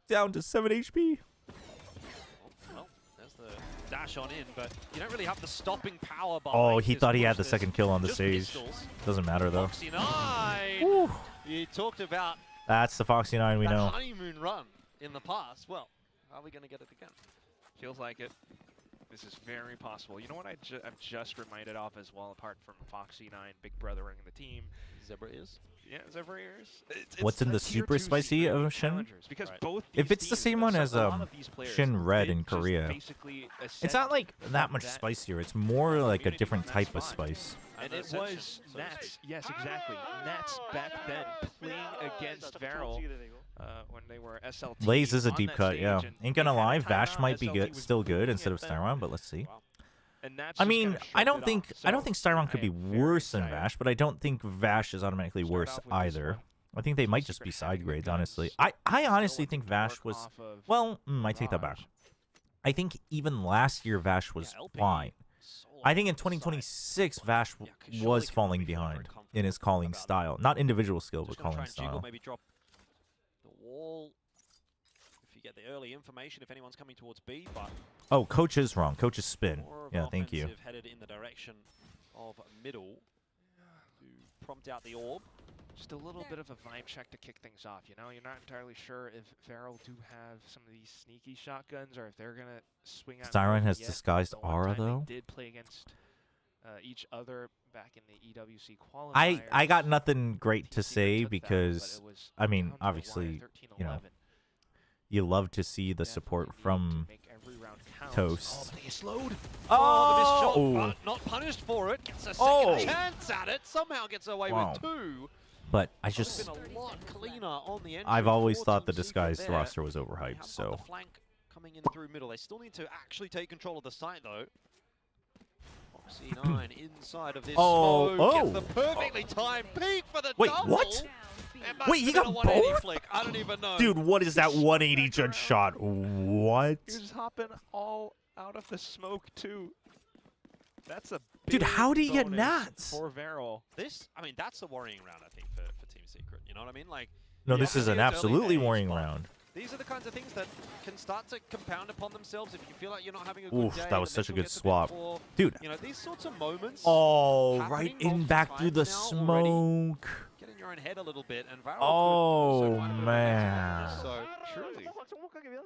down to 7 HP. Well, there's the dash on in, but you don't really have the stopping power. Oh, he thought he had the second kill on the stage. Doesn't matter though. Foxy9. You talked about that's the Foxy9 we know. Honeymoon run in the past. Well, are we going to get it again? Feels like it. This is very possible. You know what I'm just reminded of as well, apart from Foxy9, Big Brothering the team? Zebra ears? Yeah, Zebra ears. What's in the super spicy of Shin? Because both if it's the same one as Shin Red in Korea, it's not like that much spicier. It's more like a different type of spice. And it was Nats, yes, exactly. Nats back then playing against Varel when they were SLT. Blaze is a deep cut, yeah. Ain't gonna lie, Vash might be good, still good instead of Styron, but let's see. I mean, I don't think Styron could be worse than Vash, but I don't think Vash is automatically worse either. I think they might just be side grades, honestly. I honestly think Vash was, well, I take that back. I think even last year Vash was fine. I think in 2026 Vash was falling behind in his calling style, not individual skill, but calling style. Maybe drop the wall if you get the early information if anyone's coming towards B, but oh, coach is wrong. Coach is spin. Yeah, thank you. Headed in the direction of middle to prompt out the orb. Just a little bit of a vibe check to kick things off, you know? You're not entirely sure if Varel do have some of these sneaky shotguns or if they're going to swing out. Styron has disguised aura, though. They did play against each other back in the EWC qualifier. I got nothing great to say because, I mean, obviously, you know, you love to see the support from Toast. Oh, slowed. Oh, the missed shot, but not punished for it. Gets a second chance at it. Somehow gets away with two. But I just, I've always thought the disguised roster was overhyped. So. The flank coming in through middle. They still need to actually take control of the site though. Foxy9 inside of this smoke. Gets the perfectly timed peek for the double. What? Wait, he got both? Flick. I don't even know. Dude, what is that 180 judge shot? What? He was hopping all out of the smoke too. That's a dude. How did he get Nats? For Varel. This, I mean, that's a worrying round, I think, for Team Secret. You know what I mean? Like, no, this is an absolutely worrying round. These are the kinds of things that can start to compound upon themselves if you feel like you're not having a good day. That was such a good swap, dude. You know, these sorts of moments. Oh, right in back through the smoke. Get in your own head a little bit, and Varel. Oh man. So truly.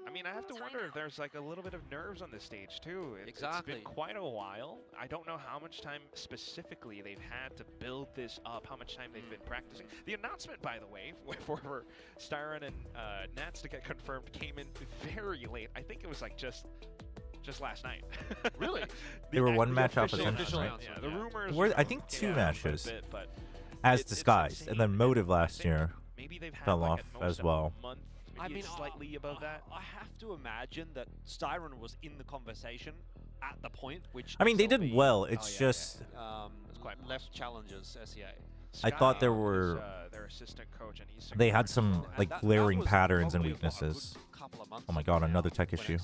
I mean, I have to wonder if there's like a little bit of nerves on this stage too. It's been quite a while. I don't know how much time specifically they've had to build this up, how much time they've been practicing. The announcement, by the way, for Styron and Nats to get confirmed came in very late. I think it was like just last night. Really? They were one match off essentially, right? Yeah, the rumors. I think two matches. As disguised, and then Motive last year fell off as well. I mean, slightly above that. I have to imagine that Styron was in the conversation at the point, which I mean, they did well. It's just it's quite left challenges SEA. I thought there were their assistant coach, and they had some like glaring patterns and weaknesses. Oh my god, another tech issue.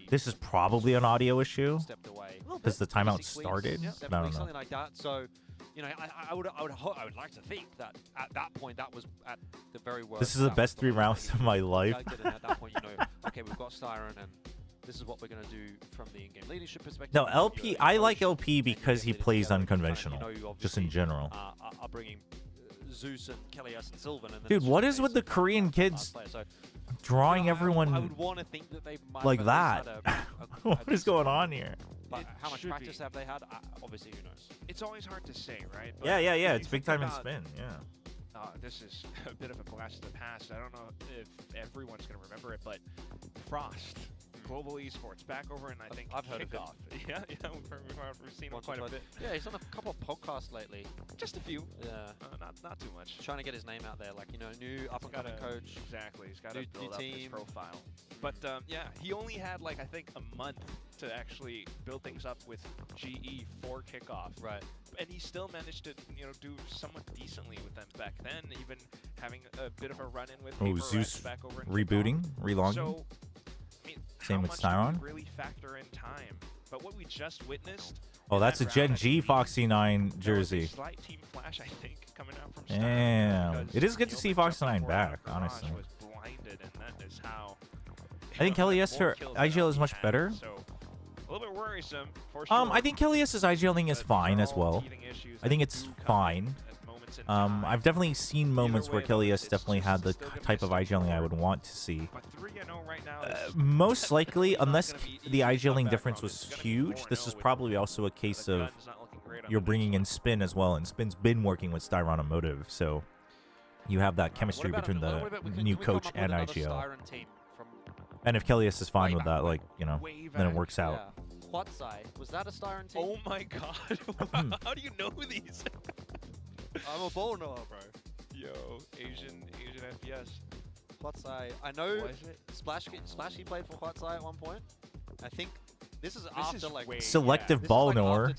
This is probably an audio issue because the timeout started. I don't know. Something like that. So, you know, I would like to think that at that point that was at the very worst. This is the best 3 rounds of my life. At that point, you know, okay, we've got Styron, and this is what we're gonna do from the in-game leadership perspective. No, LP. I like LP because he plays unconventional, just in general. Are bringing Zeus and Kellyus and Sylvan. And dude, what is with the Korean kids drawing everyone I would want to think that they might like that? What is going on here? But how much practice have they had? Obviously, who knows? It's always hard to say, right? But yeah. It's big time in spin. Yeah. This is a bit of a blast of the past. I don't know if everyone's going to remember it, but Frost Global Esports back over in, I think, I've heard of him. Kickoff. Yeah, we've seen him quite a bit. Yeah, he's on a couple of podcasts lately. Just a few. Yeah. Not too much. Trying to get his name out there, like, you know, new up-and-coming coach. Exactly. He's got to new build up his team. profile. But yeah, he only had, like, I think a month to actually build things up with GE for kickoff. Right. And he still managed to, you know, do somewhat decently with them back then, even having a bit of a run-in with Zeus back over in rebooting, relaunching. So, I mean, same with Styron. really factor in time. But what we just witnessed. Oh, that's a Gen G Foxy 9 jersey. Slight team flash, I think, coming out from Damn. It is good to see Foxy 9 back, honestly. was blinded, and that is how I think Kelly's her IGL is much better. So, a little bit worrisome for sure. I think Kelly's IGLing is fine as well. I think it's fine. I've definitely seen moments where Kelly's definitely had the type of IGLing I would want to see. Most likely, unless the IGLing difference was huge, this is probably also a case of you're bringing in Spin as well, and Spin's been working with Styron Emotive, so you have that chemistry between the new coach and IGL. And if Kelly's is fine with that, like, you know, then it works out. Quatsai, was that a Styron team? Oh my god. How do you know these? I'm a ball knower, bro. Yo, Asian FPS. Quatsai. I know Splashy played for Quatsai at one point. I think this is after like selective ball knower.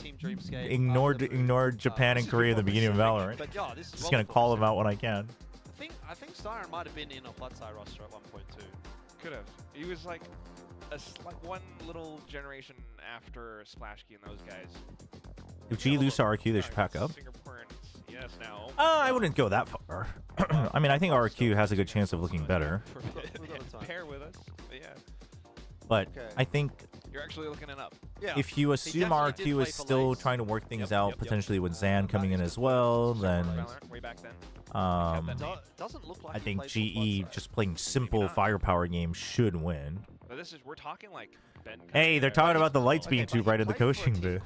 Ignored Japan and Korea at the beginning of Valorant. But yeah, this is just gonna call them out when I can. I think Styron might have been in a Quatsai roster at one point too. Could have. He was like like one little generation after Splashkey and those guys. If G lose to RQ, they should pack up. Yes, now. I wouldn't go that far. I mean, I think RQ has a good chance of looking better. Pair with us, but yeah. But I think you're actually looking it up. Yeah. If you assume RQ is still trying to work things out, potentially with Zan coming in as well, then doesn't look like I think GE just playing simple firepower games should win. But we're talking like Ben. Hey, they're talking about the lights being too bright in the coaching booth.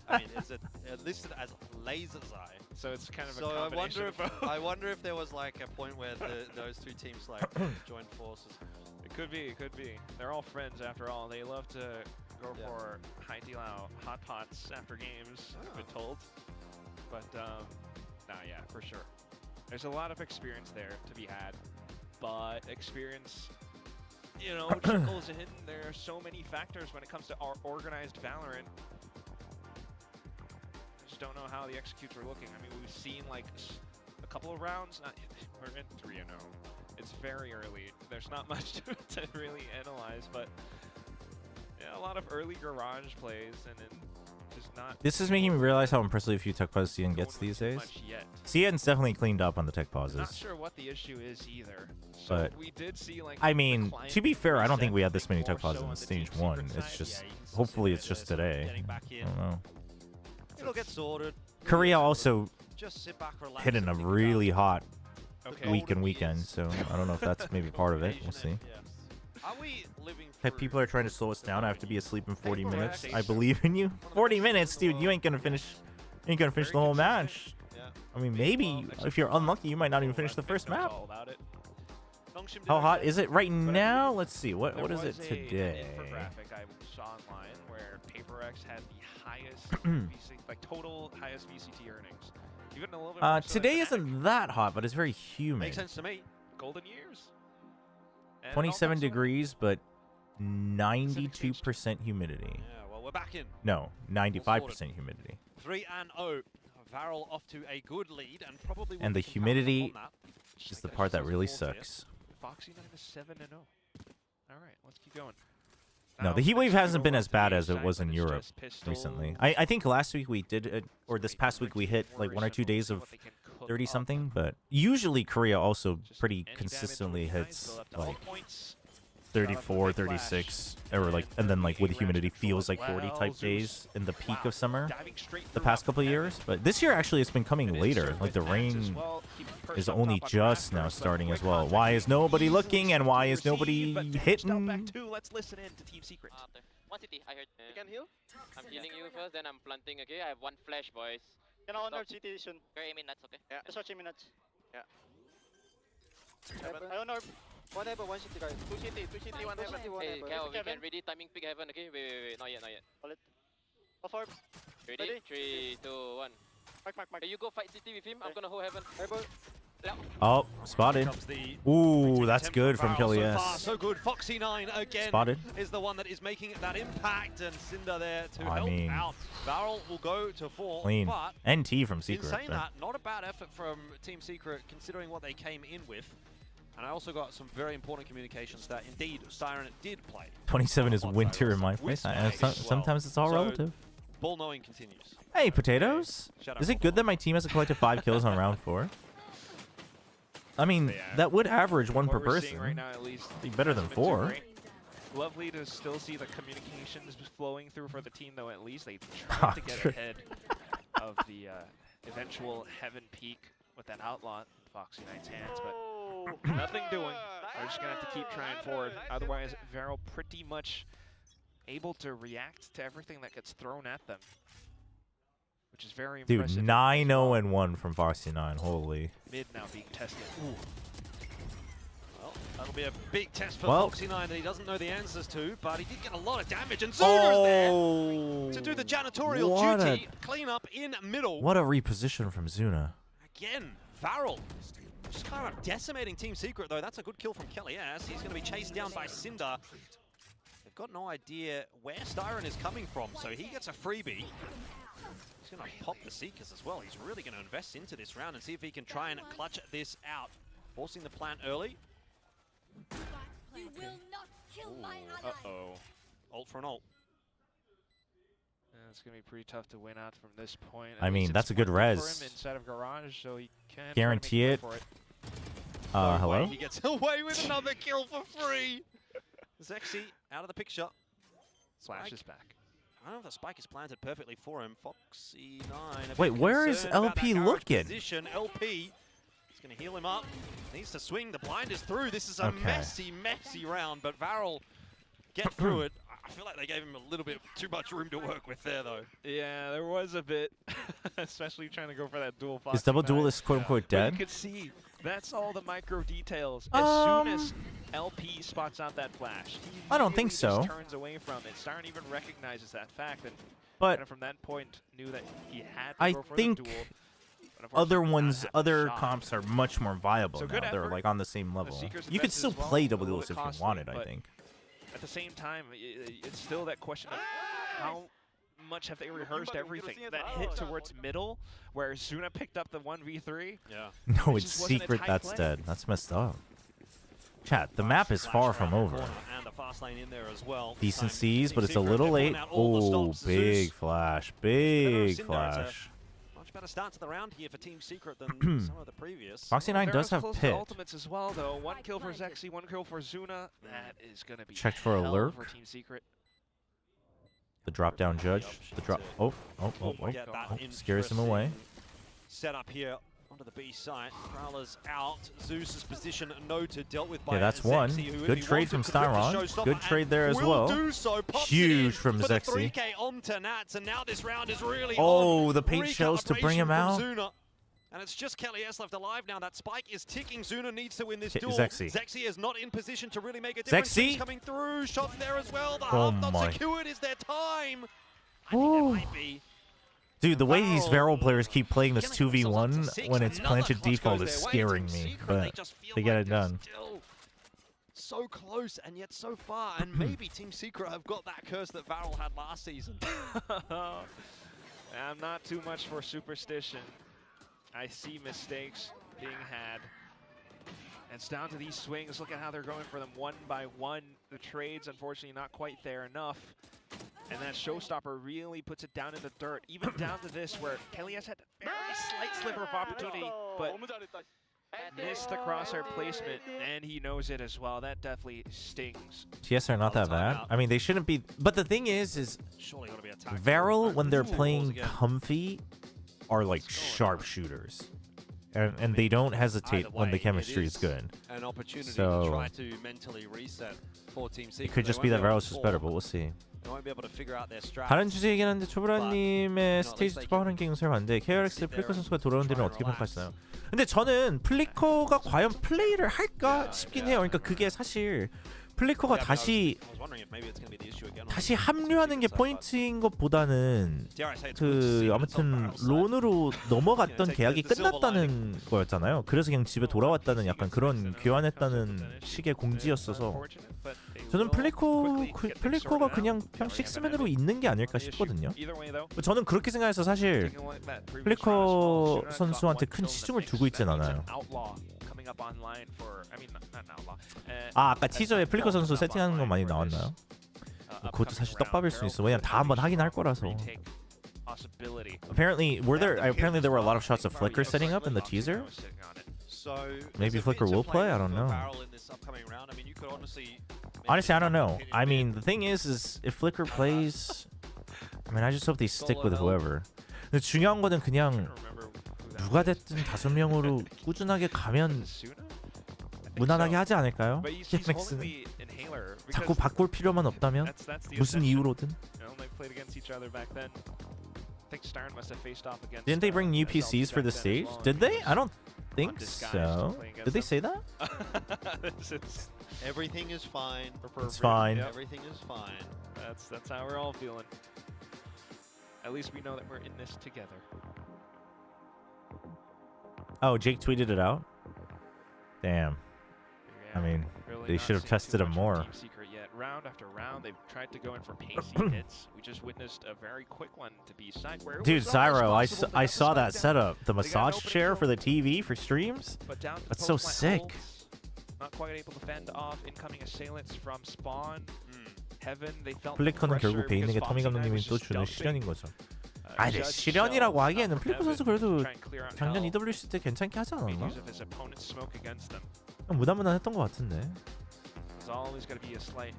I mean, it's listed as Laser's Eye. So it's kind of a I combination. wonder if there was like a point where those two teams like joined forces. It could be. They're all friends after all. They love to go for Haidilao hot pots after games, I've been told. But yeah, for sure. There's a lot of experience there to be had, but experience, you know, trickles in. There are so many factors when it comes to our organized Valorant. I just don't know how the executes are looking. I mean, we've seen like a couple of rounds. We're in 3-0. It's very early. There's not much to really analyze, but yeah, a lot of early garage plays and then just not. This is making me realize how impressively few tech pauses CN gets these days. CN's definitely cleaned up on the tech pauses. Not sure what the issue is either. So But we did see like. I mean, to be fair, I don't think we had this many tech pauses in stage 1. It's just, hopefully it's just today. I don't know. It'll get sorted. Korea also just sit back, relax, hitting a really hot week and weekend, so I don't know if that's maybe part of it. We'll see. Are we living Hey, people are trying to slow us down. I have to be asleep in 40 minutes. I believe in you. 40 minutes, dude. You ain't gonna finish. You ain't gonna finish the whole match. I mean, maybe if you're unlucky, you might not even finish the first map. How hot is it right now? Let's see. What is it today? An infographic I saw online where PaperX had the highest like total highest VCT earnings. Even a little bit more so today than isn't that hot, but it's very humid. Makes sense to me. Golden years. And 27 degrees, but 92% humidity. Yeah, well, we're back in. No, 95% humidity. 3-0. Varel off to a good lead, and probably. And the humidity is the part that really sucks. Foxy 9 is 7-0. All right, let's keep going. No, the heat wave hasn't been as bad as it was in Europe recently. I think last week we did, or this past week we hit like 1 or 2 days of 30-something, but usually Korea also pretty consistently hits like 34, 36, or like, and then like with humidity feels like 40 type days in the peak of summer the past couple of years. But this year actually it's been coming later. Like the rain is only just now starting as well. Why is nobody looking and why is nobody hitting? Let's listen in to Team Secret. One city, I heard. You can heal? I'm healing you first, then I'm planting, okay? I have 1 flash, boys. Can I honor CT soon? You're aiming nuts, okay? Yeah. Just watching minutes. Yeah. I honor. One heaven, one city, guys. Two city, one heaven. Hey, Cal, we can ready timing pick heaven, okay? Wait, not yet. Perform. Ready? 3, 2, 1. Mark. Hey, you go fight city with him. I'm gonna hold heaven. Oh, spotted. Ooh, that's good from Kelly So S. far, so good. Foxy9 again Spotted. is the one that is making that impact, and Cinder there to I help mean, out. Varel will go to 4, Clean. but NT from Secret. in saying but- that, not a bad effort from Team Secret considering what they came in with. And I also got some very important communications that indeed Siren did play. 27 is winter in my place. Sometimes it's all relative. Ball knowing continues. Hey, Potatoes. Is it good that my team has collected 5 kills on round 4? I mean, that would average 1 per person. Right now, at least, Be better than 4. Lovely to still see the communications flowing through for the team, though. At least they tried to get ahead of the eventual Heaven peak with that outlaw in Foxy9's hands, but nothing doing. They're just gonna have to keep trying forward. Otherwise, Varel pretty much able to react to everything that gets thrown at them, which is very Dude, impressive. 9-0-1 from Foxy9. Holy. Mid now being tested. Ooh. Well, that'll be a big test for Well- Foxy9 that he doesn't know the answers to, but he did get a lot of damage, and Zuna's there to do the janitorial what duty, clean up in middle. What a reposition from Zuna. Again, Varel just kind of decimating Team Secret, though. That's a good kill from Kelly S. He's going to be chased down by Cinder. They've got no idea where Styron is coming from, so he gets a freebie. He's going to pop the Seekers as well. He's really going to invest into this round and see if he can try and clutch this out. Forcing the plant early. You will not kill my ally. Uh-oh. Ult for an ult. It's going to be pretty tough to win out from this point. I mean, that's a good working for res. him inside of Garage, so he can Guarantee it. Hello? He gets away with another kill for free. Zexy out of the picture. Flash is back. I don't know if the spike is planted perfectly for him. Foxy9. Wait, where is LP looking? Position. LP is going to heal him up. Needs to swing. The blind is through. This is a messy round, but Varel get through it. I feel like they gave him a little bit too much room to work with there, though. Yeah, there was a bit, especially trying to go for that dual Foxy9. Is Double Duelist quote-unquote But dead? you could see, that's all the micro details. As soon as LP spots out that flash, he I don't think really so. just turns away from it. Starn even recognizes that fact, and But kind of from that point knew that he had to I go for think the duel. other comps are much more viable So now. good They're effort. like on the same level. Seekers You could invested still as well. play A Double little Duelist bit if you costly, wanted, I but think. At the same time, it's still that question of how much have they rehearsed everything? That hit towards middle, where Zuna picked up the 1v3. Yeah. No, it's Secret that's dead. That's messed up. Chat, the map is far from over. And the fast lane in there as well. Decent C's, but it's a little late. Oh, big flash. Big flash. Much better start to the round here for Team Secret than some of the previous. Foxy9 does have close to pit. ultimates as well, though. 1 kill for Zexy, 1 kill for Zuna. That is going to be Checked for a hell lurk. for Team Secret. The drop down judge. The drop. Oh. Scares him away. Set up here onto the B site. Prowler's out. Zeus's position noted, dealt with by Yeah, that's Zexy, one. who, if Good he trade from wanted, could rip the Styron. showstopper Good trade there as and well. will do so. Pops Huge it in from for the Zexy. 3K onto Nats, and now this round is really Oh, on. the paint shells to bring him Recalibration out. from Zuna. And it's just Kelly S left alive now. That spike is ticking. Zuna needs to win this duel. Zexy. Zexy is not in position to really make a difference. Zexy. He's coming through. Shots there as well. The Oh half not my. secured. Is there time? I think Ooh. there might be. Dude, the way these Varel players keep playing this 2v1 when it's planted default is scaring me, but they get it done. Still so close and yet so far, and maybe Team Secret have got that curse that Varel had last season. I'm not too much for superstition. I see mistakes being had. It's down to these swings. Look at how they're going for them one by one. The trades, unfortunately, not quite there enough. And that showstopper really puts it down in the dirt. Even down to this, where Kelly has had a very slight sliver of opportunity, but missed the crosshair placement, and he knows it as well. That definitely stings. TS are not that bad. I mean, they shouldn't be. But the thing is Varel, when they're playing comfy, are like sharpshooters. and they don't hesitate when the chemistry is good. An opportunity to So try to mentally reset for Team Secret. it could just be that Varus is better, but we'll see. They won't be able to figure out their strategy. 다른 주제 얘기는 하는데 초브라님의 스테이지 투바하는 게 영상을 봤는데 KRX 플리커 선수가 돌아온 데는 어떻게 평가하시나요? 근데 저는 플리커가 과연 플레이를 할까 싶긴 해요. 그러니까 그게 사실 플리커가 다시 합류하는 게 포인트인 것보다는 그 아무튼 론으로 넘어갔던 계약이 끝났다는 거였잖아요. 그래서 그냥 집에 돌아왔다는 약간 그런 교환했다는 식의 공지였어서 저는 플리커가 그냥 식스맨으로 있는 게 아닐까 싶거든요. 저는 그렇게 생각해서 사실 플리커 선수한테 큰 치중을 두고 있진 않아요. 아, 아까 티저에 플리커 선수 세팅하는 거 많이 나왔나요? 그것도 사실 떡밥일 수 있어. 왜냐면 다 한번 하긴 할 거라서. Apparently there were a lot of shots of Flicker setting up in the teaser. Maybe Flicker will play. I don't know. Honestly, I don't know. I mean, the thing is if Flicker plays, I mean, I just hope they stick with whoever. 근데 중요한 거는 그냥 누가 됐든 5명으로 꾸준하게 가면 무난하게 하지 않을까요? TMX는 자꾸 바꿀 필요만 없다면 무슨 이유로든. Didn't they bring new PCs for the stage? Did they? I don't think so. Did they say that? Everything is fine. It's fine. Everything is fine. That's how we're all feeling. At least we know that we're in this together. Oh, Jake tweeted it out? Damn. I mean, they should have tested him more. Round after round, they've tried to go in for pacey hits. We just witnessed a very quick one to be signed. Dude, Zyro, I saw that setup. The massage chair for the TV for streams? That's so sick. Not quite able to fend off incoming assailants from spawn. Heaven, they felt 플리커는 결국 베인에게 터미 감독님이 또 주는 시련인 거죠. 아, 근데 시련이라고 하기에는 플리커 선수 그래도 작년 EWC 때 괜찮게 하지 않았나? 무난무난했던 것 같은데. There's always going to be a slight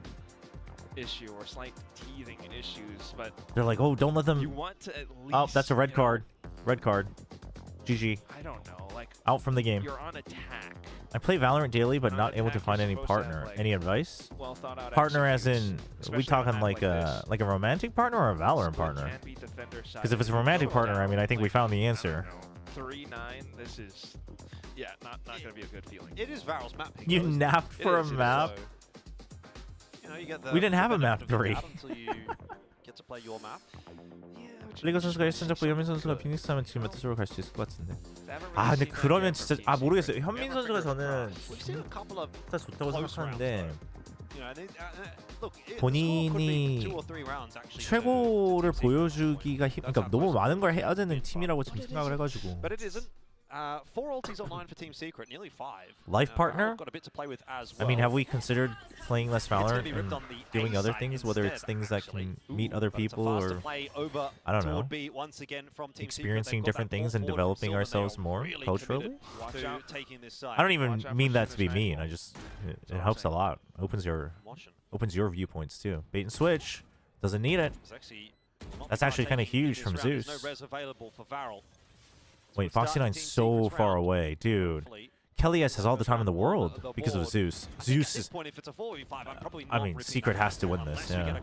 issue or slight teething issues, but they're like, oh, don't let them. You want to at least, oh, that's a red card. Red card. GG. I don't know, like out from the game. You're on attack. I play Valorant daily, but not able to find any partner. Any advice? Partner, as in, we talking like a romantic partner or a Valorant partner? Because if it's a romantic partner, I mean, I think we found the answer. 3-9. This is, yeah, not gonna be a good feeling. It is Varus map. You napped for a map. You know, you get the, we didn't have a map 3. Until you get to play your map. 리거 선수가 1선 잡고 현민 선수가 피닉스 하면 지금 메타적으로 갈 수 있을 것 같은데. 아, 근데 그러면 진짜 모르겠어요. 현민 선수가 저는 진짜 좋다고 생각하는데 본인이 최고를 보여주기가 그러니까 너무 많은 걸 해야 되는 팀이라고 지금 생각을 해가지고. Four ultis online for Team Secret, nearly 5. Life partner? Got a bit to play with as well. I mean, have we considered playing less Valorant and doing other things, whether it's things that can meet other people or, I don't know, experiencing different things and developing ourselves more culturally? I don't even mean that to be mean. I just, it helps a lot. Opens your viewpoints too. Bait and switch, doesn't need it. That's actually kind of huge from Zeus. Wait, Foxy9's so far away, dude. Kelly S has all the time in the world because of Zeus. Zeus is... I mean, Secret has to win this, yeah.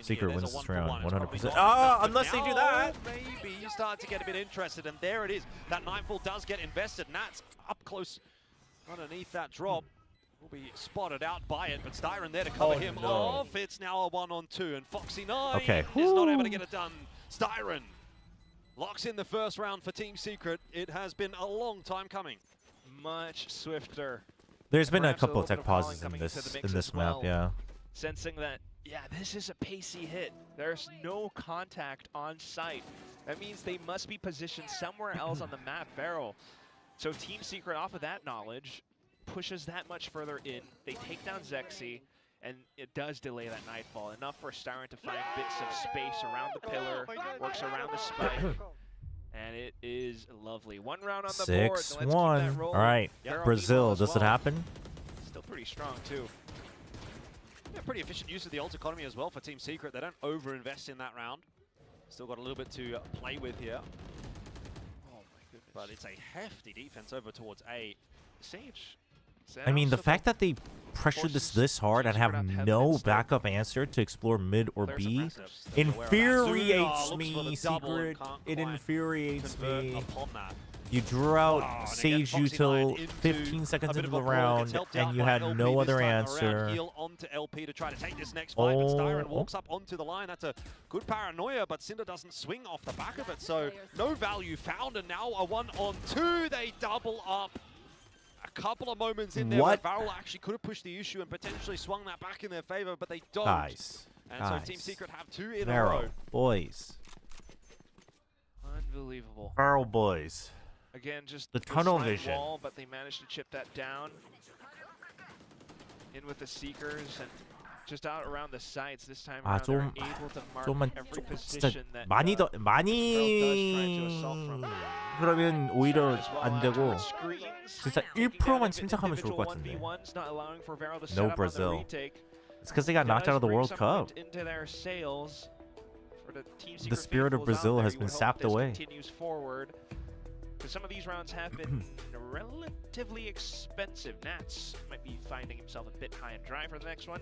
Secret wins this round, 100%. Oh, unless they do that! Maybe you start to get a bit interested, and there it is. That Nightfall does get invested, and that's up close underneath that drop. Will be spotted out by it, but Styron there to cover him off. It's now a 1-on-2, and Foxy9 is not able to get it done. Styron locks in the first round for Team Secret. It has been a long time coming. Much swifter. There's been a couple of tech pauses in this map, yeah. Sensing that, yeah, this is a pacey hit. There's no contact on site. That means they must be positioned somewhere else on the map, Barrel. So Team Secret, off of that knowledge, pushes that much further in. They take down Zexy, and it does delay that Nightfall. Enough for Styron to find bits of space around the pillar, works around the spike, and it is lovely. One round on the board. 6-1. All right, Brazil, does it happen? Still pretty strong, too. Yeah, pretty efficient use of the ult economy as well for Team Secret. They don't over-invest in that round. Still got a little bit to play with here. Oh my goodness. but it's a hefty defense over towards A. Sage. I mean, the fact that they pressured this hard and have no backup answer to explore mid or B infuriates me, Secret. It infuriates me. You drew out Sage Util 15 seconds into the round, and you had no other answer. Heal onto LP to try to take this next fight, but Styron walks up onto the line. That's a good paranoia, but Cinder doesn't swing off the back of it, so no value found, and now a 1-on-2. They double up. A couple of moments in there where Varel actually could have pushed the issue and potentially swung that back in their favor, but they don't. Guys. And so Team Secret have 2 in a row. Boys. Unbelievable. Varel boys. Again, just the tunnel side vision. Wall, but they managed to chip that down. In with the Seekers and just out around the sides this time around. They're able to mark every position that 많이 더 그러면 오히려 안 되고 진짜 1%만 침착하면 좋을 것 같은데. No Brazil. It's because they got knocked out of the World Cup. The spirit of Brazil has been sapped away. Some of these rounds have been relatively expensive. Nats might be finding himself a bit high and dry for the next one.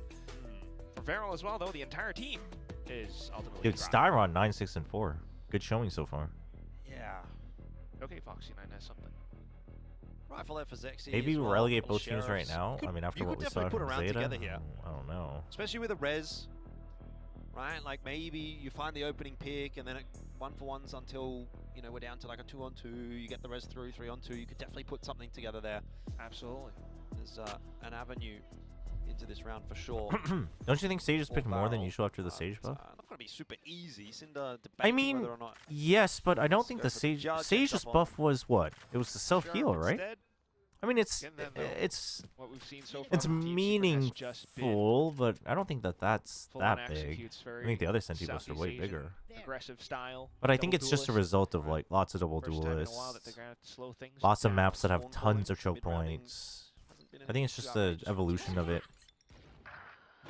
For Varel as well, though, the entire team is ultimately Dude, Styron 9-6-4. Good showing so far. Yeah. Okay, Foxy9 has something. Rifle there for Zexy. Maybe well. relegate both teams right now. I mean, after what we saw from ZETA, I don't know. Especially with a res, right? Like maybe you find the opening pick and then it 1-for-1s until, you know, we're down to like a 2-on-2. You get the res through 3-on-2. You could definitely put something together there. Absolutely. There's an avenue into this round for sure. Don't you think Sage has picked more than usual after the Sage buff? Not going to be super easy. Cinder I mean, whether or not yes, but I don't think the Sage's buff was what? It was the self-heal, right? I mean, it's what we've seen so far it's meaningful, but I don't think that's that big. I think the other Senti buffs are way bigger. Aggressive style. But I think it's just a result of like lots of double duelists, lots of maps that have tons of choke points. I think it's just the evolution of it.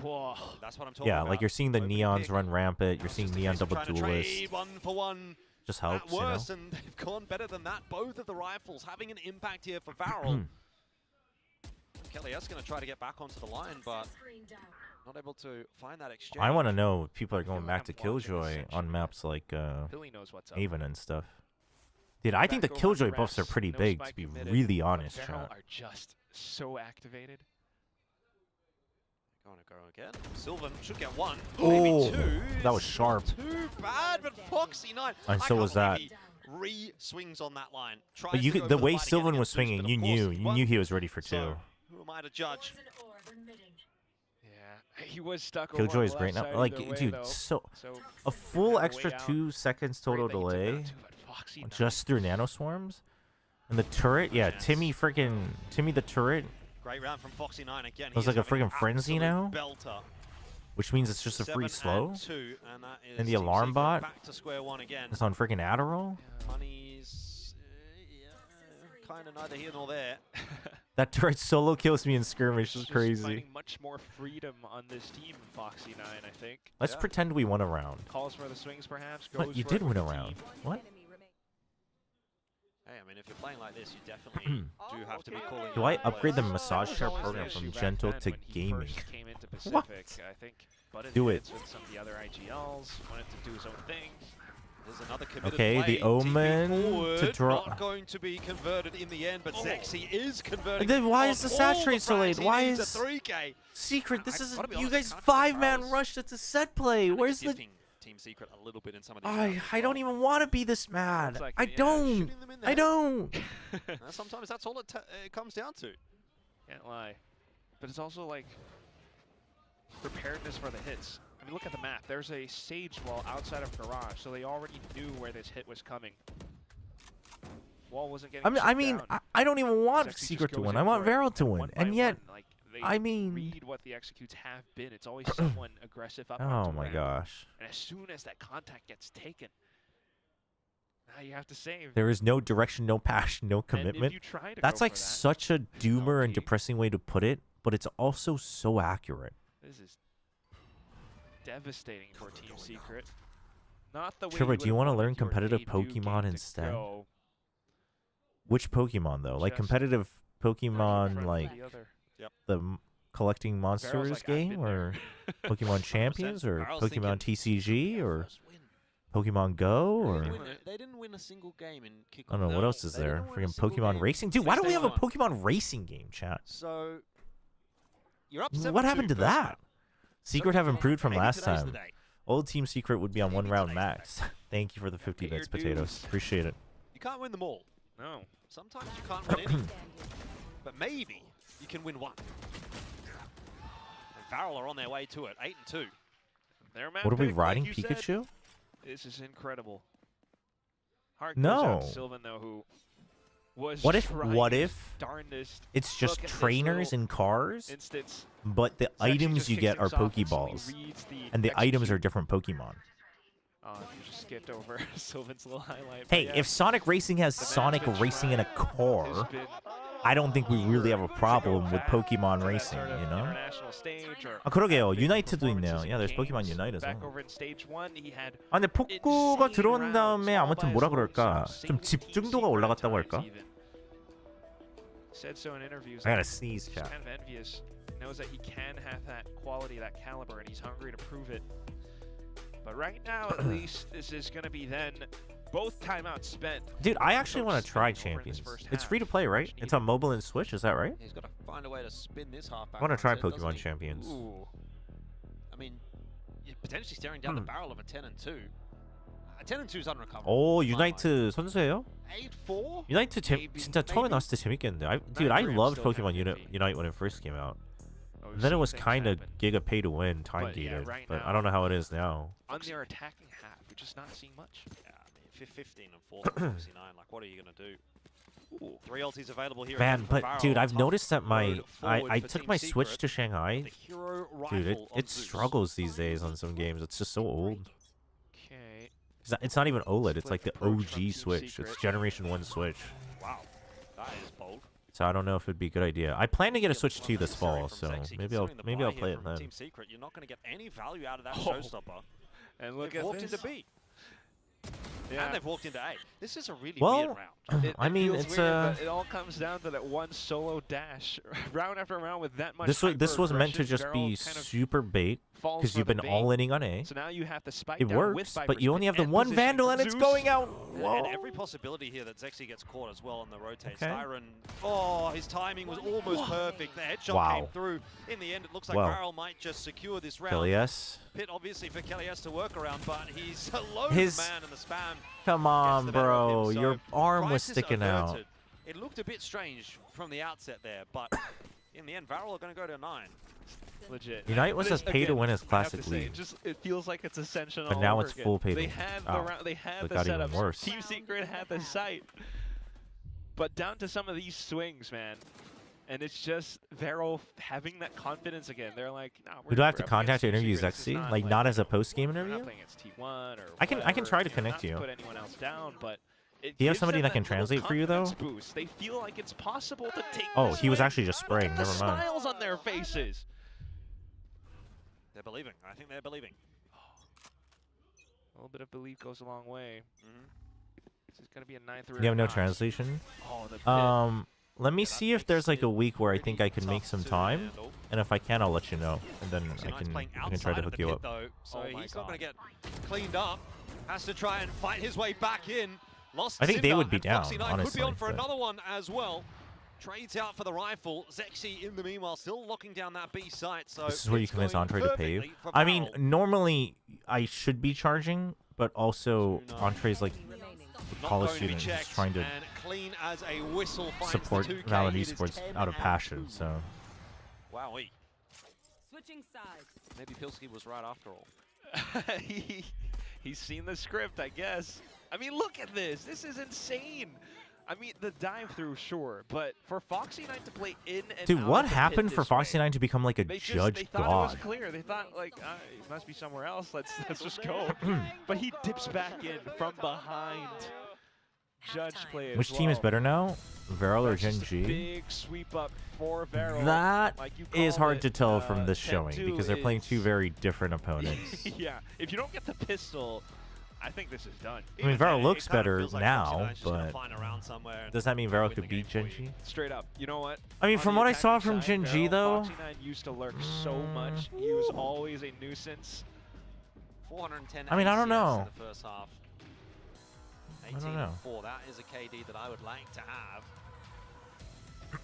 Whoa, that's what I'm talking yeah, about. like you're seeing the Neons run rampant, you're seeing Neon double duelist. 1-for-1. Just helps, worse, you know? And they've gone better than that. Both of the rifles having an impact here for Varel. Kelly S going to try to get back onto the line, but not able to find that exchange. I want to know if people are going back to Killjoy on maps like Haven and stuff. Dude, I think the Killjoy buffs are pretty big, to be really honest, Varel chat. are just so activated. Going to go again. Sylvan should get one. Oh, two. that was sharp. Too bad, but Foxy9. And so was that. Re-swings on that line. But you could, the way Sylvan was swinging, you knew he was ready for 2. So, who am I to judge? Yeah, he was stuck. Killjoy is great now. Like, dude, so a full extra 2 seconds total delay just through nanoswarms, and the turret. Yeah, Timmy the turret. Great round from Foxy9 again. It was like a freaking frenzy now, belter. which means it's just a free slow. 2, And the alarm bot back to square one again. is on freaking Adderall. Money's kind of neither here nor there. That turret solo kills me in skirmish is crazy. Finding much more freedom on this team, Foxy9, I think. Let's pretend we won a round. Calls for the swings, perhaps. What? You did win a round. What? Hey, I mean, if you're playing like this, you definitely do have to be calling. Do I upgrade the massage chair program from gentle to gaming? Came into What? Pacific, I think. Butted Do heads it. With some of the other IGLs, wanted to do his own thing. There's another committed Okay, play. the Omen to draw. Not going to be converted in the end, but Zexy is converting. Then why is the saturate so late? Why is 3K? Secret? This is you guys 5-man rush. It's a set play. Where's the? Team Secret a little bit in some of these. I don't even want to be this mad. Like, I don't. I don't. Sometimes that's all it comes down to. Can't lie. But it's also like preparedness for the hits. I mean, look at the map. There's a Sage wall outside of Garage, so they already knew where this hit was coming. Wall wasn't getting. I mean, I don't even want Secret to win. I want Varel to win, and yet, I mean, read what the executes have been. It's always someone aggressive up. Oh my gosh! And as soon as that contact gets taken, now you have to save. There is no direction, no passion, no commitment. That's like such a doomer and depressing way to put it, but it's also so accurate. This is devastating for Team Secret. Not the way. Chobra, do you want to learn competitive Pokemon instead? Which Pokemon though? Like competitive Pokemon, like the collecting monsters game, or Pokemon Champions, or Pokemon TCG, or Pokemon Go, or They didn't win a single game in kickoff. I don't know what else is there. Freaking Pokemon Racing, dude. Why don't we have a Pokemon Racing game, chat? So you're up. What happened to that? Secret have improved from last time. Old Team Secret would be on 1 round max. Thank you for the 50 bits, Potatoes. Appreciate it. You can't win them all. No. Sometimes you can't win any. But maybe you can win one. And Farrell are on their way to it. 8-2. What are we riding, Pikachu? This is incredible. Heart No. goes out to Sylvan, though, who was What if trying darndest it's just look at this trainers little and cars, instance. but the actually items just you kicks get are things off, instantly Pokeballs, reads the and the items execute. are different Pokemon. You just skipped over Sylvan's little highlight. but Hey, yeah. if Sonic Racing has Sonic Racing in a car, I don't think we really have a problem with Pokemon Racing, you know? international stage or 아, 그러게요. 유나이트도 있네요. Yeah, there's Pokemon Unite as back well. over in stage 1, he had 아, 근데 폭구가 들어온 다음에 아무튼 뭐라 그럴까? 좀 집중도가 올라갔다고 할까? said so in interviews. I gotta sneeze, He's chat. kind of envious. Knows that he can have that quality, that caliber, and he's hungry to prove it. But right now, at least, this is going to be then both timeouts spent. Dude, I actually want to try Champions. It's free to play, right? It's on mobile and Switch, is that right? He's got to find a way to spin this half back. I want to try onto it, doesn't Pokemon he? Champions. Ooh. I mean, you're potentially staring down the barrel of a 10-2. 10-2 is unrecoverable. 오, 유나이트 선수예요? 8-4? 유나이트 진짜 처음에 나왔을 때 재밌겠는데. Dude, I loved Pokemon Unite when it first came out. And then it was kind of Giga pay to win, time gated, right but now, I don't know how it is now. On their attacking half, we're just not seeing much. Yeah, I mean, 15-4, 69. Like, what are you going to do? Ooh, 3 ultis available here. Man, again for but Farrell. dude, I've Tough noticed that my road forward I for took Team my Secret. Switch to Shanghai. The hero Dude, rifle on it Zeus. struggles these days on some games. It's just so old. Okay. It's not even OLED. It's like the OG Switch. It's Generation 1 Switch. Wow, that is bold. So I don't know if it'd be a good idea. I plan to get a Switch 2 this fall, so maybe I'll play it then. Team Secret, you're not going to get any value out of that Oh. showstopper. And look They've at walked this. into B. Yeah. And they've walked into A. This is a really Well, weird round. I mean, feels it's weird, but it all comes down to that one solo dash, round after round with that much. This was meant to hyper-aggression. just be Varel kind of super bait falls because for you've the been bait. all-inning on A. So now you have to spike It down with works, but Viper's you only have the and one positioning Vandal from and it's Zeus. going out. Whoa. And every possibility here that Zexy gets caught as well on the rotate. Okay. Siren, oh, his timing was almost perfect. The headshot Wow. came through. In the end, it looks like Well. Farrell might just secure this round. Kelly's. Pit obviously for Kelly's to work around, but he's a lone His- man in the spam. Come on, the better of bro. him, so Your arm was crisis sticking out. averted. It looked a bit strange from the outset there, but in the end, Varel are going to go to 9. Legit. Unite was This, as pay to again, win as I have Classic to say, League. it feels like it's Ascension But all now over it's again. full pay to They win. had Oh, they had it the got even setups. worse. Team Secret had the site. But down to some of these swings, man. And it's just Varel having that confidence again. They're like, nah, Who do I have to contact to interview Zexy? Like, not as a post-game we're interview? not playing against T1 or I can whatever, try to know, connect not you. To put anyone else down, but it Do you have gives somebody them that can little translate for you, though? confidence Boost. They feel like it's possible to take Oh, this he was win. actually just spraying. The Never mind. smiles on their faces. They're believing. I think they're believing. A little bit of belief goes a long way. This is going to be a 9-3. You have no translation? Oh, the pit. Let me see if there's like a week where I think I can make some time, and if I can, I'll let you know, and then I can try to hook you up. Though, so Oh my he's not going to God. get cleaned up. Has to try and fight his way back in. Lost I think they Cinder, would be and down, Foxy 9 could honestly, be on for but- another one as well. Trades out for the rifle. Zexy, in the meanwhile, still locking down that B site. So This is where you it's convince going Entree to pay you. perfectly for I mean, Varel. normally I should be charging, but also Entree's like Not college going to be student, checked, just trying to and clean as a whistle finds support the 2K. Valorant It is esports 10 out of and passion. 2. So Wowee. Switching sides. Maybe Pilsky was right after all. He's seen the script, I guess. I mean, look at this. This is insane. I mean, the dive through, sure, but for Foxy 9 to play in and dude, out what of the happened pit for this Foxy way, 9 to become like a they judge thought it god? was clear. They thought, like, he must be somewhere else. Let's just go. But he dips back in from behind. Judge play as Which team is well. better now, Varel or That's Gen just a G? big sweep up for Varel. That like you is called hard it, to tell from this 10-2 showing because they're playing two is- very different opponents. Yeah, if you don't get the pistol, I think this is done. I mean, Varel looks better like now, Foxy Nine's just but gonna find around somewhere and does that mean Varel win could the beat game for you. Gen G? Straight up. You know what? I mean, On from the what I saw attacking from Gen side, G, Varel, though, Foxy Nine used to lurk so much. He was always a nuisance. 410 I mean, I don't ACS know. in the first half. 18 know. 4. That is a KD that I would like to have.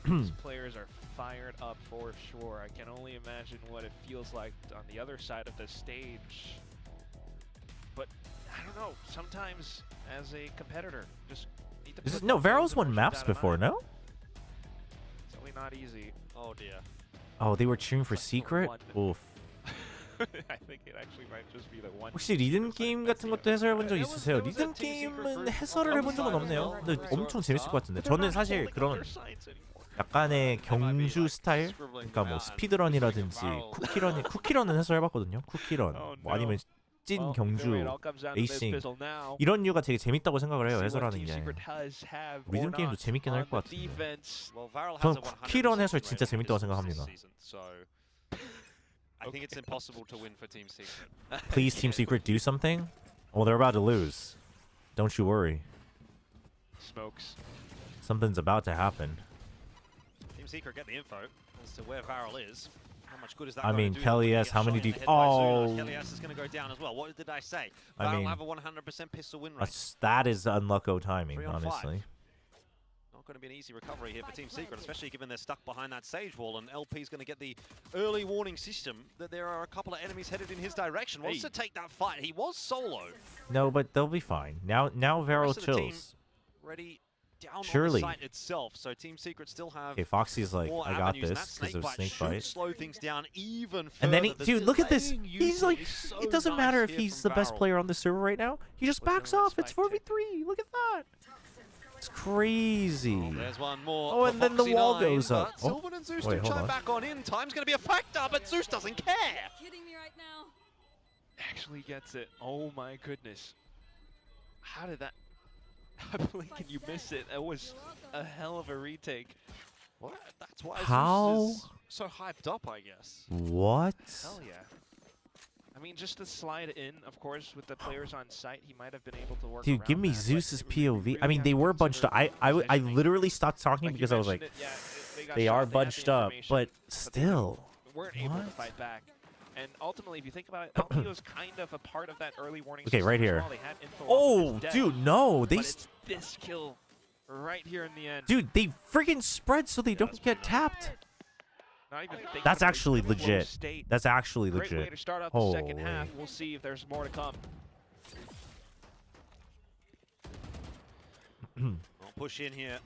These players are fired up for sure. I can only imagine what it feels like on the other side of the stage. But I don't know. Sometimes, as a competitor, just need to. No, Varel's won maps before, no? It's really not easy. Oh dear. Oh, they were cheering for Secret? Oof. I think it actually might just be the one. 혹시 리듬 게임 같은 것도 해설해본 적 있으세요? 리듬 게임은 해설을 해본 적은 없네요. 근데 엄청 재밌을 것 같은데. 저는 사실 그런 약간의 경주 스타일, 그러니까 뭐 스피드런이라든지 쿠키런은 해설해봤거든요. 쿠키런, 뭐 아니면 찐 경주, 에이싱 이런 류가 되게 재밌다고 생각을 해요. 해설하는 게. 리듬 게임도 재밌긴 할 것 같은데. 저는 쿠키런 해설 진짜 재밌다고 생각합니다. I think it's impossible to win for Team Secret. Please, Team Secret, do something. Well, they're about to lose. Don't you worry. Smokes. Something's about to happen. Team Secret get the info as to where Varel is. How much good is that? I mean, going to do? Kelly They're S, how gonna many get do? shot in the head by Oh. Zuna. Kelly S is going to go down as well. What did I say? I Varel mean, have a 100% pistol win rate. that is unlucky timing, 3 on 5. honestly. Not going to be an easy recovery here for Team Secret, especially given they're stuck behind that sage wall, and LP's going to get the early warning system that there are a couple of enemies headed in his direction. Wants to take that fight. He was solo. No, but they'll be fine. Now Varel chills. Ready down Surely. on the site itself, so Team Secret still have. Okay, Foxy's like, more I got avenues, and this that because of snake should bite. slow things down even further. And then dude, look at this. Delaying He's like, usage is so it doesn't nice matter if here he's from the best Varel. player on the server right now. He just backs off. It's 4v3. Look at that. It's crazy. There's one more. Oh, for and then the Foxy wall Nine, goes up. but Sylvan and Zeus Wait, do hold chime on. back on in. Time's going to be a factor, but Zeus doesn't care. Kidding me right now? Actually gets it. Oh my goodness. How did that? I blink and you miss it. That was a hell of a retake. What? That's why How? Zeus is so hyped up, I guess. What? Hell yeah. I mean, just to slide in, of course, with the players on site, he might have been able to work Dude, give around me that, but Zeus's it really POV. I mean, they were bunched up. I literally stopped talking because I was like, they are bunched up, but still. Weren't able to fight back. And ultimately, if you think about it, LP was kind of a part of that early warning Okay, system right as here. well. They had info on Oh, his death, dude, no. but it's this kill right here in the end. Dude, they freaking spread so they don't get tapped. Not even thinking That's about it, actually close legit. state. That's actually Great way legit. to start out the Holy. second half. We'll see if there's more to come. Well, push in here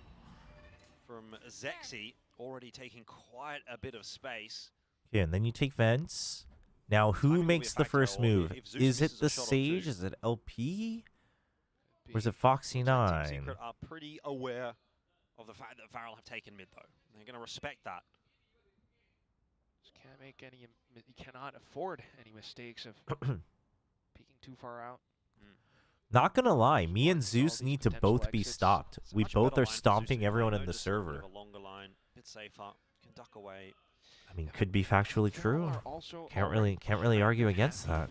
from Zexy, already taking quite a bit of space. Yeah, and then you take vents. Now, who makes the first move? Is it the Sage? Is it LP? Or is it Foxy Team 9? Secret are pretty aware of the fact that Varel have taken mid, though. They're going to respect that. Just can't make any. You cannot afford any mistakes of peeking too far out. Not gonna lie, me and Zeus need to both be stopped. We both are stomping everyone in the server. A longer line, bit safer, can duck away. I mean, could be factually true. Can't really argue against that.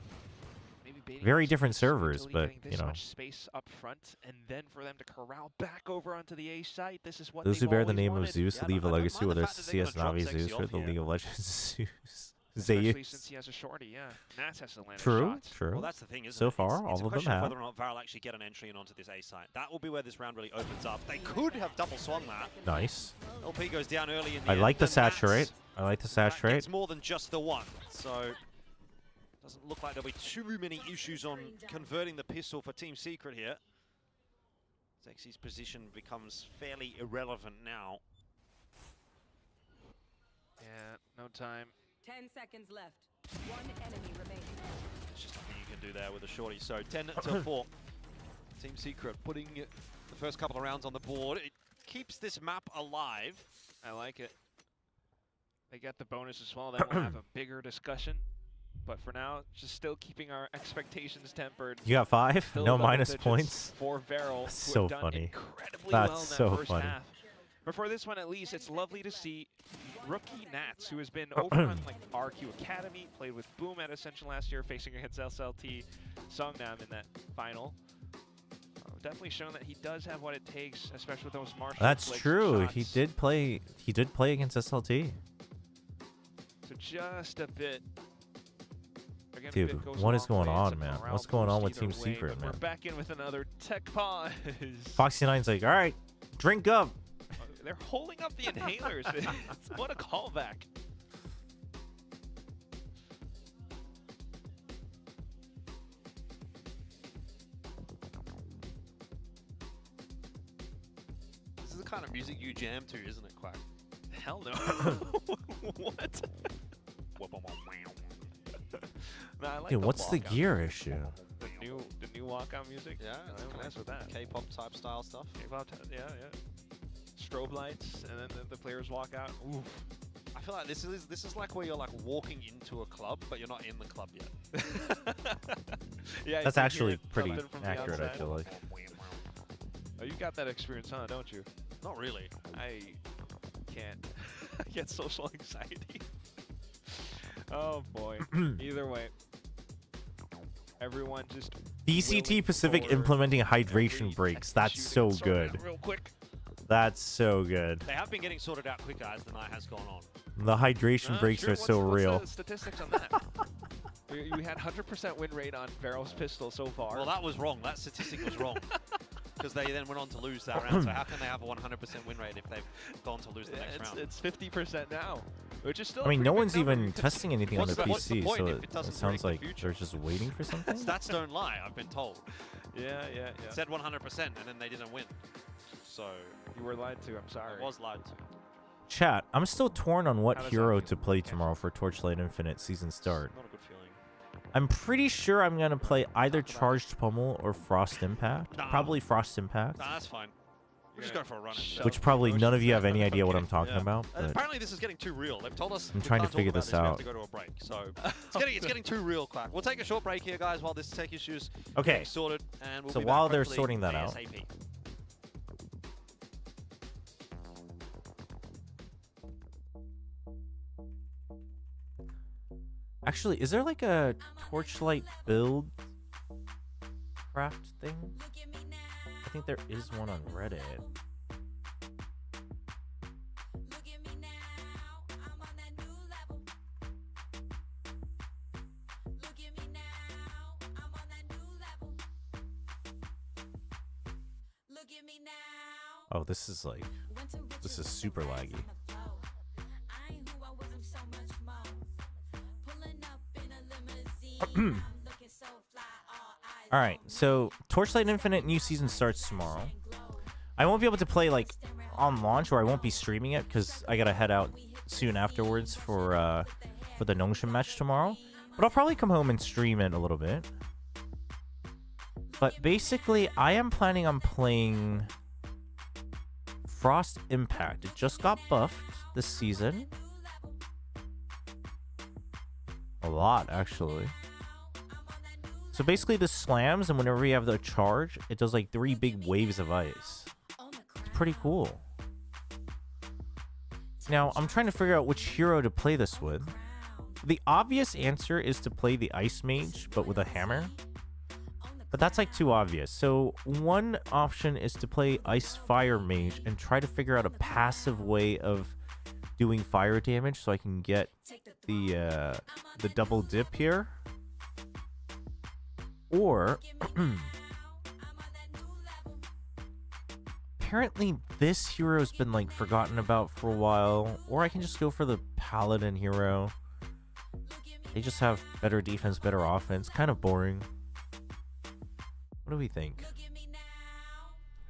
Very different servers, but you know. Much space up front, and then for them to corral back over onto the A site. This is what Those who they've bear the always name wanted. of Zeus leave a legacy, whether it's CS Navi Zeus or the League of Legends Zeus. Especially Zeus. since he has a shorty, yeah. Nats has to land True, shots. true. Well, that's the thing, isn't so it? far, it's all a of them question have. whether or not Varel actually get an entry in onto this A site. That will be where this round really opens up. They could have double swung that. Nice. LP goes down early in the I end, like the and that's- saturate. I like the saturate. It's more than just the one, so doesn't look like there'll be too many issues on converting the pistol for Team Secret here. Zexy's position becomes fairly irrelevant now. Yeah, no time. 10 seconds left. One enemy remaining. There's just nothing you can do there with a shorty. So 10 to 4. Team Secret putting the first couple of rounds on the board. It keeps this map alive. I like it. They get the bonus as well. Then we'll have a bigger discussion. But for now, just still keeping our expectations tempered. You got 5? Still No double minus digits points? for Varel, That's who so have done funny. incredibly That's well in that so first funny. half. But for this one, at least, it's lovely to see rookie Nats, who has been over on like RQ Academy, played with Boom at Ascension last year, facing against SLT Songnam in that final. Definitely shown that he does have what it takes, especially with those martial. That's true. He did play against SLT. So just a bit. Again, Dude, what is going on, man? What's going on with Team way, Secret, man? We're back in with another tech pause. Foxy9's like, all right, drink up. They're holding up the inhalers. What a callback. This is the kind of music you jam to, isn't it, Quack? Hell no. What? Nah, I like Dude, what's the walkout. gear issue? The new walkout music? Yeah, I don't mess with that. K-pop type style stuff. K-pop, yeah. Strobe lights, and then the players walk out. Oof. I feel like this is like where you're like walking into a club, but you're not in the club yet. Yeah, That's you actually hear pretty something from the accurate, I outside. feel like. Oh, you got that experience, huh? Don't you? Not really. I can't. I get social anxiety. Oh boy. Either way, everyone just. VCT Pacific implementing hydration breaks. That's so good. Real quick. That's so good. They have been getting sorted out quicker as the night has gone on. The hydration breaks are so real. What's the statistics on that? You had 100% win rate on Varro's pistol so far. Well, that was wrong. That statistic was wrong. Because they then went on to lose that round. So how can they have a 100% win rate if they've gone to lose the next round? It's 50% now, which is still. I mean, no pretty one's good number. even testing anything on the What's the PC, point so if it it doesn't sounds break the like future? they're just waiting for something. Stats don't lie, I've been told. Yeah. It said 100% and then they didn't win. So you were lied to. I'm sorry. I was lied to. Chat, I'm still torn on what How does hero that to play tomorrow for Torchlight Infinite season start. Not a good feeling. I'm pretty sure I'm gonna play either Charged Pummel or Frost Impact. Nah. Probably Frost Impact. Nah, that's fine. We'll just go for a run. Which probably none of you have any idea what I'm talking about. But Apparently this is getting too real. They've told us I'm we trying to can't talk figure about this We have out. to go to a break. So it's getting too real, Quack. We'll take a short break here, guys, while this tech issues Okay. get sorted, and we'll So be while back they're hopefully sorting that out. ASAP. Actually, is there like a Torchlight build craft thing? I think there is one on Reddit. Oh, this is super laggy. All right, so Torchlight Infinite new season starts tomorrow. I won't be able to play like on launch, or I won't be streaming it because I gotta head out soon afterwards for the Nongshim match tomorrow. But I'll probably come home and stream it a little bit. But basically, I am planning on playing Frost Impact. It just got buffed this season. A lot, actually. So basically this slams, and whenever you have the charge, it does like 3 big waves of ice. It's pretty cool. Now, I'm trying to figure out which hero to play this with. The obvious answer is to play the Ice Mage, but with a hammer. But that's like too obvious. So one option is to play Ice Fire Mage and try to figure out a passive way of doing fire damage so I can get the double dip here. Or apparently this hero's been like forgotten about for a while, or I can just go for the Paladin hero. They just have better defense, better offense. Kind of boring. What do we think?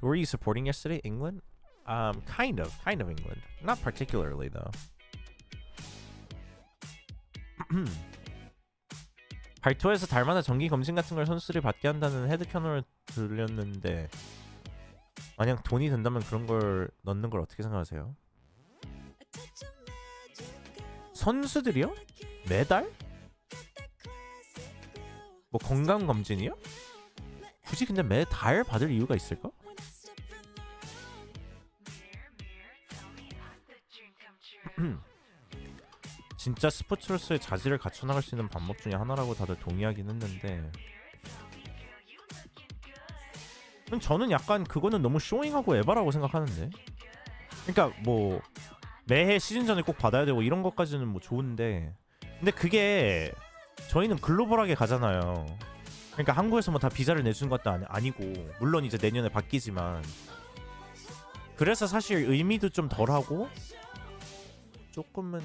Who were you supporting yesterday? England? Kind of England. Not particularly though. 발토에서 달마다 정기 검진 같은 걸 선수들이 받게 한다는 헤드캐논을 들렸는데 만약 돈이 된다면 그런 걸 넣는 걸 어떻게 생각하세요? 선수들이요? 매달? 뭐 건강 검진이요? 굳이 근데 매달 받을 이유가 있을까? 진짜 스포츠로서의 자질을 갖춰나갈 수 있는 방법 중에 하나라고 다들 동의하긴 했는데 저는 약간 그거는 너무 쇼잉하고 에바라고 생각하는데. 그러니까 뭐 매해 시즌 전에 꼭 받아야 되고 이런 것까지는 뭐 좋은데 근데 그게 저희는 글로벌하게 가잖아요. 그러니까 한국에서 뭐 다 비자를 내주는 것도 아니고 물론 이제 내년에 바뀌지만 그래서 사실 의미도 좀 덜하고 조금은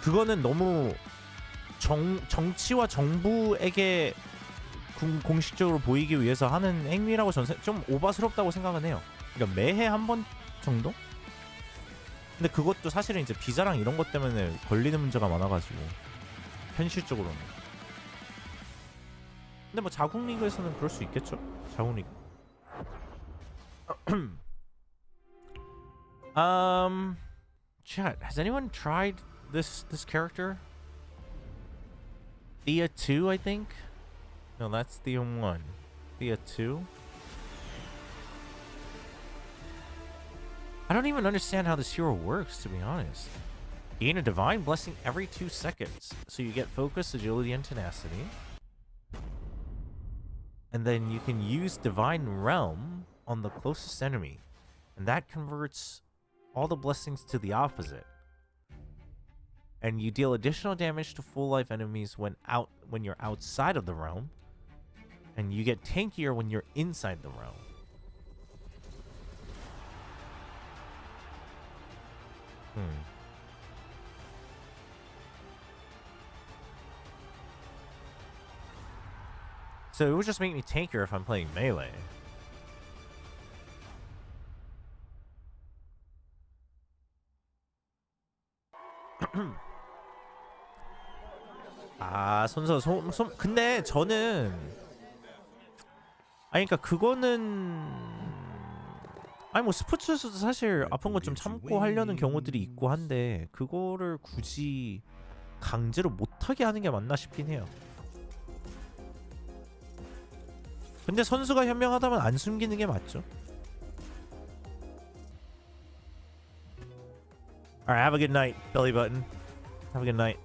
그거는 너무 정치와 정부에게 공식적으로 보이기 위해서 하는 행위라고 저는 좀 오바스럽다고 생각은 해요. 그러니까 매해 한 번 정도? 근데 그것도 사실은 이제 비자랑 이런 것 때문에 걸리는 문제가 많아가지고 현실적으로는. 근데 뭐 자국 리그에서는 그럴 수 있겠죠? 자국 리그. Chat, has anyone tried this character? Thea 2, I think? No, that's Thea 1. Thea 2? I don't even understand how this hero works, to be honest. Gain a divine blessing every 2 seconds, so you get focus, agility, and tenacity. And then you can use divine realm on the closest enemy, and that converts all the blessings to the opposite. And you deal additional damage to full life enemies when you're outside of the realm, and you get tankier when you're inside the realm. So it would just make me tankier if I'm playing melee. 아, 근데 저는 아니 그러니까 그거는 아니 뭐 스포츠에서도 사실 아픈 거 좀 참고 하려는 경우들이 있고 한데 그거를 굳이 강제로 못하게 하는 게 맞나 싶긴 해요. 근데 선수가 현명하다면 안 숨기는 게 맞죠. Alright, have a good night, belly button. Have a good night.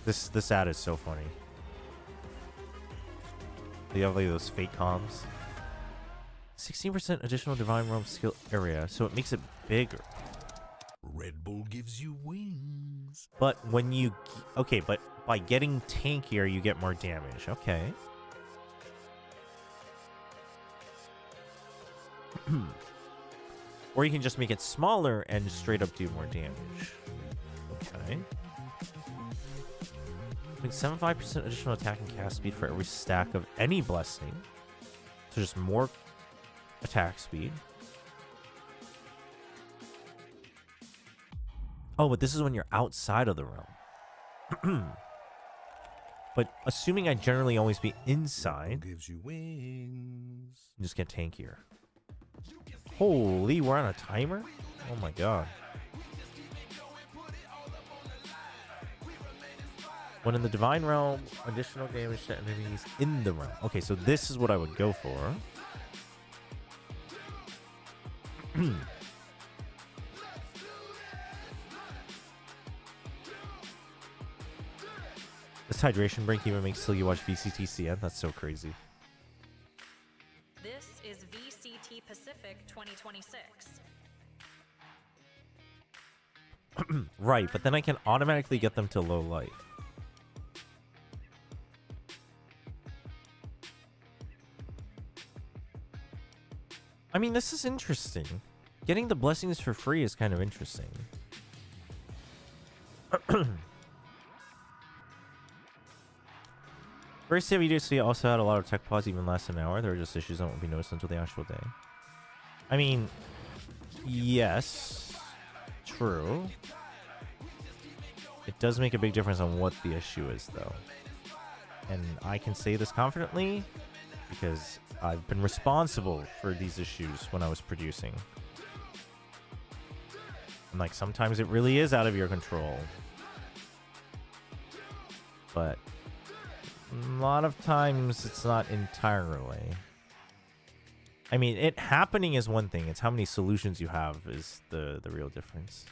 This ad is so funny. They have like those fake comms. 16% additional divine realm skill area, so it makes it bigger. Red Bull gives you wings. But when you okay, but by getting tankier, you get more damage. Okay. Or you can just make it smaller and straight up do more damage. Okay. Like 75% additional attack and cast speed for every stack of any blessing. So just more attack speed. Oh, but this is when you're outside of the realm. But assuming I generally always be inside, gives you wings. You just get tankier. Holy, we're on a timer? Oh my god. When in the divine realm, additional damage to enemies in the realm. Okay, so this is what I would go for. This hydration break even makes till you watch VCT CN. That's so crazy. This is VCT Pacific 2026. Right, but then I can automatically get them to low life. I mean, this is interesting. Getting the blessings for free is kind of interesting. First day VDC also had a lot of tech pause even last an hour. There were just issues that won't be noticed until the actual day. I mean, yes, true. It does make a big difference on what the issue is, though. And I can say this confidently because I've been responsible for these issues when I was producing. And like sometimes it really is out of your control. But a lot of times it's not entirely. I mean, it happening is one thing. It's how many solutions you have is the real difference.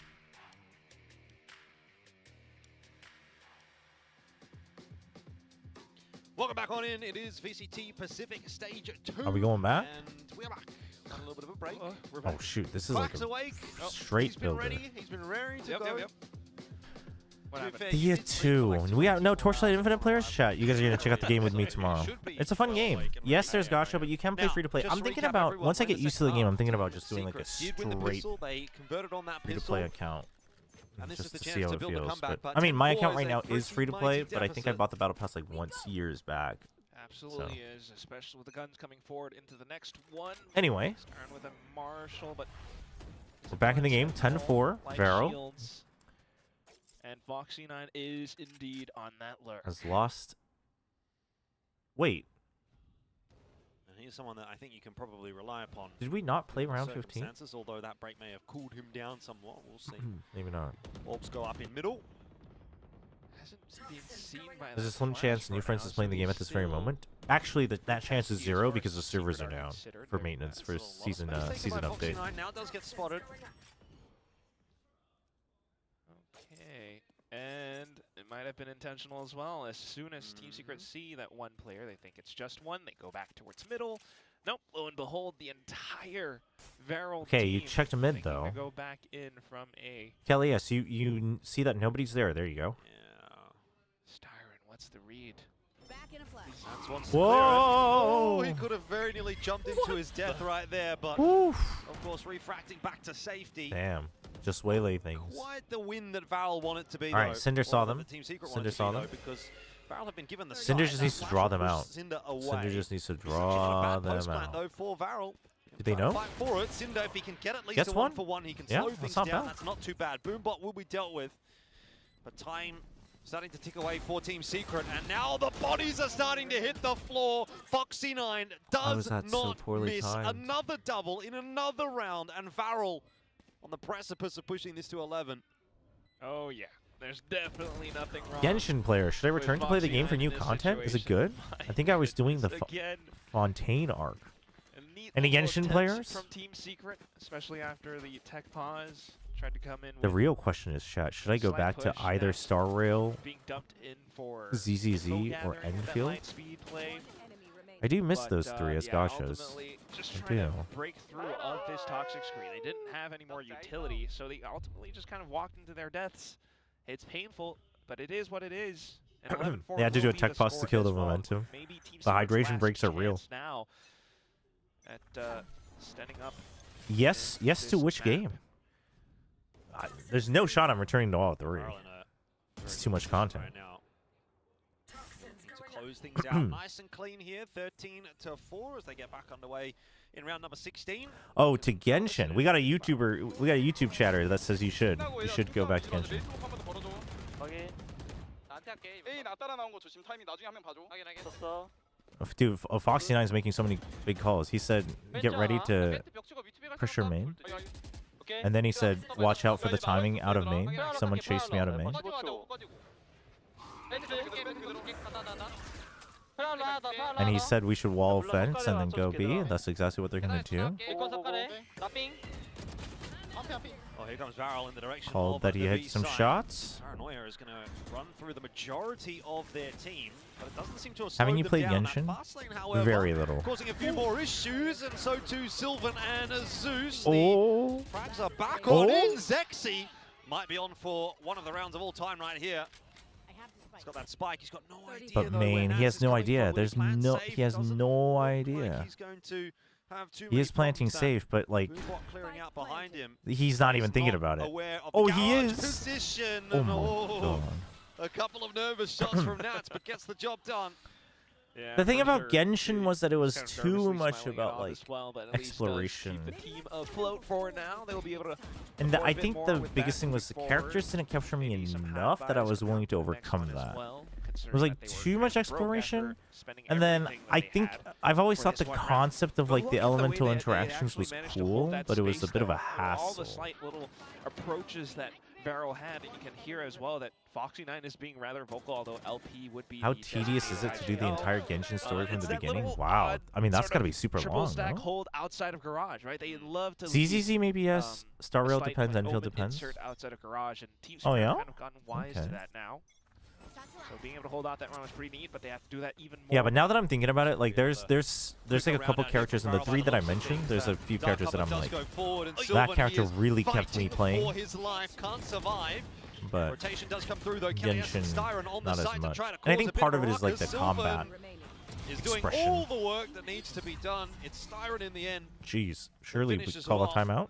Welcome back on in. It is VCT Pacific Stage 2. Are we going back? And we're back. Got a little bit of a break. Oh shoot, this is like a awake. straight builder. He's been ready to go. Year 2. We got no Torchlight Infinite players chat. You guys are gonna check out the game with me tomorrow. It's a fun game. Yes, there's gacha, but you can play free to play. I'm thinking about once I get used to the game, I'm thinking about just doing like a straight free to play account. Just to see how it feels. But, I mean, my account right now is free to play, but I think I bought the Battle Pass like once years back. Absolutely is, especially with the guns coming forward into the next one. Anyway, starting with a Marshall, but we're back in the game. 10-4. Vero and Foxy9 is indeed on that lurk. has lost. Wait. And he's someone that I think you can probably rely upon. Did we not play round 15? Although that break may have cooled him down somewhat. We'll see. Maybe not. Orbs go up in middle. Hasn't been seen by There's a slim chance New Friends is playing the game at this very moment. Actually, that chance is 0 because the servers are down for maintenance for season update. Now does get spotted. Okay, and it might have been intentional as well. As soon as Team Secret see that one player, they think it's just one. They go back towards middle. Nope. Lo and behold, the entire Varel Okay, team you checked mid though. go back in from a Kelly, yes, you see that nobody's there. There you go. Styron. What's the read? Back in a flash. Whoa! Oh, he could have very nearly jumped into his death right there, but Oof. of course refracting back to safety. Damn. Just waylay things. Quite the win that Varel wanted to be. All right, Cinder saw them. Cinder saw them. Because Varel have been given the Cinder just needs to draw them out. Cinder just needs to draw them out. Though for Varel. Do they know? Fight for it. Cinder, if he can get at least Gets a one? 1-for-1, he can Yeah, slow that's things not down. bad. That's not too bad. Boombot will be dealt with. But time starting to tick away for Team Secret, and now the bodies are starting to hit the floor. Foxy9 does not miss another double in another round, and Varel on the precipice of pushing this to 11. Oh yeah, there's definitely nothing wrong. Genshin player, should I return to play the game for new content? Is it good? I think I was doing the Fontaine arc. Any Genshin players? From Team Secret, especially after the tech pause, tried to come in. The real question is, chat, should I go back to either Star Rail, being dumped in for ZZZ, or Enfield? I do miss those three as gachas. Just I trying do. to break through of this toxic screen. They didn't have any more utility, so they ultimately just kind of walked into their deaths. It's painful, but it is what it is. And 11-4 They had to do a will be tech the pause to score kill as the well. momentum. Maybe Team The Secret's hydration last breaks are real. chance now at standing up. Yes, yes to which game? There's no shot I'm returning to all three. It's too much content. Close things out nice and clean here. 13-4 as they get back underway in round number 16. Oh, to Genshin. We got a YouTuber. We got a YouTube chatter that says you should. You should go back to Genshin. Dude, Foxy9 is making so many big calls. He said, "Get ready to pressure main," and then he said, "Watch out for the timing out of main." Someone chased me out of main. And he said we should wall fence and then go B. And that's exactly what they're gonna do. Oh, here comes Varel in the direction Called of that he the hit B some side. shots. Paranoia is going to run through the majority of their team, but it doesn't seem to have Haven't you slowed them played down. Genshin? That fast lane, however, Very little. causing a few more issues, and so too Sylvan and Zeus. Oh. The frags are back on in. Zexy might be on for one of the rounds of all time right here. He's got that spike. He's got no idea. But main, he has no idea. There's no. He has no idea. He's going to have too He is planting safe, but like, clearing out behind him. he's not even thinking about it. Oh, he is. Position. Oh my god. A couple of nervous shots from Nats, but gets the job done. Yeah, The thing for about sure. Genshin was that it was Kind of too nervously much smiling about off like as well, but at least does exploration. keep the team afloat for now. They will be able to. And afford I a bit think more the with biggest that thing was the moving characters forward. didn't capture me Maybe some enough that I half-eyes was coming willing to up next overcome one as that. well, It considering was that like they were too much pretty broke exploration, after spending and then everything that I they think had I've always for thought this the one round. concept of like the Look at way elemental they interactions actually was managed to hold cool, that but it was a space, bit of a though. All the hassle. slight little approaches that Vero had, and you can hear as well that Foxy9 is being rather vocal, although LP would be. How tedious is it to do the entire Genshin story from the beginning? Wow. I mean, that's got to be super long, stack no? hold outside of Garage, right? They love to ZZZ maybe yes. Star Rail depends, Enfield depends. Insert outside of Garage, and teams oh, yeah? have kind of gotten wise to that now. So being able to hold out that round was pretty neat, but they have to do that even more. Yeah, but now that I'm thinking about it, like there's like a couple characters in the 3 that I mentioned. There's a few characters that I'm like, that character really kept me playing. But Genshin, not as much. And I think part of it is like the combat doing all the work that needs to be done. It's Styron in the end. Jeez, surely we call a timeout.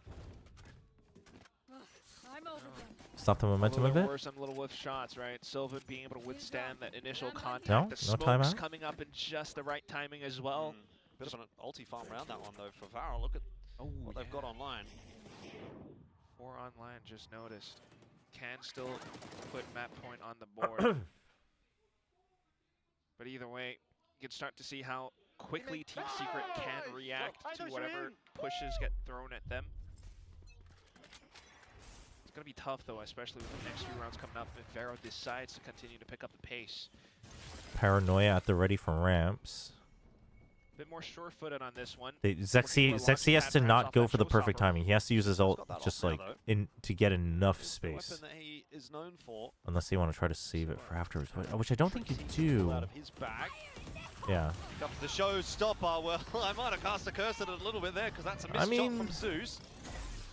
Stop the momentum a bit. Worse on little whiff shots, right? Sylvan being able to withstand that initial contact. No timeout. Coming up in just the right timing as well. Bit of an ulti farm around that one though for Varel. Look at what they've got online. 4 online, just noticed. Can still put map point on the board. But either way, you can start to see how quickly Team Secret can react to whatever pushes get thrown at them. It's going to be tough, though, especially with the next few rounds coming up if Vero decides to continue to pick up the pace. Paranoia at the ready for ramps. A bit more sure-footed on this one. Zexy has to not go for the perfect timing. He has to use his ult just like to get enough space. Unless they want to try to save it for afterwards, which I don't think you do. Yeah. Comes the showstopper. Well, I might have cast a curse at it a little bit there because that's a missed shot from Zeus.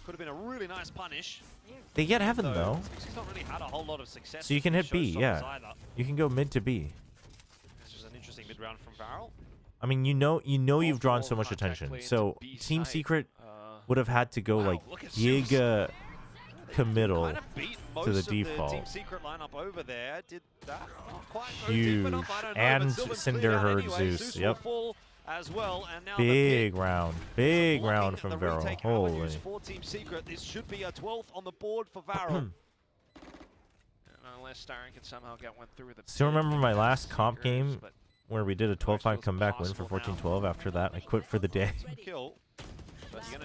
Could have been a really nice punish. They get heaven though. He's not really had a whole lot of success. So you can hit B, yeah. You can go mid to B. This is an interesting mid round from Varel. I mean, you know you've drawn so much attention. So Team Secret would have had to go like giga committal to the default. Team Secret lineup over there did that. Huge. And Cinder heard Zeus. Yep. As well, and now big round from Vero. Holy. For Team Secret, this should be a 12th on the board for Varel. Unless Styron can somehow get one through the. Still remember my last comp game where we did a 12-5 comeback win for 14-12. After that, I quit for the day.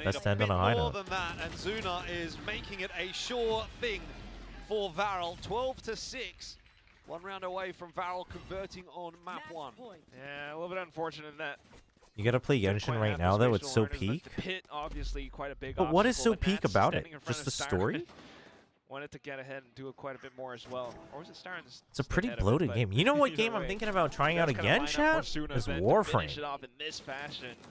Let's stand on a high note. More than that, and Zuna is making it a sure thing for Varel. 12-6. 1 round away from Varel converting on map 1. Yeah, a little bit unfortunate that. You gotta play Genshin right now though. It's so peak. Pit, obviously, quite a big. But what is so peak about it? Just the story? Wanted to get ahead and do it quite a bit more as well. Or was it Styron's? It's a pretty bloated game. You know what game I'm thinking about trying out again, chat? Is Warframe.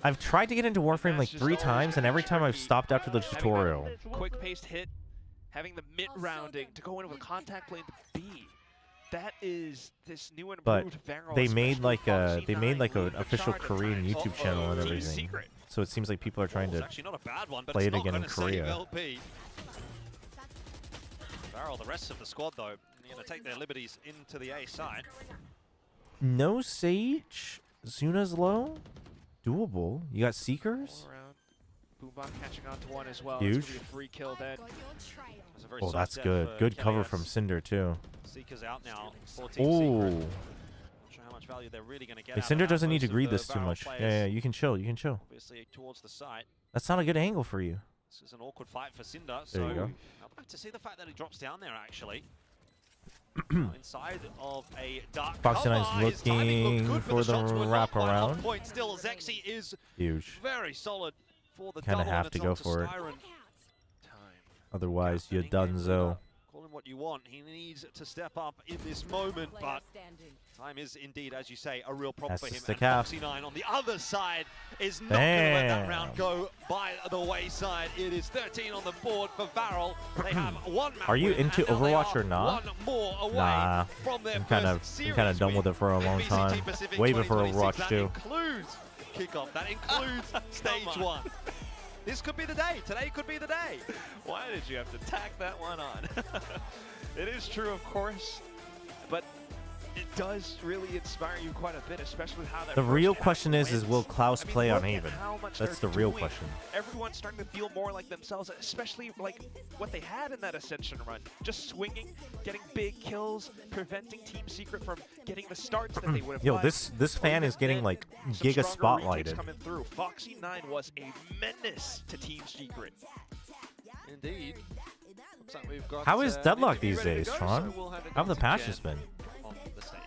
I've tried to get into Warframe like 3 times, and every time I've stopped after the tutorial. Quick-paced hit, having the mid-rounding to go in with a contact play in the B. That is this new and improved Vero. They made like an official Korean YouTube channel and everything. So it seems like people are trying to play it again in Korea. Varel, the rest of the squad though, going to take their liberties into the A side. No Sage. Zuna's low. Doable. You got Seekers. Boombot catching on to one as well. Huge. A free kill then. Oh, that's good. Good cover from Cinder too. Seekers out now. 14 Ooh. Not sure how much value they're really going to get. Cinder doesn't need to greed this too much. Yeah, you can chill. You can chill. Obviously towards the side. That's not a good angle for you. This is an awkward fight for Cinder. There you go. I'd like to see the fact that he drops down there actually. Inside of a dark Foxy9's looking for the wraparound. Point still, Zexy is huge. Very solid for the kind of have to go for it. Otherwise, you're donezo. Call him what you want. He needs to step up in this moment, but time is indeed, as you say, a real problem for him. And Foxy9 on the other side is not going to let that round go by the wayside. It is 13 on the board for Varel. They have one map. Are you into Overwatch or not? One more away nah, from their I'm kind of done with it for a long time. Way before Overwatch 2. That includes kickoff. That includes stage 1. This could be the day. Today could be the day. Why did you have to tack that one on? It is true, of course, but it does really inspire you quite a bit, especially with how that. The real question is will Klaus play on Haven? That's the real question. Everyone's starting to feel more like themselves, especially like what they had in that Ascension run. Just swinging, getting big kills, preventing Team Secret from getting the starts that they would have. Yo, this fan is getting like giga spotlighted. Coming through. Foxy9 was a menace to Team Secret. Indeed. Looks like we've got, How is Deadlock Nitty these ready to days, go, Tron? so we'll hand it How have the on to patches Jen been? on the stage.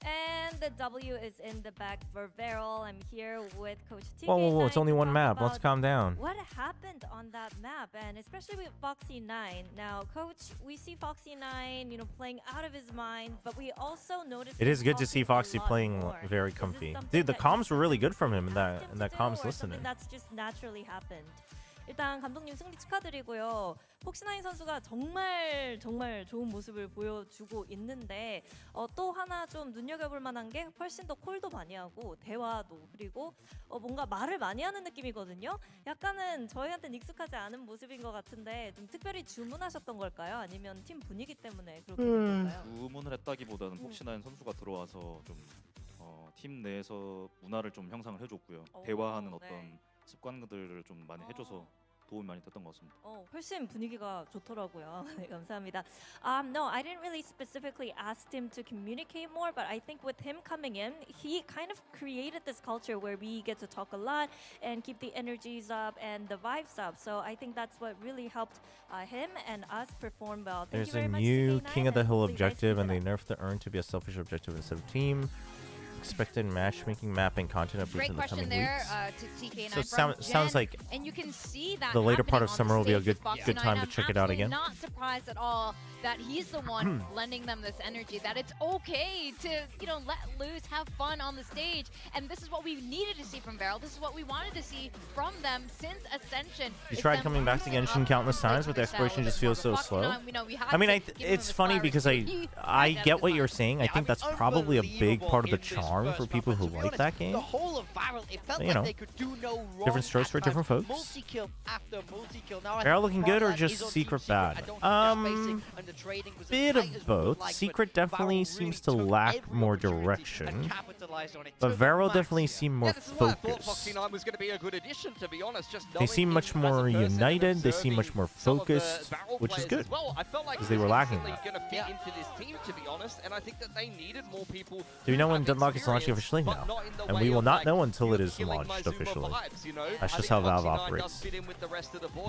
And the W is in the back for Veryl. I'm here with Coach TK. Whoa, it's only one map. Let's calm down. What happened on that map, and especially with Foxy9. Now, Coach, we see Foxy9, playing out of his mind, but we also noticed It is good to see Foxy playing very comfy. Dude, the comms were really good from him in that comms listening. That's just naturally happened. 일단 감독님 승리 축하드리고요. 폭시9 선수가 정말 좋은 모습을 보여주고 있는데 또 하나 좀 눈여겨볼 만한 게 훨씬 더 콜도 많이 하고 대화도 그리고 뭔가 말을 많이 하는 느낌이거든요. 약간은 저희한테는 익숙하지 않은 모습인 것 같은데 좀 특별히 주문하셨던 걸까요? 아니면 팀 분위기 때문에 그렇게 된 걸까요? 주문을 했다기보다는 폭시9 선수가 들어와서 좀 팀 내에서 문화를 좀 형성을 해줬고요. 대화하는 어떤 습관들을 좀 많이 해줘서 도움이 많이 됐던 것 같습니다. 훨씬 분위기가 좋더라고요. 네, 감사합니다. No, I didn't really specifically ask him to communicate more, but I think with him coming in, he kind of created this culture where we get to talk a lot and keep the energies up and the vibes up. So I think that's what really helped him and us perform well. Thank There's you very a much, new CK9, King of the and Hill hopefully you guys objective, keep and it they up. nerfed the earn to be a selfish objective instead of team. Expected matchmaking, map, and content updates Great in the question coming there weeks. to TK9 So it from sounds Jen, like and you can see that the later part of happening summer on will be a the good stage good with time Foxy9. to check it out again. I'm not surprised at all that he's the one lending them this energy, that it's okay to, let loose, have fun on the stage. And this is what we needed to see from Veryl. This is what we wanted to see from them since Ascension. He tried coming back to Genshin countless times, but the exploration just feels so slow. I mean, it's funny because I get what you're saying. I think that's probably a big part of the charm for people who like that game. The whole of Viral, it felt You know, like they could do no wrong. different strokes for different folks. Multi-kill after multi-kill. Now, I They're all think looking good or Farlight just is on Secret Team Secret. bad? I don't think their spacing and the trading was as Bit tight as of we would both. like, Secret but definitely Viral seems really to took lack every more opportunity direction, and capitalized on it. but Took the Veryl max. definitely seem more This is why I thought focused. Foxy9 was going to be a good addition, to be honest. Just They seem much more united. They seem much more focused, which is good because they were lacking that. Going to fit into this team, to be honest, and I think that they needed more people. Do we know when Deadlock is launching officially? No, and we will not know until it is launched officially. That's just how Valve operates.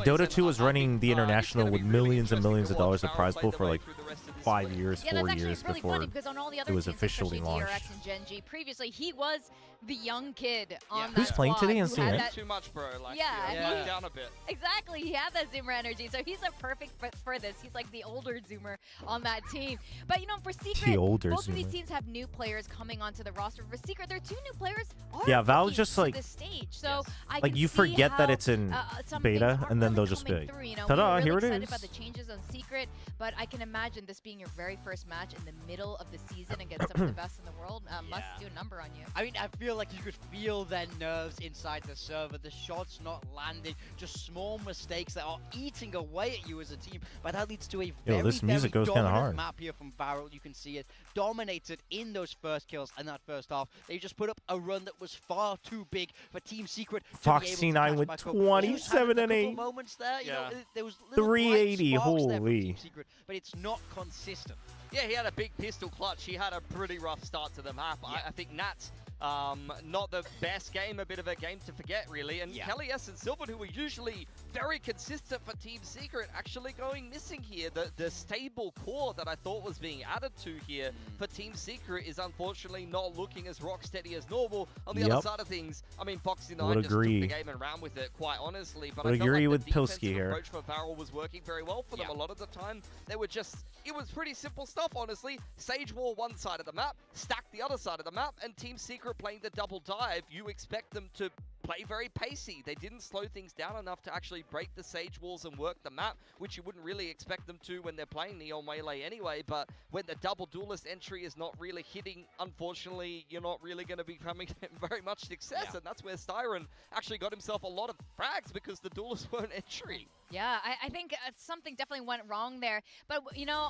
Dota 2 was running the international with millions and millions of dollars of prize pool for like 5 years, 4 years before it was officially launched. DRX and Gen G. Previously, he was the young kid on that Who's playing squad today in who had CN? that- Too much, bro. Like, Yeah, down a bit. Exactly, he had that Zoomer energy, so he's a perfect fit for this. He's like the older Zoomer on that team. But for Secret, older both of these Zoomer. teams have new players coming onto the roster. For Secret, their two new players are Yeah, Valve rookies just to like this stage. So I like can you see forget that how, it's in some beta, things and then are they'll just be coming like, through, ta-da, we're really here it excited is. about the changes on Secret, but I can imagine this being your very first match in the middle of the season against some of the best in the world. Must do a number on you. I mean, I feel like you could feel their nerves inside the server, the shots not landing, just small mistakes that are eating away at you as a team. But that leads to a this music goes kinda dominant hard. map here from Viral. You can see it dominated in those first kills and that first half. They just put up a run that was far too big for Team Secret. Foxy9 with 27 and 8. Moments there, there was 380, holy. Team Secret, but it's not consistent. Yeah, he had a big pistol clutch. He had a pretty rough start to the map. I think Nats, not the best game, a bit of a game to forget, really. And Kelly S and Sylvan, who were usually very consistent for Team Secret, actually going missing here. The stable core that I thought was being added to here for Team Secret is unfortunately not looking as rock steady as normal. On the other side of things, I mean, Foxy9 just took the game and ran with it, quite honestly. But I felt like with the Pilsky defensive here. approach for Viral was working very well for them. A lot of the time, they were just, it was pretty simple stuff, honestly. Sage wall one side of the map, stack the other side of the map, and Team Secret playing the double dive, you expect them to play very pacey. They didn't slow things down enough to actually break the sage walls and work the map, which you wouldn't really expect them to when they're playing Neon Melee anyway. But when the double duelist entry is not really hitting, unfortunately, you're not really going to be having very much success. And that's where Styron actually got himself a lot of frags because the duelists weren't entry. Yeah, I think something definitely went wrong there. But,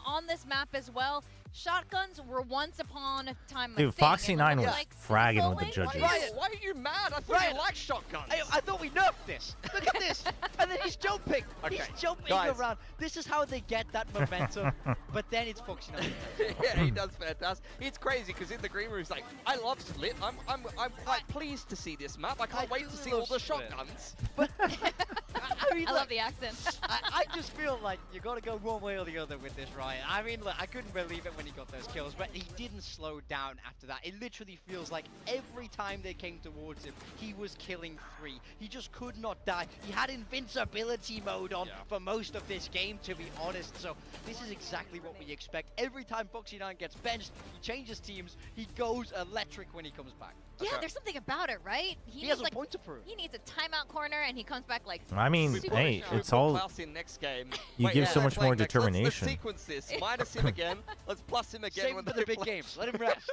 on this map as well, shotguns were once upon a time. Dude, Foxy9 was like, fragging with the judges. Ryan, why are you mad? I thought you liked shotguns. I thought we nerfed this. Look at this. And then he's jumping. Okay, He's jumping guys. around. This is how they get that momentum. But then it's Foxy9. Yeah, he does fantastic. It's crazy because in the green room he's like, I love Split. I'm quite pleased to see this map. I can't wait to see all the shotguns. But I mean, I love the accent. I just feel like you got to go one way or the other with this, Ryan. I mean, look, I couldn't believe it when he got those kills, but he didn't slow down after that. It literally feels like every time they came towards him, he was killing 3. He just could not die. He had invincibility mode on for most of this game, to be honest. So this is exactly what we expect. Every time Foxy9 gets benched, he changes teams. He goes electric when he comes back. Yeah, there's something about it, right? He has a point to prove. He needs a timeout corner, and he comes back like. I mean, hey, it's all. In next game. You give so much more determination. Let's sequence this. Minus him again. Let's plus him again. Save him for the big games. Let him rest.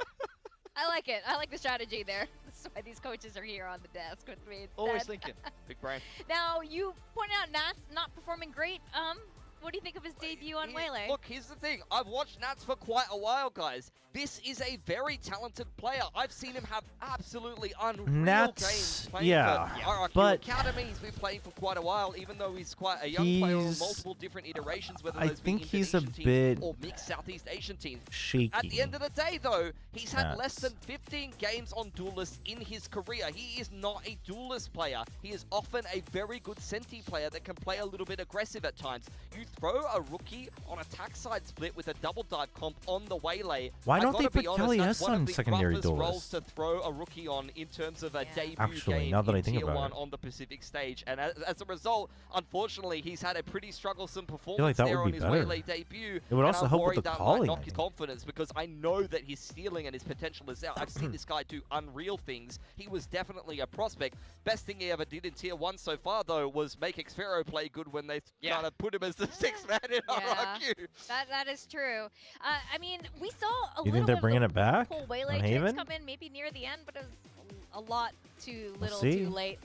I like it. I like the strategy there. That's why these coaches are here on the desk with me. Always thinking. Big brain. Now, you pointed out Nats not performing great. What do you think of his debut on Waylay? Look, here's the thing. I've watched Nats for quite a while, guys. This is a very talented player. I've seen him have absolutely unreal games playing for RRQ but Academy. He's been playing for quite a while, even though he's quite a young player on multiple different iterations, whether those be Indonesian teams or mixed Southeast Asian teams. Shaky. At the end of the day, though, he's had less than 15 games on Duelist in his career. He is not a Duelist player. He is often a very good Senti player that can play a little bit aggressive at times. You throw a rookie on attack side split with a double dive comp on the Waylay. Why don't they put Kelly S on secondary roles Duelist? to throw a rookie on in terms of a debut Actually, game now that I in think Tier about 1 it. on the Pacific stage. And as a result, unfortunately, he's had a pretty strugglesome like performance that there would on be his better. Waylay debut. It would also and I'm help with worried the that calling, might I knock his think. confidence because I know that his ceiling and his potential is out. I've seen this guy do unreal things. He was definitely a prospect. Best thing he ever did in Tier 1 so far, though, was make Xfero play good when they kind of put him as the 6th man in RRQ. That is true. I mean, we saw a You little think they're bit bringing of it back the whole on Waylay Haven? tricks come in maybe near the end, but it was a lot too little see. too late.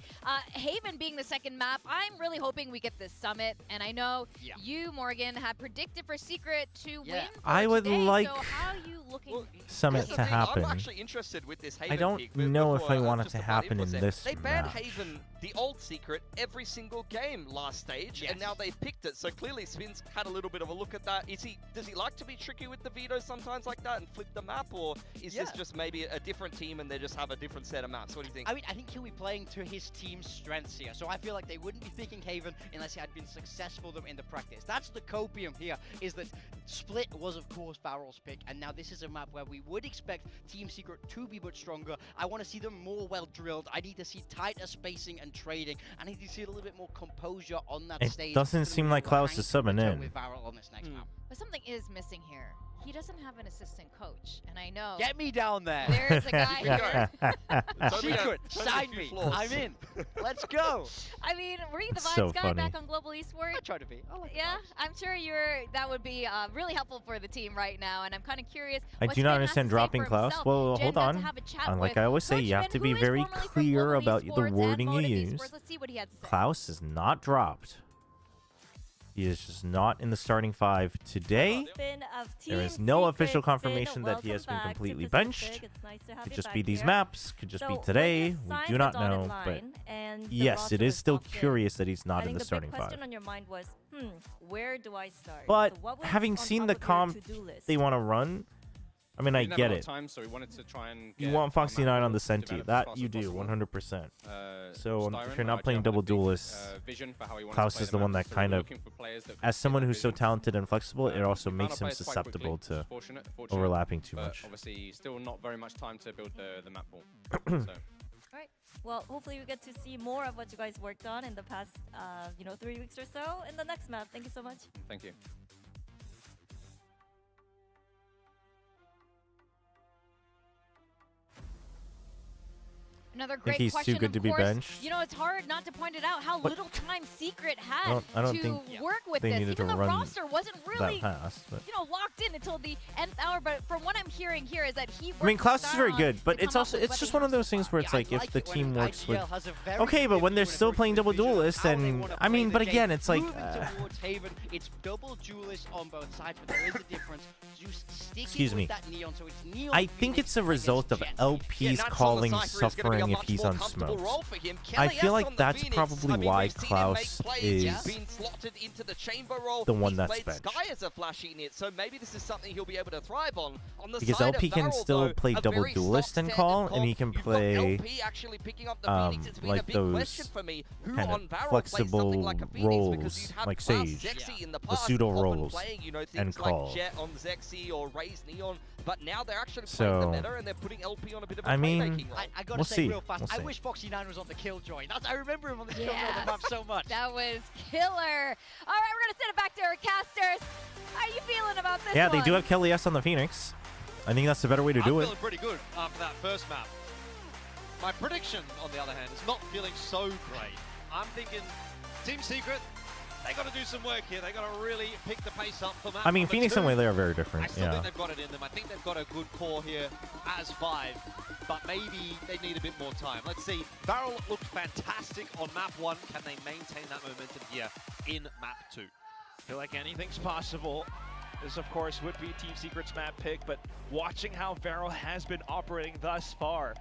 Haven being the second map, I'm really hoping we get this Summit, and I know you, Morgan, had predicted for Secret to win for I would today, like so how are you looking Summit Here's the to thing, happen. I'm actually interested with this Haven I don't pick. know if I want it just to a happen in input this They banned match. Haven, the old Secret, every single game last stage, and now they've picked it. So clearly Spin's had a little bit of a look at that. Does he like to be tricky with the veto sometimes like that and flip the map, or is this just maybe a different team and they just have a different set of maps? What do you think? I mean, I think he'll be playing to his team's strengths here. So I feel like they wouldn't be picking Haven unless he had been successful them in the practice. That's the copium here, is that Split was, of course, Barrel's pick, and now this is a map where we would expect Team Secret to be much stronger. I want to see them more well-drilled. I need to see tighter spacing and trading. I need to see a little bit more composure on that stage. It doesn't seem like Klaus is subbing in. With Barrel on this next map. But something is missing here. He doesn't have an assistant coach, and I know. Get me down there. There's a guy here. Secret, sign me. I'm in. Let's go. I mean, were you the It's vibes so guy funny. back on Global Esports? I try to be. I like yeah, I'm sure that would be really helpful for the team right now, and I'm kind of curious. I what do Spin not has to understand say dropping for Klaus. himself. Well, Jen hold got to on. have a chat Like with I always say, Coach you have Spin, to be who is very formerly from clear Global about the Esports and wording you Motive use. Esports. Let's see what he had to say. Klaus is not dropped. He is just not in the starting 5 today. There is no official confirmation that he has been completely benched. Could just be these maps. Could just be today. We do not know. But yes, it is still curious that he's not in the starting 5. The question on your mind was, where do I start? But So what was having on seen top the of your comp to-do list? they want to run, I mean, I didn't have get a lot of it. time, so we wanted to try and You get want our Foxy9 map on the developed Senti. as That fast you as do, possible. 100%. So Styron, if you're not our playing GM double had big, duelist, vision for how he wanted to Klaus play is the map, one that so we kind were of, looking for players that as fit someone that who's so vision. talented and flexible, it also We found makes our him players quite susceptible quickly, to fortunate, overlapping too but much. obviously, still not very much time to build the map pool. So. Alright, well, hopefully we get to see more of what you guys worked on in the past, 3 weeks or so in the next map. Thank you so much. Thank you. Another Think great he's too question. good to of be course, benched? you know, it's hard not to point it out how What? little time Secret had I don't to think work with they this. needed Even to the run roster wasn't really, that fast. But. locked in until the nth hour. But from what I'm hearing here is that he. I mean, Klaus is very Styron good, but to it's come up also with it's just what one of those things where it's like if the it when team works with. IGL has a very Okay, but when they're clear still blueprint playing with double vision of duelist, how they and wanna I play mean, the but game. again, it's like. Moving towards Haven, it's double duelist on both sides, but there is a difference. You Excuse me. I think it's a result of LP's calling suffering if he's on smokes. I feel like that's probably why Klaus is the one that's benched. So maybe this is something he'll be able to thrive on. Because LP can still play double duelist and call, and he can play like those kind of flexible roles, like Sage, the pseudo roles, and call. But now they're actually playing the meta and they're putting LP on a bit of a playmaking role. I gotta say real fast, I wish Foxy9 was on the Killjoy. I remember him on the Killjoy on the map so much. That was killer. All right, we're gonna send it back to our casters. How are you feeling about this Yeah, one? they do have Kelly S on the Phoenix. I think that's the better way to do it. I'm feeling pretty good after that first map. My prediction, on the other hand, is not feeling so great. I'm thinking Team Secret, they got to do some work here. They got to really pick the pace up for map. I mean, number Phoenix 2. and Waylay are very different. I still think they've got it in them. I think they've got a good core here as 5, but maybe they need a bit more time. Let's see. Barrel looked fantastic on map 1. Can they maintain that momentum here in map 2? I feel like anything's possible. This, of course, would be Team Secret's map pick, but watching how Varel has been operating thus far,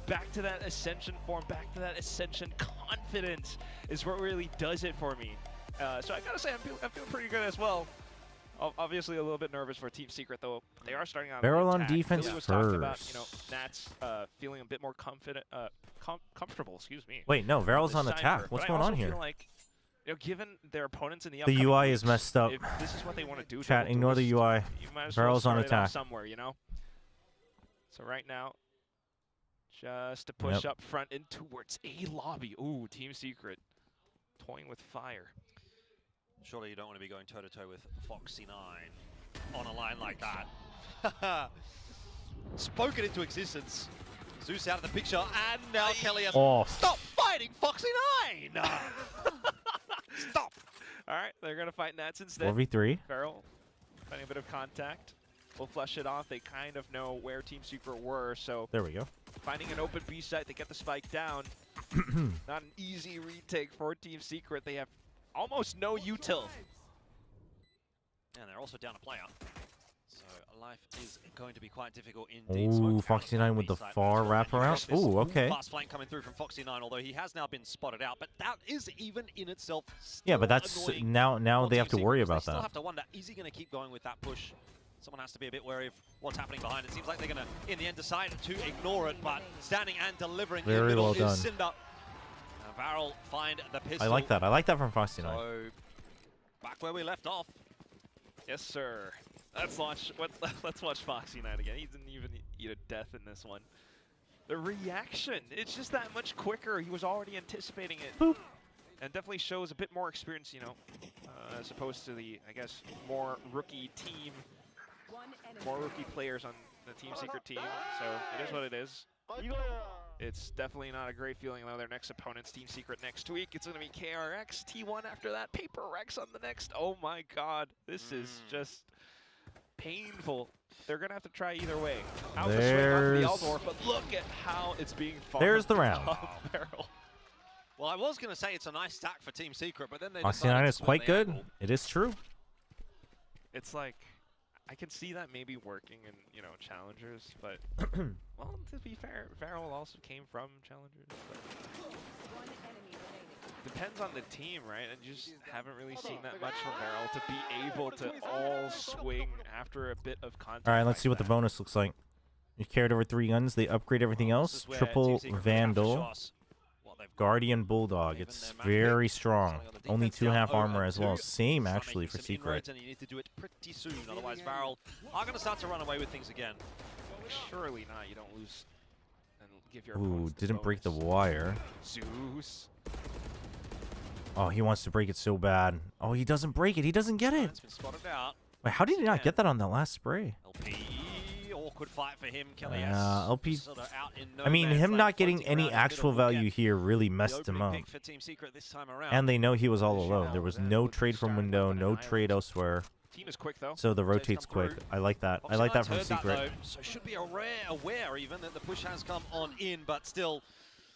back to that Ascension form, back to that Ascension confidence is what really does it for me. So I gotta say, I'm feeling pretty good as well. Obviously, a little bit nervous for Team Secret, though. They are starting out Barrel on attack. defense Billy was first. talking about, you know, Nats feeling a bit more confident, comfortable. Excuse me. Wait, no, Varel's on Cypher. attack. What's But going I on also here? feel like, you know, given their opponents in the The upcoming UI is weeks, messed up. if this is what they want to do, Chat, double ignore the duelist, UI. you might as well Barrel's on start it off attack. somewhere, you know. So right now, just to push up front in towards A lobby. Ooh, Team Secret toying with fire. Surely you don't want to be going toe-to-toe with Foxy9 on a line like that. Spoken into existence. Zeus out of the picture, and now Kelly has... Oh. Stop fighting Foxy9! Stop! All right, they're going to fight Nats instead. 4v3. Farrell finding a bit of contact. We'll flush it off. They kind of know where Team Secret were, so... There we go. Finding an open B site to get the spike down. Not an easy retake for Team Secret. They have almost no util. And they're also down a player. So life is going to be quite difficult indeed. Ooh, Foxy9 with the far wraparound. Ooh, okay. Fast flank coming through from Foxy9, although he has now been spotted out. But that is even in itself Yeah, but that's now they have to worry about They still that. have to wonder, is he going to keep going with that push? Someone has to be a bit wary of what's happening behind. It seems like they're going to, in the end, decide to ignore it. But standing and delivering in the Very middle well is done. Cinder. Varel find the pistol. I like that. I like that from Foxy9. So back where we left off. Yes, sir. Let's watch Foxy9 again. He didn't even eat a death in this one. The reaction, it's just that much quicker. He was already anticipating it. Boop. And definitely shows a bit more experience, you know, as opposed to the, I guess, more rookie team, more rookie players on the Team Secret team. So it is what it is. It's definitely not a great feeling, though. Their next opponent's Team Secret next week. It's going to be KRX, T1 after that, Paper Rex on the next. Oh my god, this is just painful. They're going to have to try either way. Out the swing off the Eldor, but look at how it's being farmed. There's the round. Well, I was going to say it's a nice stack for Team Secret, but then they Foxy9 is quite good. It is true. It's like, I can see that maybe working in, you know, challengers, but well, to be fair, Varel also came from challengers. But depends on the team, right? And you just haven't really seen that much from Varel to be able to all swing after a bit of contact. All right, let's see what the bonus looks like. You carried over 3 guns. They upgrade everything else. Triple Vandal. Guardian Bulldog. It's very strong. Only 2.5 armor as well. Same actually for Secret. And you need to do it pretty soon, otherwise Varel are going to start to run away with things again. Surely not. You don't lose and give your Ooh, didn't break the wire. Zeus. Oh, he wants to break it so bad. Oh, he doesn't break it. He doesn't get it. It's been spotted out. Wait, how did he not get that on that last spray? LP, awkward fight for him. Kelly Yeah, LP. sort of out in no I mean, man's him land, not getting fighting any around in the actual middle. value here really messed him up. Pick for Team Secret this time around. And they know he was all alone. There was no trade from window, no trade elsewhere. Team is quick though. So the rotate's quick. I like that. I like that from Secret. So should be aware even that the push has come on in, but still,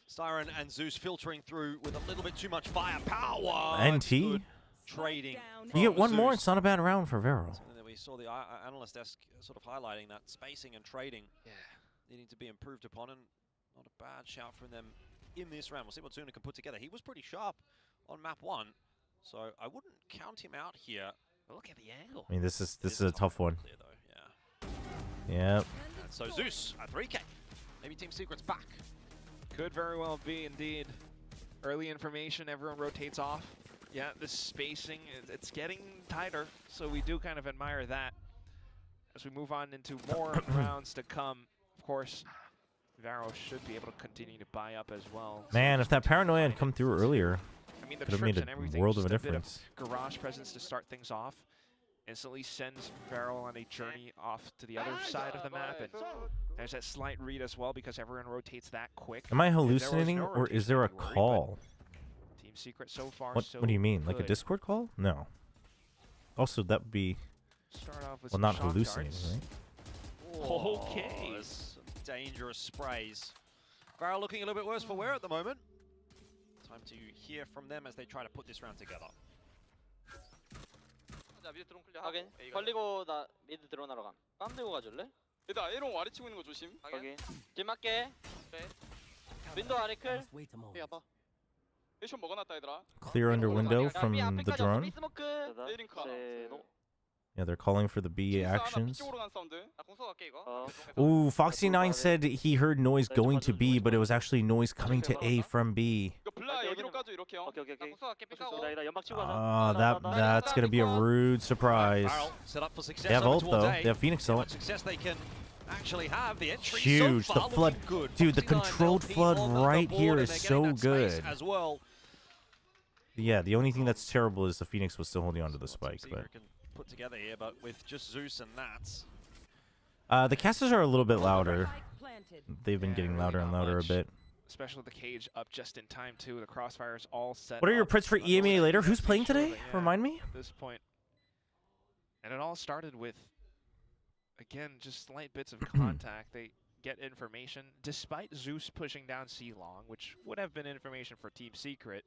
Styron and Zeus filtering through with a little bit too much firepower. NT. Trading. You get one more. Zeus. It's not a bad round for Vero. So there we we saw the analyst desk sort of highlighting that spacing and trading needing to be improved upon, and not a bad shout from them in this round. We'll see what Zuna can put together. He was pretty sharp on map 1, so I wouldn't count him out here. Look at the angle. I mean, this is a tough one. Clear, though, Yep. And so Zeus at 3K. Maybe Team Secret's back. Could very well be indeed. Early information, everyone rotates off. Yeah, the spacing, it's getting tighter, so we do kind of admire that. As we move on into more rounds to come, of course, Varo should be able to continue to buy up as well. Man, if that paranoia had come through earlier, I mean, the could have made trips and a everything, world of a just bit difference. Garage presence to start things off. Instantly sends Varo on a journey off to the other side of the map, and there's that slight read as well because everyone rotates that quick. Am I hallucinating, or is there a call? Team Secret so far. What do you mean? Like a Discord call? No. Also, that would be Start off with well, some not shock hallucinating, darts. right? Okay. Some dangerous sprays. Varo looking a little bit worse for wear at the moment. Time to hear from them as they try to put this round together. 확인. 걸리고 나 미드 드론하러 감. 빰 들고 가줄래? 얘들아 A롱 아래 치고 있는 거 조심. 확인. 길 맞게. 윈도우 아래 클. 야 봐. 에이션 먹어놨다 얘들아. Clear under window from the drone. Yeah, they're calling for the B actions. Ooh, Foxy9 said he heard noise going to B, but it was actually noise coming to A from B. That's gonna be a rude surprise. They have ult though. They have Phoenix ult. Huge. The flood, dude. The controlled flood right here is so good. Yeah, the only thing that's terrible is the Phoenix was still holding onto the spike, but. Put together here, but with just Zeus and Nats. The casters are a little bit louder. They've been getting louder and louder a bit. Especially with the cage up just in time too. The crossfire's all set. What are your prints for EMEA later? Who's playing today? Remind me. At this point, and it all started with, again, just slight bits of contact. They get information despite Zeus pushing down C long, which would have been information for Team Secret.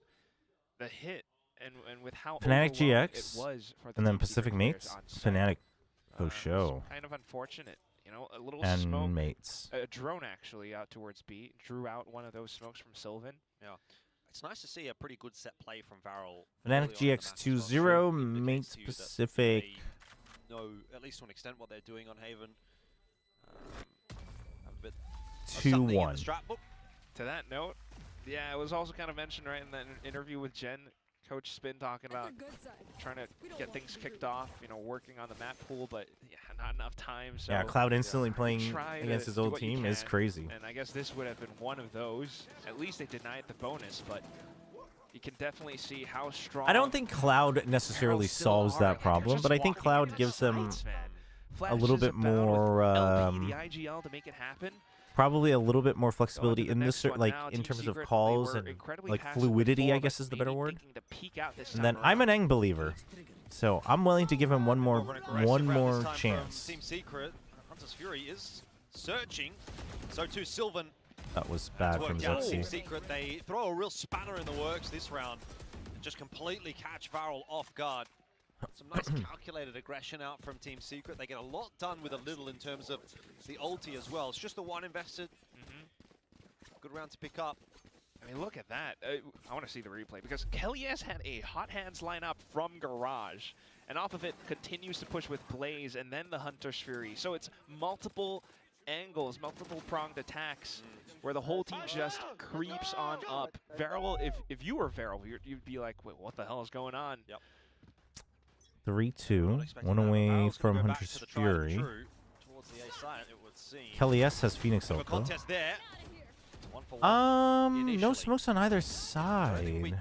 The hit. And with how Fnatic GX, it was for the and then Team Pacific Secret Mates, players on Fnatic set, post show, kind of unfortunate, you know, a little and smoke. Mates. A drone actually out towards B drew out one of those smokes from Sylvan. Yeah, it's nice to see a pretty good set play from Varel. Fnatic GX 2-0, Mates Pacific. Know at least to an extent what they're doing on Haven. A bit 2-1. To that note, yeah, it was also kind of mentioned right in that interview with Jen. Coach Spin talking about trying to get things kicked off, you know, working on the map pool, but yeah, not enough time. So Yeah, Cloud instantly playing against his old team is crazy. And I guess this would have been one of those. At least they denied the bonus, but you can definitely see how strong. I don't think Cloud necessarily solves that problem, but I think Cloud gives them a little bit more, the IGL to make it happen. probably a little bit more flexibility in this, like in terms of calls and like fluidity, I guess is the better word. And then I'm an Eng believer, so I'm willing to give him one more chance. Team Secret, Hunter's Fury is searching, so too Sylvan. That was bad from Team ZC. Secret, they throw a real spanner in the works this round and just completely catch Varel off guard. Some nice calculated aggression out from Team Secret. They get a lot done with a little in terms of the ulti as well. It's just the one invested. Good round to pick up. I mean, look at that. I want to see the replay because Kelly's had a hot hands lineup from Garage, and off of it continues to push with Blaze and then the Hunter's Fury. So it's multiple angles, multiple pronged attacks where the whole team just creeps on up. Varel, if you were Varel, you'd be like, wait, what the hell is going on? Yep. 3-2, one away from Hunter's Fury. Kelly S has Phoenix ult though. No smokes on either side.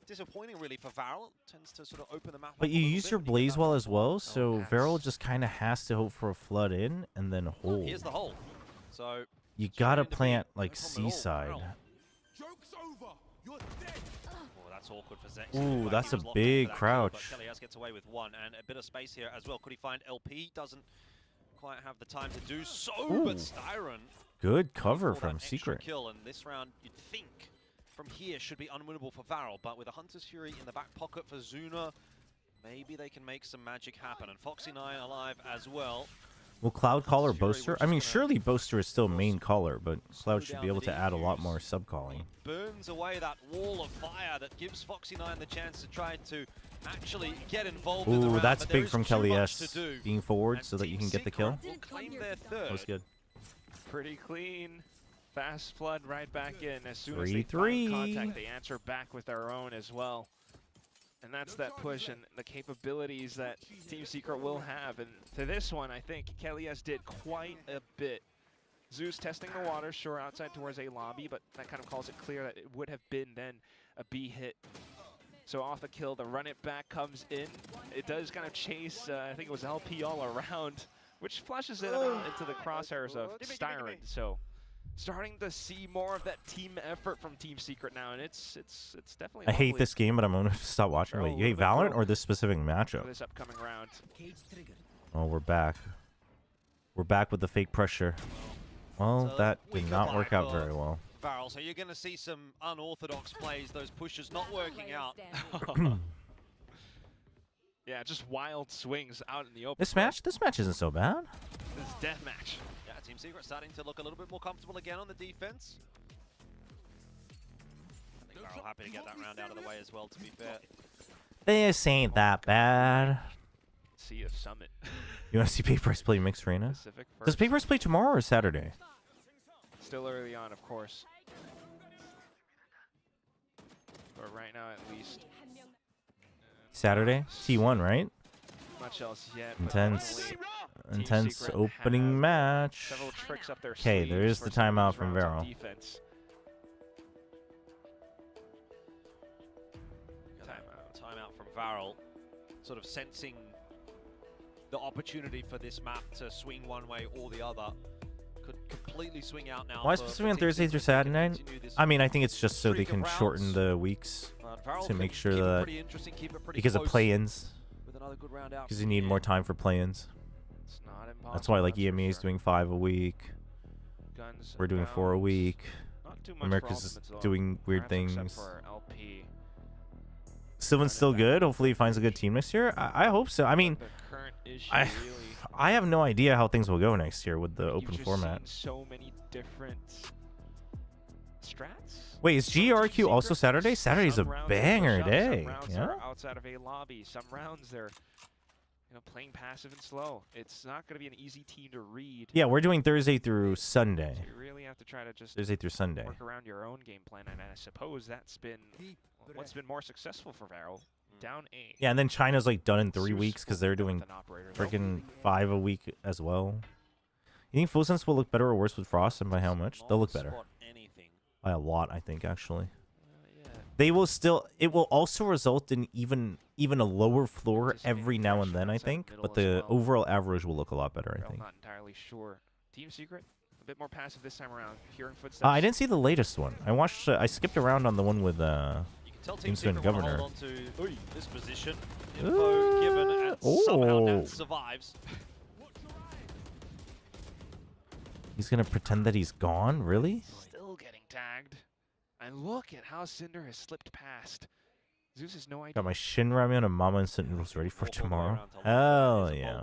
Disappointing really for Varel. Tends to sort of open the map. But you use your Blaze Wall as well, so Varel just kind of has to hope for a flood in and then hold. Here's the hole. So you gotta plant like seaside. That's awkward for Zex. Ooh, that's a big crouch. Kellyas gets away with one and a bit of space here as well. Could he find LP? Doesn't quite have the time to do so, but Styron. Good cover from Secret. Kill, and this round you'd think from here should be unwinnable for Varel, but with a Hunter's Fury in the back pocket for Zuna, maybe they can make some magic happen. And Foxy9 alive as well. Will Cloud call or Boaster? I mean, surely Boaster is still main caller, but Cloud should be able to add a lot more sub-calling. Burns away that wall of fire that gives Foxy9 the chance to try to actually get involved in the round. That's big from Kelly S. Being forward so that you can get the kill. That was good. Pretty clean. Fast flood right back in. As soon as 3-3. they find contact, they answer back with their own as well. And that's that push and the capabilities that Team Secret will have. And to this one, I think Kelly S did quite a bit. Zeus testing the water, sure, outside towards a lobby, but that kind of calls it clear that it would have been then a B hit. So off the kill, the run it back comes in. It does kind of chase, I think it was LP all around, which flashes it into the crosshairs of Styron. So starting to see more of that team effort from Team Secret now, and it's definitely. I hate this game, but I'm gonna stop watching. Wait, you hate Valorant or this specific matchup? This upcoming round. Oh, we're back. We're back with the fake pressure. Well, So that we did go not work back out very well. Farrell, so you're going to see some unorthodox plays, those pushes not working out. Yeah, just wild swings out in the open. This match isn't so bad. This is deathmatch. Yeah, Team Secret starting to look a little bit more comfortable again on the defense. I think Farrell happy to get that round out of the way as well, to be fair. This ain't that bad. Sea of Summit. You want to see Papers play Mixed Arena? Does Papers play tomorrow or Saturday? Still early on, of course. But right now, at least. Saturday? T1, right? Much else yet. Intense opening match. Several tricks up their Okay, there is the timeout from Vero. Timeout from Varel, sort of sensing the opportunity for this map to swing one way or the other. Could completely swing out now. Why specifically on Thursday through Saturday? I mean, I think it's just so they can shorten the weeks to make sure that because of play-ins, because you need more time for play-ins. That's why like EMEA is doing 5 a week. We're doing 4 a week. America's doing weird things. Sylvan's still good. Hopefully he finds a good team next year. I hope so. I mean, I have no idea how things will go next year with the open format. So many different strats. Wait, is GRQ also Saturday? Saturday's a banger day. Yeah. Outside of a lobby, some rounds they're playing passive and slow. It's not going to be an easy team to read. Yeah, we're doing Thursday through Sunday. So you really have to try to just Thursday through Sunday. Work around your own game plan, and I suppose that's been what's been more successful for Varel. Down 8. Yeah, and then China's like done in 3 weeks because they're doing freaking 5 a week as well. You think Full Sense will look better or worse with Frost, and by how much? They'll look better. By a lot, I think, actually. They will still. It will also result in even a lower floor every now and then, I think. But the overall average will look a lot better, I think. I'm not entirely sure. Team Secret, a bit more passive this time around. Hearing footsteps. I didn't see the latest one. I watched. I skipped around on the one with Team Secret and Governor. Hold on to this position. Info given, and somehow Nat survives. He's gonna pretend that he's gone. Really? Still getting tagged. And look at how Cinder has slipped past. Zeus has no idea. Got my Shin Ramen and Mama Instant Noodles ready for tomorrow. Hell yeah.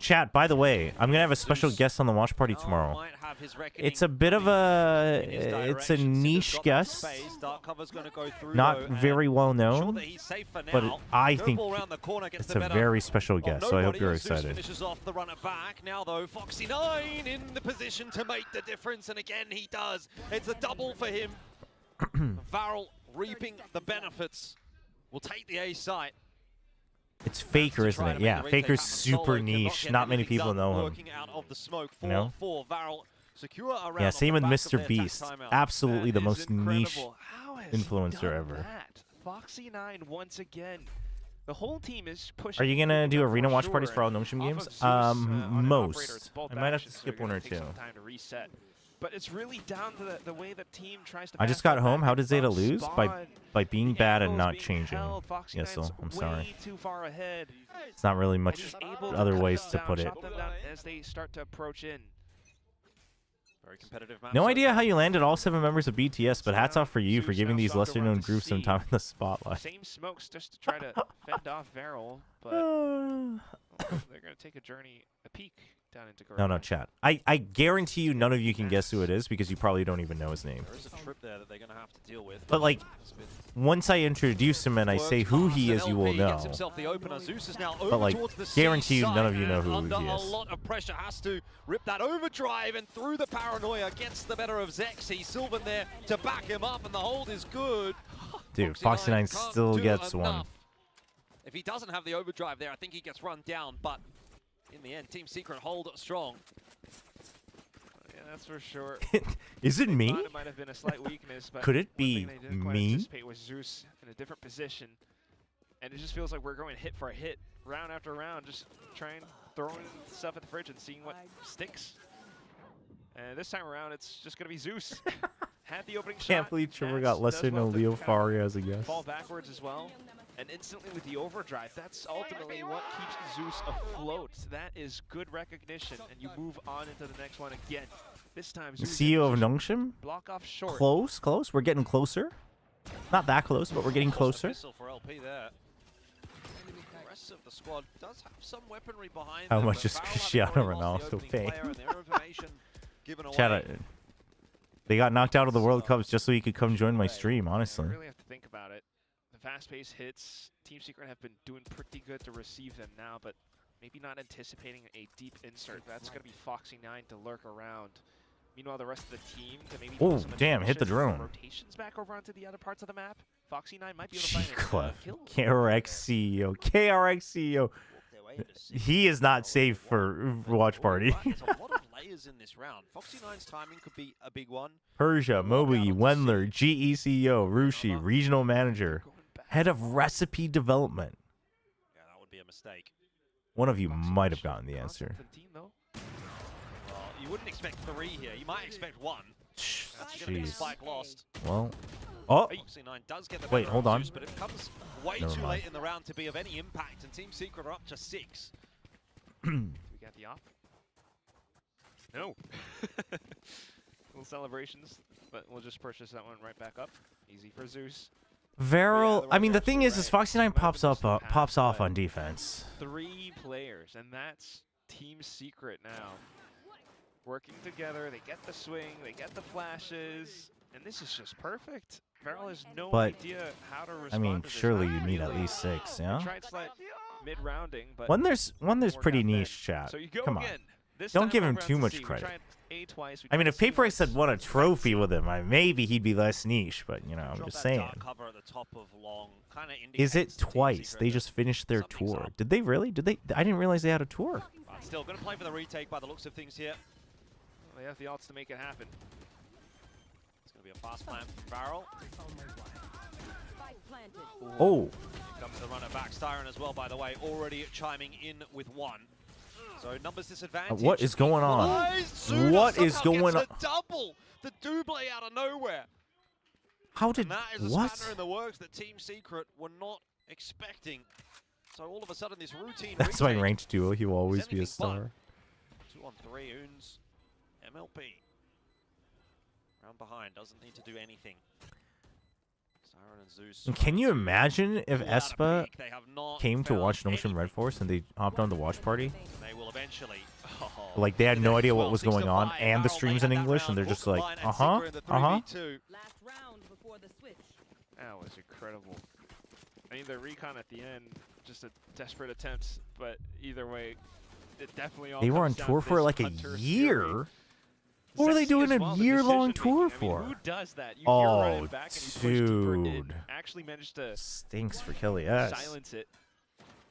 Chat, by the way, I'm going to have a special guest on the watch party tomorrow. It's a bit of a... It's a niche guest. Not very well known. But I think it's a very special guest, so I hope you're excited. Finishes off the runner back. Now, though, Foxy9 in the position to make the difference, and again, he does. It's a double for him. Varel reaping the benefits. Will take the A site. It's Faker, isn't it? Yeah, Faker's super niche. Not many people know him. You know? Yeah, same with Mr. Beast. Absolutely the most niche influencer ever. Foxy9 once again. The whole team is pushing. Are you gonna do arena watch parties for all Notion games? Most. I might have to skip one or two. But it's really down to the way the team tries to. I just got home. How did ZETA lose? By being bad and not changing. Yes, so I'm sorry. It's not really much other ways to put it. As they start to approach in. Very competitive match. No idea how you landed all 7 members of BTS, but hats off for you for giving these lesser-known groups some time in the spotlight. Same smokes just to try to fend off Varel, but they're going to take a peek down into Garage. No, chat. I guarantee you none of you can guess who it is because you probably don't even know his name. There is a trip there that they're going to have to deal with. But like, once I introduce him and I say who he is, you will know. But like, guarantee you none of you know who he Under a is. lot of pressure, has to rip that overdrive, and through the paranoia gets the better of Zexy. Sylvan there to back him up, and the hold is good. Dude, Foxy9 still gets one. If he doesn't have the overdrive there, I think he gets run down, but in the end, Team Secret hold strong. Yeah, that's for sure. Is it me? It might have been a slight weakness, but Could it be one thing they didn't quite me? anticipate was Zeus in a different position, and it just feels like we're going hit for hit, round after round, just trying throwing stuff at the fridge and seeing what sticks. And this time around, it's just gonna be Zeus. Had the opening shot. Can't believe Chobra got lesser known Leo Faria as a guest. Fall backwards as well. And instantly with the overdrive, that's ultimately what keeps Zeus afloat. That is good recognition, and you move on into the next one again. This time, Zeus CEO of Nongshim? block off short. Close. We're getting closer. Not that close, but we're getting closer. For LP there. The rest of the squad does have some weaponry behind How them, much but is Varel Cristiano having already lost the Ronaldo opening fame? player and their information given away. Chat, they got knocked out of the World Cups just so he could come join my stream, honestly. You really have to think about it. The fast-paced hits, Team Secret have been doing pretty good to receive them now, but maybe not anticipating a deep insert. That's going to be Foxy9 to lurk around. Meanwhile, the rest of the team to maybe Oh, some damn, hit the attention, drone. rotations back over onto the other parts of the map. Foxy9 might be able to find a kill. KRX CEO. KRX CEO. He is not safe for Watch Party. There's a lot of layers in this round. Foxy9's timing could be a big one. Persia, Moby, Wendler, GECEO, Rushi, Regional Manager, Head of Recipe Development. Yeah, that would be a mistake. One of you might have gotten the answer. Well, you wouldn't expect 3 here. You might expect 1. That's going to be a Jeez. spike lost. Well, oh, Foxy9 does get the wait, better hold of on. Zeus, but it comes way Never too mind. late in the round to be of any impact, and Team Secret are up to 6. We got the op. No. Little celebrations, but we'll just purchase that one right back up. Easy for Zeus. Varel. I mean, the thing is Foxy9 pops off on defense. 3 players, and that's Team Secret now. Working together, they get the swing, they get the flashes, and this is just perfect. Varel has no But, idea how to respond I mean, to this. surely you need at least 6, yeah? They tried slight mid-rounding, but When there's pretty niche, chat. So you go Come on. again. This Don't time give him over too on much C. We credit. tried A twice, we I mean, tried if C Paper once. had won a trophy with him, maybe he'd be less niche, but, you know, I'm Drop just that saying. dark cover at the top of long, kinda Is it indicates to Team twice? Secret They that just finished their something's tour. up. Did they really? Did they? I didn't realize they had a tour. But still going to play for the retake by the looks of things here. They have the odds to make it happen. It's going to be a fast plan from Varel. Oh. Here comes the runner back. Styron as well, by the way, already chiming in with 1. So numbers disadvantage. What is going on? Equalised. What Zuna is somehow going gets on? a double. The double out of nowhere. How did And that is a what? spanner in the works that Team Secret were not expecting. So all of a sudden this routine That's my retake ranked duo. He will always is be a anything but. star. 2 on 3, Oons, MLP. Round behind, doesn't need to do anything. Siren and Zeus. And can you imagine if Pull out a Espa peek. They have not came to found watch Nongshim Red Force and they hopped on the watch party? They will eventually. Like they had no idea what was going on, and the stream's in English, and they're just like, uh-huh. Last round before the switch. That was incredible. I mean, the recon at the end, just a desperate attempt, but either way, it definitely all They were on comes down tour to for this like a Hunter's year. fury. What were they Sexy doing as well, a the year-long decision-making. tour I mean, for? who does that? You're Oh, running back and you push deeper and dude. actually managed to Stinks for Kelly S. silence it.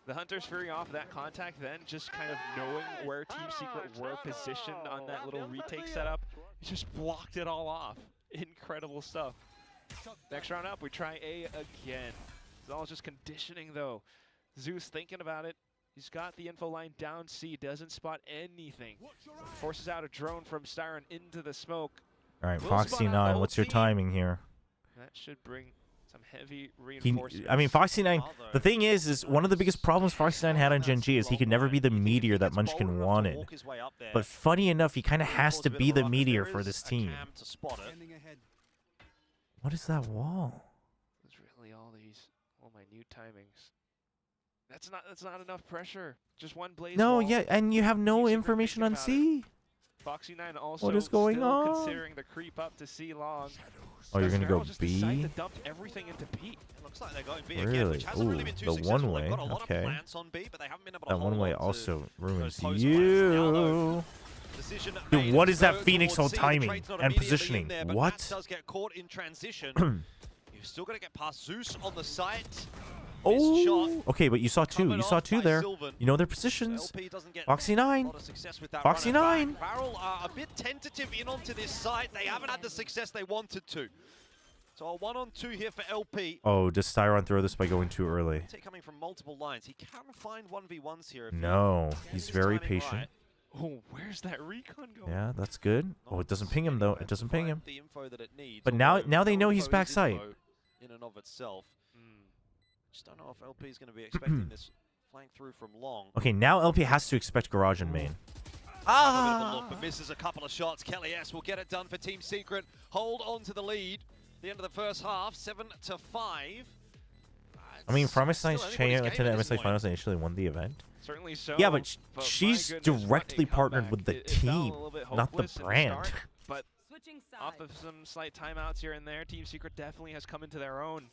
The Hunter's Fury off that contact, then just kind of knowing where Team Secret were positioned on that little retake setup, he just blocked it all off. Incredible stuff. Next round up, we try A again. It's all just conditioning though. Zeus thinking about it. He's got the info line down C, doesn't spot anything. Forces out a drone from Styron into the smoke. All right, Will spot out the Foxy9, whole what's your team. timing here? That should bring Some heavy reinforcements. I mean, Foxy9, the thing is one of the biggest problems Foxy9 had on Gen G is he could never be the meteor that Munchkin wanted. But funny enough, he kind of has to be the meteor for this team. What is that wall? There's really all my new timings. That's not enough pressure. Just one blaze. No, wall. yeah, and you have no information on C. Foxy9 also what is going still on? considering the creep up to C long. Oh, you're gonna go just B? decided to dump everything into B. It looks like they're going B Really? again, which hasn't really been too the successful. one way. They've got a lot Okay. of plans on B, but they haven't been able to That hold one way on to also ruins those post you. Decision Dude, made what to is that go Phoenix towards on C. The timing trade's not and immediately positioning? in there, but What? Nats does get caught in transition. You've still got to get past Zeus on the site. Oh, okay, but you saw two. You saw two there. You know their positions. Foxy9. Foxy9. Varel are a bit tentative in onto this site. They haven't had the success they wanted to. So a 1-on-2 here for LP. Oh, does Styron throw this by going too early? Coming from multiple lines. He can find 1v1s here. No, he's very patient. Right. Oh, where's that recon going? Yeah, that's good. Oh, it doesn't ping him though. It doesn't ping him. The info that it needs. But now they know he's backside. In and of itself. Just don't know if LP is going to be expecting this flank through from long. Okay, now LP has to expect garage and main. Look, but misses a couple of shots. Kelly S will get it done for Team Secret. Hold on to the lead. The end of the first half, 7-5. I mean, Promise9's chain into the MSI finals and actually won the event. Certainly so. Yeah, but she's my goodness, directly what a partnered with the comeback. It felt a team, little bit not the hopeless at brand. start, but off of some slight timeouts here and there, Team Secret definitely has come into their own.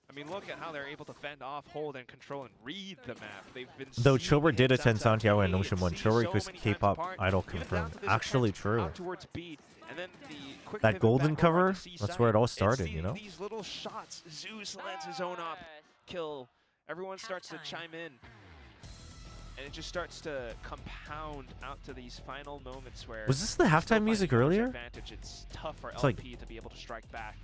I mean, look at how they're able to fend off, hold, and control and read the map. They've been Though Chobra did attend that's Santiago and okay. Notion 1, Chobra requests K-pop idol confirmed. Actually true. Towards B, and then the quick That pivot golden back cover, over to C that's side. where it all It's started, you know? These little shots, Zeus lets his own up kill. Everyone starts to chime in. And it just starts to compound out to these final moments where... Was this the halftime music earlier? Advantage. It's tough for It's LP to be able to strike back.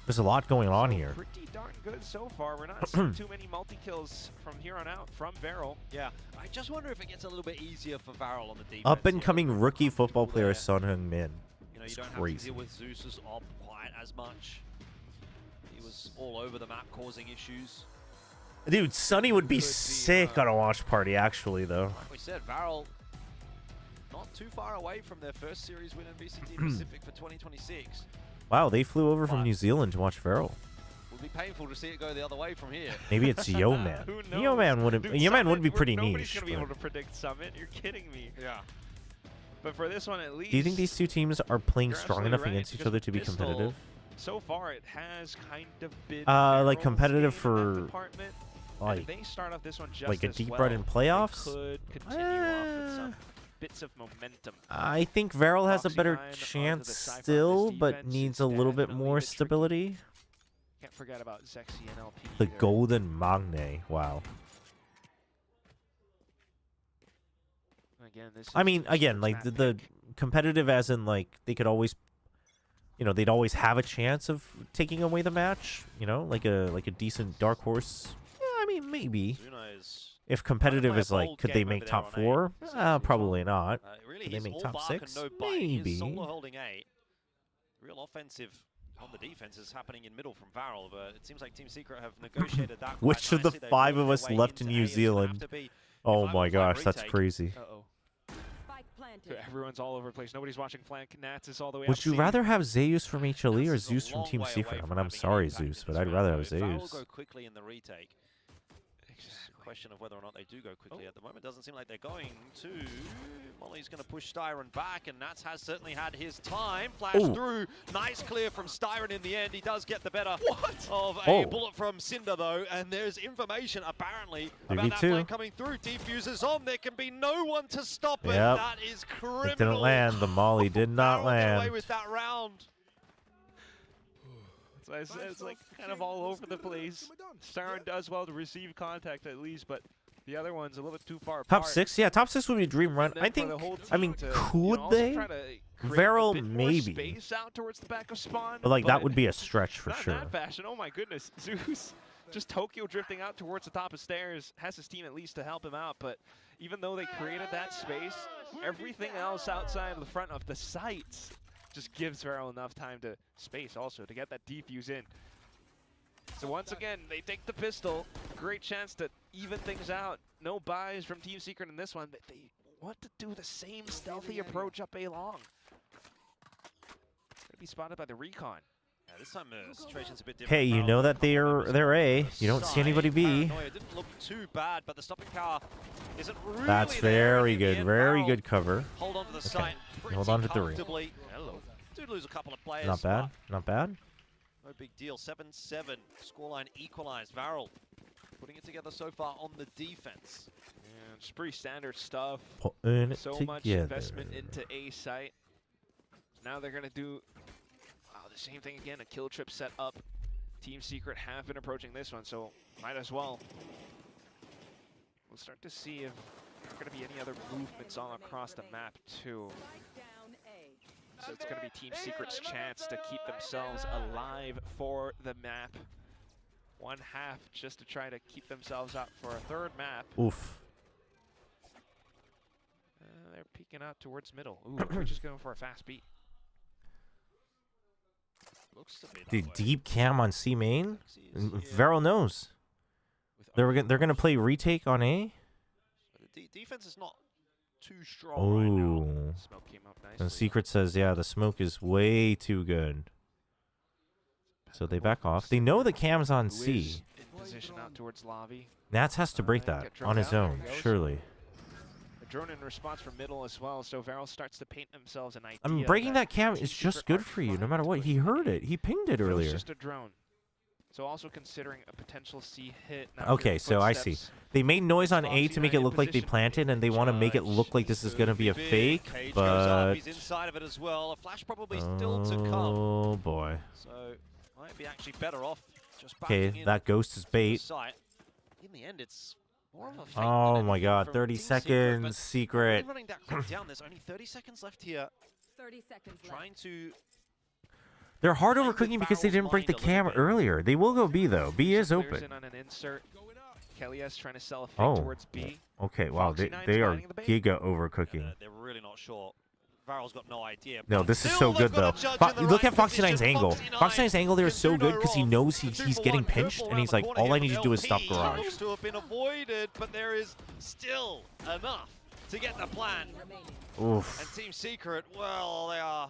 There's a lot going on here. Pretty darn good so far. We're not seeing too many multi-kills from here on out from Varel. Yeah, I just wonder if it gets a little bit easier for Varel on the defense. Up-and-coming rookie football player Son Heung-min. You know, you It's don't have to crazy. deal with Zeus's op quite as much. He was all over the map causing issues. Dude, Sonny would be sick on a watch party, actually, though. Like we said, Varel not too far away from their first series win in VCT Pacific for 2026. Wow, they flew over from New Zealand to watch Varel. Would be painful to see it go the other way from here. Maybe it's Yo Man. Who knows? Yo Man would Dude, Yo Man would be Summit, pretty nobody's niche. gonna be but- able to predict Summit. You're kidding me. Yeah. But for this one, at least. Do you think these two teams are playing you're strong absolutely enough right, against each because other to be Pistol, competitive? So far, it has kind of been. Like Varel's competitive game in that for department. like And if they start off this one just like a as deep well, run in playoffs? They could continue off with some bits of momentum. I think Varel has a better Foxy9 onto the chance side front. still, This but defense needs is a little bit definitely more a bit tricky. stability. Can't forget about Zexy and LP. The either. Golden Magne. Wow. Again, this I is mean, again, like the competitive as in like they could always, you know, they'd always have a chance of taking away the match. You know, like a decent dark horse. Yeah, I mean maybe. If competitive is like, could they make top 4? Probably not. Really, Could they he's make all top bark 6? and no bite. Maybe. He's solo holding 8. Real offensive on the defense is happening in middle from Varel, but it seems like Team Secret have negotiated that. Which of the 5 of us left in New Zealand? Oh my gosh, that's crazy. So everyone's all over the place. Nobody's watching flank. Nats is all the way Would up you C. rather have Zeus from HLE or Zeus from Team Secret? I mean, I'm sorry, Zeus, but I'd rather have Varel Zeus. go quickly in the retake. Question of whether or not they do go quickly at the moment. Doesn't seem like they're going to. Molly's going to push Styron back, and Nats has certainly had his time. Flash through. Nice clear from Styron in the end. He does get the better of a bullet from Cinder, though, and there's information, apparently, about that flank coming through. Defusers on. There can be no one to stop it. Yep. That is criminal. It didn't land. The Molly did not Varel got away land. with that round. So I said it's like kind of all over the place. Styron does well to receive contact at least, but the other one's a little bit too far apart. Top 6? Yeah, top 6 would be a dream run. I think, I mean, could they? Varel, maybe. Space out towards the back of spawn, But like, that would be a stretch for not in sure. that fashion. Oh my goodness. Zeus just Tokyo drifting out towards the top of stairs. Has his team at least to help him out, but even though they created that space, everything else outside of the front of the sites just gives Varel enough time to space also to get that defuse in. So once again, they take the pistol. Great chance to even things out. No buys from Team Secret in this one, but they want to do the same stealthy approach up A long. Gonna be spotted by the recon. Yeah, this time the situation's a bit different. Hey, you know that they're A. You don't see anybody B. It didn't look too bad, but the stopping power isn't really That's very good. Very good cover. Hold on to the site. Hold on to 3. Hello. Did lose a couple of players. Not bad. Not bad. No big deal. 7-7. Scoreline equalized. Varel putting it together so far on the defense. Yeah, it's pretty standard stuff. Putting it so much together. investment into A site. Now they're gonna do the same thing again. A kill trip set up. Team Secret have been approaching this one, so might as well. We'll start to see if there are gonna be any other movements all across the map too. So it's going to be Team Secret's chance to keep themselves alive for the map. 1/2 just to try to keep themselves up for a 3rd map. Oof. They're peeking out towards middle. Ooh, we're just going for a fast beat. Looks to be Dude, deep cam on C main? Varel knows. They're gonna play retake on A? The defense is not too strong right now. Smoke came up nicely. And Secret says, yeah, the smoke is way too good. So they back off. They know the cam's on C. In position out towards lobby. Nats has to break that on his own, surely. A drone in response from middle as well, so Varel starts to paint themselves an idea. I mean, breaking that cam is just good for you, no matter what. He heard it. He pinged it earlier. It's just a drone. So also considering a potential C hit. Okay, so I see. They made noise on A to make it look like they planted, and they want to make it look like this is going to be a fake, but... He's inside of it as well. A flash probably still to come. Oh, boy. So, might be actually better off just Okay, that ghost is bait. In the end, it's more of a fake Oh, my God. 30 seconds, Secret. Running that clock down. There's only 30 seconds left here. 30 seconds left. Trying to... They're hard overcooking because they didn't break the cam earlier. They will go B, though. B is open. In on an insert. Kelly's trying to sell a fake Oh, towards B. okay. Wow, they are giga overcooking. They're really not sure. Varel's got no idea. No, this is so good, though. Look at Foxy 9's angle. Foxy 9's angle there is so good because he knows he's getting pinched, and he's like, all I need to do is stop garage. Seems to have been avoided, but there is still enough to get the plan. Oof. And Team Secret, well, they are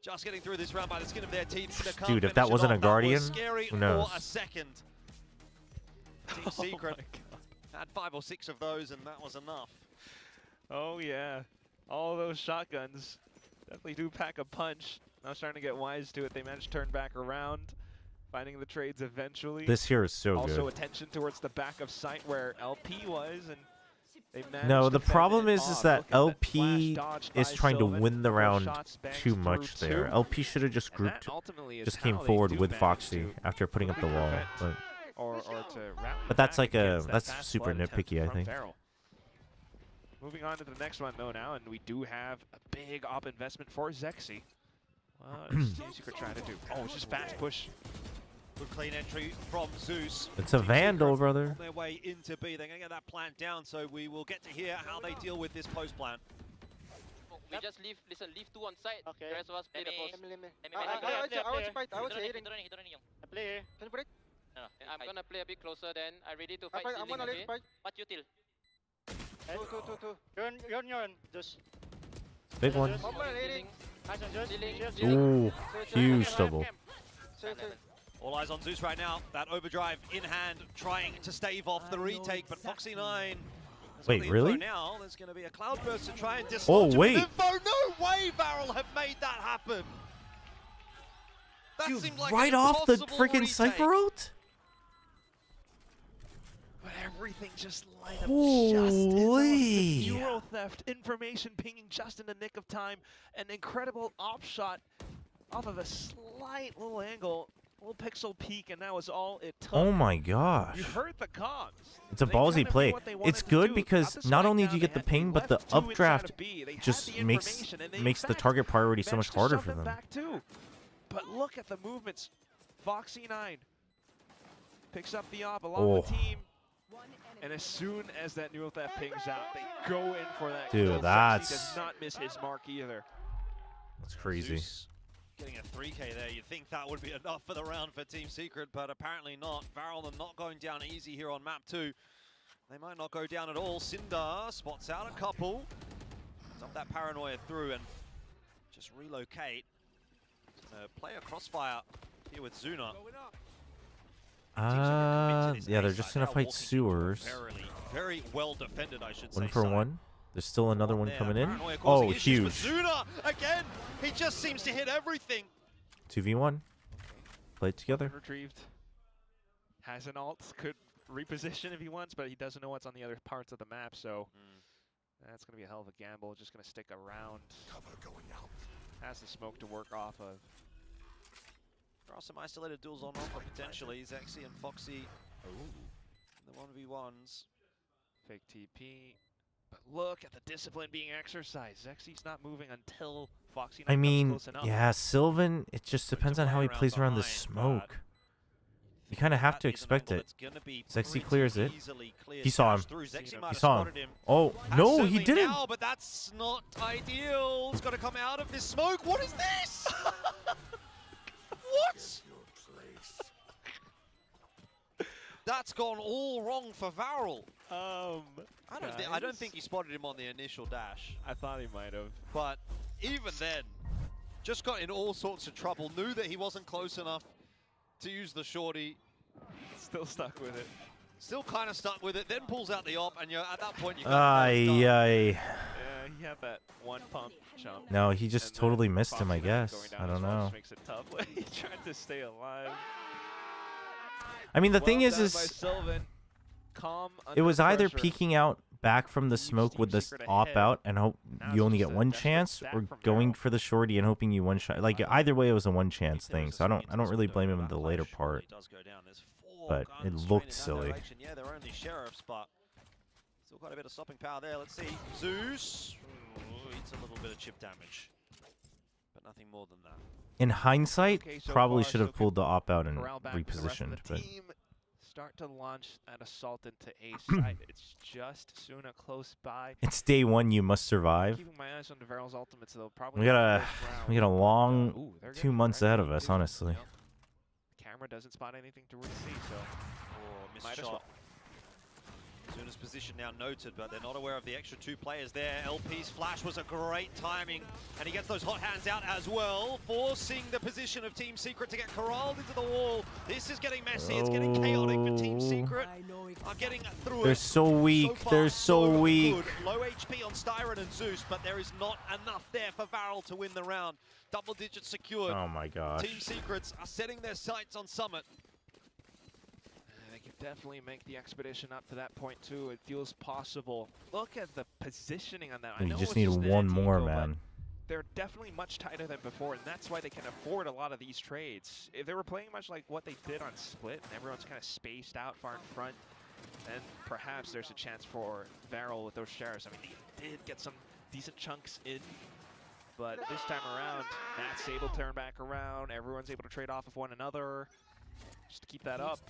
just getting through this round by the skin of their teeth. Dude, if that wasn't a Guardian, who knows? For a second. Team Secret had 5 or 6 of those, and that was enough. Oh, yeah. All those shotguns definitely do pack a punch. Now starting to get wise to it. They managed to turn back around, finding the trades eventually. This here is so good. Also attention towards the back of site where LP was, and they managed No, to the fend problem it is off. that Look at LP dodge is by trying to Sylvan. win the round Shots banged too much through there. two. LP should have just And that grouped, ultimately is just how came they forward do with manage Foxy to after putting up the wall. prevent But or to rally that's like back a against that that's fast super flood attempt nitpicky, I from think. Varel. Moving on to the next one though now, and we do have a big op investment for Zexy. What is Team Secret trying to do? Oh, it's just fast push. Good clean entry from Zeus. It's a Vandal, brother. On their way into B. They're going to get that plan down, so we will get to hear how they deal with this post plan. We just leave 2 on site. Okay. The rest of us play the post. I want to fight. I want to hit him. I play here. Can you break? No, I'm gonna play a bit closer then. I'm ready to fight. I'm gonna let fight. What you till? Two. Just. Big one. Just. Ooh, huge double. All eyes on Zeus right now. That overdrive in hand, trying to stave off the retake, but Foxy 9. Wait, really? Now there's going to be a cloudburst to try and dislodge Oh, wait. info. No way Varel have made that happen. That Dude, seemed like right an off the impossible freaking retake. Cypher ult? But everything just lined up Holy. just Euro theft, information pinging just in the nick of time, an incredible op shot off of a slight little angle, little pixel peak, and that was all it took. Oh my gosh. You heard the comms. It's a ballsy play. It's good because not only do you get the ping, but the updraft just makes the target priority so much harder for them. Back too. But look at the movements. Foxy 9 picks up the op along the team. And as soon as that neural theft pings out, they go in for that. Dude, kill. that's... He does not miss his mark either. That's crazy. Zeus Getting a 3K there, you'd think that would be enough for the round for Team Secret, but apparently not. Varel, them not going down easy here on map 2. They might not go down at all. Cinder spots out a couple. Dump that paranoia through and just relocate. Play a crossfire here with Zuna. Yeah, they're just gonna fight sewers. Very well defended, I should say. 1 for 1. There's still another one coming in. Oh, huge. Zuna again. He just seems to hit everything. 2v1. Play it together. Retrieved. Has an ult. Could reposition if he wants, but he doesn't know what's on the other parts of the map. So that's gonna be a hell of a gamble. Just gonna stick around. Cover going out. Has the smoke to work off of. There are some isolated duels on offer potentially. Zexy and Foxy. The 1v1s. Fake TP. But look at the discipline being exercised. Zexy's not moving until Foxy I mean, close enough. yeah, Sylvan, it just depends on how he plays around the smoke. You kind of have to expect it. Zexy clears it. He saw him. He saw him. Oh, no, he didn't. Now, but that's not ideal. It's got to come out of this smoke. What is this? What? That's gone all wrong for Varel. I don't think he spotted him on the initial dash. I thought he might have. But even then, just got in all sorts of trouble. Knew that he wasn't close enough to use the shorty. Still stuck with it. Still kind of stuck with it. Then pulls out the op, and you're at that point you. Yeah, he had that one pump jump. No, he just totally missed him, I guess. I don't know. Makes it tough. He tried to stay alive. I mean, the thing is it was either peeking out back from the smoke with this op out and hope you only get one chance, or going for the shorty and hoping you one shot. Like either way, it was a one chance thing. So I don't really blame him in the later part. But it looked silly. Yeah, they're only sheriffs, but still quite a bit of stopping power there. Let's see, Zeus eats a little bit of chip damage, but nothing more than that. In hindsight, probably should have pulled the op out and repositioned, but. Start to launch an assault into A side. It's just Suna close by. It's day 1. You must survive. Keeping my eyes on Varel's ultimates, though. Probably we got a long 2 months ahead of us, honestly. Camera doesn't spot anything to really see, so missed shot. Zuna's position now noted, but they're not aware of the extra 2 players there. LP's flash was a great timing, and he gets those hot hands out as well, forcing the position of Team Secret to get corralled into the wall. This is getting messy. It's getting chaotic for Team Secret. Are getting through They're so weak. They're so weak. Good. Low HP on Styron and Zeus, but there is not enough there for Varel to win the round. Double digits secured. Oh my gosh. Team Secrets are setting their sights on Summit. They can definitely make the expedition up to that point too. It feels possible. Look at the positioning on that. You just need one more, man. They're definitely much tighter than before, and that's why they can afford a lot of these trades. If they were playing much like what they did on Split, and everyone's kind of spaced out far in front, then perhaps there's a chance for Varel with those shares. I mean, they did get some decent chunks in, but this time around, Matt's able to turn back around. Everyone's able to trade off of one another. Just to keep that up.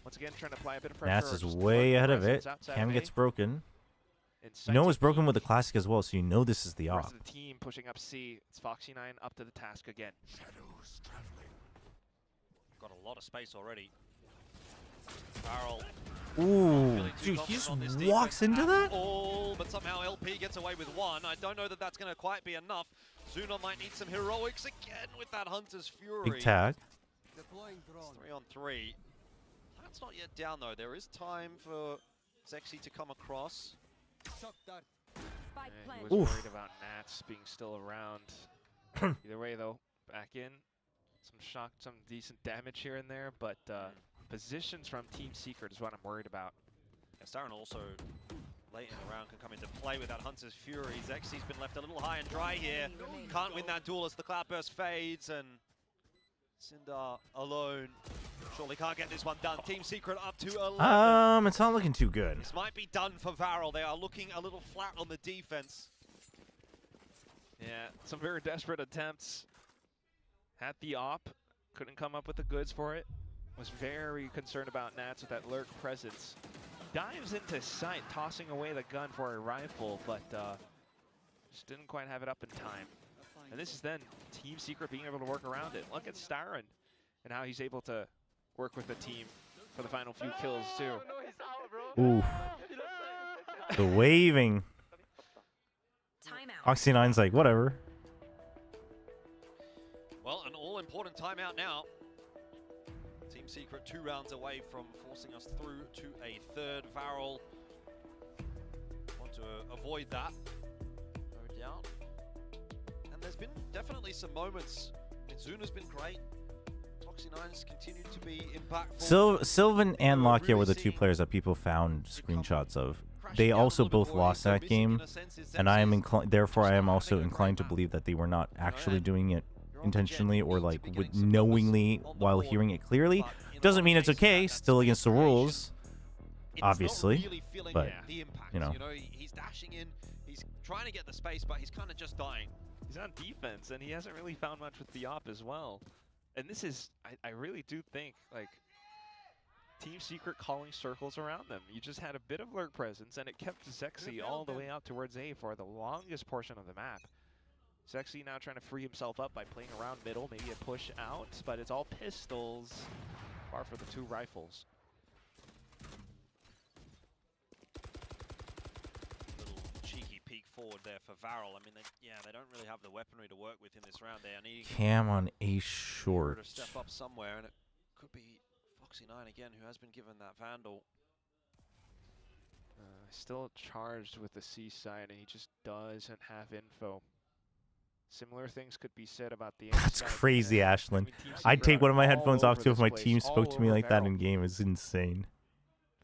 Once again, trying to apply a bit of pressure. Nass is way ahead of it. Cam gets broken. You know it's broken with the classic as well, so you know this is the op. The team pushing up C. It's Foxy 9 up to the task again. Got a lot of space already. Varel. Ooh, dude, he just walks into that? But somehow LP gets away with one. I don't know that that's going to quite be enough. Zuna might need some heroics again with that Hunter's Fury. Big tag. It's 3-on-3. That's not yet down though. There is time for Zexy to come across. He was worried about Nats being still around. Either way though, back in. Some decent damage here and there, but positions from Team Secret is what I'm worried about. Yeah, Styron also late in the round can come into play with that Hunter's Fury. Zexy's been left a little high and dry here. Can't win that duel as the Cloudburst fades, and Cinder alone. Surely can't get this one done. Team Secret up to 11. It's not looking too good. This might be done for Varel. They are looking a little flat on the defense. Yeah, some very desperate attempts. Had the op, couldn't come up with the goods for it. Was very concerned about Nats with that lurk presence. Dives into sight, tossing away the gun for a rifle, but just didn't quite have it up in time. And this is then Team Secret being able to work around it. Look at Styron and how he's able to work with the team for the final few kills too. Ooh. The waving. Foxy9's like, whatever. Well, an all-important timeout now. Team Secret 2 rounds away from forcing us through to a third. Varel want to avoid that, no doubt. And there's been definitely some moments. Zuna's been great. Foxy9's continued to be impactful. Sylvan and Lockyer were the two players that people found screenshots of. They also both lost that game, and I am therefore I am also inclined to believe that they were not actually doing it intentionally or like knowingly while hearing it clearly. Doesn't mean it's okay. Still against the rules, obviously. But you know, he's dashing in. He's trying to get the space, but he's kind of just dying. He's on defense, and he hasn't really found much with the op as well. And this is, I really do think, like, Team Secret calling circles around them. You just had a bit of lurk presence, and it kept Zexy all the way out towards A for the longest portion of the map. Zexy now trying to free himself up by playing around middle, maybe a push out, but it's all pistols, far for the 2 rifles. Little cheeky peek forward there for Varel. I mean, they don't really have the weaponry to work with in this round. They are needing Cam on A short. to step up somewhere, and it could be Foxy9 again, who has been given that Vandal. Still charged with the C side, and he just doesn't have info. Similar things could be said about the That's crazy, Ashlyn. I'd take one of my headphones off too if my team spoke to me like that in game. It's insane.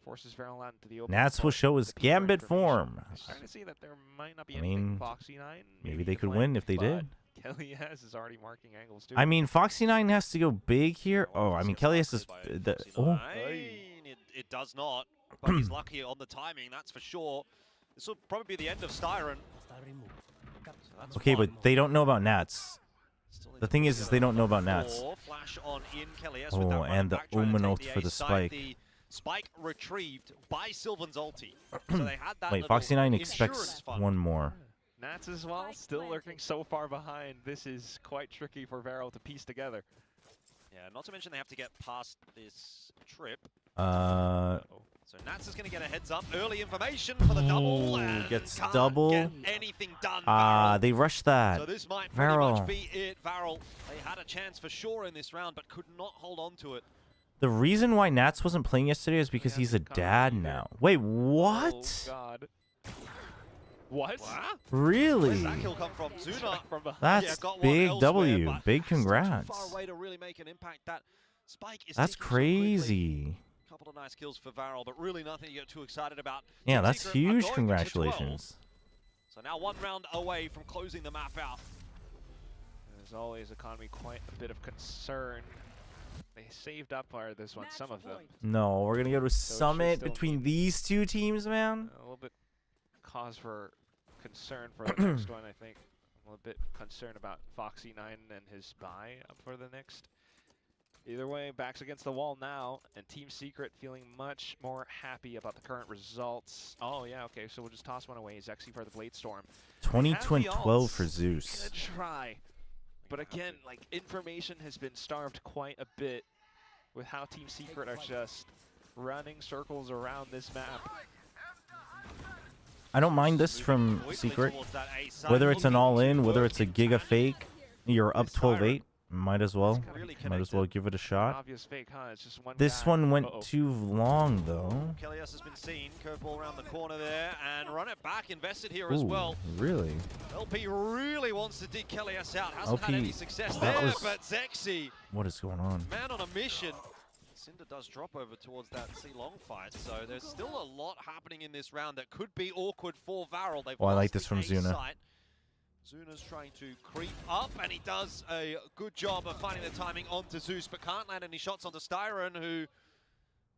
Forces Varel out into the open. Nats will show his gambit form. Starting to see that there might not be I mean, Foxy9. maybe they could win if they did. Kellyas is already marking angles too. I mean, Foxy9 has to go big here. Oh, I mean, Kellyas is. Oh. It does not, but he's lucky on the timing, that's for sure. This will probably be the end of Styron. Okay, but they don't know about Nats. The thing is they don't know about Nats. Oh, and the Ominoth for the spike. Spike retrieved by Sylvan's ulti. So they had that. Wait, Foxy9 expects one more. Nats as well, still lurking so far behind. This is quite tricky for Varel to piece together. Yeah, not to mention they have to get past this trip. So Nats is going to get a heads up. Early information for the double. And gets can't double. Get anything done. They rushed that. So this might pretty much be it. Varel, they had a chance for sure in this round, but could not hold on to it. The reason why Nats wasn't playing yesterday is because he's a dad now. Wait, what? Oh, God. What? Really? Where's that kill come from? Zuna from behind. That's big W. Big congrats. Far away to really make an impact. That spike is That's crazy. A couple of nice kills for Varel, but really nothing to get too excited about. Yeah, Team that's Secret are huge. going Congratulations. So now 1 round away from closing the map out. As always, economy quite a bit of concern. They saved up this one, some of them. No, we're gonna go to Summit between these two teams, man. A little bit cause for concern for the next one, I think. I'm a little bit concerned about Foxy9 and his buy up for the next. Either way, backs against the wall now, and Team Secret feeling much more happy about the current results. Oh yeah, okay, so we'll just toss one away. Zexy for the Blade Storm. 20-12 for Zeus. Good try. But again, like, information has been starved quite a bit with how Team Secret are just running circles around this map. I don't mind this from Secret. Whether it's an all-in, whether it's a Giga fake, you're up 12-8. Might as well. Might as well give it a shot. Obvious fake, huh? It's just this one went too long, though. Kellyas has been seen. Curveball around the corner there, and run it back. Invested here as well. Really? LP really wants to dig Kellyas out. Hasn't had any success there, but Zexy. What is going on? Man on a mission. Cinder does drop over towards that C-Long fight, so there's still a lot happening in this round that could be awkward for Varel. Oh, I like this from Zuna. Zuna's trying to creep up, and he does a good job of finding the timing onto Zeus, but can't land any shots onto Styron, who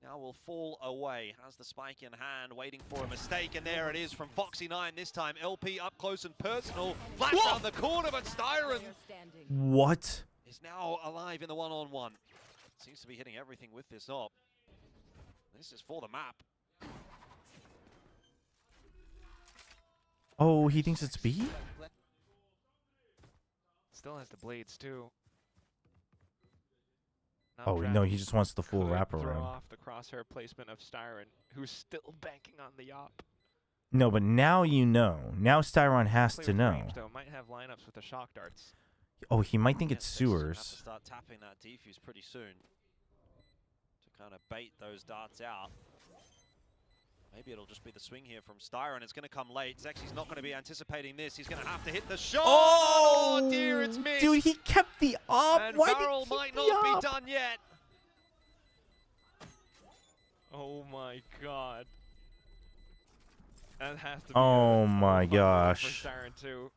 now will fall away. Has the spike in hand, waiting for a mistake, and there it is from Foxy9 this time. LP up close and personal, flat down the corner, but Styron What? is now alive in the one-on-one. Seems to be hitting everything with this op. This is for the map. Oh, he thinks it's B? Still has the blades too. Oh no, he just wants the full Throw wraparound. off the crosshair placement of Styron, who's still banking on the op. No, but now you know. Now Styron has Play to with know. range, though. Might have lineups with the shock darts. Oh, he might think it's Have to sewers. start tapping that defuse pretty soon to kind of bait those darts out. Maybe it'll just be the swing here from Styron. It's going to come late. Zexi's not going to be anticipating this. He's going to have to hit the shot. Oh dear, it's missed. Dude, he kept the op. And Why Varel did he might keep not the be op? done yet. Oh my god. That has to be Oh my gosh. for Styron too.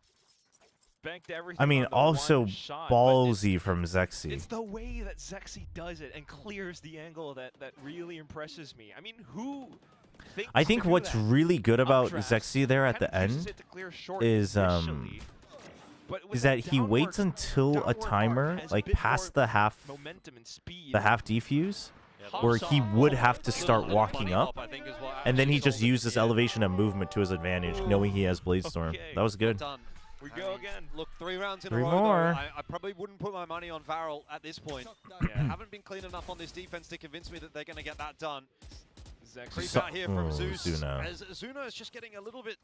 Banked everything I mean, on the also one shot, but ballsy from Zexy. it's the way that Zexy does it and clears the angle that really impresses me. I mean, who thinks I to think do what's that? really good about Updraft Zexy there at kinda the uses end it to clear short is initially, but with is the that he waits until a timer like past the half defuse where he would have to start walking up, and then he just uses elevation and movement to his advantage, knowing he has Blade Storm. That was good. We go again. Look, 3 rounds in Three a row. more. Though. I probably wouldn't put my money on Varel at this point. Yeah, haven't been clean enough on this defense to convince me that they're going to get that done. Creep out here from Zeus. Zuna. As Zuna is just getting a little bit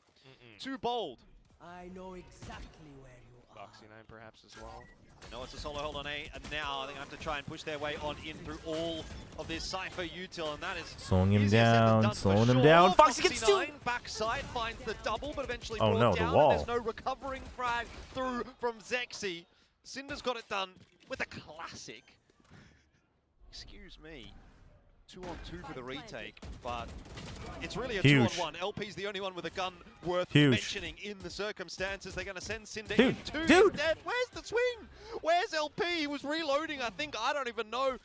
too bold. I know exactly where you are. Foxy9 perhaps as well. No, it's a solo hold on A, and now they have to try and push their way on in through all of this Cypher util, and that is Slowing him easier said than down, done for slowing him sure. down. Foxy gets two. Foxy9 backside finds the double, but eventually Oh brought no, the down. wall. And there's no recovering frag through from Zexy. Cinder's got it done with a classic. Excuse me. 2-on-2 for the retake, but it's really a Huge. 2-on-1. LP's the only one with a gun worth Huge. mentioning in the circumstances. They're going to send Cinder Dude, in too. dude. Instead. Where's the swing? Where's LP? He was reloading, I think. I don't even know.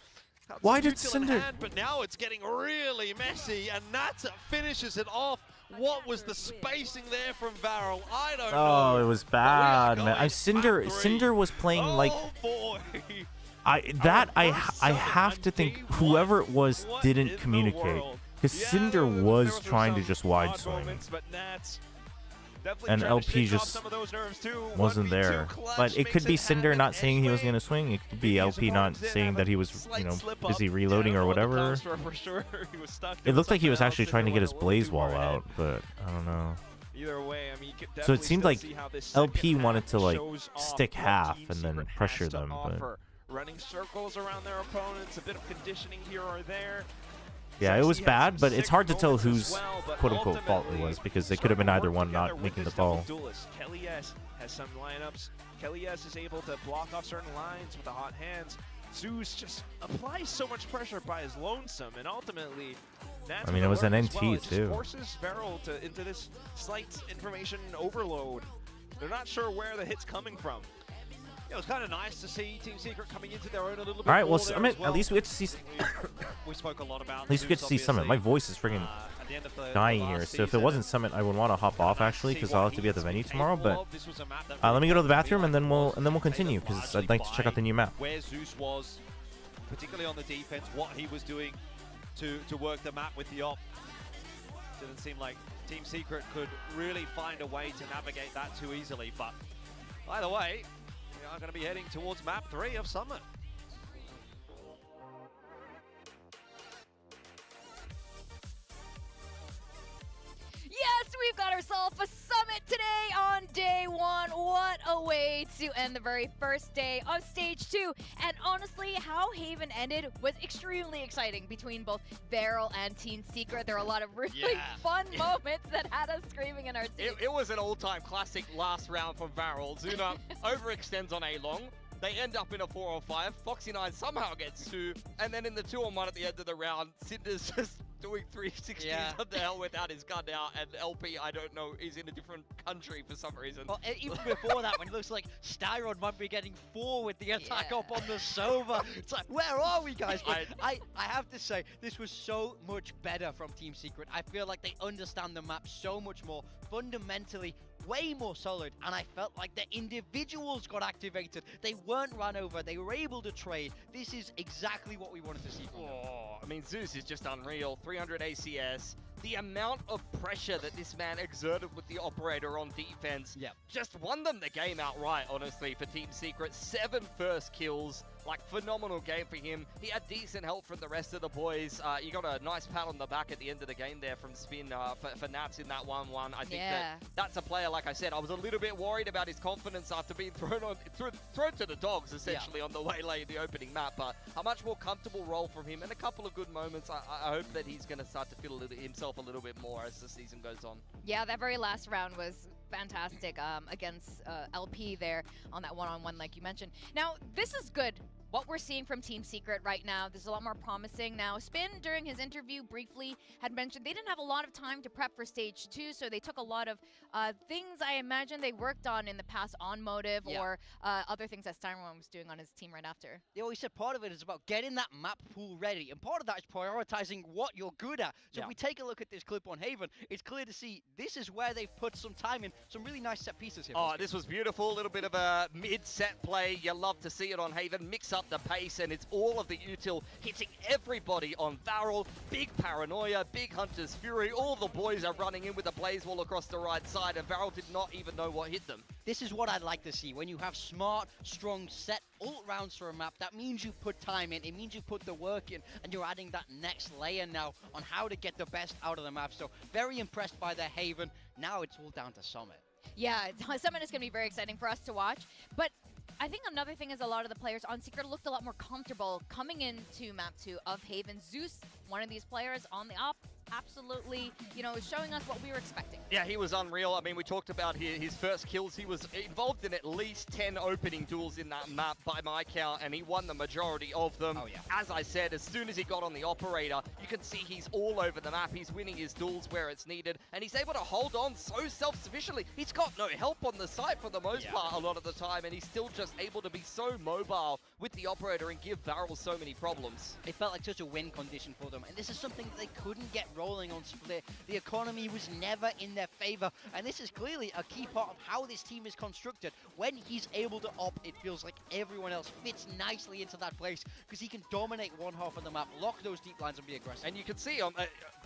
Why did Util in Cinder- hand, but now it's getting really messy, and that finishes it off. What was the spacing there from Varel? I don't know. Oh, it was bad, man. Cinder was playing like Oh boy. I have to think whoever it was didn't communicate, because Cinder was trying to just wide swing, and LP just wasn't there. But it could be Cinder not saying he was gonna swing. It could be LP not saying that he was, busy reloading or whatever. It looked like he was actually trying to get his blaze wall out, but I don't know. Either way, I mean, you could So it definitely seemed still like see how this LP second wanted half to like shows off stick what half Team and then Secret pressure has to them, but offer. Running circles around their opponents, a bit of conditioning here or there. yeah, it was Zexy has bad. some But it's sick hard to tell moments as whose well, but quote unquote fault it ultimately, was, because it could have been either one together not with making the this double call. duelist. Kelly S has some lineups. Kelly S is able to block off certain lines with the hot hands. Zeus just applies so much pressure by his lonesome, and ultimately, that's I mean, what it was they an learned as NT well. It just too. forces Varel into this slight information overload. They're not sure where the hit's coming from. It was kind of nice to see Team Secret coming into their own a little bit. All right, more well, there Summit. as well. At least we get to see. We spoke a lot about. At least we get to see Summit. My voice is freaking at the end of the dying last here. So if it season, wasn't Summit, I would want to hop off actually, because I'll have to be at the venue tomorrow. But let me go to the bathroom and then we'll continue, because I'd like to check out the new map. Where Zeus was, particularly on the defense, what he was doing to work the map with the op. Didn't seem like Team Secret could really find a way to navigate that too easily. But either way, we are going to be heading towards map 3 of Summit. Yes, we've got ourselves a summit today on day 1. What a way to end the very first day of stage 2. And honestly, how Haven ended was extremely exciting between both Varel and Team Secret. There were a lot of really fun moments that had us screaming in our seats. It was an all-time classic last round from Varel. Zuna overextends on A-Long. They end up in a 4-on-5. Foxy9 somehow gets 2. And then in the 2-on-1 at the end of the round, Cinder's just doing 360s on the hell without his gun out. And LP, I don't know, is in a different country for some reason. Well, even before that, when it looks like Styron might be getting 4 with the attack up on the Sova. It's like, where are we, guys? But I have to say, this was so much better from Team Secret. I feel like they understand the map so much more. Fundamentally, way more solid, and I felt like the individuals got activated. They weren't run over. They were able to trade. This is exactly what we wanted to see from them. I mean, Zeus is just unreal. 300 ACS. the amount of pressure that this man exerted with the operator on defense just won them the game outright, honestly, for Team Secret. 7 first kills. Like, phenomenal game for him. He had decent help from the rest of the boys. You got a nice pat on the back at the end of the game there from Spin for Nats in that 1-1. I think that's a player, like I said, I was a little bit worried about his confidence after being thrown to the dogs, essentially, on the waylay in the opening map. But a much more comfortable role from him and a couple of good moments. I hope that he's going to start to feel himself a little bit more as the season goes on. Yeah, that very last round was fantastic against LP there on that one-on-one, like you mentioned. Now, this is good. What we're seeing from Team Secret right now, this is a lot more promising. Now, Spin, during his interview, briefly had mentioned they didn't have a lot of time to prep for Stage 2, so they took a lot of things I imagine they worked on in the past on Motive or other things that Steinman was doing on his team right after. They always said part of it is about getting that map pool ready, and part of that is prioritizing what you're good at. So if we take a look at this clip on Haven, it's clear to see this is where they've put some time in, some really nice set pieces here. Oh, this was beautiful. A little bit of a mid-set play. You love to see it on Haven. Mix up the pace, and it's all of the util hitting everybody on Varel. Big Paranoia, big Hunter's Fury. All the boys are running in with a Blaze Wall across the right side, and Varel did not even know what hit them. This is what I'd like to see. When you have smart, strong, set ult rounds for a map, that means you put time in, it means you put the work in, and you're adding that next layer now on how to get the best out of the map. So very impressed by their Haven. Now it's all down to Summit. Yeah, Summit is going to be very exciting for us to watch, but I think another thing is a lot of the players on Secret looked a lot more comfortable coming into Map 2 of Haven. Zeus, one of these players on the op, absolutely, you know, showing us what we were expecting. Yeah, he was unreal. I mean, we talked about his first kills. He was involved in at least 10 opening duels in that map by my count, and he won the majority of them. Oh, yeah. As I said, as soon as he got on the operator, you can see he's all over the map. He's winning his duels where it's needed, and he's able to hold on so self-sufficiently. He's got no help on the site for the most part a lot of the time, and he's still just able to be so mobile with the operator and give Varel so many problems. It felt like such a win condition for them, and this is something they couldn't get rolling on Split. The economy was never in their favor, and this is clearly a key part of how this team is constructed. When he's able to op, it feels like everyone else fits nicely into that place, because he can dominate one half of the map, lock those deep lines, and be aggressive. And you can see him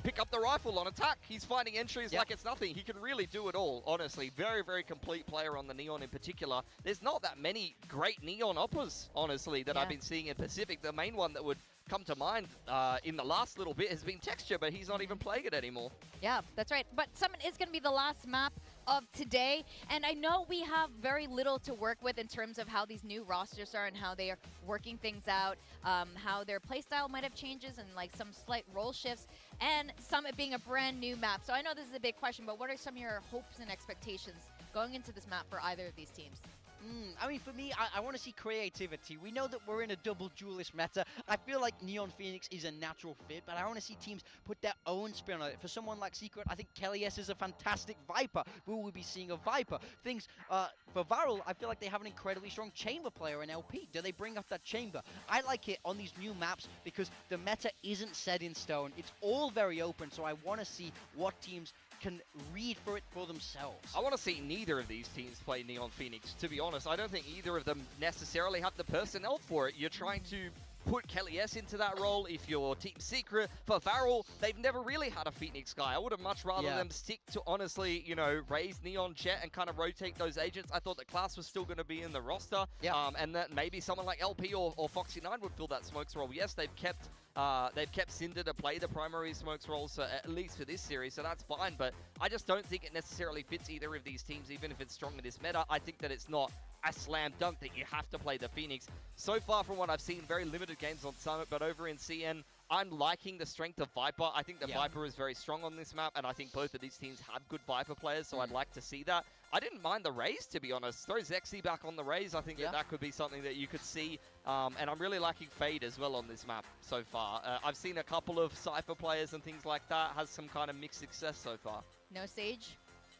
pick up the rifle on attack. He's finding entries like it's nothing. He can really do it all, honestly. Very, very complete player on the Neon in particular. There's not that many great Neon oppers, honestly, that I've been seeing in Pacific. The main one that would come to mind in the last little bit has been Texture, but he's not even playing it anymore. Yeah, that's right. But Summit is going to be the last map of today, and I know we have very little to work with in terms of how these new rosters are and how they are working things out, how their playstyle might have changes and like some slight role shifts, and Summit being a brand new map. So I know this is a big question, but what are some of your hopes and expectations going into this map for either of these teams? I mean, for me, I want to see creativity. We know that we're in a double duelist meta. I feel like Neon Phoenix is a natural fit, but I want to see teams put their own spin on it. For someone like Secret, I think Kelly S is a fantastic Viper. We will be seeing a Viper. Things for Varel, I feel like they have an incredibly strong Chamber player in LP. Do they bring up that Chamber? I like it on these new maps because the meta isn't set in stone. It's all very open, so I want to see what teams can read for it for themselves. I want to see neither of these teams play Neon Phoenix, to be honest. I don't think either of them necessarily have the personnel for it. You're trying to put Kelly S into that role if you're Team Secret. For Varel, they've never really had a Phoenix guy. I would have much rather them stick to, honestly, you know, raise Neon Jet and kind of rotate those agents. I thought that Class was still going to be in the roster, and that maybe someone like LP or Foxy9 would fill that Smokes role. Yes, they've kept Cinder to play the primary Smokes role, so at least for this series, so that's fine, but I just don't think it necessarily fits either of these teams, even if it's strong in this meta. I think that it's not a slam dunk that you have to play the Phoenix. So far from what I've seen, very limited games on Summit, but over in CN, I'm liking the strength of Viper. I think the Viper is very strong on this map, and I think both of these teams have good Viper players, so I'd like to see that. I didn't mind the Raze, to be honest. Throw Zexy back on the Raze. I think that could be something that you could see. And I'm really liking Fade as well on this map so far. I've seen a couple of Cypher players and things like that. Has some kind of mixed success so far. No Sage?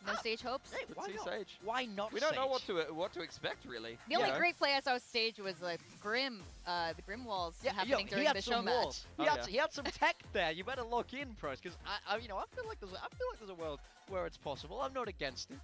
No Sage hopes? Hey, why not? Sage. Why not We don't know what to expect, really. The only great play I saw Stage was like Grim, the Grim walls happening during the show match. He had some tech there. You better lock in, pros, because I feel like there's a world where it's possible. I'm not against it.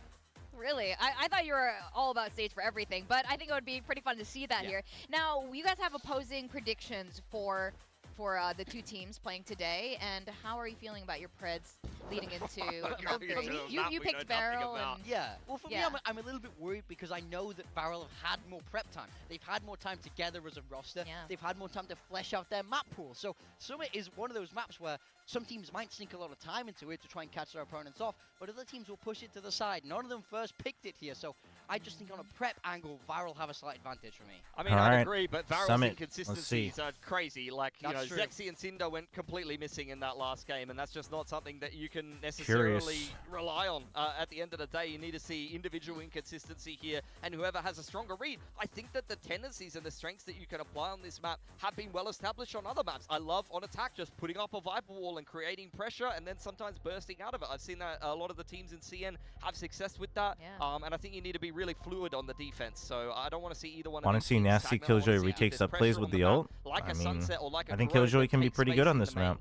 Really? I thought you were all about Stage for everything, but I think it would be pretty fun to see that here. Now, you guys have opposing predictions for for the two teams playing today. And how are you feeling about your Preds leading into map 3? You picked Barrel. And yeah. Well, for me, I'm a little bit worried because I know that Barrel have had more prep time. They've had more time together as a roster. Yeah. They've had more time to flesh out their map pool. So Summit is one of those maps where some teams might sink a lot of time into it to try and catch their opponents off, but other teams will push it to the side. None of them first picked it here, so I just think on a prep angle, Viral have a slight advantage for me. I mean, I agree, but Viral's inconsistencies are crazy. Like, you know, Zexy and Cinder went completely missing in that last game, and that's just not something that you can necessarily rely on. At the end of the day, you need to see individual inconsistency here, and whoever has a stronger read. I think that the tendencies and the strengths that you can apply on this map have been well established on other maps. I love on attack just putting up a Viper wall and creating pressure, and then sometimes bursting out of it. I've seen that a lot of the teams in CN have success with that, and I think you need to be really fluid on the defense. So I don't want to see either one. Want to see nasty Killjoy retakes up plays with the ult? I mean, I think Killjoy can be pretty good on this map.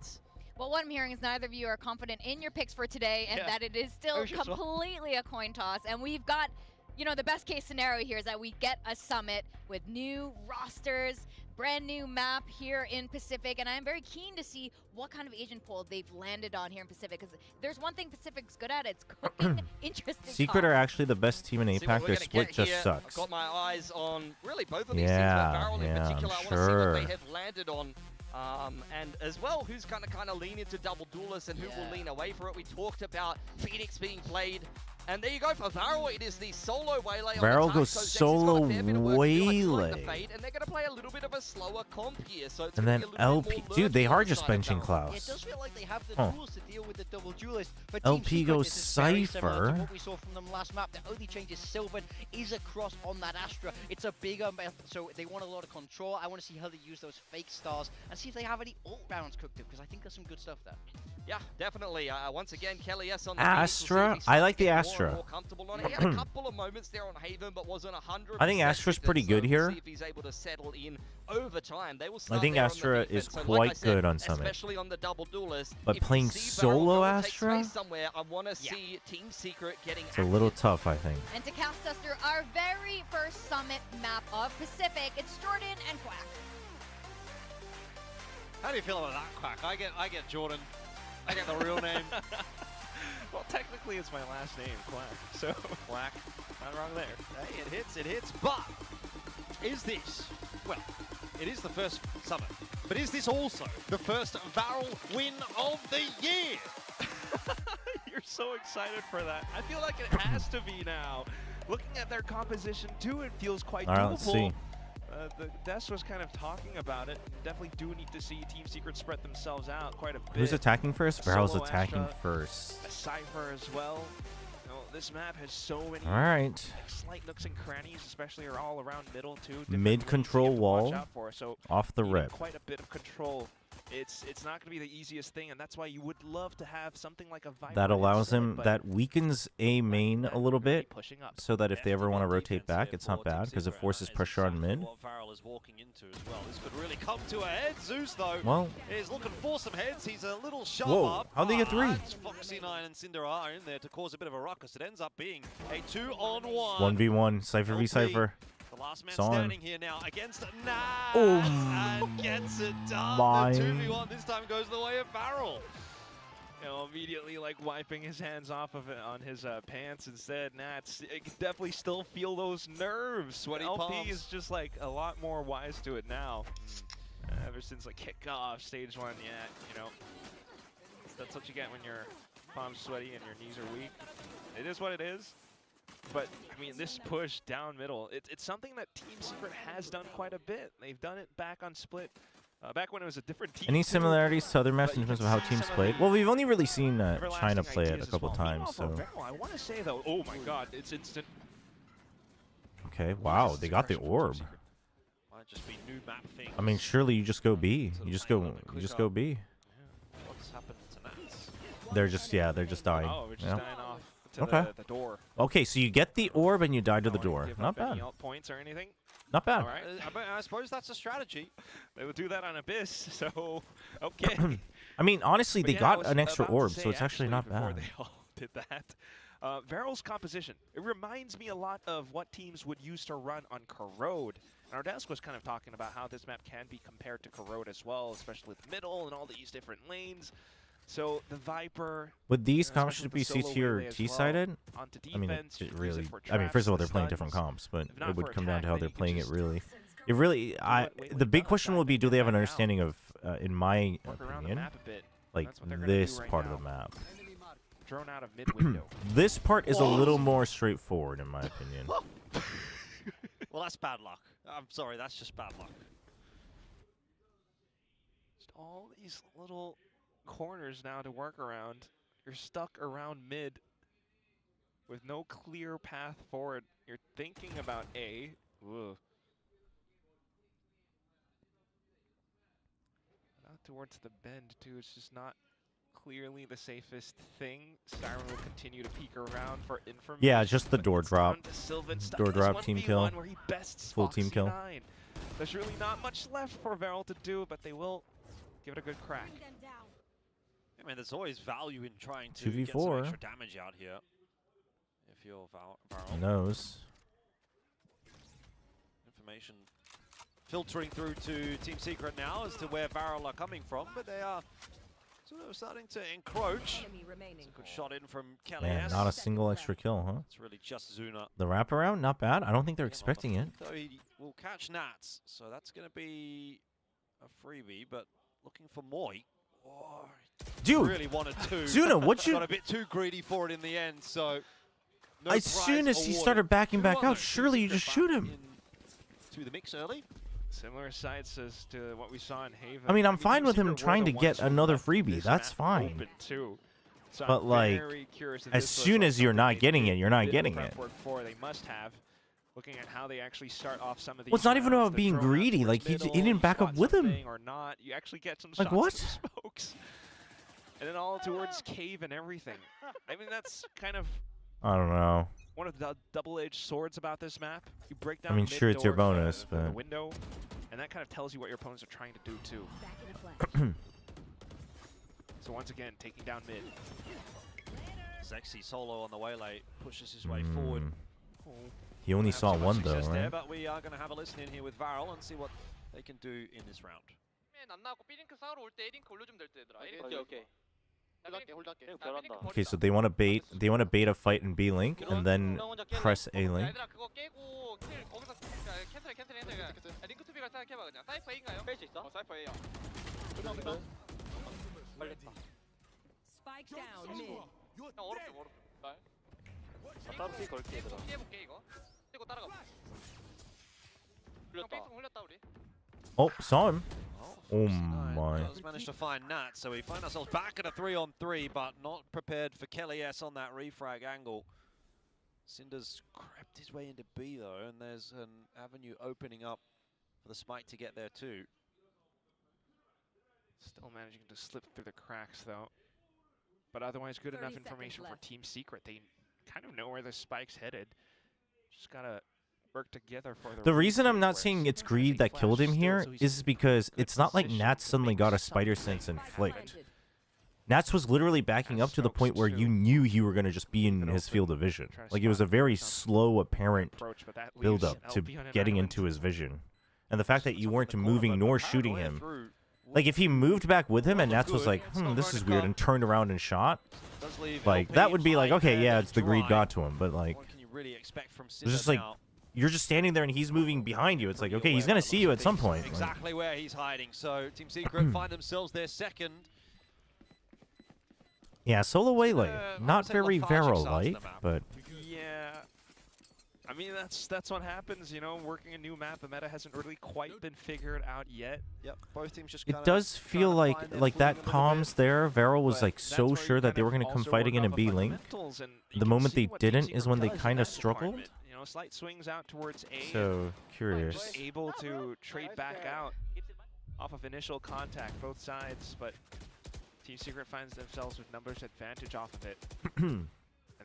Well, what I'm hearing is neither of you are confident in your picks for today, and that it is still completely a coin toss. And we've got, you know, the best case scenario here is that we get a Summit with new rosters, brand new map here in Pacific, and I'm very keen to see what kind of agent pool they've landed on here in Pacific, because there's one thing Pacific's good at, it's cooking interesting Secret are actually the best team in APAC. Their split just sucks. I've got my eyes on really both of these teams, but Barrel in particular. I want to see what they have landed on. And as well, who's going to kind of lean into double duelist and who will lean away for it. We talked about Phoenix being played. And there you go for Varel. It is the solo waylay. Varel goes solo waylay. And they're going to play a little bit of a slower comp here. So it's and then LP, dude, they are just benching Klaus. It does feel like they have the tools to deal with the double duelist. But LP goes Cypher. What we saw from them last map, the only change is Sylvan is across on that Astra. It's a bigger map, so they want a lot of control. I want to see how they use those fake stars and see if they have any ult rounds cooked up, because I think there's some good stuff there. Yeah, definitely. Once again, Kelly S on the Astra. I like the Astra. More comfortable on it. He had a couple of moments there on Haven, but wasn't 100%. I think Astra's pretty good here. See if he's able to settle in over time. They will I think Astra is quite good on Summit. Especially on the double duelist. But playing solo Astra? Somewhere, I want to see Team Secret getting it's a little tough, I think. And to cast us through our very first Summit map of Pacific, it's Jordan and Quack. How do you feel about that, Quack? I get Jordan. I get the real name. Well, technically it's my last name, Quack. So Quack, not wrong there. Hey, it hits. But is this? Well, it is the first Summit. But is this also the first Varel win of the year? You're so excited for that. I feel like it has to be now. Looking at their composition too, it feels quite doable. Let's see. The Des was kind of talking about it. Definitely do need to see Team Secret spread themselves out quite a bit. Who's attacking first? Varel's attacking first. A Cypher as well. You know, this map has so many slight nooks and crannies, especially are all around middle too. Mid control wall so off the rip. Quite a bit of control. It's not going to be the easiest thing, and that's why you would love to have something like a Viper that allows him, that weakens a main a little bit, so that if they ever want to rotate back, it's not bad, because it forces pressure on mid. What Varel is walking into as well. This could really come to a head. Zeus, though, is looking for some heads. He's a little sharp up. How'd they get 3? Foxy9 and Cinder are in there to cause a bit of a ruckus. It ends up being a 2-on-1. 1v1, Cypher v Cypher. The last man standing here now against Nas and gets it done. The 2v1 this time goes the way of Varel. You know, immediately like wiping his hands off of it on his pants instead. Nats, you can definitely still feel those nerves. Sweaty LP palms. is just like a lot more wise to it now. Ever since like kickoff, stage 1, you know, that's what you get when your palms sweaty and your knees are weak. It is what it is. But, I mean, this push down middle, it's something that Team Secret has done quite a bit. They've done it back on Split, back when it was a different team. Any similarities to other maps in terms of how teams played? Well, we've only really seen China play it a couple times, so... I want to say, though, oh my god, it's instant. Okay, wow, they got the orb. Might just be new map things. I mean, surely you just go B. You just go B. Yeah. What's happened to Nats? They're just dying. Oh, we're just dying off. Okay. The door. Okay, so you get the orb and you die to the door. Not bad. Any alt points or anything? Not bad. All right. I suppose that's a strategy. They would do that on Abyss, so okay. I mean, honestly, they got an extra orb, so it's actually not bad. They all did that. Varel's composition, it reminds me a lot of what teams would use to run on Corrode. And our desk was kind of talking about how this map can be compared to Corrode as well, especially the middle and all these different lanes. So the Viper... Would these comps should be CT or T-sided? I mean, it really... I mean, first of all, they're playing different comps, but it would come down to how they're playing it really. It really... The big question will be, do they have an understanding of, in my opinion, like this part of the map? Drone out of mid-window. This part is a little more straightforward, in my opinion. Well, that's bad luck. I'm sorry, that's just bad luck. Just all these little corners now to work around. You're stuck around mid with no clear path forward. You're thinking about A. Ugh. Out towards the bend, too. It's just not clearly the safest thing. Siren will continue to peek around for information. Yeah, just the door drop. Door drop, team kill. Full team kill. There's really not much left for Varel to do, but they will give it a good crack. I mean, there's always value in trying to get some extra damage out here. If you're Varel. Knows. Information filtering through to Team Secret now as to where Varel are coming from, but they are sort of starting to encroach. It's a good shot in from Kelly. Man, not a single extra kill, huh? It's really just Zuna. The wraparound, not bad. I don't think they're expecting it. So he will catch Nats, so that's going to be a freebie, but looking for more. Oh, dude, really wanted to. Zuna, what you... Got a bit too greedy for it in the end, so... No as soon as he started backing back out, surely you just shoot him. To the mix early. Similar sights as to what we saw in Haven. I mean, I'm fine with him trying to get another freebie. That's fine. So but like, as soon as you're not getting it, you're not getting it. They must have. Looking at how they actually start off some of these. Well, it's not even about being greedy. Like he didn't back up with him. Or not, you actually get some like what? Smokes. And then all towards cave and everything. I mean, that's kind of. I don't know. One of the double-edged swords about this map. You break down. I mean, sure, it's your bonus, but. The window, and that kind of tells you what your opponents are trying to do too. So once again, taking down mid. Sexy solo on the waylay pushes his way forward. He only saw one though, right? There, but we are going to have a listen in here with Varel and see what they can do in this round. Okay, so they want to bait. They want to bait a fight in B link and then press A link. Spike down mid. Oh, saw him. Oh my. Does manage to find Nat, so we find ourselves back at a 3-on-3, but not prepared for Kelly S on that refrag angle. Cinder's crept his way into B though, and there's an avenue opening up for the Spike to get there too. Still managing to slip through the cracks though. But otherwise good enough information for Team Secret. They kind of know where the Spike's headed. Just gotta work together for the reason I'm not saying it's greed that killed him here is because it's not like Nats suddenly got a spider sense and flicked. Nats was literally backing up to the point where you knew you were going to just be in his field of vision. Like it was a very slow apparent build up to getting into his vision. And the fact that you weren't moving nor shooting him. Like if he moved back with him and Nats was like, this is weird, and turned around and shot, like that would be like, okay, yeah, it's the greed got to him, but like it's just like you're just standing there and he's moving behind you. It's like, okay, he's gonna see you at some point. Exactly where he's hiding. So Team Secret find themselves their second. Yeah, solo waylay, not very Varel-like, but yeah. I mean, that's what happens, you know, working a new map. The meta hasn't really quite been figured out yet. Yep, both teams just it does feel like that comms there. Varel was like so sure that they were going to come fighting in a B link. The moment they didn't is when they kind of struggled. You know, slight swings out towards A. So curious. Able to trade back out off of initial contact, both sides, but Team Secret finds themselves with numbers advantage off of it. And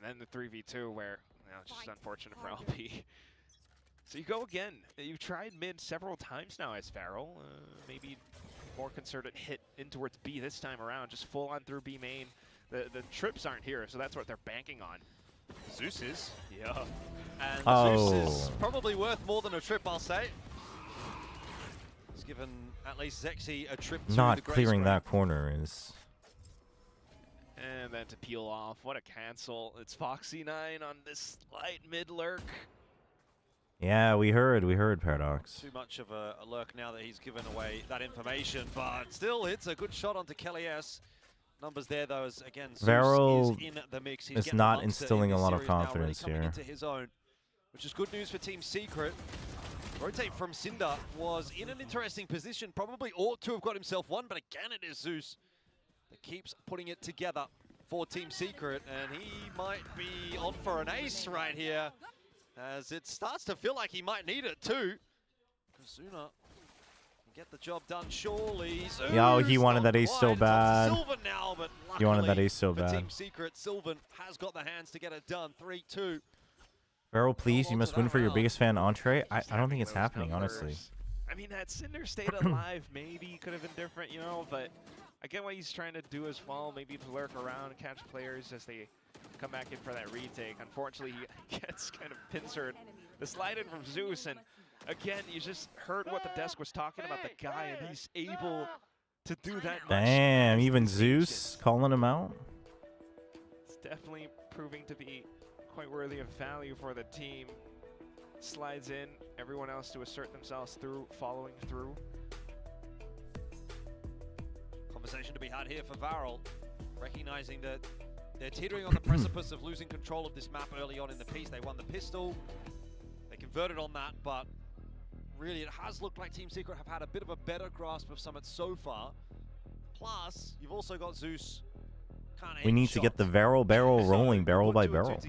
then the 3v2 where. It's just unfortunate for LP. So you go again. You've tried mid several times now as Varel. Maybe more concerted hit in towards B this time around. Just full on through B main. The trips aren't here, so that's what they're banking on. Zeus is. Yeah. And Oh. Zeus is probably worth more than a trip, I'll say. He's given at least Zexy a trip to Not the Grey clearing Screen. that corner is... And then to peel off, what a cancel. It's Foxy9 on this light mid lurk. Yeah, we heard Paradox. Too much of a lurk now that he's given away that information, but still it's a good shot onto Kelly S. Numbers there though, as again, Zeus Varel is in the mix. He's is getting not amongst it instilling in a this lot of series now, really confidence coming here. into his own, which is good news for Team Secret. Rotate from Cinder was in an interesting position, probably ought to have got himself one, but again it is Zeus that keeps putting it together for Team Secret, and he might be on for an ace right here, as it starts to feel like he might need it too. Kazuna can get the job done surely. Yo, he wanted that ace so bad. Sylvan now, but He wanted that luckily ace so for bad. Team Secret, Sylvan has got the hands to get it done. 3-2. Varel, please, you must win for your biggest fan entree. I don't think it's happening, honestly. I mean, that Cinder stayed alive maybe could have been different, you know, but I get what he's trying to do as well. Maybe to lurk around and catch players as they come back in for that retake. Unfortunately, he gets kind of pincered. The slide in from Zeus, and again, you just heard what the desk was talking about, the guy, and he's able to do that much. Damn, even Zeus calling him out. It's definitely proving to be quite worthy of value for the team. Slides in, everyone else to assert themselves through, following through. Conversation to be had here for Varel, recognizing that they're teetering on the precipice of losing control of this map early on in the piece. They won the pistol, they converted on that, but really it has looked like Team Secret have had a bit of a better grasp of Summit so far. Plus, you've also got Zeus. We need to get the barrel rolling, barrel by barrel.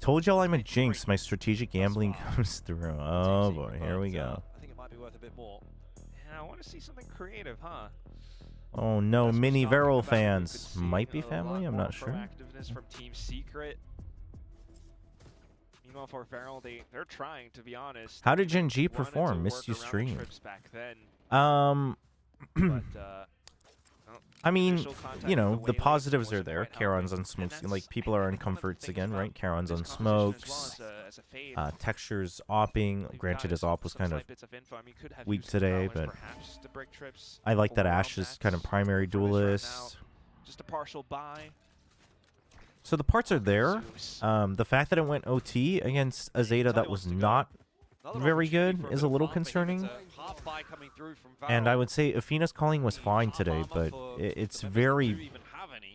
Told y'all I'm a jinx. My strategic gambling comes through. Oh boy, here we go. I think it might be worth a bit more. Yeah, I want to see something creative, huh? Oh no, mini Varel fans. Might be family, I'm not sure. Proactiveness from Team Secret. Meanwhile, for Varel, they're trying, to be honest. How did Gen G perform? Missed you stream. Back then. But, I mean, you know, the positives are there. Charon's on smokes. Like, people are on comforts again, right? Charon's on smokes. Textures opping. Granted, his op was kind of weak today, but I like that Ashe is kind of primary duelist. Just a partial buy. So the parts are there. The fact that it went OT against a ZETA that was not very good is a little concerning. And I would say Afina's calling was fine today, but it's very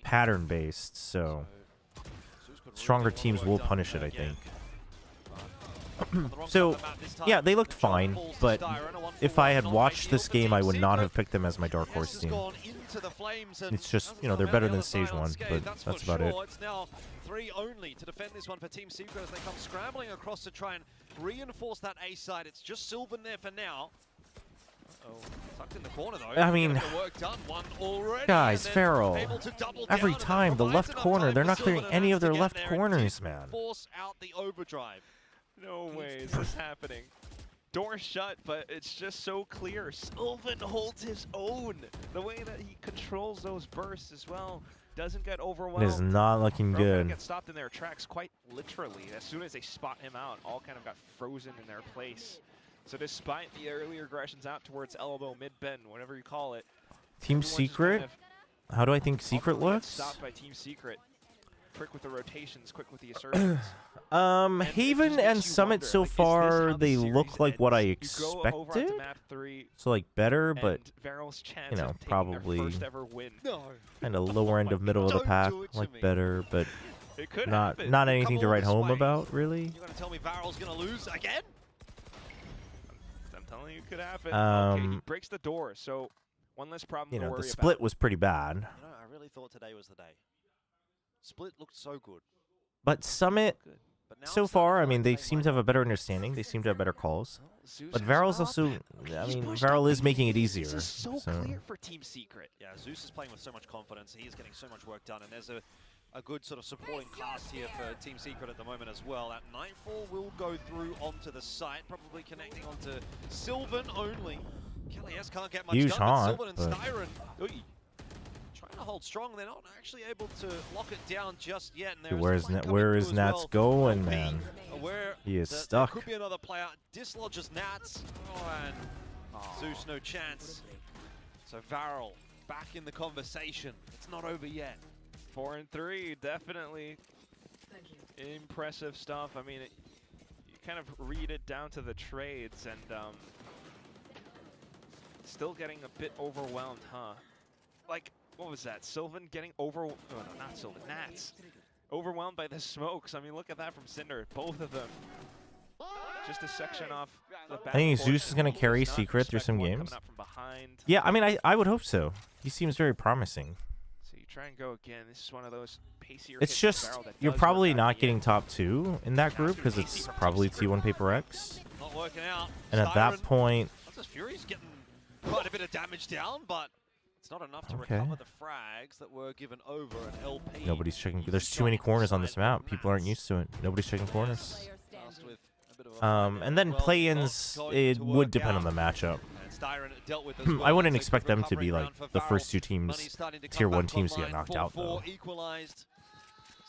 pattern-based, so stronger teams will punish it, I think. So, yeah, they looked fine, but if I had watched this game, I would not have picked them as my Dark Horse team. It's just, you know, they're better than Stage 1, but that's about it. It's now 3 only to defend this one for Team Secret as they come scrambling across to try and reinforce that A side. It's just Sylvan there for now. Tucked in the corner though. I mean, guys, Farrell, every time the left corner, they're not clearing any of their left corners, man. Force out the overdrive. No way is this happening. Door shut, but it's just so clear. Sylvan holds his own. The way that he controls those bursts as well. Doesn't get overwhelmed. It is not looking good. Get stopped in their tracks quite literally. As soon as they spot him out, all kind of got frozen in their place. So despite the early aggressions out towards elbow, mid-bend, whatever you call it. Team Secret? How do I think Secret looks? Stopped by Team Secret. Quick with the rotations, quick with the assertions. Haven and Summit so far, they look like what I expected. So like better, but you know, probably kind of lower end of middle of the pack, like better, but not anything to write home about, really. You're gonna tell me Varel's gonna lose again? I'm telling you, it could happen. Okay, he breaks the door, so one less problem. You to know, worry the split about. was pretty bad. You know, I really thought today was the day. Split looked so good. But Summit, so far, I mean, they seem to have a better understanding. They seem to have better calls. But Varel's also, I mean, Varel is making it easier. This is so clear for Team Secret. Yeah, Zeus is playing with so much confidence. He is getting so much work done. And there's a good sort of supporting cast here for Team Secret at the moment as well. That Nightfall will go through onto the site, probably connecting onto Sylvan only. Kelly S can't get much Huge done, haunt, but Sylvan and but... Styron. Trying trying to hold strong. They're not actually able to lock it down just yet. And Where is Nats going, man? He is stuck. Could be another player. Dislodges Nats. Oh, and Zeus no chance. So Varel back in the conversation. It's not over yet. 4 and 3, definitely impressive stuff. I mean, you kind of read it down to the trades, and still getting a bit overwhelmed, huh? Like, what was that? Sylvan getting oh no, not Sylvan, Nats. Overwhelmed by the smokes. I mean, look at that from Cinder, both of them. Just a section off the back. I think Zeus is going to carry Secret through some games. Yeah, I mean, I would hope so. He seems very promising. So you try and go again. This is one of those pacier It's just, you're probably not getting top 2 in that group because it's probably T1 Paper X. Not working out. And at that point... Fury's getting quite a bit of damage down, but it's not enough to recover the frags that were given over an LP. Nobody's checking. There's too many corners on this map. People aren't used to it. Nobody's checking corners. And then play-ins, it would depend on the matchup. I wouldn't expect them to be like the first 2 teams, tier 1 teams to get knocked out though. Equalized.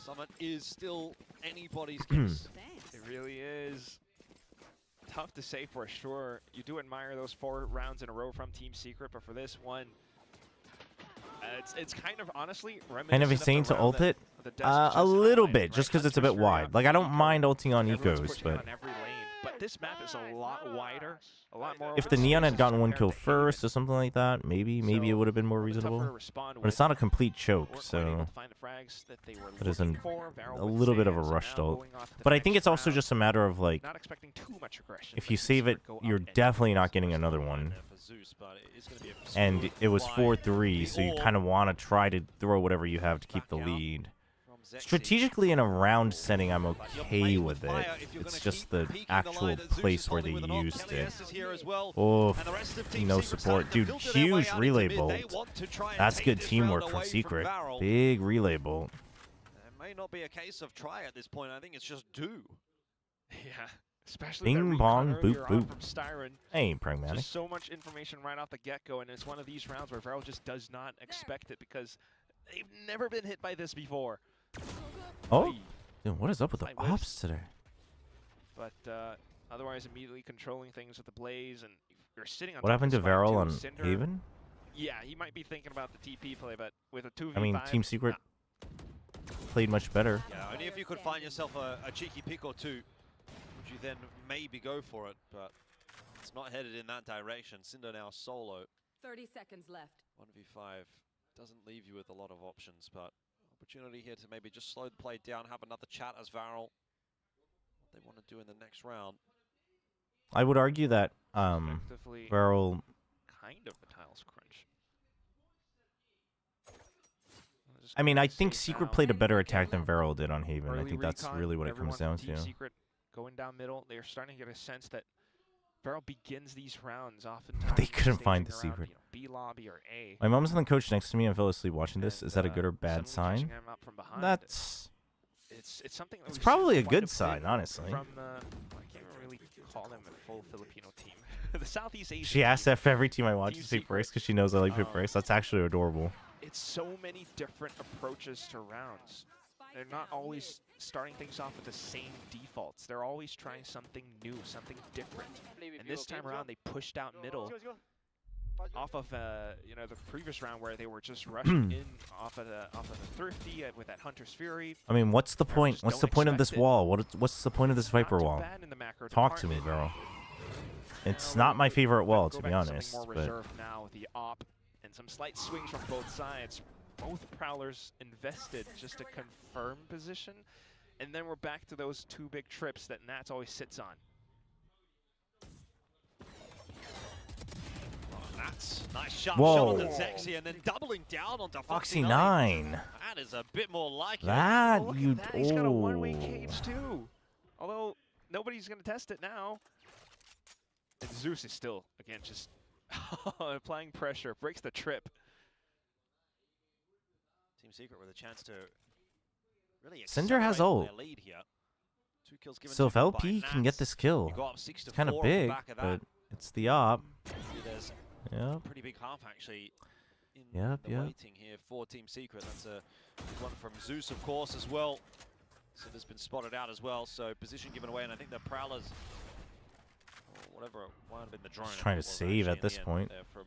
Summit is still anybody's guess. It really is. Tough to say for sure. You do admire those 4 rounds in a row from Team Secret, but for this one, it's kind of honestly kind of insane to ult it. A little bit, just because it's a bit wide. Like, I don't mind ulting on ecos, but this map is a lot wider, a lot more. If the Neon had gotten 1 kill first or something like that, maybe it would have been more reasonable. But it's not a complete choke, so it is a little bit of a rushed ult. But I think it's also just a matter of like, if you save it, you're definitely not getting another one. And it was 4-3, so you kind of want to try to throw whatever you have to keep the lead. Strategically, in a round setting, I'm okay with it. It's just the actual place where they used it. Oh, no support. Dude, huge relay bolt. That's good teamwork from Secret. Big relay bolt. It may not be a case of try at this point. I think it's just do. Yeah. Especially Bing bong boop boop. From Styron. Hey, pragmatic. Just so much information right off the get-go, and it's one of these rounds where Varel just does not expect it because they've never been hit by this before. Oh, dude, what is up with the ops today? But otherwise, immediately controlling things with the Blaze, and you're sitting on. What happened to Varel on Cinder. Haven? Yeah, he might be thinking about the TP play, but with a 2v5. I mean, Team Secret played much better. Yeah, only if you could find yourself a cheeky pick or two, would you then maybe go for it? But it's not headed in that direction. Cinder now solo. 30 seconds left. 1v5 doesn't leave you with a lot of options, but opportunity here to maybe just slow the play down, have another chat as Varel. What they want to do in the next round. I would argue that Varel kind of a tiles crunch. I mean, I think Secret played a better attack than Varel did on Haven. I think that's really what it comes down to. Secret going down middle, they're starting to get a sense that Varel begins these rounds oftentimes. They couldn't find the Secret. B lobby or A. My mom's on the couch next to me and fell asleep watching this. Is that a good or bad sign? That's... It's something. It's probably a good sign, honestly. From I can't really call them a full Filipino team. The Southeast Asian. She asks if every team I watch is Paper Race because she knows I like Paper Race. That's actually adorable. It's so many different approaches to rounds. They're not always starting things off with the same defaults. They're always trying something new, something different. And this time around, they pushed out middle. Off of you know, the previous round where they were just rushing in off of the Thrifty with that Hunter's Fury. I mean, what's the point? What's the point of this wall? What's the point of this Viper wall? Talk to me, girl. It's not my favorite wall, to be honest. But now with the op and some slight swings from both sides. Both Prowlers invested just to confirm position, and then we're back to those 2 big trips that Nats always sits on. Nats, nice shot on the Zexy, and then doubling down onto Foxy 9. That is a bit more like that. Oh, You that. He's got a one-way cage too. Although nobody's gonna test it now. And Zeus is still again just applying pressure, breaks the trip. Team Secret with a chance to really Cinder has ult. Lead here. 2 kills given so if LP can get this kill, it's kind of big, but it's the op. There's yeah. pretty big half actually in the waiting here for Team Secret. That's a one from Zeus, of course, as well. So there's been spotted out as well. So position given away, and I think the Prowlers, or whatever, might have been the drone. Just trying to save at this point. From,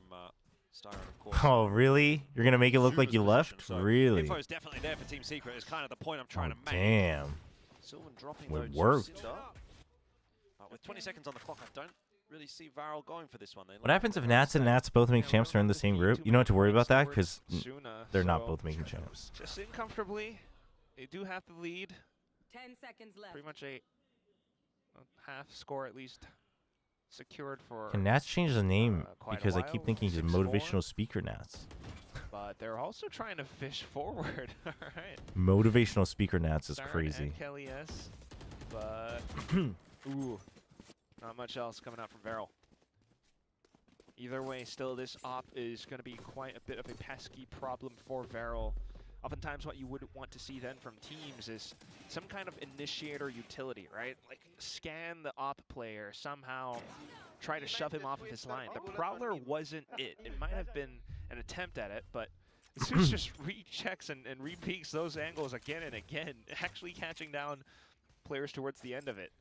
Styron, of course. Oh, really? You're going to make it look like you left? So really? Info is definitely there for Team Secret. Is kind of the point I'm trying to make. Damn. Sylvan dropping It worked. With 20 seconds on the clock, I don't really see Varel going for this one. What happens if Nats and Nats both make champs are in the same group? You don't have to worry about that because they're not both making champs. Just in comfortably. They do have to lead. 10 seconds left. Pretty much a half score at least secured for. Can Nats change the name? Because I keep thinking he's a 6-4. motivational speaker Nats. But they're also trying to fish forward. All right. Motivational speaker Nats is Styron crazy. and Kelly S. But ooh, not much else coming out from Varel. Either way, still this op is going to be quite a bit of a pesky problem for Varel. Oftentimes what you would want to see then from teams is some kind of initiator utility, right? Like scan the op player, somehow try to shove him off of his line. The Prowler wasn't it. It might have been an attempt at it, but Zeus just rechecks and repeats those angles again and again, actually catching down players towards the end of it.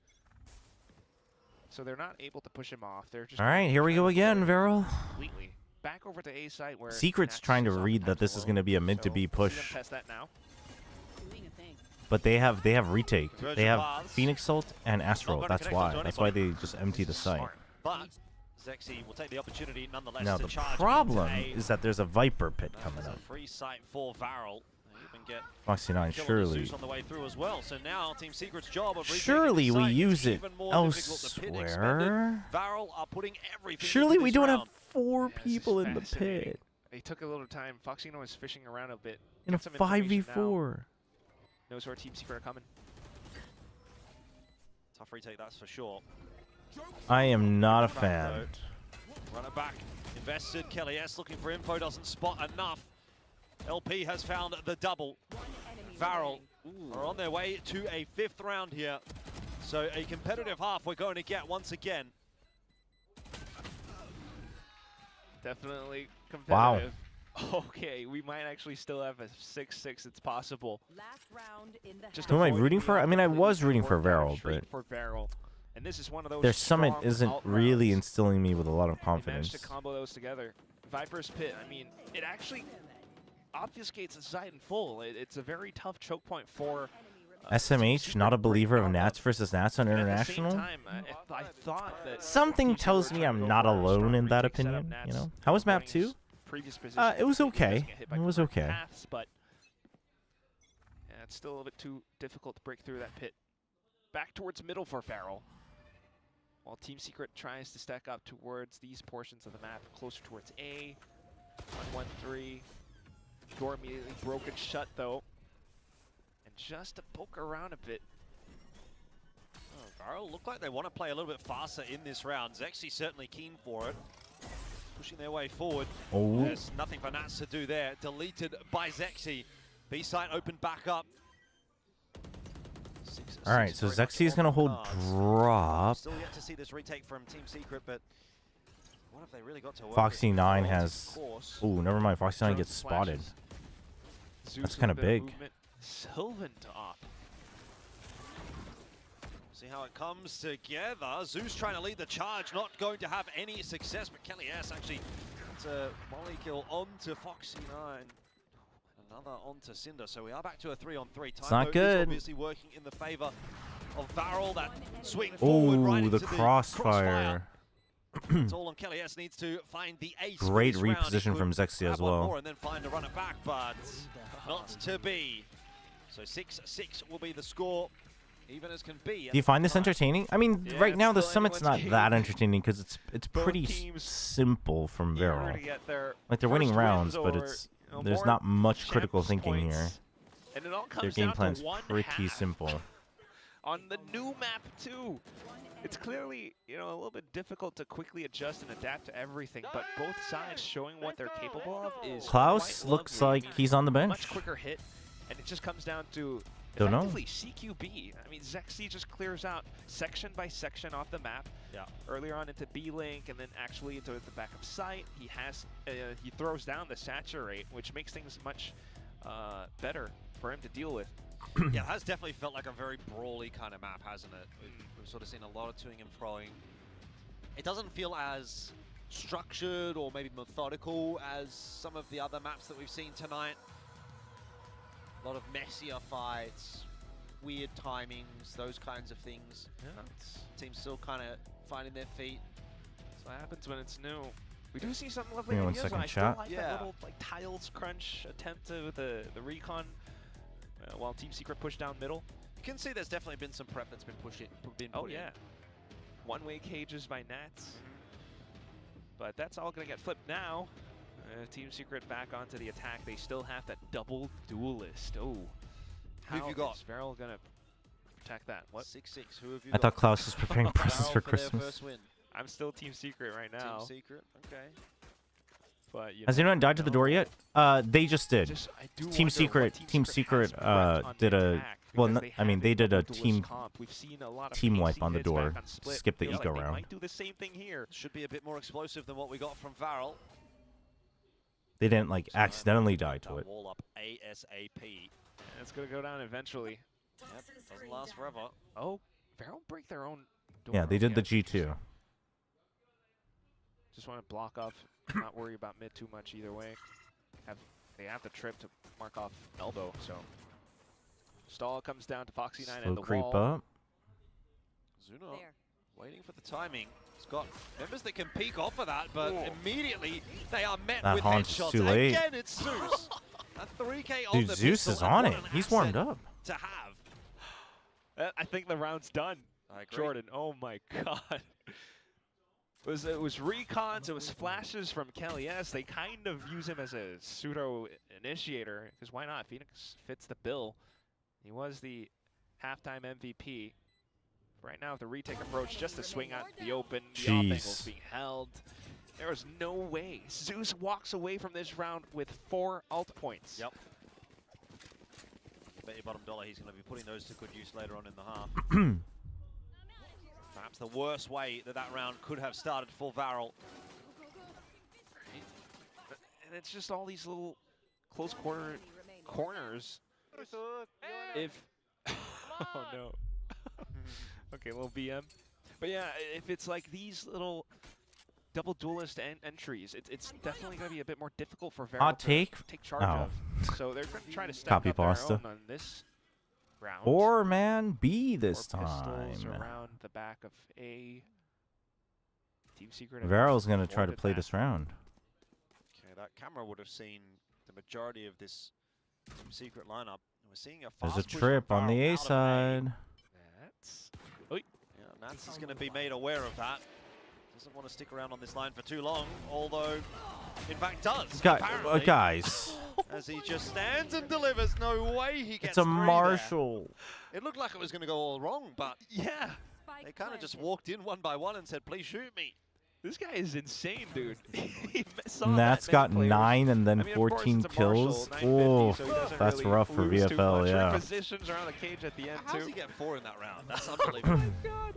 So they're not able to push him off. They're just All right, here we go again, Varel. completely back over to A site where Secret's Nats trying to is read that this is going to be a mid-to-B push. Test that now. But they have retake. They have Phoenix Salt and Astral. That's why. That's why they just empty the site. But Zexy will take the opportunity nonetheless Now to the charge problem into is that there's a Viper pit coming a up. free site for Varel. They even get Foxy 9, kill on the surely. Zeus on the way through as well. So now Team Secret's job of retaking Surely the we site use is it even more difficult. The pit expended. elsewhere. Varel are putting everything Surely into we this don't round. have 4 Yeah, this people is in the fascinating. pit. They took a little time. Foxino is fishing around a bit. In a Get some information 5v4. now. Knows where Team Secret are coming. Tough retake, that's for sure. I am not a fan. Runner back, invested. Kelly S looking for info, doesn't spot enough. LP has found the double. Varel are on their way to a 5th round here. So a competitive half we're going to get once again. Definitely Wow. competitive. Okay, we might actually still have a 6-6. It's possible. Last round in the Just Who am I avoiding rooting the for? I mean, I opportunity was rooting to for work down Varel, straight but for Varel. And this is one of those their summit strong isn't alt really rounds. instilling me with a lot of They managed confidence. to combo those together. Viper's Pit, I mean, it actually obfuscates the site in full. It's a very tough choke point for SMH, not a believer of Nats versus Nats on At the International? same time, I thought that Something tells me I'm not alone in that opinion, you know? How was map 2? previous position. It was okay. Get hit by It was correct okay. paths, but yeah, it's still a little bit too difficult to break through that pit. Back towards middle for Varel. While Team Secret tries to stack up towards these portions of the map, closer towards A. 1-1-3. Door immediately broken shut though. And just to poke around a bit. Oh, Varel look like they want to play a little bit faster in this round. Zexy certainly keen for it. Pushing their way forward. Oh. There's nothing for Nats to do there. Deleted by Zexy. B-site opened back up. All right, so Zexy is going to hold drop. Still yet to see this retake from Team Secret, but what have they really got to work Foxy with? 9 Of has... course. Oh, never mind. Foxy 9 Drone gets spotted. splashes. Zeus That's with kind a of bit big. movement. Sylvan to op. See how it comes together. Zeus trying to lead the charge, not going to have any success, but Kelly S actually gets a molly kill onto Foxy 9. Another onto Cinder, so we are back to a 3-on-3. It's not Typo is good. obviously working in the favor of Varel. That swing forward right Oh, into the crossfire. It's all on Kelly S. Needs to find the ace. Great for this round. He reposition could from Zexy grab as one well. more and then find a runner back, but not to be. So 6-6 will be the score, even as can be. Do you find this entertaining? I mean, Yeah, right it's now the still summit's not anyone's that game. entertaining because it's Both pretty teams simple from eager Varel. to get their Like they're winning first rounds, wins but or, it's you know, there's more not much critical champs thinking points. here. And it all Their comes game down plan's to one pretty half. simple. On the new map too. It's clearly, you know, a little bit difficult to quickly adjust and adapt to everything, but both sides showing what they're capable of is Klaus quite looks lovely. like he's on the bench. Much quicker hit, and it just comes down to Don't know. Effectively, CQB. I mean, Zexy just clears out section by section off the map. Yeah. Earlier on into B-Link, and then actually into the back of site. He has he throws down the saturate, which makes things much better for him to deal with. Yeah, it has definitely felt like a very brawly kind of map, hasn't it? We've sort of seen a lot of toing and froing. It doesn't feel as structured or maybe methodical as some of the other maps that we've seen tonight. A lot of messier fights, weird timings, those kinds of things. Yeah, teams still kind of finding their feet. That's what happens when it's new. We do see something lovely. Give me on 1 second, I chat. still like that little like tiles crunch attempt with the recon while Team Secret pushed down middle. You can see there's definitely been some prep that's been put in. Yeah. One-way cages by Nats. But that's all going to get flipped now. Team Secret back onto the attack. They still have that double duelist. Oh. Who have you got? Is Varel going to protect that? What? 6-6. Who have you I got? thought Klaus was preparing presents for Christmas. First win. I'm still Team Secret right now. Team Secret, okay. But, Has anyone died to the door yet? They just did. Team Secret did a I mean they did a team wipe on the door. Skip the eco round. Might do the same thing here. Should be a bit more explosive than what we got from Varel. They didn't like accidentally die to it. Wall up ASAP. It's gonna go down eventually. Yep, doesn't last forever. Oh, Varel break their own door. Yeah, they did the G2. Just want to block off, not worry about mid too much either way. They have the trip to mark off elbow, so stall comes down to Foxy9 and the creep wall. up. Zuno waiting for the timing. He's got members that can peek off of that, but immediately they are met That with Haun's headshots. too late. Again, it's Zeus. A 3K on Dude, the Zeus pistol, is and on what it. an He's warmed asset up. to have. I think the round's done. I agree. Jordan, oh my god. It was recons, it was flashes from Kelly S. They kind of use him as a pseudo-initiator, because why not? Phoenix fits the bill. He was the halftime MVP. Right now, with the retake approach, just to swing out the open, the off angle's being held. There is no way. Zeus walks away from this round with 4 ult points. Yep. Bet your bottom dollar he's going to be putting those to good use later on in the half. Perhaps the worst way that round could have started for Varel. And it's just all these little close corners. If oh no. Okay, a little BM. But yeah, if it's like these little double duelist entries, it's definitely going to be a bit more difficult for Varel to take charge of. So they're going to try to step Copy up their pasta. own on this round. 4-man B this Pistols time. around the back of A. Team Secret. Varel's going to try to play this round. Okay, that camera would have seen the majority of this Team Secret lineup. We're seeing a There's fast a push trip from on the Varel A out of side. Nats. Yeah, Nats is going to be made aware of that. Doesn't want to stick around on this line for too long, although, in fact, does. Apparently, Guys. As he just stands and delivers, no way he gets It's a three Marshall. there. It looked like it was going to go all wrong, but yeah, they kind of just walked in one by one and said, please shoot me. This guy is insane, dude. Nat's got 9 and then 14 kills. Oh, that's rough for VFL, yeah. Positions around the cage at the end, How too. does he get 4 in that round? That's unbelievable. Oh my god.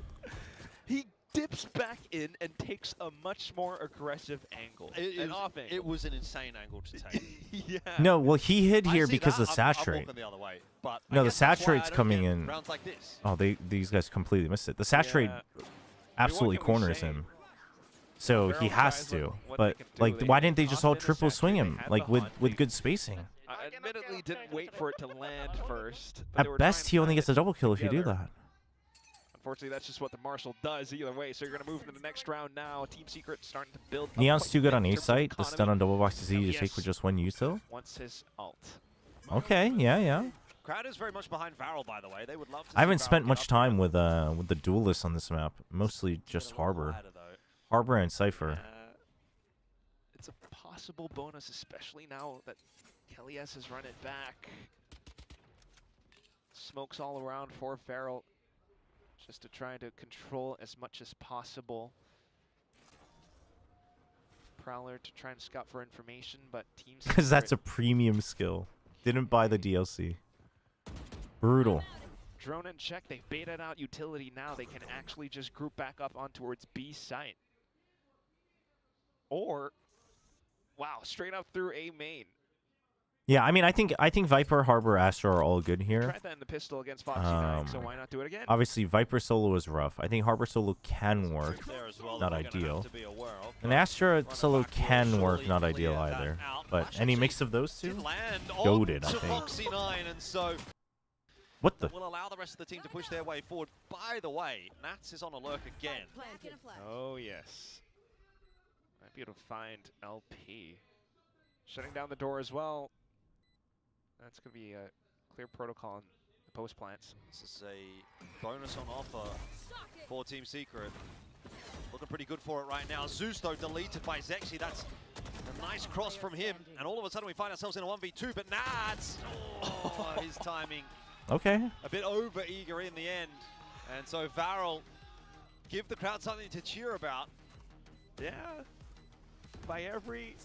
He dips back in and takes a much more aggressive angle. Off angle. It was an insane angle to take. Yeah. No, well, he hid here see because that. the I'm saturate. walking the other way, but I No, the guess that's why I saturate's don't coming get in. rounds like this. Oh, these guys completely missed it. The saturate absolutely corners him. So he has to. But, like, why didn't they just all triple swing him? Like, with good spacing? I admittedly didn't wait for it to land first. but they were At best, trying he to only land gets a it double kill if you do together. that. Unfortunately, that's just what the Marshal does either way. So you're going to move into the next round now. Team Secret starting to build. Neon's too good on A site. The stun on double box is easy to take with just one util. Once his ult. Okay, yeah. Crowd is very much behind Varel, by the way. They would love to I haven't see spent Varel much get up time with the duelists on this map. Mostly just Harbor. Harbor and Cypher. It's a possible bonus, especially now that Kelly S has run it back. Smokes all around for Varel, just to try to control as much as possible. Prowler to try and scout for information, but Team Because that's a Secret- premium skill. Didn't buy the DLC. Brutal. Drone and check. They've baited out utility now. They can actually just group back up on towards B site. Or, wow, straight up through A main. Yeah, I mean, I think Viper, Harbor, Astra are all good here. Tried that in the pistol against Foxy 9, so why not do it again? Obviously, Viper solo is rough. I think Harbor solo can work, not ideal. And Astra solo can work, not ideal either. But any mix of those two, goated, I think. Foxy 9, and so what the? will allow the rest of the team to push their way forward. By the way, Nats is on a lurk again. Oh yes, might be able to find LP. Shutting down the door as well. That's going to be a clear protocol in the post plants. This is a bonus on offer for Team Secret. Looking pretty good for it right now. Zeus, though, deleted by Zexy. That's a nice cross from him. And all of a sudden, we find ourselves in a 1v2. But Nats, oh, his timing. Okay. A bit over-eager in the end. And so Varel, give the crowd something to cheer about. Yeah. By every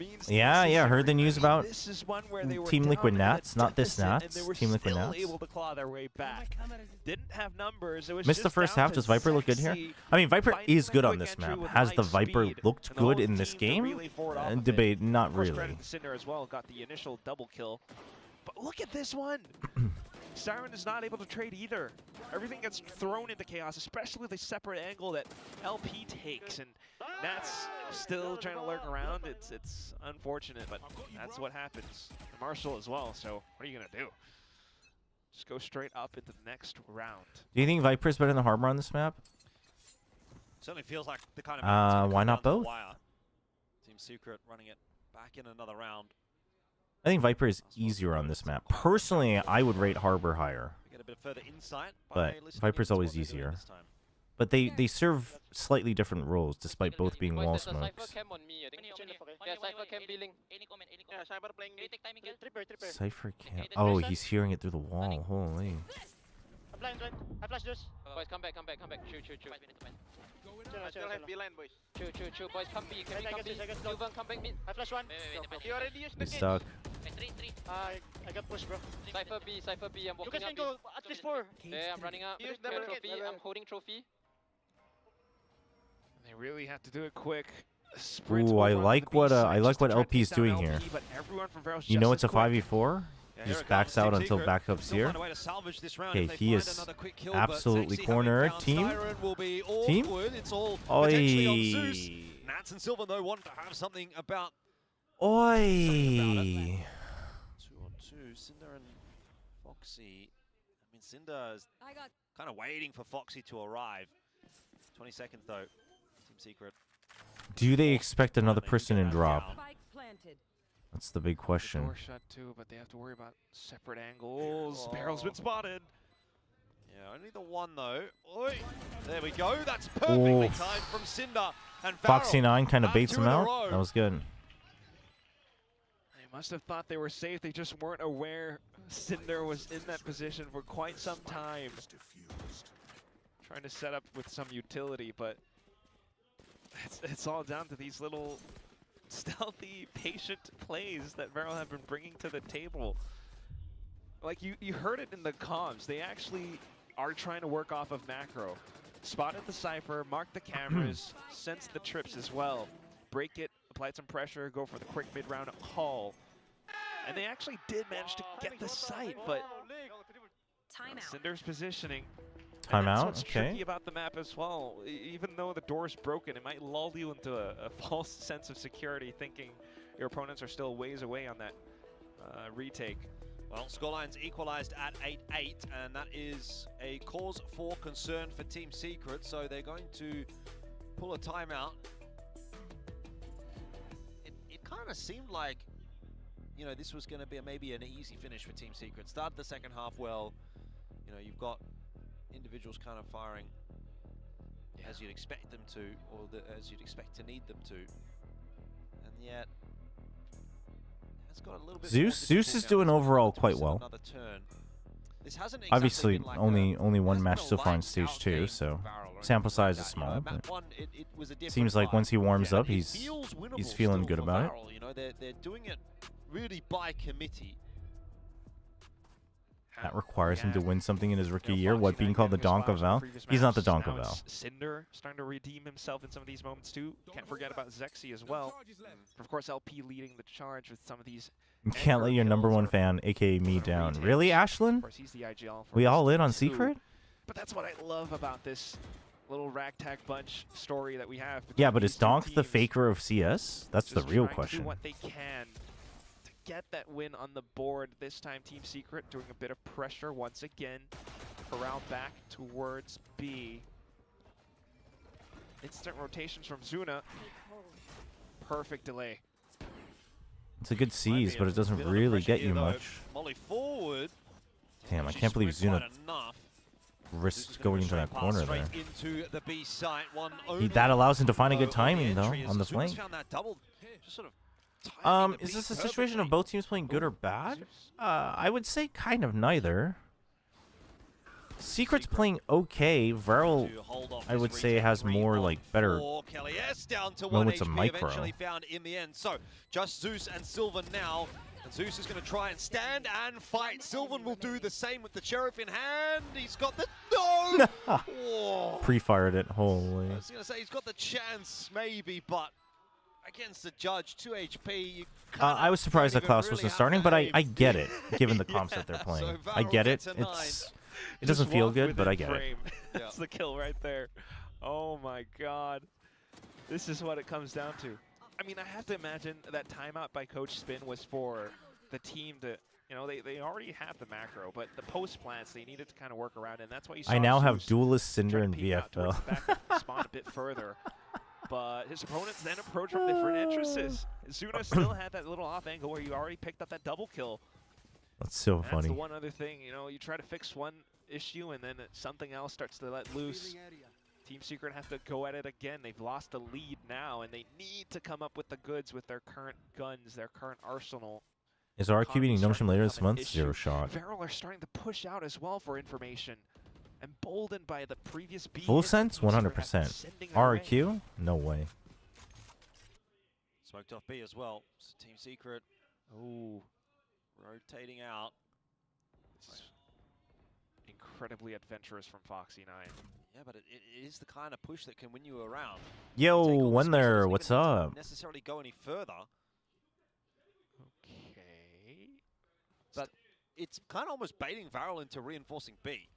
means. Yeah, heard the news about this is one where they were Team Liquid Nats, not this Nats. They were Team Liquid still Nats. able to claw their way back. Didn't have numbers. It was Missed the just first down half. to Does Viper look good here? I mean, Viper is good on this map. Has the Viper looked good in this game? Debate, not really. Cinder as well got the initial double kill. But look at this one. Siren is not able to trade either. Everything gets thrown into chaos, especially the separate angle that LP takes, and Nats still trying to lurk around. It's unfortunate, but that's what happens. And Marshall as well, so what are you going to do? Just go straight up into the next round. Do you think Viper's better than Harbor on this map? Certainly feels like the kind of why not both? Team Secret running it back in another round. I think Viper is easier on this map. Personally, I would rate Harbor higher. Get a bit further insight but Viper's always easier. But they serve slightly different roles, despite both being wall smokes. Cypher cam. Oh, he's hearing it through the wall. Holy. Boys, come back. Chill. Still have B-line, boys. Chill. Boys, come B. Can we come B? Silvan, come back mid. I flash one. He already used the He's stuck. I got pushed, bro. Cypher B. I'm walking up. You guys can go at least 4. Yeah, I'm running up. Trophy. I'm holding trophy. They really have to do it quick. Ooh, I like what LP is doing here. You know it's a 5v4. He just backs out until backup's here. Okay, he is absolutely cornered. Team? Oi! Nats and Silver, though, want to have something about... Oi! 2-on-2, Cinder and Foxy. I mean, Cinder is kind of waiting for Foxy to arrive. 20 seconds, though. Team Secret. Do they expect another person in drop? That's the big question. Door shut too, but they have to worry about separate angles. Barrel's been spotted. Yeah, only the one though. Oi. There we go. That's perfectly timed from Cinder and Foxy 9 kind of baits him out. That was good. They must have thought they were safe. They just weren't aware Cinder was in that position for quite some time. Trying to set up with some utility, but it's all down to these little stealthy, patient plays that Varel have been bringing to the table. Like, you heard it in the comms. They actually are trying to work off of macro. Spotted the Cypher, marked the cameras, sensed the trips as well. Break it, applied some pressure, go for the quick mid-round haul. And they actually did manage to get the site, but Cinder's positioning. Timeout, that's what's okay. tricky about the map as well. Even though the door's broken, it might lull you into a false sense of security, thinking your opponents are still ways away on that retake. Well, scoreline's equalized at 8-8, and that is a cause for concern for Team Secret, so they're going to pull a timeout. It kind of seemed like, you know, this was going to be maybe an easy finish for Team Secret. Started the second half well. You know, you've got individuals kind of firing as you'd expect them to, or as you'd expect to need them to, and yet it's got a little bit. Zeus is doing overall quite well. This hasn't exactly Obviously, like only one match so far in stage 2, so sample size is small. But seems like once he warms up, he's feeling good about it. You know, they're doing it really by committee. That requires him to win something in his rookie year. What, being called the Donkavel? He's not the Donkavel. Cinder starting to redeem himself in some of these moments too. Can't forget about Zexy as well. But of course, LP leading the charge with some of these. You can't let your #1 fan, aka me, down. Really, Ashlyn? We all in on Secret? But that's what I love about this little ragtag bunch story that we have. Yeah, but is Donk the faker of CS? That's the real question. Do what they can to get that win on the board. This time, Team Secret doing a bit of pressure once again. Corral back towards B. Instant rotations from Zuna. Perfect delay. It's a good seize, but it doesn't really get you much. Molly forward. Damn, I can't believe Zuna risked going into that corner there. Into the B site. That allows him to find a good timing, though, on the flank. Is this a situation of both teams playing good or bad? I would say kind of neither. Secret's playing okay. Varel, I would say, has more, like, better moments of micro. Found in the end. So, just Zeus and Sylvan now. And Zeus is going to try and stand and fight. Sylvan will do the same with the Sheriff in hand. He's got the... No! Oh. Pre-fired it. Holy. I was going to say, he's got the chance, maybe, but against the judge, 2 HP. I was surprised that Klaus wasn't starting, but I get it, given the comps that they're playing. So I get it. It doesn't feel good, but I get it. Yeah. That's the kill right there. Oh my god. This is what it comes down to. I mean, I have to imagine that timeout by Coach Spin was for the team to, you know, they already have the macro, but the post plants they needed to kind of work around, and that's why you saw I now have Zeus Duelist, Cinder, and trying to peek out towards VFL. the back spawn a bit further. But his opponents then approach from different entrances. Zuna still had that little off angle where you already picked up that double kill. That's so That's funny. the one other thing, you know, you try to fix one issue and then something else starts to let loose. Team Secret have to go at it again. They've lost the lead now, and they need to come up with the goods with their current guns, their current arsenal. Is RQ beating Notion later this month? Zero shot. Varel are starting to push out as well for information. Emboldened by the previous B. Full sense? 100%. RQ? No way. Smoked off B as well. So Team Secret. Ooh. Rotating out. Incredibly adventurous from Foxy 9. Yeah, but it is the kind of push that can win you around. Yo, Wonder, what's up? Necessarily go any further. Okay. But it's kind of almost baiting Varel into reinforcing B.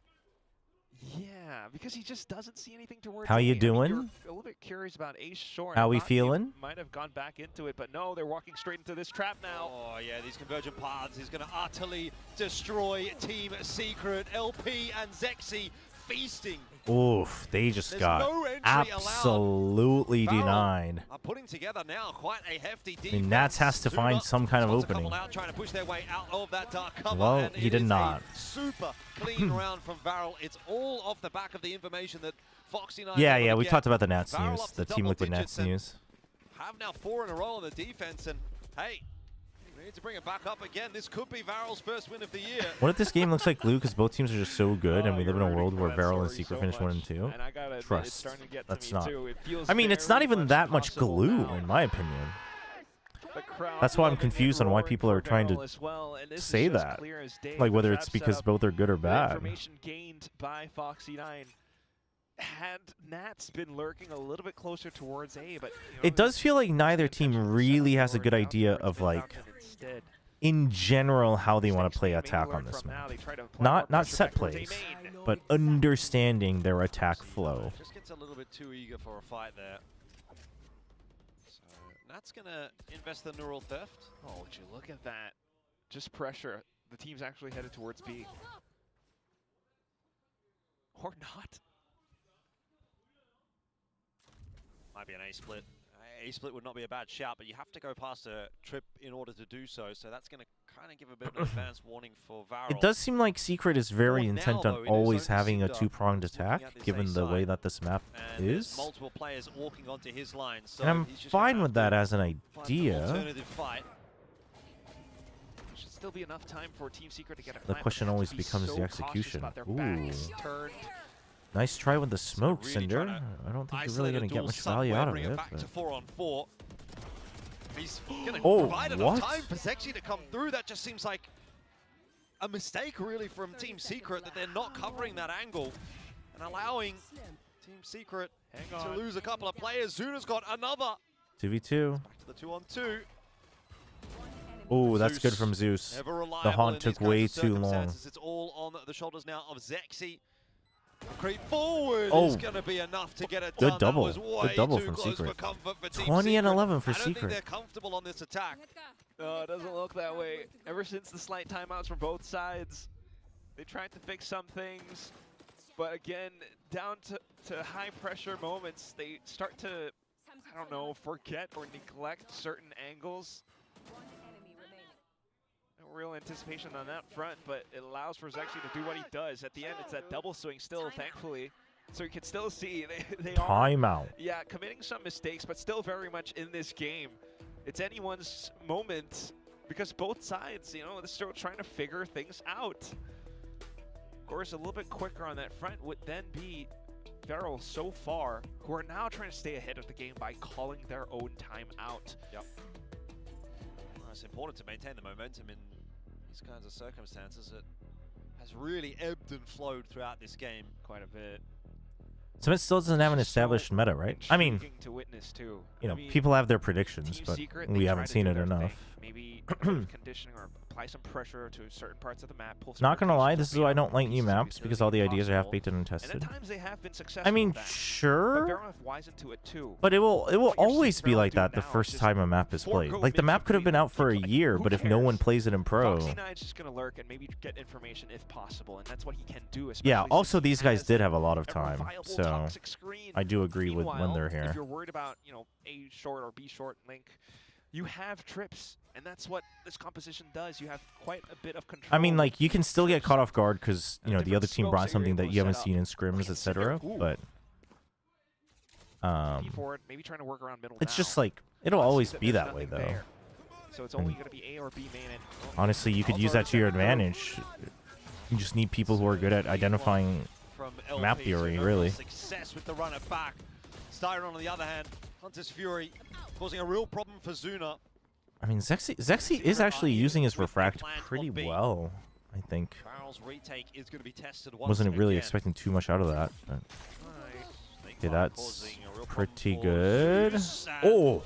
Yeah, because he just doesn't see anything towards How you A. doing? I mean, you're a little bit curious about Ace Short. How we feeling? Might have gone back into it, but no, they're walking straight into this trap now. Oh yeah, these convergent paths is going to utterly destroy Team Secret. LP and Zexy feasting. Oof, they just got absolutely denied. Are putting together now quite a hefty defense. I mean, Nats has to find some kind of opening. Out, trying to push their way out of that dark cover, well, he did not. Super clean round from Varel. It's all off the back of the information that Foxy 9. Yeah, we talked about the Nats news, the Team Liquid Nats news. Have now 4 in a row on the defense, and hey, we need to bring it back up again. This could be Varel's first win of the year. What if this game looks like glue because both teams are just so good and we live in a world where Varel and Secret finish 1 and 2? Trust. That's not. I mean, it's not even that much glue, in my opinion. That's why I'm confused on why people are trying to say that. Like, whether it's because both are good or bad. Information gained by Foxy 9. Had Nats been lurking a little bit closer towards A, but it does feel like neither team really has a good idea of, like, in general, how they want to play attack on this map. Not set plays, but understanding their attack flow. Just gets a little bit too eager for a fight there. So Nats gonna invest the neural theft. Oh, would you look at that? Just pressure. The team's actually headed towards B. Or not. Might be an A-split. A-split would not be a bad shout, but you have to go past a trip in order to do so. So that's going to kind of give a bit of an advance warning for Varel. It does seem like Secret is very intent on always having a two-pronged attack, given the way that this map is. Multiple players walking onto his line, so and I'm fine with that as an idea. Alternative fight. Should still be enough time for Team Secret to get a The question always becomes the execution. Ooh. Nice try with the smoke, Cinder. I don't think you're really going to get much value out of it. Back to 4-on-4. He's going to oh, provide enough time for Zexy to come through. That just seems like a mistake really from Team Secret that they're not covering that angle and allowing Team Secret to lose a couple of players. Zuna's got another. 2v2. Back to the 2-on-2. Oh, that's good from Zeus. The haunt took way too long. It's all on the shoulders now of Zexy. Creep forward is going to be enough to get it done. Good double. Good double from Secret. 20 and 11 for I don't think Secret. they're comfortable on this attack. No, it doesn't look that way. Ever since the slight timeouts from both sides, they tried to fix some things, but again, down to high pressure moments, they start to, I don't know, forget or neglect certain angles. No real anticipation on that front, but it allows for Zexy to do what he does. At the end, it's that double swing still, thankfully. So you can still see they are Timeout. Yeah, committing some mistakes, but still very much in this game. It's anyone's moment because both sides, you know, they're still trying to figure things out. Of course, a little bit quicker on that front would then be Feral so far, who are now trying to stay ahead of the game by calling their own timeout. Yep. Well, it's important to maintain the momentum in these kinds of circumstances. It has really ebbed and flowed throughout this game quite a bit. Summit still doesn't have an established meta, right? I mean, to witness too. you know, people have their predictions, but we haven't seen it enough. Maybe conditioning or apply some pressure to certain parts of the map. Not gonna lie, this is why I don't like new maps, because all the ideas are half-baked and untested. And at times they have been successful. I mean, but sure, wise into it too. but it will always be like that the first time a map is played. Like, the map could have been out for a year, but if no one plays it in pro... Foxy9's just gonna lurk and maybe get information if possible, and that's what he can do. Yeah, also these guys did have a lot of time, so I do agree with when they're here. If you're worried about, you know, A short or B short link, you have trips, and that's what this composition does. You have quite a bit of control. I mean, like, you can still get caught off guard because, you know, the other team brought something that you haven't seen in scrims, etc. But maybe trying to work around middle it's now. just like, it'll always be that way, though. There. So it's only going to be A or B main. And honestly, you could use that to your advantage. You just need people who are good at identifying map theory, really. Success with the runner back. Styron, on the other hand, Hunter's Fury causing a real problem for Zuna. I mean, Zexy is actually using his refract pretty well, I think. Retake is going to be tested Wasn't really expecting too much out of that. But okay, that's pretty good. Oh,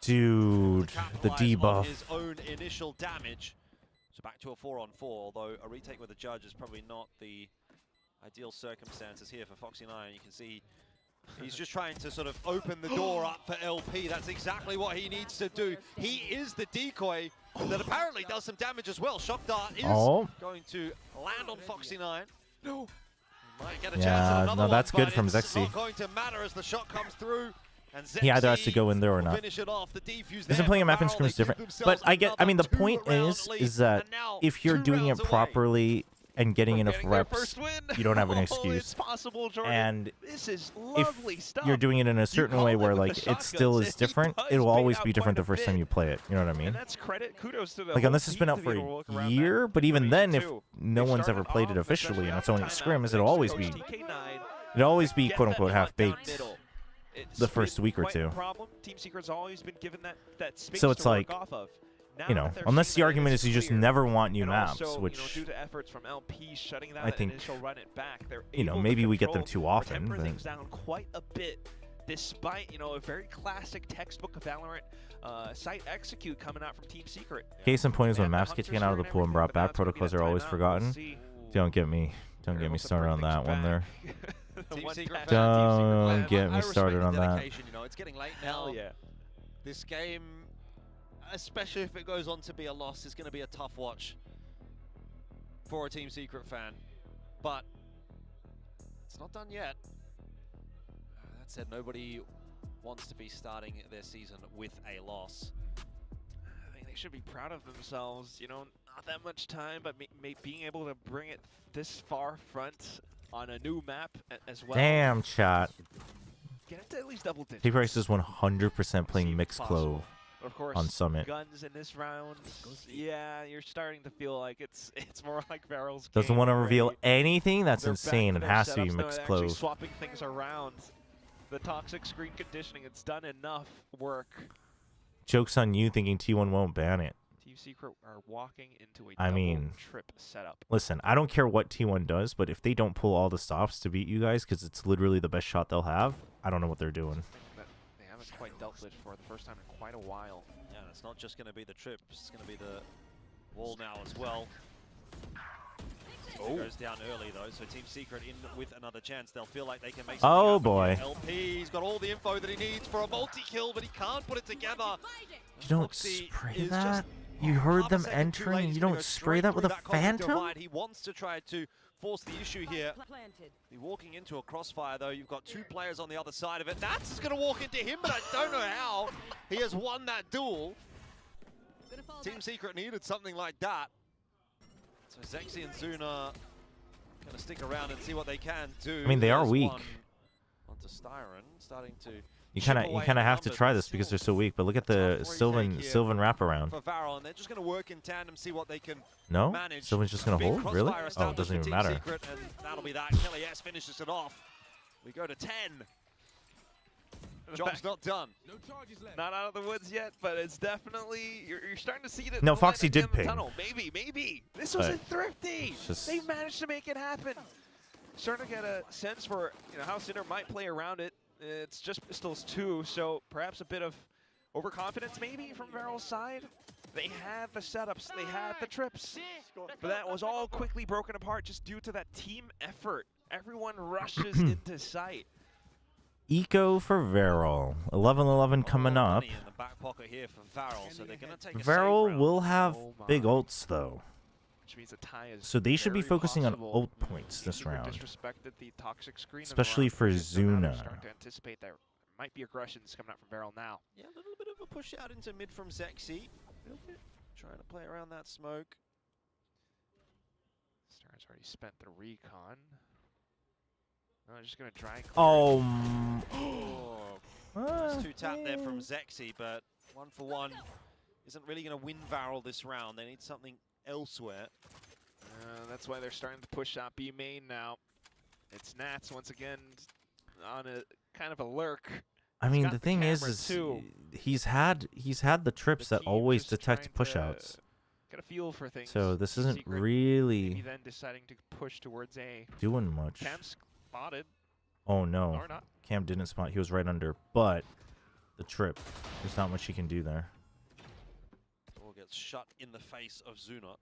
dude, the debuff. His own initial damage. So back to a 4-on-4, although a retake with a judge is probably not the ideal circumstances here for Foxy9. You can see he's just trying to sort of open the door up for LP. That's exactly what he needs to do. He is the decoy that apparently does some damage as well. Shock Dart is going to land on Foxy9. No. Might get a chance at another one, that's good but from it's Zexy. not going to matter as the shot comes through. And He either has to go in there or not. finish it off. The defuse Isn't playing a map in scrim is different, but I mean, the point is that if you're doing it properly and getting enough reps, you don't have an excuse. It's possible, Jordan. And this is lovely if stuff. you're doing it in a certain way where, like, it still is different, it will always be different the first time you play it. You know what I mean? And that's credit, kudos to the like, unless it's been out for a year, but even then, if no one's ever played it officially and it's only scrims, it'll always be quote unquote half baked the first week or two. Team Secret's always been given that space So it's to like, work off of. you know, unless the argument is you just never want new maps, Also, which due to efforts from LP shutting down I think, initial run it back, they're you know, able maybe to we get them control too or often. temper But things down quite a bit, despite, you know, a very classic textbook of Valorant site execute coming out from Team Secret. case in point is when maps get taken out of the pool and brought back, protocols are always forgotten. Don't get me started on that one there. Don't get me started on that. You know, it's getting late now. This game, especially if it goes on to be a loss, is going to be a tough watch for a Team Secret fan. But it's not done yet. That said, nobody wants to be starting their season with a loss. I think they should be proud of themselves. You know, not that much time, but being able to bring it this far front on a new map as well. Damn, chat. Get it to at least double digits. T-Price is 100% playing Mixed Clove Of course, on Summit. guns in this round. Yeah, you're starting to feel like it's more like Varel's Doesn't game want to already. reveal anything? That's They're insane. back It to their has to be setups, though, Mixed and actually Clove. swapping things around. The toxic screen conditioning, it's done enough work. Joke's on you thinking T1 won't ban it. Team Secret are walking into a I mean, trip setup. listen, I don't care what T1 does, but if they don't pull all the stops to beat you guys, because it's literally the best shot they'll have, I don't know what they're doing. That they haven't quite dealt with for the first time in quite a while. Yeah, it's not just going to be the trip, it's going to be the wall now as well. Oh. Goes down early though, so Team Secret in with another chance. They'll feel like they can make something Oh happen boy. here. LP's got all the info that he needs for a multi-kill, but he can't put it together. You don't spray that? You heard them entering and you don't spray that with a phantom? He wants to try to force the issue here. Be walking into a crossfire though. You've got two players on the other side of it. Nats is going to walk into him, but I don't know how. He has won that duel. Team Secret needed something like that. So Zexy and Zuna going to stick around and see what they can do. I mean, they are There's weak. one onto Styron, starting to You kind of have to try this because they're so weak. But look at the Sylvan wraparound. For Varel, and they're just going to work in tandem, see what they can No, manage. Sylvan's just gonna Big hold. Really? crossfire Oh, it doesn't established even for Team matter. Secret, and that'll be that. Kelly S finishes it off. We go to 10. Job's not done. Not out of the woods yet, but it's definitely you're starting to see that. No, the light Foxy at the did end of the ping. tunnel. Maybe. This wasn't thrifty. just- They managed to make it happen. Starting to get a sense for how Cinder might play around it. It's just pistols too, so perhaps a bit of overconfidence maybe from Varel's side. They had the setups, they had the trips, but that was all quickly broken apart just due to that team effort. Everyone rushes into sight. Eco for Varel. 11-11 coming up. In the back pocket here for Varel, so they're going to take a Varel save will round. have big ults though. Which means a tie is So they should be very focusing on possible. ult points this Super round. disrespected the toxic screen in the Especially round for previous, so now they're Zuna. starting to anticipate there might be aggressions coming out from Varel now. Yeah, a little bit of a push out into mid from Zexy. Trying to play around that smoke. Star's already spent the recon. No, just gonna dry clear. There's two tap there from Zexy, but 1-for-1 isn't really going to win Varel this round. They need something elsewhere. That's why they're starting to push out B main now. It's Nats once again on a kind of a lurk. I mean, got the the thing is camera too. he's had the trips that always detect pushouts. Get a feel for things. So this isn't Secret maybe really then deciding to push towards A. doing much. Cam spotted. Oh no, Or not. Cam didn't spot. He was right under, but the trip. There's not much he can do there. All gets shut in the face of Zuna.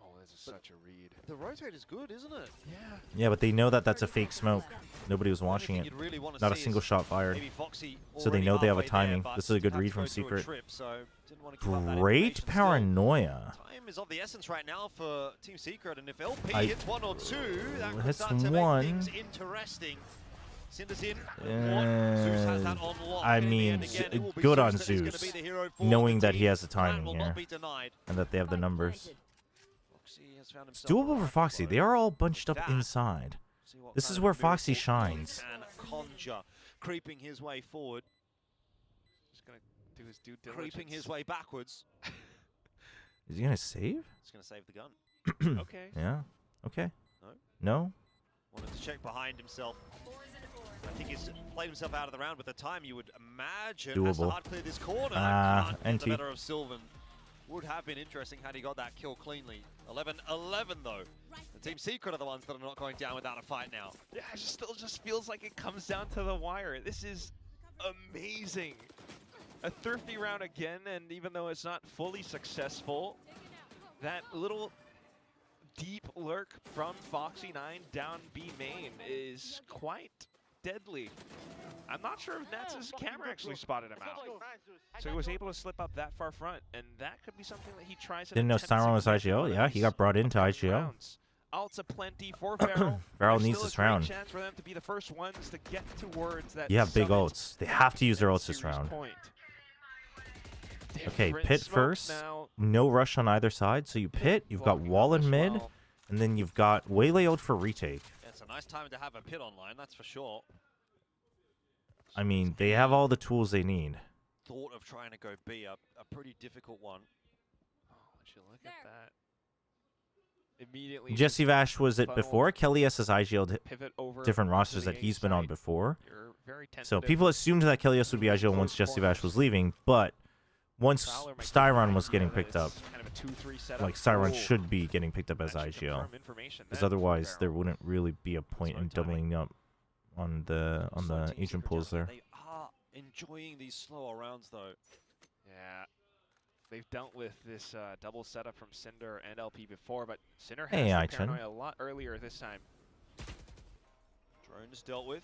Oh, this is such a read. The rotate is good, isn't it? Yeah. Yeah, but they know that that's a fake smoke. Nobody was watching it. You'd really wanna Not a see single is shot fired. maybe Foxy So they already know they have a halfway there, timing. but This is a good had to read from go through a Secret. trip, so didn't want to give up that Great information still. paranoia. Time is of the essence right now for Team Secret, and if LP I- hits one or two, that could hits start to one. make things interesting. Cinder's in. Zeus has that on lock. I In the mean, end, again, it will be good on that is gonna Zeus, be the hero for knowing the that he team. has the timing That will here, not be denied. and that they have the numbers. Foxy has found It's himself doable for Foxy. They are all bunched up inside. See what This kind is of where move Foxy Foxy shines. can conjure, creeping his way forward, Just gonna do his due diligence. creeping his way backwards. Is he gonna save? He's going to save the gun. Okay. Yeah. Okay. No. No. Wanted to check behind himself. I think he's played himself out of the round with the time. You would imagine has to Doable. hard clear this corner. Ah, Can't get the NT. better of Sylvan. Would have been interesting had he got that kill cleanly. 11-11 though. The Team Secret are the ones that are not going down without a fight now. Yeah, it still just feels like it comes down to the wire. This is amazing. A thrifty round again, and even though it's not fully successful, that little deep lurk from Foxy 9 down B main is quite deadly. I'm not sure if Nats' camera actually spotted him out. So he was able to slip up that far front, and that could be something that he tries to Didn't know Styron was IGL. Yeah, he got brought into IGL. Ults aplenty for Varel. Varel There's needs still this a great round. chance for them to be the first ones to get towards that. You have big summit ults. They have to use their ults this series round. point. Okay, Different pit smoke first. now. No rush on either side. So you pit. You've got wall in mid, and then you've got waylay ult for retake. Yeah, it's a nice time to have a pit online, that's for sure. I mean, they have all the tools they need. Thought of trying to go B, a pretty difficult one. Oh, would you look at that? Immediately. Jesse Vash was it funneled before. Kelly S has IGL'd pivot over different to rosters the that A he's been on side. before. You're very So tentative. people assumed that Kelly S would be IGL once Jesse Vash was leaving, but once Styron was getting picked up, kind of a 2-3 setup. like Styron should be getting picked up as IGL, because otherwise there wouldn't really be a point in doubling up on the agent pools there. They are enjoying these slower rounds though. Yeah. They've dealt with this double setup from Cinder and LP before, but Cinder has Hey, the Aichin. paranoia a lot earlier this time. Drone is dealt with.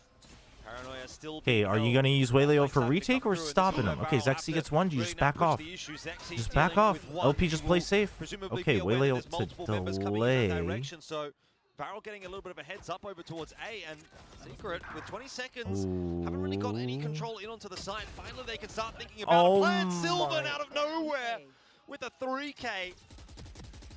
Paranoia still. Okay, are you gonna use Wayleo for retake or stopping him? Okay, Zexy gets one. You just back off. Just back off. LP just play safe. Okay, Wayleo to delay. So Varel getting a little bit of a heads up over towards A, and Secret with 20 seconds haven't really got any control in onto the side. Finally, they can start thinking about a plan. Sylvan out of nowhere with a 3K.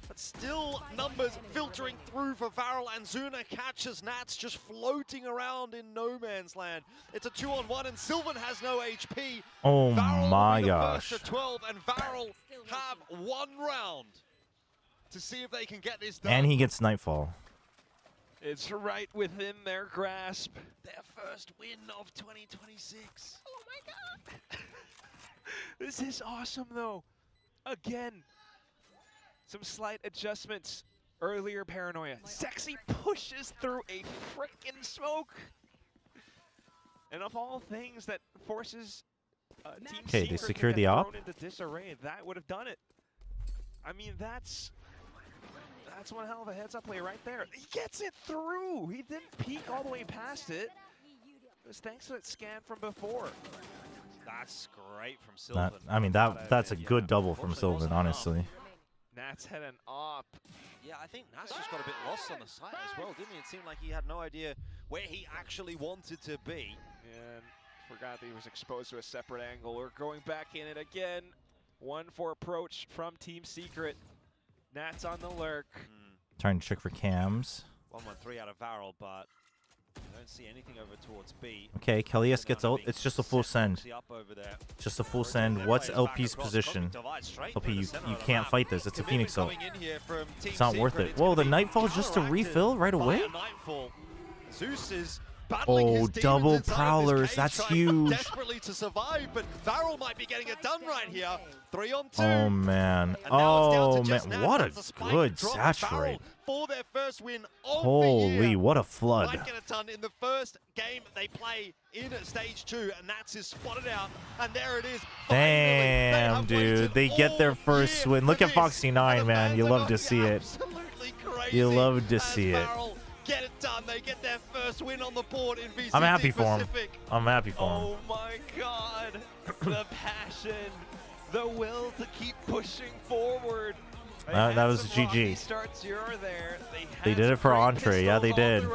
But still, numbers filtering through for Varel, and Zuna catches Nats just floating around in no man's land. It's a 2-on-1, and Sylvan has no HP. Oh Varel my will be the gosh. first to 12, and Varel have one round to see if they can get this done. And he gets Nightfall. It's right within their grasp. Their first win of 2026. Oh my god! This is awesome though. Again, some slight adjustments. Earlier paranoia. Sexy pushes through a frickin' smoke. And of all things that forces Team Okay, they Secret secure to the get op. thrown into disarray, that would have done it. I mean, that's one hell of a heads-up play right there. He gets it through. He didn't peek all the way past it. It was thanks to that scan from before. That's great from Sylvan. I mean, that's a good double from Sylvan, honestly. Nats had an op. Yeah, I think Nats just got a bit lost on the site as well, didn't he? It seemed like he had no idea where he actually wanted to be. And forgot that he was exposed to a separate angle. We're going back in it again. 1-4 approach from Team Secret. Nats on the lurk. Trying to check for cams. 1-1-3 out of Varel, but I don't see anything over towards B. Okay, Kellyus gets ult. It's just a full send. Just a full send. What's LP's position? LP, you can't fight this. It's a Phoenix ult. It's not worth it. Whoa, the Nightfall just to refill right away? Zeus is Oh, double Prowlers. That's huge. Desperately to survive, but Varel might be getting it done right here. 3-on-2. Oh, man. Oh, man. What a good saturate. For their first win of Holy, the year. what a flood. Might get it done in the first game they play in stage 2, and Nats is spotted out, and there it is. Damn, dude. They get their first win. Look at Foxy9, man. You love to see it. You love to see it. Get it done. They get their first win on the board in VCT I'm happy for him. Pacific. I'm happy for him. Oh my god. The passion. The will to keep pushing forward. That was GG. They did it for Entree. Yeah, they did.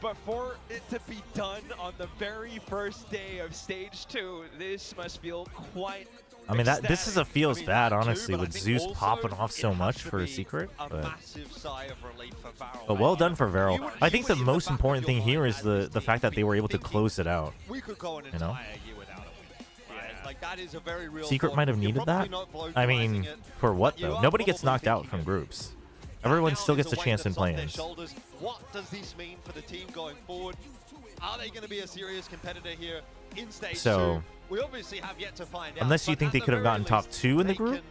But for it to be done on the very first day of stage 2, this must feel quite I mean, this is a feels bad, honestly, with Zeus popping off so much for a secret. But well done for Varel. I think the most important thing here is the fact that they were able to close it out. You know? Secret might have needed that. I mean, for what, though? Nobody gets knocked out from groups. Everyone still gets a chance in play-ins. What does this mean for the team going forward? Are they going to be a serious competitor here in stage 2? We obviously have yet to find out. Unless you think they could have gotten top 2 in the group,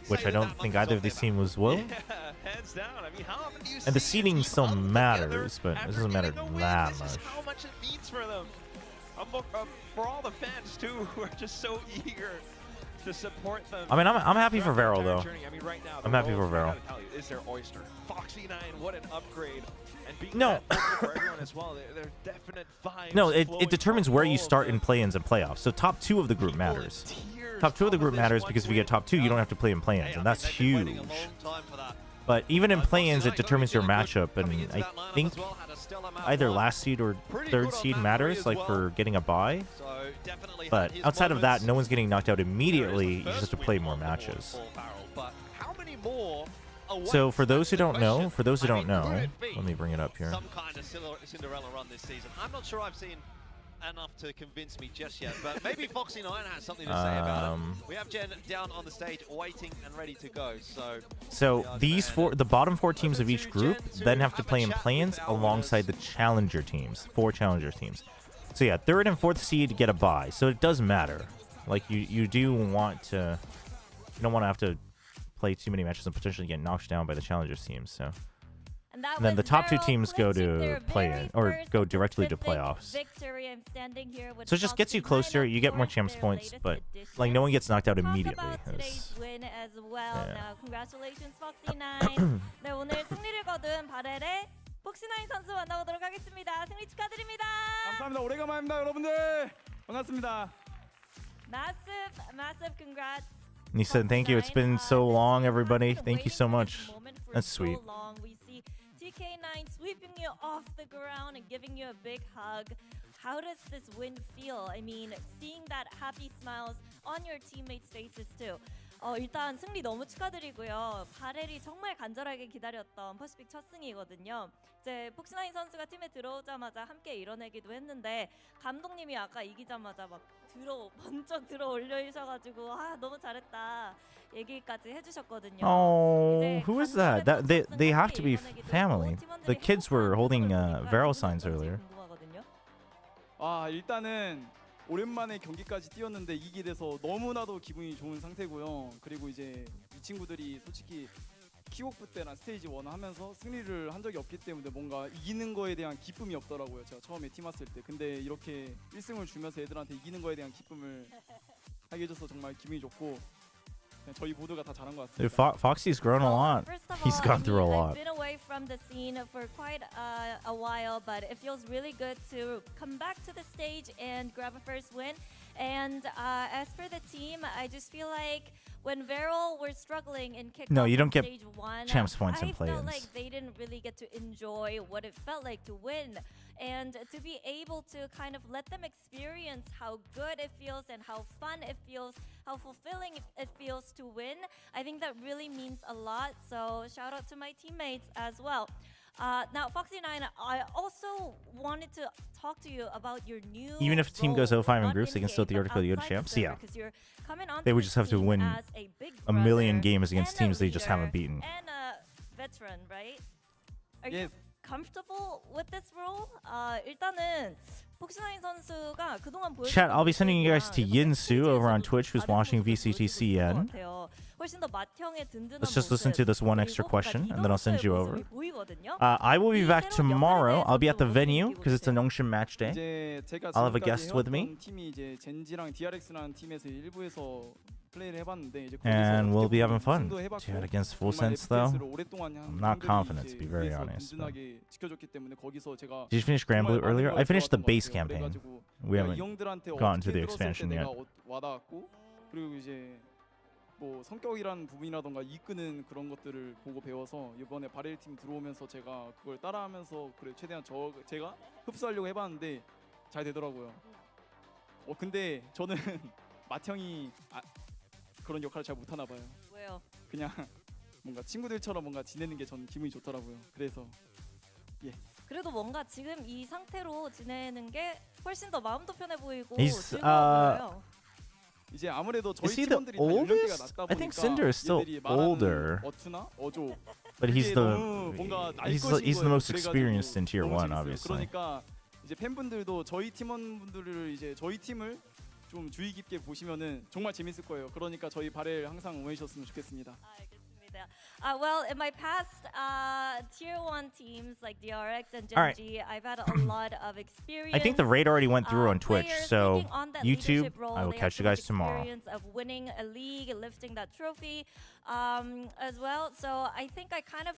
which I don't think either of these teams will. Hands down. I mean, how often do you And the see seeding these still come matters, but together it doesn't matter after getting a win? that This much. is how much it means for them. For all the fans too, who are just so eager to support them. I mean, I'm happy for Varel, though. I mean, right now, I'm happy for Varel. Is their oyster. Foxy9, what an upgrade. And being No. that vocal for everyone as well, they're definite vibes. No, it flowing determines from where all you of start them. in play-ins and playoffs. So top 2 of the group matters. Top 2 of the group matters because if you get top 2, you don't have to play in play-ins, and that's huge. But even in play-ins, it determines your matchup, and I think either last seed or third seed matters, like for getting a bye. But outside of that, no one's getting knocked out immediately. You just have to play more matches. So for those who don't know, let me bring it up here. Some kind of Cinderella run this season. I'm not sure I've seen enough to convince me just yet, but maybe Foxy9 has something to say about it. We have Jen down on the stage waiting and ready to go. So these the bottom 4 teams of each group then have to play in play-ins alongside the challenger teams, 4 challenger teams. So yeah, 3rd and 4th seed get a bye, so it does matter. Like you do want to, you don't want to have to play too many matches and potentially get knocked down by the challengers teams. So. And then the top two teams go to play-in or go directly to playoffs. So it just gets you closer. You get more champs points, but like no one gets knocked out immediately. Win as well. Now, congratulations, Foxy9. 네, 오늘 승리를 거둔 바렐의 폭시9 선수 만나보도록 하겠습니다. 승리 축하드립니다. 감사합니다. 오래간만입니다, 여러분들. 반갑습니다. Massive congrats. And he said, "Thank you. It's been so long, everybody. Thank you so much. That's sweet." TK9 sweeping you off the ground and giving you a big hug. How does this win feel? I mean, seeing that happy smiles on your teammates' faces too. 일단 승리 너무 축하드리고요. 바렐이 정말 간절하게 기다렸던 퍼시픽 첫 승이거든요. 이제 폭시9 선수가 팀에 들어오자마자 함께 이뤄내기도 했는데 감독님이 아까 이기자마자 막 번쩍 들어 올려주셔가지고 너무 잘했다 얘기까지 해주셨거든요. Oh, who is that? They have to be family. The kids were holding Vero signs earlier. 일단은 오랜만에 경기까지 뛰었는데 이기게 돼서 너무나도 기분이 좋은 상태고요. 그리고 이제 이 친구들이 솔직히 키워프 때랑 스테이지 1 하면서 승리를 한 적이 없기 때문에 뭔가 이기는 거에 대한 기쁨이 없더라고요. 제가 처음에 팀 왔을 때. 근데 이렇게 1승을 주면서 애들한테 이기는 거에 대한 기쁨을 하게 해줘서 정말 기분이 좋고 저희 모두가 다 잘한 것 같습니다. Dude, Foxy's grown a lot. He's gone through a lot. I've been away from the scene for quite a while, but it feels really good to come back to the stage and grab a first win. And as for the team, I just feel like when Vero were struggling in kickoff No, you don't get stage 1, champs points in I felt play-ins. like they didn't really get to enjoy what it felt like to win. And to be able to kind of let them experience how good it feels and how fun it feels, how fulfilling it feels to win, I think that really means a lot. So shout out to my teammates as well. Now, Foxy9, I also wanted to talk to you about your new Even if a team goes 0-5 in groups, they can still theoretically go to champs. Yeah. They would just have to win a million games against teams they just haven't beaten. And a veteran, right? Are you comfortable with this role? 일단은 폭시9 선수가 그동안 보여준 Chat, I'll be sending you guys to Yinsu over on Twitch, who's watching VCT CN. Let's just listen to this one extra question, and then I'll send you over. I will be back tomorrow. I'll be at the venue, because it's a Nongshim match day. I'll have a guest with me. And we'll be having fun. Dude, against Full Sense, though, I'm not confident, to be very honest. Did you finish Grand Blue earlier? I finished the base campaign. We haven't gone to the expansion yet. 뭐 성격이라는 부분이라던가 이끄는 그런 것들을 보고 배워서 이번에 바렐 팀 들어오면서 제가 그걸 따라하면서 그래 최대한 제가 흡수하려고 해봤는데 잘 되더라고요. 근데 저는 맏형이 그런 역할을 잘 못하나 봐요. 왜요? 그냥 뭔가 친구들처럼 뭔가 지내는 게 저는 기분이 좋더라고요. 그래서 그래도 뭔가 지금 이 상태로 지내는 게 훨씬 더 마음도 편해 보이고 He's, 즐거워 보여요. 이제 아무래도 Is 저희 he the 팀원들이 다 연령대가 oldest? 낮다 I think 보니까 Cinder is still 얘들이 말하는 older. 어투나 어조 But he's 그게 너무 뭔가 he's the most experienced in tier 1, obviously. 그러니까 이제 팬분들도 저희 팀원분들을 이제 저희 팀을 좀 주의 깊게 보시면은 정말 재밌을 거예요. 그러니까 저희 바렐 항상 응원해 주셨으면 좋겠습니다. Well, in my past tier 1 teams like DRX and Gen.G, I've had a lot of experience. I think the raid already went through on Twitch, so YouTube, I will catch you guys tomorrow. Of winning a league, lifting that trophy as well. So I think I kind of